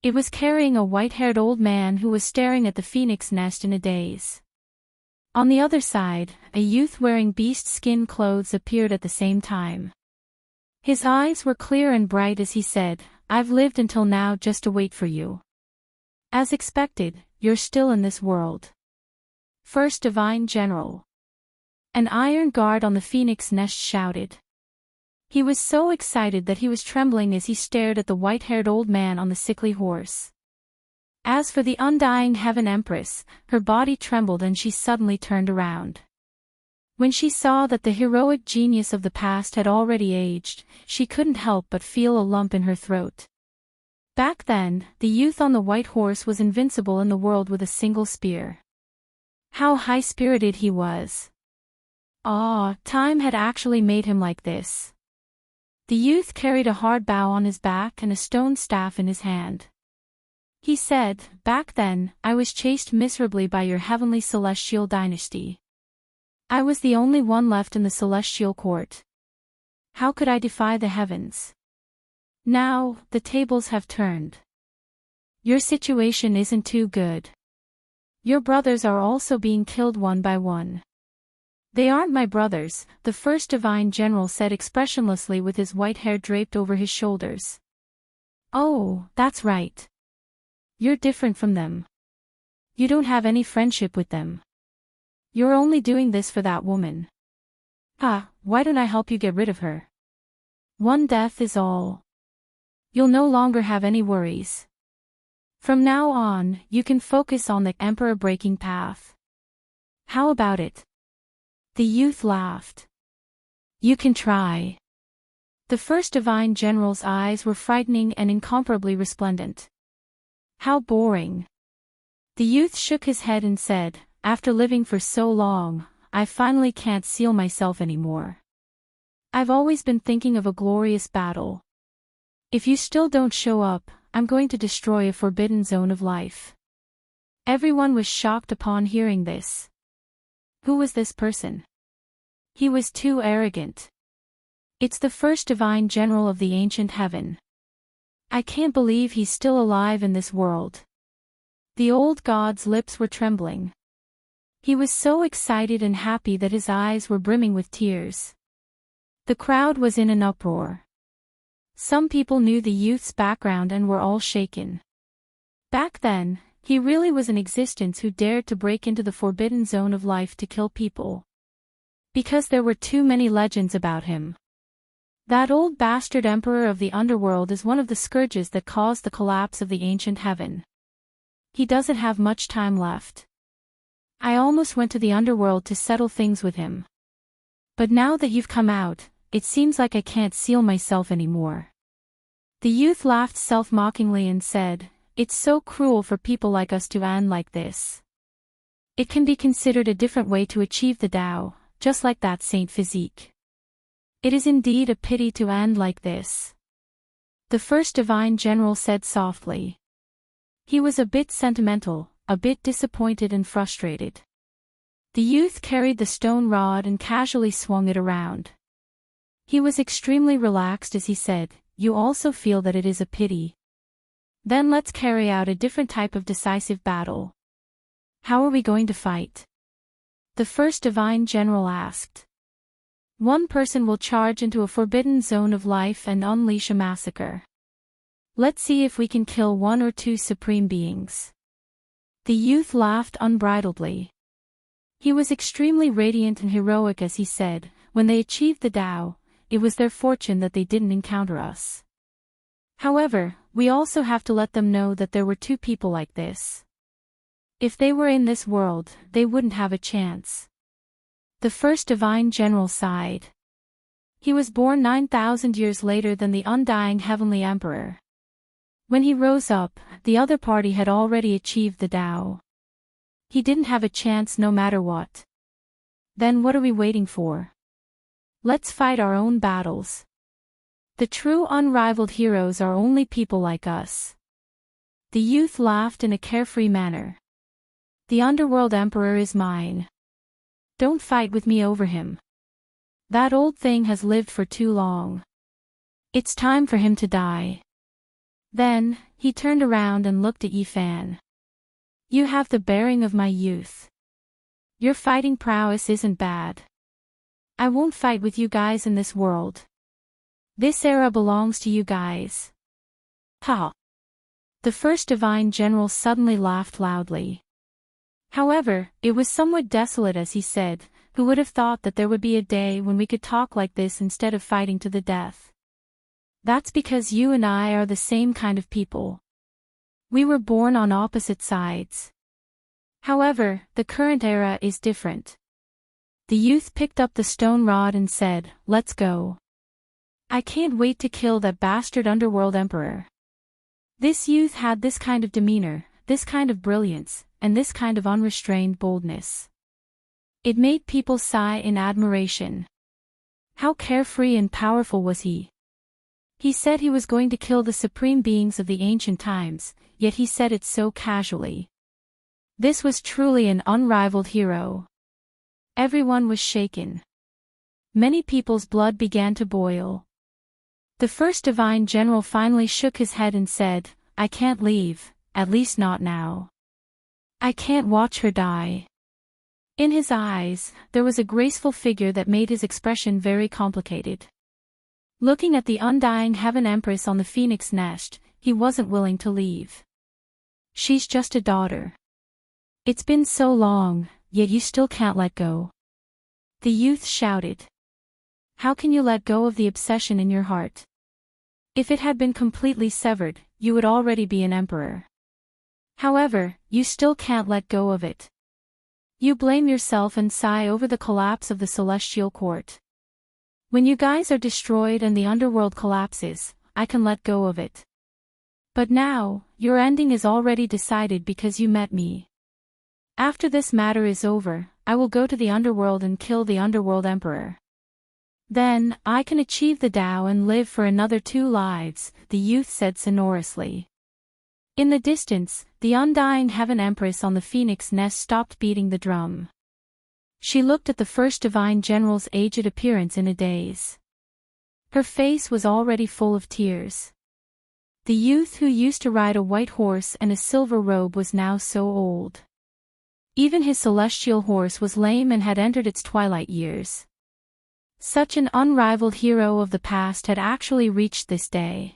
It was carrying a white-haired old man who was staring at the phoenix nest in a daze. On the other side, a youth wearing beast skin clothes appeared at the same time. His eyes were clear and bright as he said, "I've lived until now just to wait for you. As expected, you're still in this world." First Divine General. An iron guard on the phoenix nest shouted. He was so excited that he was trembling as he stared at the white-haired old man on the sickly horse. As for the undying Heaven Empress, her body trembled and she suddenly turned around. When she saw that the heroic genius of the past had already aged, she couldn't help but feel a lump in her throat. Back then, the youth on the white horse was invincible in the world with a single spear. How high-spirited he was. Time had actually made him like this. The youth carried a hard bow on his back and a stone staff in his hand. He said, "Back then, I was chased miserably by your heavenly celestial dynasty. I was the only one left in the celestial court. How could I defy the heavens? Now, the tables have turned. Your situation isn't too good. Your brothers are also being killed one by one." "They aren't my brothers," the first Divine General said expressionlessly with his white hair draped over his shoulders. "Oh, that's right. You're different from them. You don't have any friendship with them. You're only doing this for that woman. Why don't I help you get rid of her? One death is all. You'll no longer have any worries. From now on, you can focus on the emperor-breaking path. How about it?" The youth laughed. "You can try." The first Divine General's eyes were frightening and incomparably resplendent. "How boring." The youth shook his head and said, "After living for so long, I finally can't seal myself anymore. I've always been thinking of a glorious battle. If you still don't show up, I'm going to destroy a forbidden zone of life." Everyone was shocked upon hearing this. Who was this person? He was too arrogant. It's the first Divine General of the ancient heaven. I can't believe he's still alive in this world. The old god's lips were trembling. He was so excited and happy that his eyes were brimming with tears. The crowd was in an uproar. Some people knew the youth's background and were all shaken. Back then, he really was an existence who dared to break into the forbidden zone of life to kill people. Because there were too many legends about him. That old bastard emperor of the underworld is one of the scourges that caused the collapse of the ancient heaven. He doesn't have much time left. I almost went to the underworld to settle things with him. But now that you've come out, it seems like I can't seal myself anymore." The youth laughed self-mockingly and said, "It's so cruel for people like us to end like this. It can be considered a different way to achieve the Tao, just like that Saint Physique. It is indeed a pity to end like this." The first Divine General said softly. He was a bit sentimental, a bit disappointed and frustrated. The youth carried the stone rod and casually swung it around. He was extremely relaxed as he said, "You also feel that it is a pity? Then let's carry out a different type of decisive battle. How are we going to fight?" The first divine general asked. "One person will charge into a forbidden zone of life and unleash a massacre. Let's see if we can kill one or two supreme beings." The youth laughed unbridledly. He was extremely radiant and heroic as he said, "When they achieved the Tao, it was their fortune that they didn't encounter us. However, we also have to let them know that there were two people like this. If they were in this world, they wouldn't have a chance." The first divine general sighed. He was born 9,000 years later than the undying heavenly emperor. When he rose up, the other party had already achieved the Tao. He didn't have a chance no matter what. Then what are we waiting for? Let's fight our own battles. The true unrivaled heroes are only people like us. The youth laughed in a carefree manner. "The underworld emperor is mine. Don't fight with me over him. That old thing has lived for too long. It's time for him to die." Then, he turned around and looked at Yifan. "You have the bearing of my youth. Your fighting prowess isn't bad. I won't fight with you guys in this world. This era belongs to you guys." Ha! The first divine general suddenly laughed loudly. However, it was somewhat desolate as he said, "Who would have thought that there would be a day when we could talk like this instead of fighting to the death? That's because you and I are the same kind of people. We were born on opposite sides. However, the current era is different." The youth picked up the stone rod and said, "Let's go. I can't wait to kill that bastard underworld emperor." This youth had this kind of demeanor, this kind of brilliance, and this kind of unrestrained boldness. It made people sigh in admiration. How carefree and powerful was he? He said he was going to kill the supreme beings of the ancient times, yet he said it so casually. This was truly an unrivaled hero. Everyone was shaken. Many people's blood began to boil. The first divine general finally shook his head and said, "I can't leave, at least not now. I can't watch her die." In his eyes, there was a graceful figure that made his expression very complicated. Looking at the undying heaven empress on the phoenix nest, he wasn't willing to leave. "She's just a daughter. It's been so long, yet you still can't let go." The youth shouted. "How can you let go of the obsession in your heart? If it had been completely severed, you would already be an emperor. However, you still can't let go of it. You blame yourself and sigh over the collapse of the celestial court. When you guys are destroyed and the underworld collapses, I can let go of it. But now, your ending is already decided because you met me. After this matter is over, I will go to the underworld and kill the underworld emperor. Then, I can achieve the Tao and live for another 2 lives," the youth said sonorously. In the distance, the undying heaven empress on the phoenix nest stopped beating the drum. She looked at the first divine general's aged appearance in a daze. Her face was already full of tears. The youth who used to ride a white horse and a silver robe was now so old. Even his celestial horse was lame and had entered its twilight years. Such an unrivaled hero of the past had actually reached this day.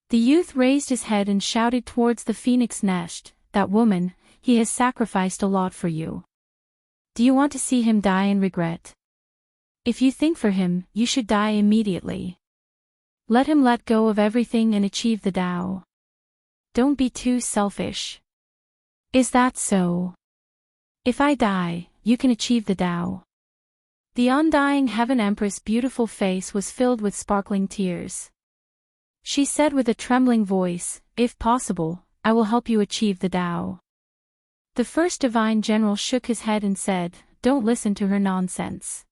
The youth raised his head and shouted towards the phoenix nest, "That woman, he has sacrificed a lot for you. Do you want to see him die in regret? If you think for him, you should die immediately. Let him let go of everything and achieve the Tao. Don't be too selfish. Is that so? If I die, you can achieve the Tao." The undying heaven empress' beautiful face was filled with sparkling tears. She said with a trembling voice, "If possible, I will help you achieve the Tao." The first divine general shook his head and said, "Don't listen to her nonsense.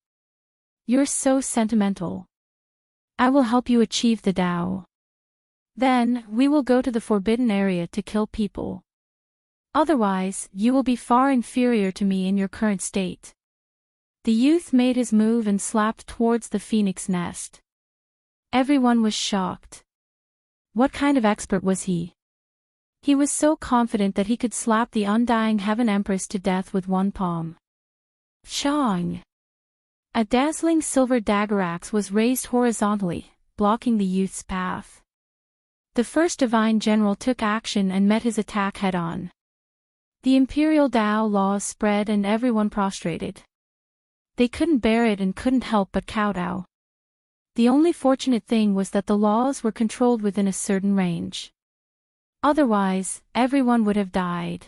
You're so sentimental. I will help you achieve the Tao. Then, we will go to the forbidden area to kill people. Otherwise, you will be far inferior to me in your current state. The youth made his move and slapped towards the phoenix nest. Everyone was shocked. What kind of expert was he? He was so confident that he could slap the undying Heaven Empress to death with one palm. Shang! A dazzling silver dagger axe was raised horizontally, blocking the youth's path. The first divine general took action and met his attack head-on. The imperial Tao laws spread and everyone prostrated. They couldn't bear it and couldn't help but kowtow. The only fortunate thing was that the laws were controlled within a certain range. Otherwise, everyone would have died.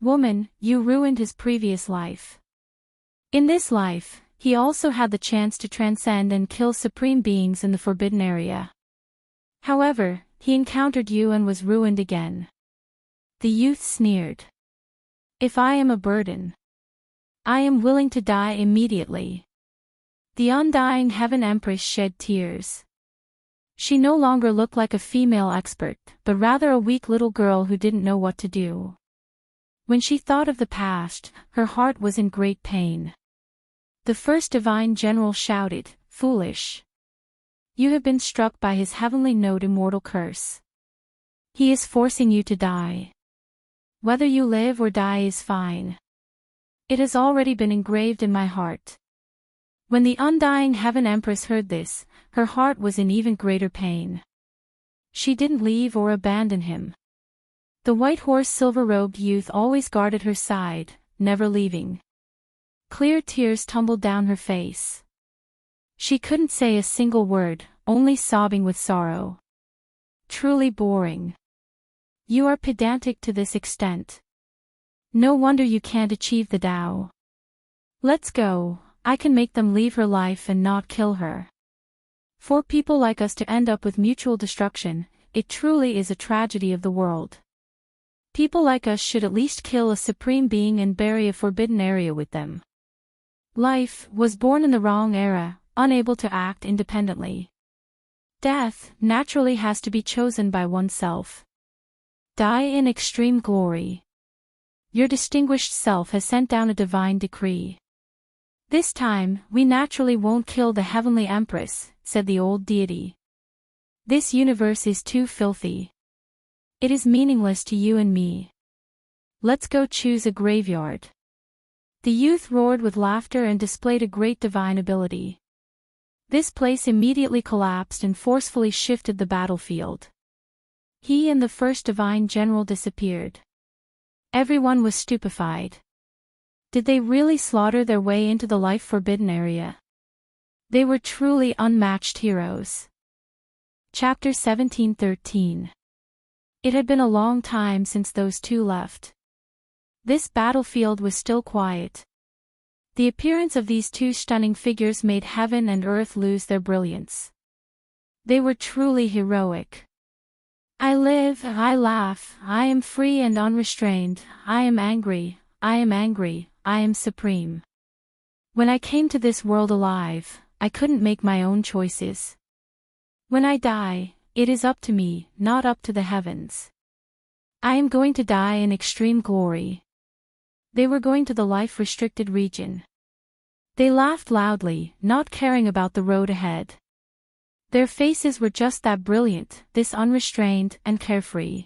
Woman, you ruined his previous life. In this life, he also had the chance to transcend and kill supreme beings in the forbidden area. However, he encountered you and was ruined again. The youth sneered. If I am a burden, I am willing to die immediately. The undying Heaven Empress shed tears. She no longer looked like a female expert, but rather a weak little girl who didn't know what to do. When she thought of the past, her heart was in great pain. The first divine general shouted, "Foolish! You have been struck by his heavenly note immortal curse. He is forcing you to die. Whether you live or die is fine. It has already been engraved in my heart." When the undying Heaven Empress heard this, her heart was in even greater pain. She didn't leave or abandon him. The white horse silver-robed youth always guarded her side, never leaving. Clear tears tumbled down her face. She couldn't say a single word, only sobbing with sorrow. Truly boring. You are pedantic to this extent. No wonder you can't achieve the Tao. Let's go, I can make them leave her life and not kill her. For people like us to end up with mutual destruction, it truly is a tragedy of the world. People like us should at least kill a supreme being and bury a forbidden area with them. Life was born in the wrong era, unable to act independently. Death naturally has to be chosen by oneself. Die in extreme glory. Your distinguished self has sent down a divine decree. This time, we naturally won't kill the Heavenly Empress, said the old deity. This universe is too filthy. It is meaningless to you and me. Let's go choose a graveyard. The youth roared with laughter and displayed a great divine ability. This place immediately collapsed and forcefully shifted the battlefield. He and the first divine general disappeared. Everyone was stupefied. Did they really slaughter their way into the life-forbidden area? They were truly unmatched heroes. Chapter 17:13. It had been a long time since those two left. This battlefield was still quiet. The appearance of these two stunning figures made heaven and earth lose their brilliance. They were truly heroic. I live, I laugh, I am free and unrestrained, I am angry, I am angry, I am supreme. When I came to this world alive, I couldn't make my own choices. When I die, it is up to me, not up to the heavens. I am going to die in extreme glory. They were going to the life-restricted region. They laughed loudly, not caring about the road ahead. Their faces were just that brilliant, this unrestrained and carefree.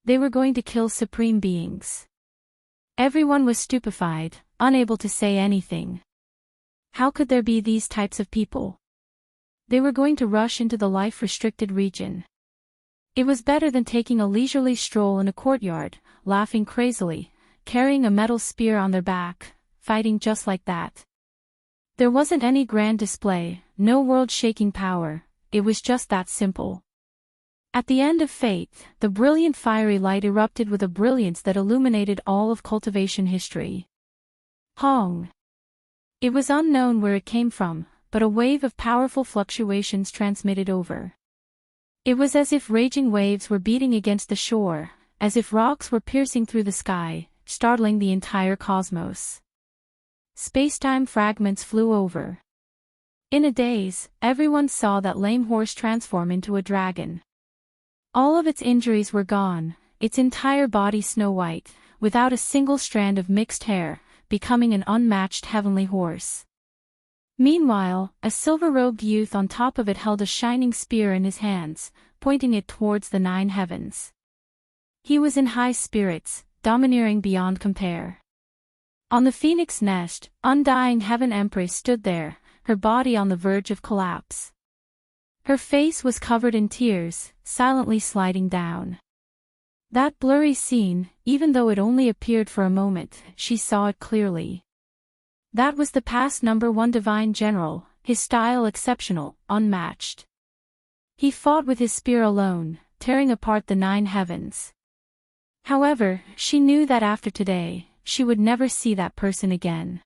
They were going to kill supreme beings. Everyone was stupefied, unable to say anything. How could there be these types of people? They were going to rush into the life-restricted region. It was better than taking a leisurely stroll in a courtyard, laughing crazily, carrying a metal spear on their back, fighting just like that. There wasn't any grand display, no world-shaking power, it was just that simple. At the end of fate, the brilliant fiery light erupted with a brilliance that illuminated all of cultivation history. Hong. It was unknown where it came from, but a wave of powerful fluctuations transmitted over. It was as if raging waves were beating against the shore, as if rocks were piercing through the sky, startling the entire cosmos. Space-time fragments flew over. In a daze, everyone saw that lame horse transform into a dragon. All of its injuries were gone, its entire body snow-white, without a single strand of mixed hair, becoming an unmatched heavenly horse. Meanwhile, a silver-robed youth on top of it held a shining spear in his hands, pointing it towards the 9 heavens. He was in high spirits, domineering beyond compare. On the phoenix nest, undying Heaven Empress stood there, her body on the verge of collapse. Her face was covered in tears, silently sliding down. That blurry scene, even though it only appeared for a moment, she saw it clearly. That was the past #1 divine general, his style exceptional, unmatched. He fought with his spear alone, tearing apart the 9 heavens. However, she knew that after today, she would never see that person again.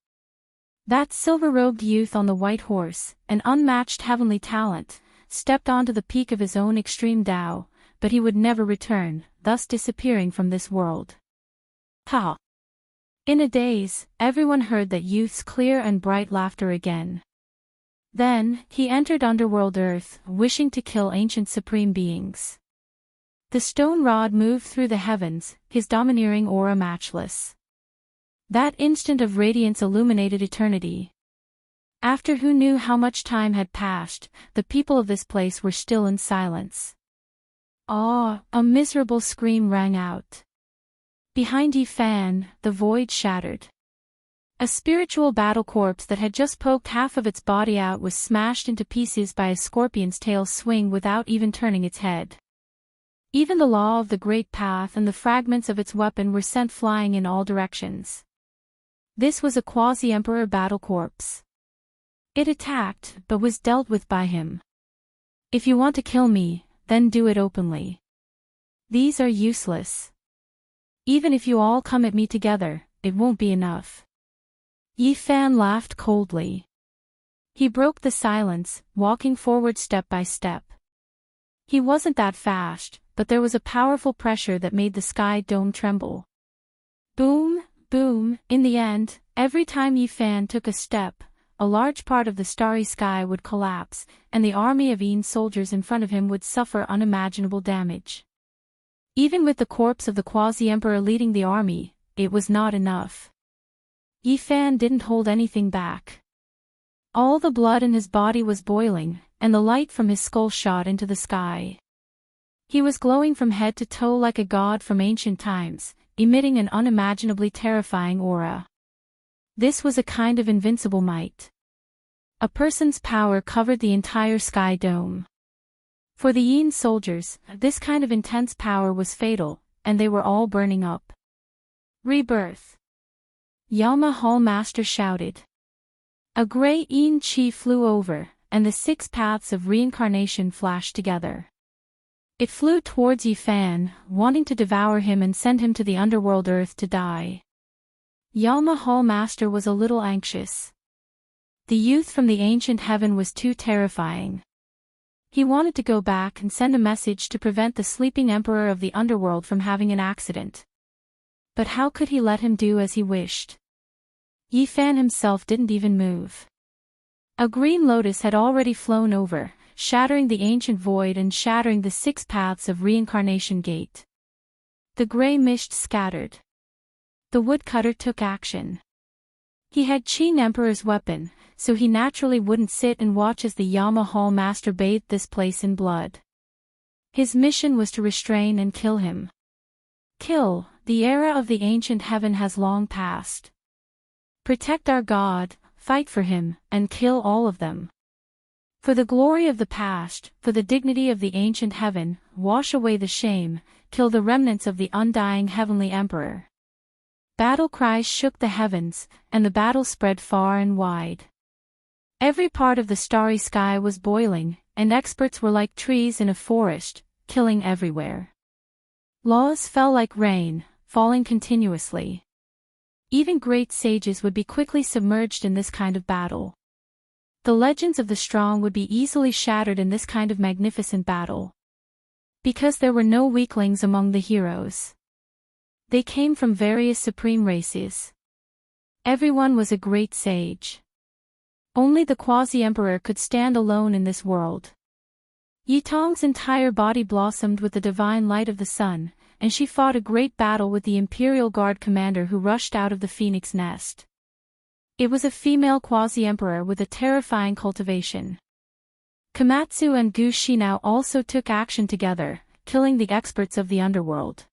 That silver-robed youth on the white horse, an unmatched heavenly talent, stepped onto the peak of his own extreme Tao, but he would never return, thus disappearing from this world. Ha! In a daze, everyone heard that youth's clear and bright laughter again. Then, he entered underworld Earth, wishing to kill ancient supreme beings. The stone rod moved through the heavens, his domineering aura matchless. That instant of radiance illuminated eternity. After who knew how much time had passed, the people of this place were still in silence. Ah! A miserable scream rang out. Behind Yifan, the void shattered. A spiritual battle corpse that had just poked half of its body out was smashed into pieces by a scorpion's tail swing without even turning its head. Even the law of the Great Path and the fragments of its weapon were sent flying in all directions. This was a quasi-emperor battle corpse. It attacked, but was dealt with by him. If you want to kill me, then do it openly. These are useless. Even if you all come at me together, it won't be enough. Yifan laughed coldly. He broke the silence, walking forward step by step. He wasn't that fast, but there was a powerful pressure that made the sky dome tremble. Boom, boom, in the end, every time Yifan took a step, a large part of the starry sky would collapse, and the army of Yin soldiers in front of him would suffer unimaginable damage. Even with the corpse of the quasi-emperor leading the army, it was not enough. Yifan didn't hold anything back. All the blood in his body was boiling, and the light from his skull shot into the sky. He was glowing from head to toe like a god from ancient times, emitting an unimaginably terrifying aura. This was a kind of invincible might. A person's power covered the entire sky dome. For the Yin soldiers, this kind of intense power was fatal, and they were all burning up. Rebirth. Yama Hall Master shouted. A grey Yin chi flew over, and the 6 paths of reincarnation flashed together. It flew towards Yifan, wanting to devour him and send him to the underworld Earth to die. Yama Hall Master was a little anxious. The youth from the ancient heaven was too terrifying. He wanted to go back and send a message to prevent the sleeping emperor of the underworld from having an accident. But how could he let him do as he wished? Yifan himself didn't even move. A green lotus had already flown over, shattering the ancient void and shattering the 6 paths of reincarnation gate. The grey mist scattered. The woodcutter took action. He had Qin Emperor's weapon, so he naturally wouldn't sit and watch as the Yama Hall Master bathed this place in blood. His mission was to restrain and kill him. Kill, the era of the ancient heaven has long passed. Protect our God, fight for him, and kill all of them. For the glory of the past, for the dignity of the ancient heaven, wash away the shame, kill the remnants of the undying heavenly emperor. Battle cries shook the heavens, and the battle spread far and wide. Every part of the starry sky was boiling, and experts were like trees in a forest, killing everywhere. Laws fell like rain, falling continuously. Even great sages would be quickly submerged in this kind of battle. The legends of the strong would be easily shattered in this kind of magnificent battle. Because there were no weaklings among the heroes. They came from various supreme races. Everyone was a great sage. Only the quasi-emperor could stand alone in this world. Yitong's entire body blossomed with the divine light of the sun, and she fought a great battle with the Imperial Guard commander who rushed out of the phoenix nest. It was a female quasi-emperor with a terrifying cultivation. Komatsu and Gu Shinao also took action together, killing the experts of the underworld.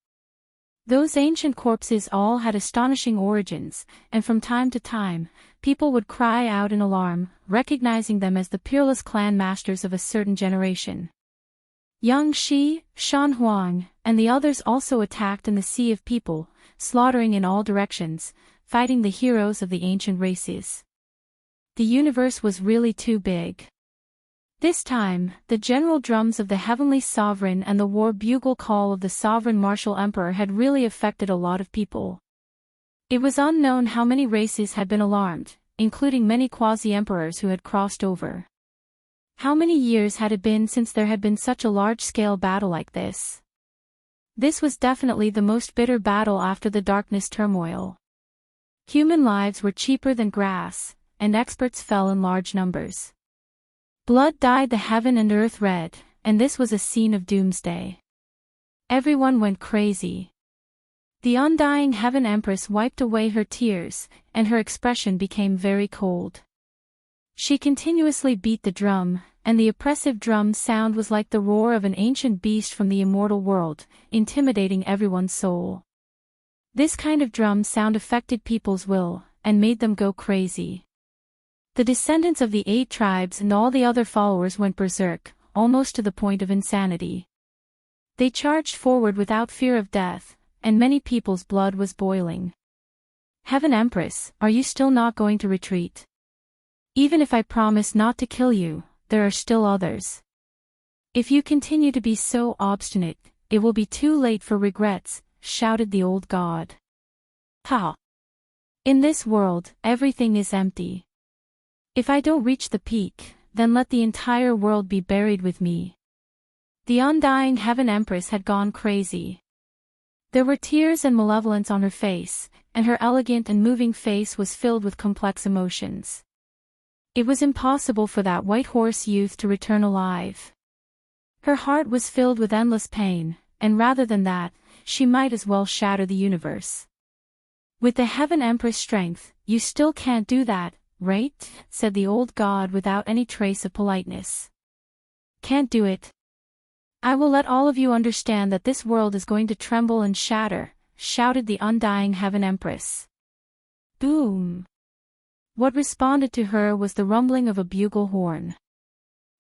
Those ancient corpses all had astonishing origins, and from time to time, people would cry out in alarm, recognizing them as the peerless clan masters of a certain generation. Yang Shi, Shan Huang, and the others also attacked in the Sea of People, slaughtering in all directions, fighting the heroes of the ancient races. The universe was really too big. This time, the general drums of the Heavenly Sovereign and the war bugle call of the Sovereign Martial Emperor had really affected a lot of people. It was unknown how many races had been alarmed, including many quasi-emperors who had crossed over. How many years had it been since there had been such a large-scale battle like this? This was definitely the most bitter battle after the darkness turmoil. Human lives were cheaper than grass, and experts fell in large numbers. Blood dyed the heaven and earth red, and this was a scene of doomsday. Everyone went crazy. The undying Heaven Empress wiped away her tears, and her expression became very cold. She continuously beat the drum, and the oppressive drum sound was like the roar of an ancient beast from the immortal world, intimidating everyone's soul. This kind of drum sound affected people's will, and made them go crazy. The descendants of the 8 tribes and all the other followers went berserk, almost to the point of insanity. They charged forward without fear of death, and many people's blood was boiling. Heaven Empress, are you still not going to retreat? Even if I promise not to kill you, there are still others. If you continue to be so obstinate, it will be too late for regrets, shouted the old god. Ha! In this world, everything is empty. If I don't reach the peak, then let the entire world be buried with me. The undying Heaven Empress had gone crazy. There were tears and malevolence on her face, and her elegant and moving face was filled with complex emotions. It was impossible for that white horse youth to return alive. Her heart was filled with endless pain, and rather than that, she might as well shatter the universe. With the Heaven Empress strength, you still can't do that, right? Said the old god without any trace of politeness. Can't do it. I will let all of you understand that this world is going to tremble and shatter, shouted the undying Heaven Empress. Boom! What responded to her was the rumbling of a bugle horn.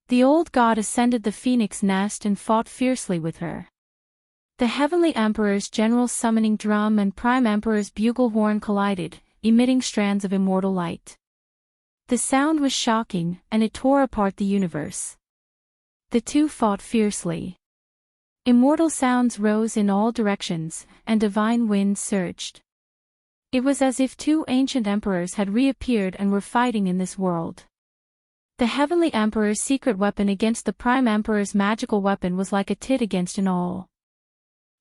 The old god ascended the phoenix nest and fought fiercely with her. The Heavenly Emperor's general summoning drum and Prime Emperor's bugle horn collided, emitting strands of immortal light. The sound was shocking, and it tore apart the universe. The two fought fiercely. Immortal sounds rose in all directions, and divine winds surged. It was as if 2 ancient emperors had reappeared and were fighting in this world. The Heavenly Emperor's secret weapon against the Prime Emperor's magical weapon was like a tit against an awl.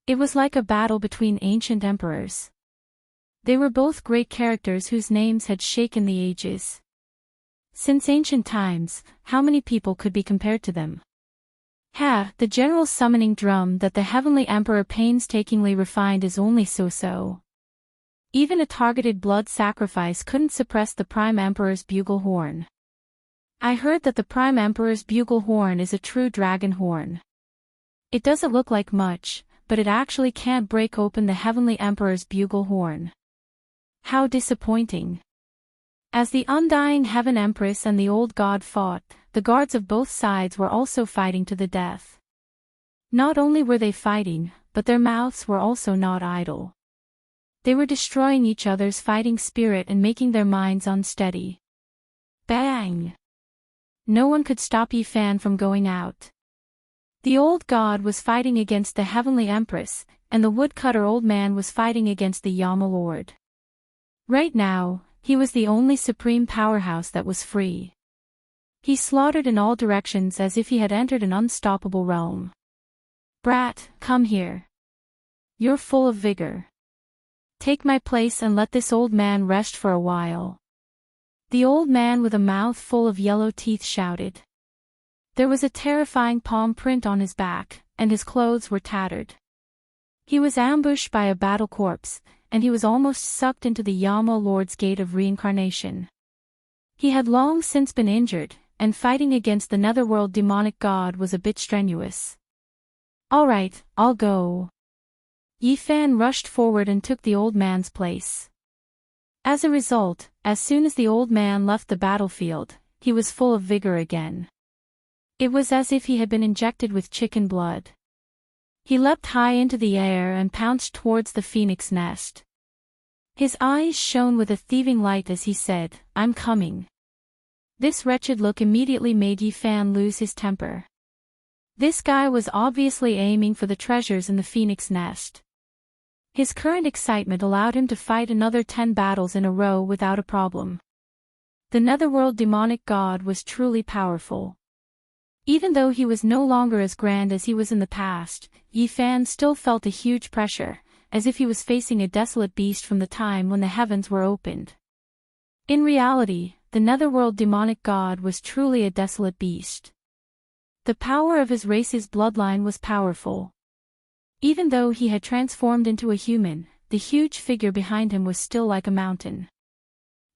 It was like a battle between ancient emperors. They were both great characters whose names had shaken the ages. Since ancient times, how many people could be compared to them? The general summoning drum that the Heavenly Emperor painstakingly refined is only so-so. Even a targeted blood sacrifice couldn't suppress the Prime Emperor's bugle horn. I heard that the Prime Emperor's bugle horn is a true dragon horn. It doesn't look like much, but it actually can't break open the Heavenly Emperor's bugle horn. How disappointing. As the undying Heaven Empress and the old god fought, the guards of both sides were also fighting to the death. Not only were they fighting, but their mouths were also not idle. They were destroying each other's fighting spirit and making their minds unsteady. Bang! No one could stop Yifan from going out. The old god was fighting against the Heavenly Empress, and the woodcutter old man was fighting against the Yama Lord. Right now, he was the only supreme powerhouse that was free. He slaughtered in all directions as if he had entered an unstoppable realm. Brat, come here. You're full of vigor. Take my place and let this old man rest for a while. The old man with a mouth full of yellow teeth shouted. There was a terrifying palm print on his back, and his clothes were tattered. He was ambushed by a battle corpse, and he was almost sucked into the Yama Lord's gate of reincarnation. He had long since been injured, and fighting against the netherworld demonic god was a bit strenuous. "All right, I'll go." Yifan rushed forward and took the old man's place. As a result, as soon as the old man left the battlefield, he was full of vigor again. It was as if he had been injected with chicken blood. He leapt high into the air and pounced towards the phoenix nest. His eyes shone with a thieving light as he said, "I'm coming." This wretched look immediately made Yifan lose his temper. This guy was obviously aiming for the treasures in the phoenix nest. His current excitement allowed him to fight another 10 battles in a row without a problem. The netherworld demonic god was truly powerful. Even though he was no longer as grand as he was in the past, Yifan still felt a huge pressure, as if he was facing a desolate beast from the time when the heavens were opened. In reality, the netherworld demonic god was truly a desolate beast. The power of his race's bloodline was powerful. Even though he had transformed into a human, the huge figure behind him was still like a mountain.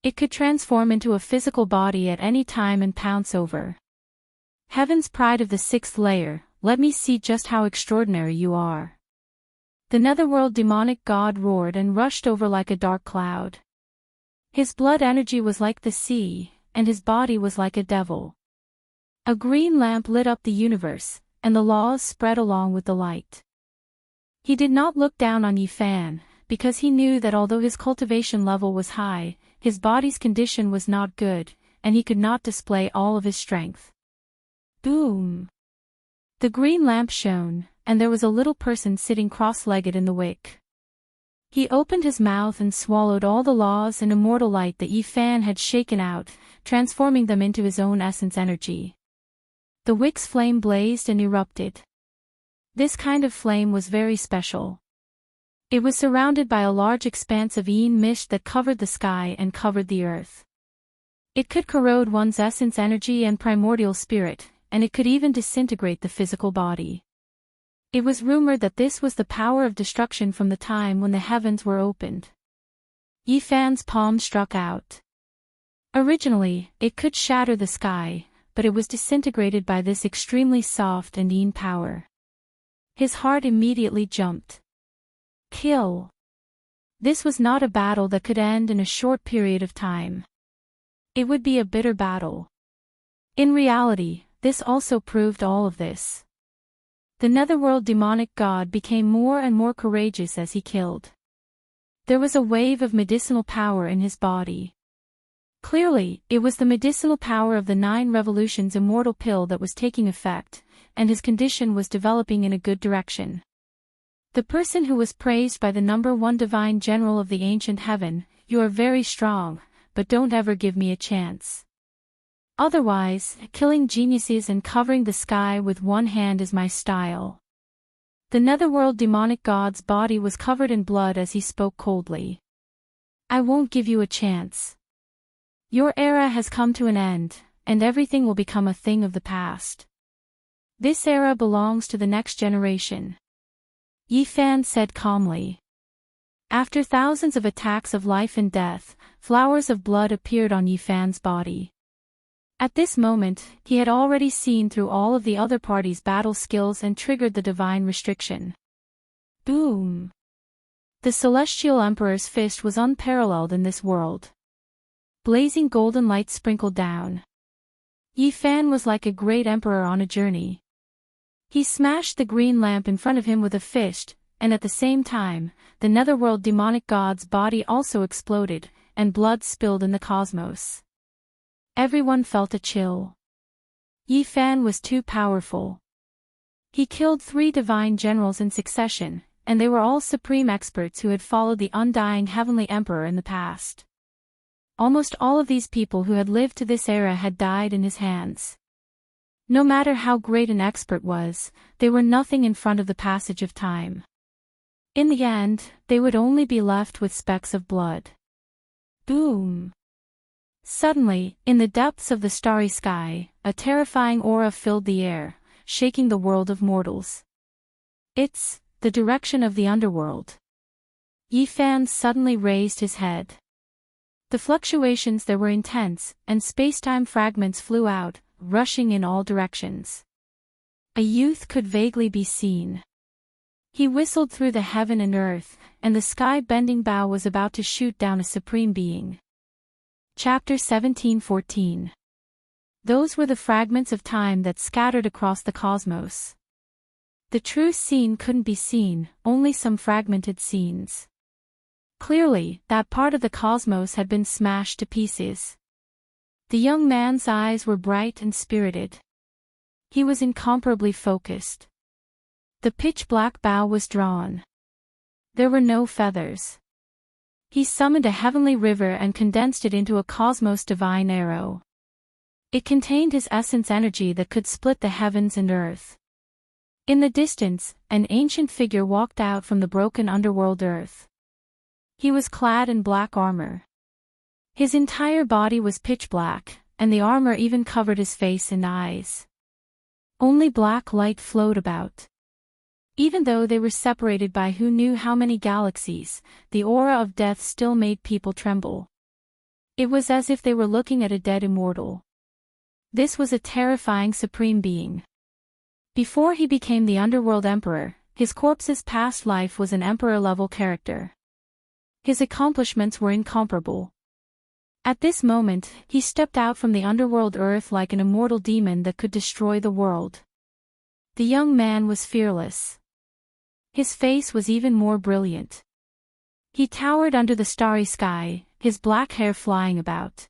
It could transform into a physical body at any time and pounce over. "Heaven's pride of the 6th layer, let me see just how extraordinary you are." The netherworld demonic god roared and rushed over like a dark cloud. His blood energy was like the sea, and his body was like a devil. A green lamp lit up the universe, and the laws spread along with the light. He did not look down on Yifan, because he knew that although his cultivation level was high, his body's condition was not good, and he could not display all of his strength. Boom! The green lamp shone, and there was a little person sitting cross-legged in the wick. He opened his mouth and swallowed all the laws and immortal light that Yifan had shaken out, transforming them into his own essence energy. The wick's flame blazed and erupted. This kind of flame was very special. It was surrounded by a large expanse of Een mist that covered the sky and covered the earth. It could corrode one's essence energy and primordial spirit, and it could even disintegrate the physical body. It was rumored that this was the power of destruction from the time when the heavens were opened. Yifan's palm struck out. Originally, it could shatter the sky, but it was disintegrated by this extremely soft and Een power. His heart immediately jumped. Kill. This was not a battle that could end in a short period of time. It would be a bitter battle. In reality, this also proved all of this. The netherworld demonic god became more and more courageous as he killed. There was a wave of medicinal power in his body. Clearly, it was the medicinal power of the 9 Revolutions immortal pill that was taking effect, and his condition was developing in a good direction. The person who was praised by the #1 divine general of the ancient heaven, "You are very strong, but don't ever give me a chance. Otherwise, killing geniuses and covering the sky with one hand is my style." The netherworld demonic god's body was covered in blood as he spoke coldly. "I won't give you a chance. Your era has come to an end, and everything will become a thing of the past. This era belongs to the next generation," Yifan said calmly. After thousands of attacks of life and death, flowers of blood appeared on Yifan's body. At this moment, he had already seen through all of the other party's battle skills and triggered the divine restriction. Boom! The Celestial Emperor's fist was unparalleled in this world. Blazing golden light sprinkled down. Yifan was like a great emperor on a journey. He smashed the green lamp in front of him with a fist, and at the same time, the netherworld demonic god's body also exploded, and blood spilled in the cosmos. Everyone felt a chill. Yifan was too powerful. He killed 3 divine generals in succession, and they were all supreme experts who had followed the undying heavenly emperor in the past. Almost all of these people who had lived to this era had died in his hands. No matter how great an expert was, they were nothing in front of the passage of time. In the end, they would only be left with specks of blood. Boom! Suddenly, in the depths of the starry sky, a terrifying aura filled the air, shaking the world of mortals. "It's the direction of the underworld. Yifan suddenly raised his head. The fluctuations there were intense, and spacetime fragments flew out, rushing in all directions. A youth could vaguely be seen. He whistled through the heaven and earth, and the sky-bending bow was about to shoot down a supreme being. Chapter 17:14. Those were the fragments of time that scattered across the cosmos. The true scene couldn't be seen, only some fragmented scenes. Clearly, that part of the cosmos had been smashed to pieces. The young man's eyes were bright and spirited. He was incomparably focused. The pitch-black bow was drawn. There were no feathers. He summoned a heavenly river and condensed it into a cosmos divine arrow. It contained his essence energy that could split the heavens and earth. In the distance, an ancient figure walked out from the broken underworld earth. He was clad in black armor. His entire body was pitch black, and the armor even covered his face and eyes. Only black light flowed about. Even though they were separated by who knew how many galaxies, the aura of death still made people tremble. It was as if they were looking at a dead immortal. This was a terrifying supreme being. Before he became the Underworld Emperor, his corpse's past life was an emperor-level character. His accomplishments were incomparable. At this moment, he stepped out from the underworld earth like an immortal demon that could destroy the world. The young man was fearless. His face was even more brilliant. He towered under the starry sky, his black hair flying about.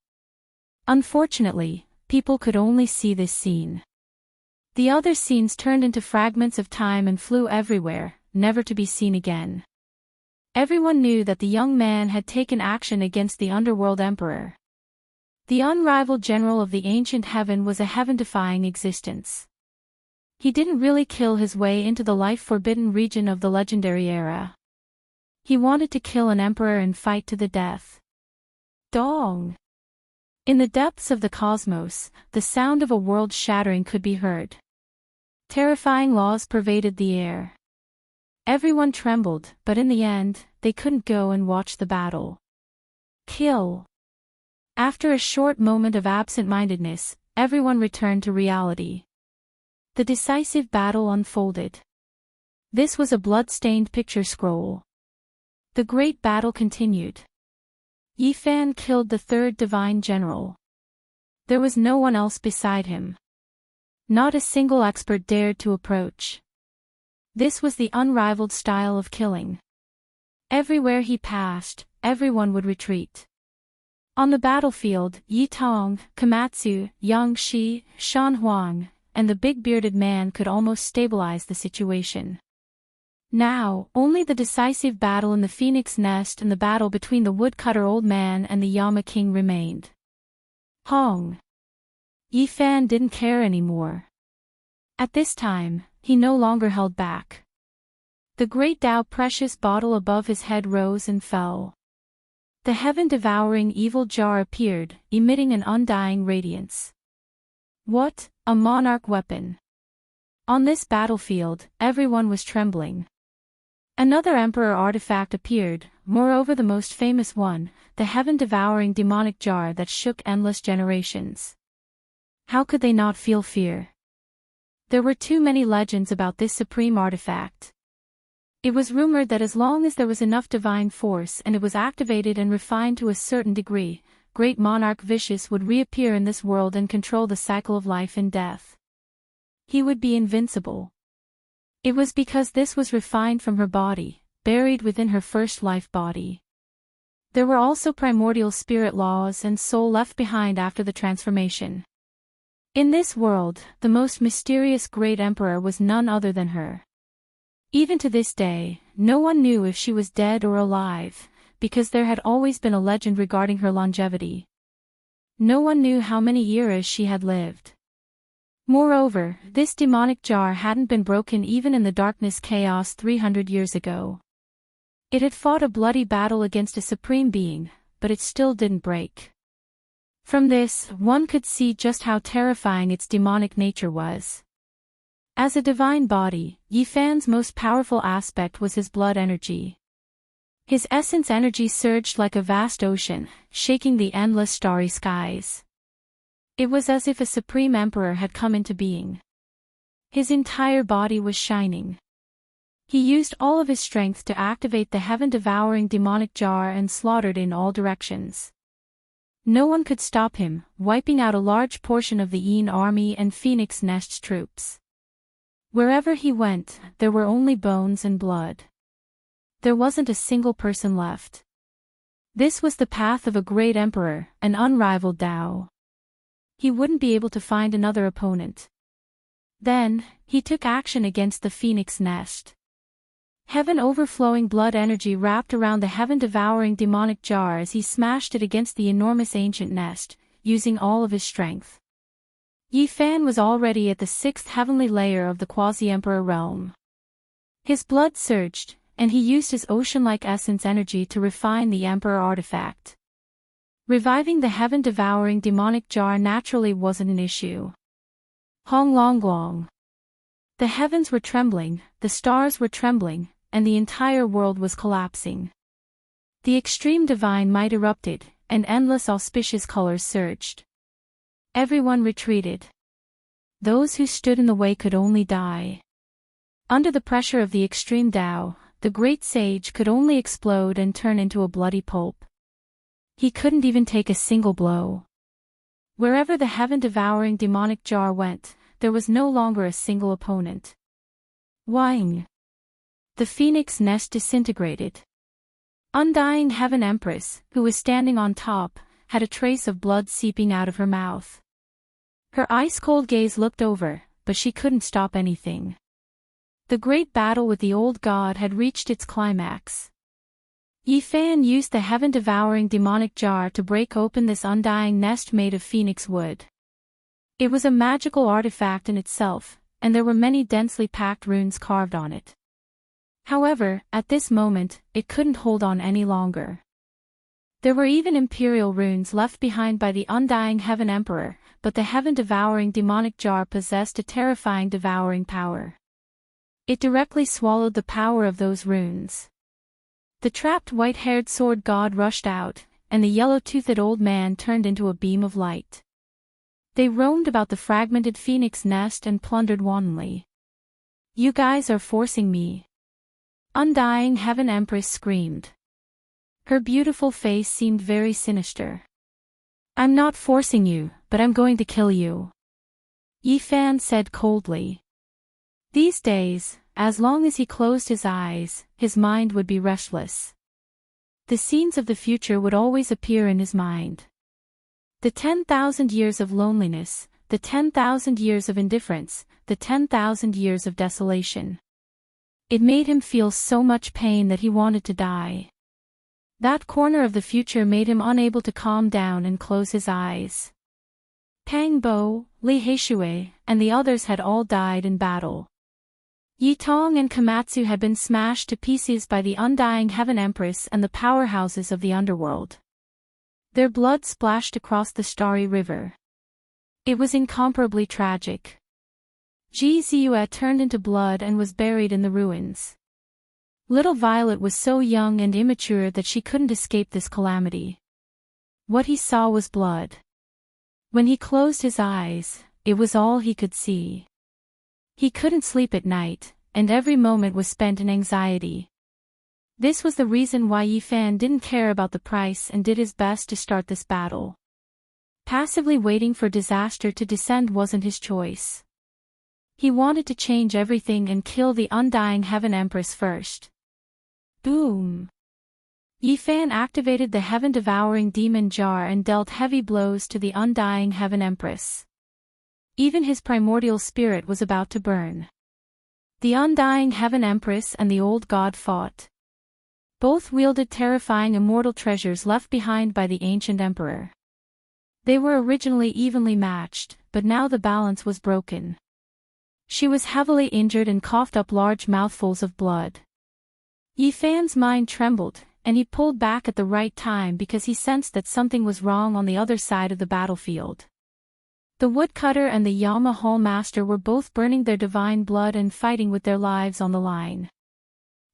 Unfortunately, people could only see this scene. The other scenes turned into fragments of time and flew everywhere, never to be seen again. Everyone knew that the young man had taken action against the Underworld Emperor. The unrivaled general of the ancient heaven was a heaven-defying existence. He didn't really kill his way into the life-forbidden region of the legendary era. He wanted to kill an emperor and fight to the death. Dong! In the depths of the cosmos, the sound of a world shattering could be heard. Terrifying laws pervaded the air. Everyone trembled, but in the end, they couldn't go and watch the battle. Kill. After a short moment of absent-mindedness, everyone returned to reality. The decisive battle unfolded. This was a blood-stained picture scroll. The great battle continued. Yifan killed the third divine general. There was no one else beside him. Not a single expert dared to approach. This was the unrivaled style of killing. Everywhere he passed, everyone would retreat. On the battlefield, Yi Tong, Komatsu, Yang Shi, Shan Huang, and the big-bearded man could almost stabilize the situation. Now, only the decisive battle in the Phoenix Nest and the battle between the woodcutter old man and the Yama King remained. Hong. Yifan didn't care anymore. At this time, he no longer held back. The great Tao precious bottle above his head rose and fell. The heaven-devouring evil jar appeared, emitting an undying radiance. What, a monarch weapon! On this battlefield, everyone was trembling. Another emperor artifact appeared, moreover the most famous one, the heaven-devouring demonic jar that shook endless generations. How could they not feel fear? There were too many legends about this supreme artifact. It was rumored that as long as there was enough divine force and it was activated and refined to a certain degree, great monarch Vicious would reappear in this world and control the cycle of life and death. He would be invincible. It was because this was refined from her body, buried within her first life body. There were also primordial spirit laws and soul left behind after the transformation. In this world, the most mysterious great emperor was none other than her. Even to this day, no one knew if she was dead or alive, because there had always been a legend regarding her longevity. No one knew how many eras she had lived. Moreover, this demonic jar hadn't been broken even in the darkness chaos 300 years ago. It had fought a bloody battle against a supreme being, but it still didn't break. From this, one could see just how terrifying its demonic nature was. As a divine body, Yi Fan's most powerful aspect was his blood energy. His essence energy surged like a vast ocean, shaking the endless starry skies. It was as if a supreme emperor had come into being. His entire body was shining. He used all of his strength to activate the heaven-devouring demonic jar and slaughtered in all directions. No one could stop him, wiping out a large portion of the Yin army and Phoenix Nest's troops. Wherever he went, there were only bones and blood. There wasn't a single person left. This was the path of a great emperor, an unrivaled Tao. He wouldn't be able to find another opponent. Then, he took action against the Phoenix Nest. Heaven-overflowing blood energy wrapped around the heaven-devouring demonic jar as he smashed it against the enormous ancient nest, using all of his strength. Yi Fan was already at the 6th heavenly layer of the quasi-emperor realm. His blood surged, and he used his ocean-like essence energy to refine the emperor artifact. Reviving the heaven-devouring demonic jar naturally wasn't an issue. Hong Long Long. The heavens were trembling, the stars were trembling, and the entire world was collapsing. The extreme divine might erupted, and endless auspicious colors surged. Everyone retreated. Those who stood in the way could only die. Under the pressure of the extreme Tao, the great sage could only explode and turn into a bloody pulp. He couldn't even take a single blow. Wherever the heaven-devouring demonic jar went, there was no longer a single opponent. Wang. The Phoenix Nest disintegrated. Undying Heaven Empress, who was standing on top, had a trace of blood seeping out of her mouth. Her ice-cold gaze looked over, but she couldn't stop anything. The great battle with the old god had reached its climax. Yi Fan used the heaven-devouring demonic jar to break open this undying nest made of phoenix wood. It was a magical artifact in itself, and there were many densely packed runes carved on it. However, at this moment, it couldn't hold on any longer. There were even imperial runes left behind by the undying Heaven Emperor, but the heaven-devouring demonic jar possessed a terrifying devouring power. It directly swallowed the power of those runes. The trapped white-haired sword god rushed out, and the yellow-toothed old man turned into a beam of light. They roamed about the fragmented phoenix nest and plundered wantonly. "You guys are forcing me." Undying Heaven Empress screamed. Her beautiful face seemed very sinister. "I'm not forcing you, but I'm going to kill you," Yi Fan said coldly. These days, as long as he closed his eyes, his mind would be restless. The scenes of the future would always appear in his mind. The 10,000 years of loneliness, the 10,000 years of indifference, the 10,000 years of desolation. It made him feel so much pain that he wanted to die. That corner of the future made him unable to calm down and close his eyes. Pang Bo, Li Heishui, and the others had all died in battle. Yi Tong and Komatsu had been smashed to pieces by the undying Heaven Empress and the powerhouses of the underworld. Their blood splashed across the starry river. It was incomparably tragic. Ji Ziyue turned into blood and was buried in the ruins. Little Violet was so young and immature that she couldn't escape this calamity. What he saw was blood. When he closed his eyes, it was all he could see. He couldn't sleep at night, and every moment was spent in anxiety. This was the reason why Yi Fan didn't care about the price and did his best to start this battle. Passively waiting for disaster to descend wasn't his choice. He wanted to change everything and kill the undying Heaven Empress first. Boom! Yi Fan activated the heaven-devouring demon jar and dealt heavy blows to the undying Heaven Empress. Even his primordial spirit was about to burn. The undying Heaven Empress and the old god fought. Both wielded terrifying immortal treasures left behind by the ancient emperor. They were originally evenly matched, but now the balance was broken. She was heavily injured and coughed up large mouthfuls of blood. Yi Fan's mind trembled, and he pulled back at the right time because he sensed that something was wrong on the other side of the battlefield. The woodcutter and the Yama Hall master were both burning their divine blood and fighting with their lives on the line.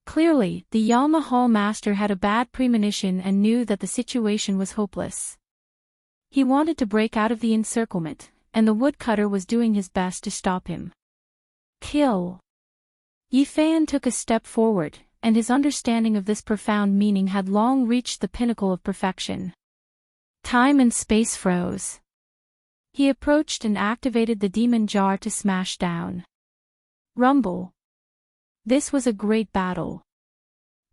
Clearly, the Yama Hall master had a bad premonition and knew that the situation was hopeless. He wanted to break out of the encirclement, and the woodcutter was doing his best to stop him. Kill. Yifan took a step forward, and his understanding of this profound meaning had long reached the pinnacle of perfection. Time and space froze. He approached and activated the demon jar to smash down. Rumble. This was a great battle.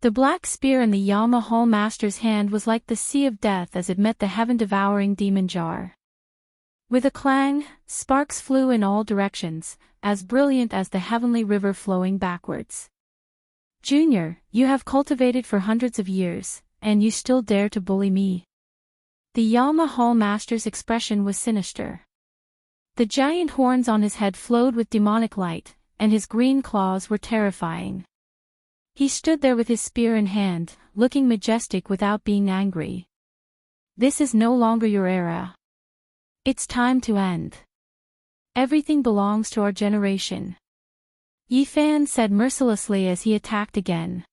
The black spear in the Yama Hall master's hand was like the sea of death as it met the heaven-devouring demon jar. With a clang, sparks flew in all directions, as brilliant as the heavenly river flowing backwards. Junior, you have cultivated for hundreds of years, and you still dare to bully me. The Yama Hall master's expression was sinister. The giant horns on his head flowed with demonic light, and his green claws were terrifying. He stood there with his spear in hand, looking majestic without being angry. This is no longer your era. It's time to end. Everything belongs to our generation. Yifan said mercilessly as he attacked again.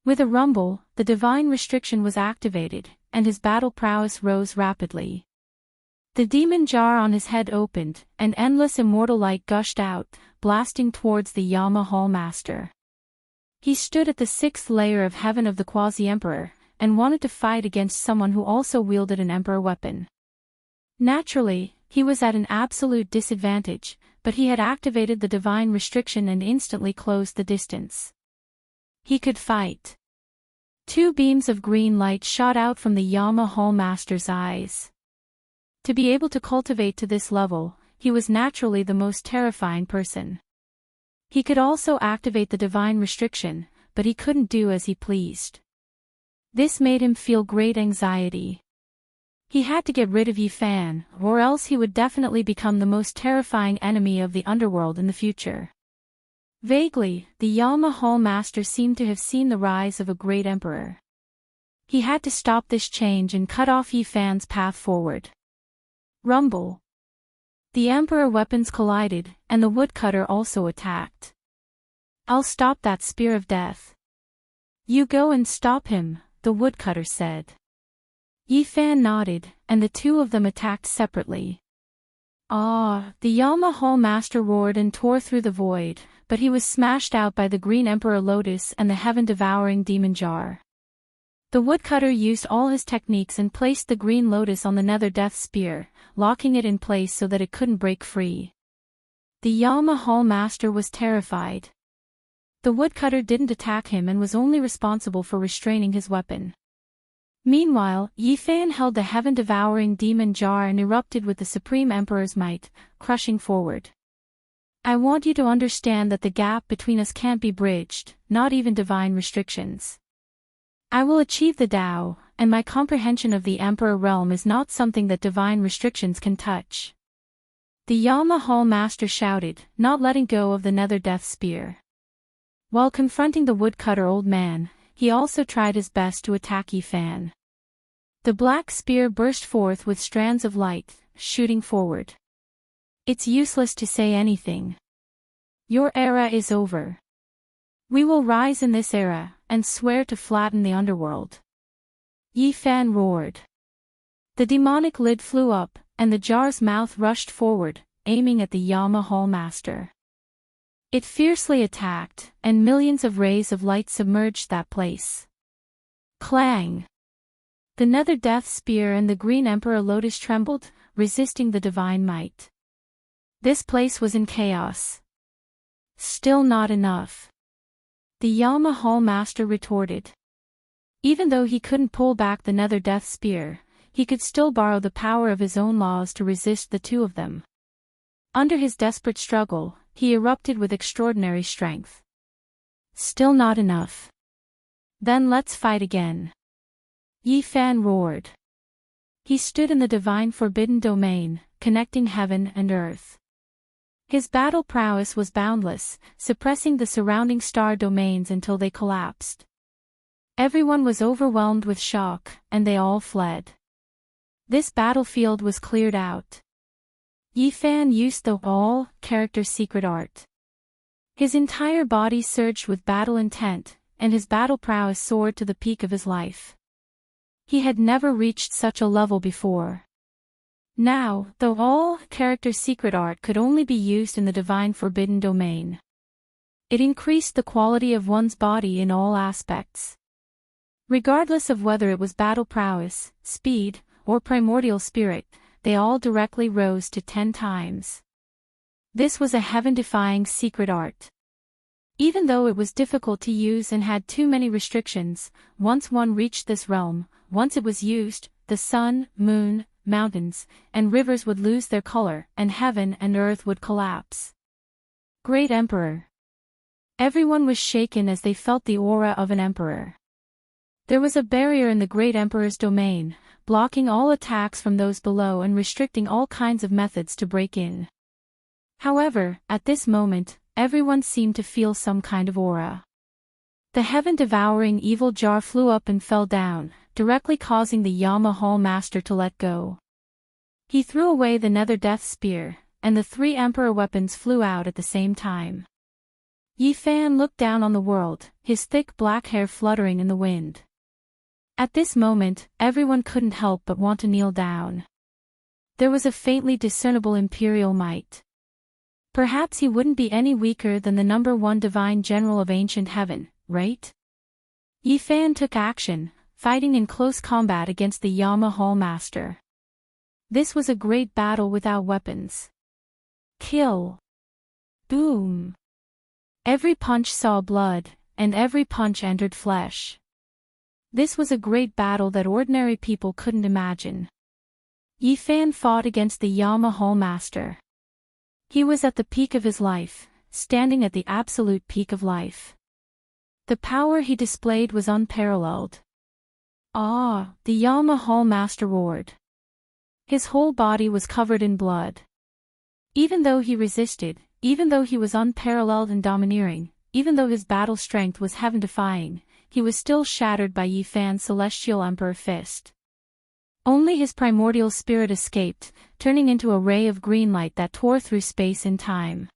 With a rumble, the divine restriction was activated, and his battle prowess rose rapidly. The demon jar on his head opened, and endless immortal light gushed out, blasting towards the Yama Hall master. He stood at the sixth layer of heaven of the quasi-emperor, and wanted to fight against someone who also wielded an emperor weapon. Naturally, he was at an absolute disadvantage, but he had activated the divine restriction and instantly closed the distance. He could fight. Two beams of green light shot out from the Yama Hall master's eyes. To be able to cultivate to this level, he was naturally the most terrifying person. He could also activate the divine restriction, but he couldn't do as he pleased. This made him feel great anxiety. He had to get rid of Yifan, or else he would definitely become the most terrifying enemy of the underworld in the future. Vaguely, the Yama Hall master seemed to have seen the rise of a great emperor. He had to stop this change and cut off Yifan's path forward. Rumble. The emperor weapons collided, and the woodcutter also attacked. I'll stop that spear of death. You go and stop him, the woodcutter said. Yifan nodded, and the two of them attacked separately. Ah! The Yama Hall master roared and tore through the void, but he was smashed out by the Green Emperor Lotus and the heaven-devouring demon jar. The woodcutter used all his techniques and placed the Green Lotus on the Nether Death Spear, locking it in place so that it couldn't break free. The Yama Hall master was terrified. The woodcutter didn't attack him and was only responsible for restraining his weapon. Meanwhile, Yifan held the heaven-devouring demon jar and erupted with the Supreme Emperor's might, crushing forward. I want you to understand that the gap between us can't be bridged, not even divine restrictions. I will achieve the Tao, and my comprehension of the Emperor realm is not something that divine restrictions can touch. The Yama Hall master shouted, not letting go of the Nether Death Spear. While confronting the woodcutter old man, he also tried his best to attack Yifan. The black spear burst forth with strands of light, shooting forward. It's useless to say anything. Your era is over. We will rise in this era, and swear to flatten the underworld. Yifan roared. The demonic lid flew up, and the jar's mouth rushed forward, aiming at the Yama Hall master. It fiercely attacked, and millions of rays of light submerged that place. Clang! The Nether Death Spear and the Green Emperor Lotus trembled, resisting the divine might. This place was in chaos. Still not enough. The Yama Hall master retorted. Even though he couldn't pull back the Nether Death Spear, he could still borrow the power of his own laws to resist the two of them. Under his desperate struggle, he erupted with extraordinary strength. Still not enough. Then let's fight again. Yifan roared. He stood in the divine forbidden domain, connecting heaven and earth. His battle prowess was boundless, suppressing the surrounding star domains until they collapsed. Everyone was overwhelmed with shock, and they all fled. This battlefield was cleared out. Yifan used the all-character secret art. His entire body surged with battle intent, and his battle prowess soared to the peak of his life. He had never reached such a level before. Now, the all-character secret art could only be used in the divine forbidden domain. It increased the quality of one's body in all aspects. Regardless of whether it was battle prowess, speed, or primordial spirit, they all directly rose to 10 times. This was a heaven-defying secret art. Even though it was difficult to use and had too many restrictions, once one reached this realm, once it was used, the sun, moon, mountains, and rivers would lose their color, and heaven and earth would collapse. Great Emperor. Everyone was shaken as they felt the aura of an emperor. There was a barrier in the Great Emperor's domain, blocking all attacks from those below and restricting all kinds of methods to break in. However, at this moment, everyone seemed to feel some kind of aura. The heaven-devouring evil jar flew up and fell down, directly causing the Yama Hall Master to let go. He threw away the Nether Death Spear, and the 3 Emperor weapons flew out at the same time. Yifan looked down on the world, his thick black hair fluttering in the wind. At this moment, everyone couldn't help but want to kneel down. There was a faintly discernible imperial might. Perhaps he wouldn't be any weaker than the #1 divine general of ancient heaven, right? Yifan took action, fighting in close combat against the Yama Hall Master. This was a great battle without weapons. Kill. Boom. Every punch saw blood, and every punch entered flesh. This was a great battle that ordinary people couldn't imagine. Yifan fought against the Yama Hall Master. He was at the peak of his life, standing at the absolute peak of life. The power he displayed was unparalleled. Ah, the Yama Hall Master roared. His whole body was covered in blood. Even though he resisted, even though he was unparalleled and domineering, even though his battle strength was heaven-defying, he was still shattered by Yifan's celestial emperor fist. Only his primordial spirit escaped, turning into a ray of green light that tore through space and time.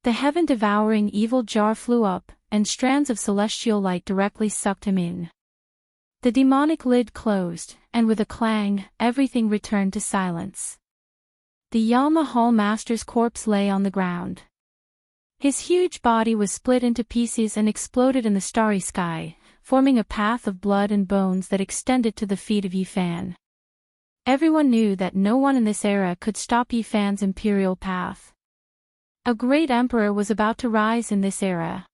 The heaven-devouring evil jar flew up, and strands of celestial light directly sucked him in. The demonic lid closed, and with a clang, everything returned to silence. The Yama Hall Master's corpse lay on the ground. His huge body was split into pieces and exploded in the starry sky, forming a path of blood and bones that extended to the feet of Yifan. Everyone knew that no one in this era could stop Yifan's imperial path. A great emperor was about to rise in this era.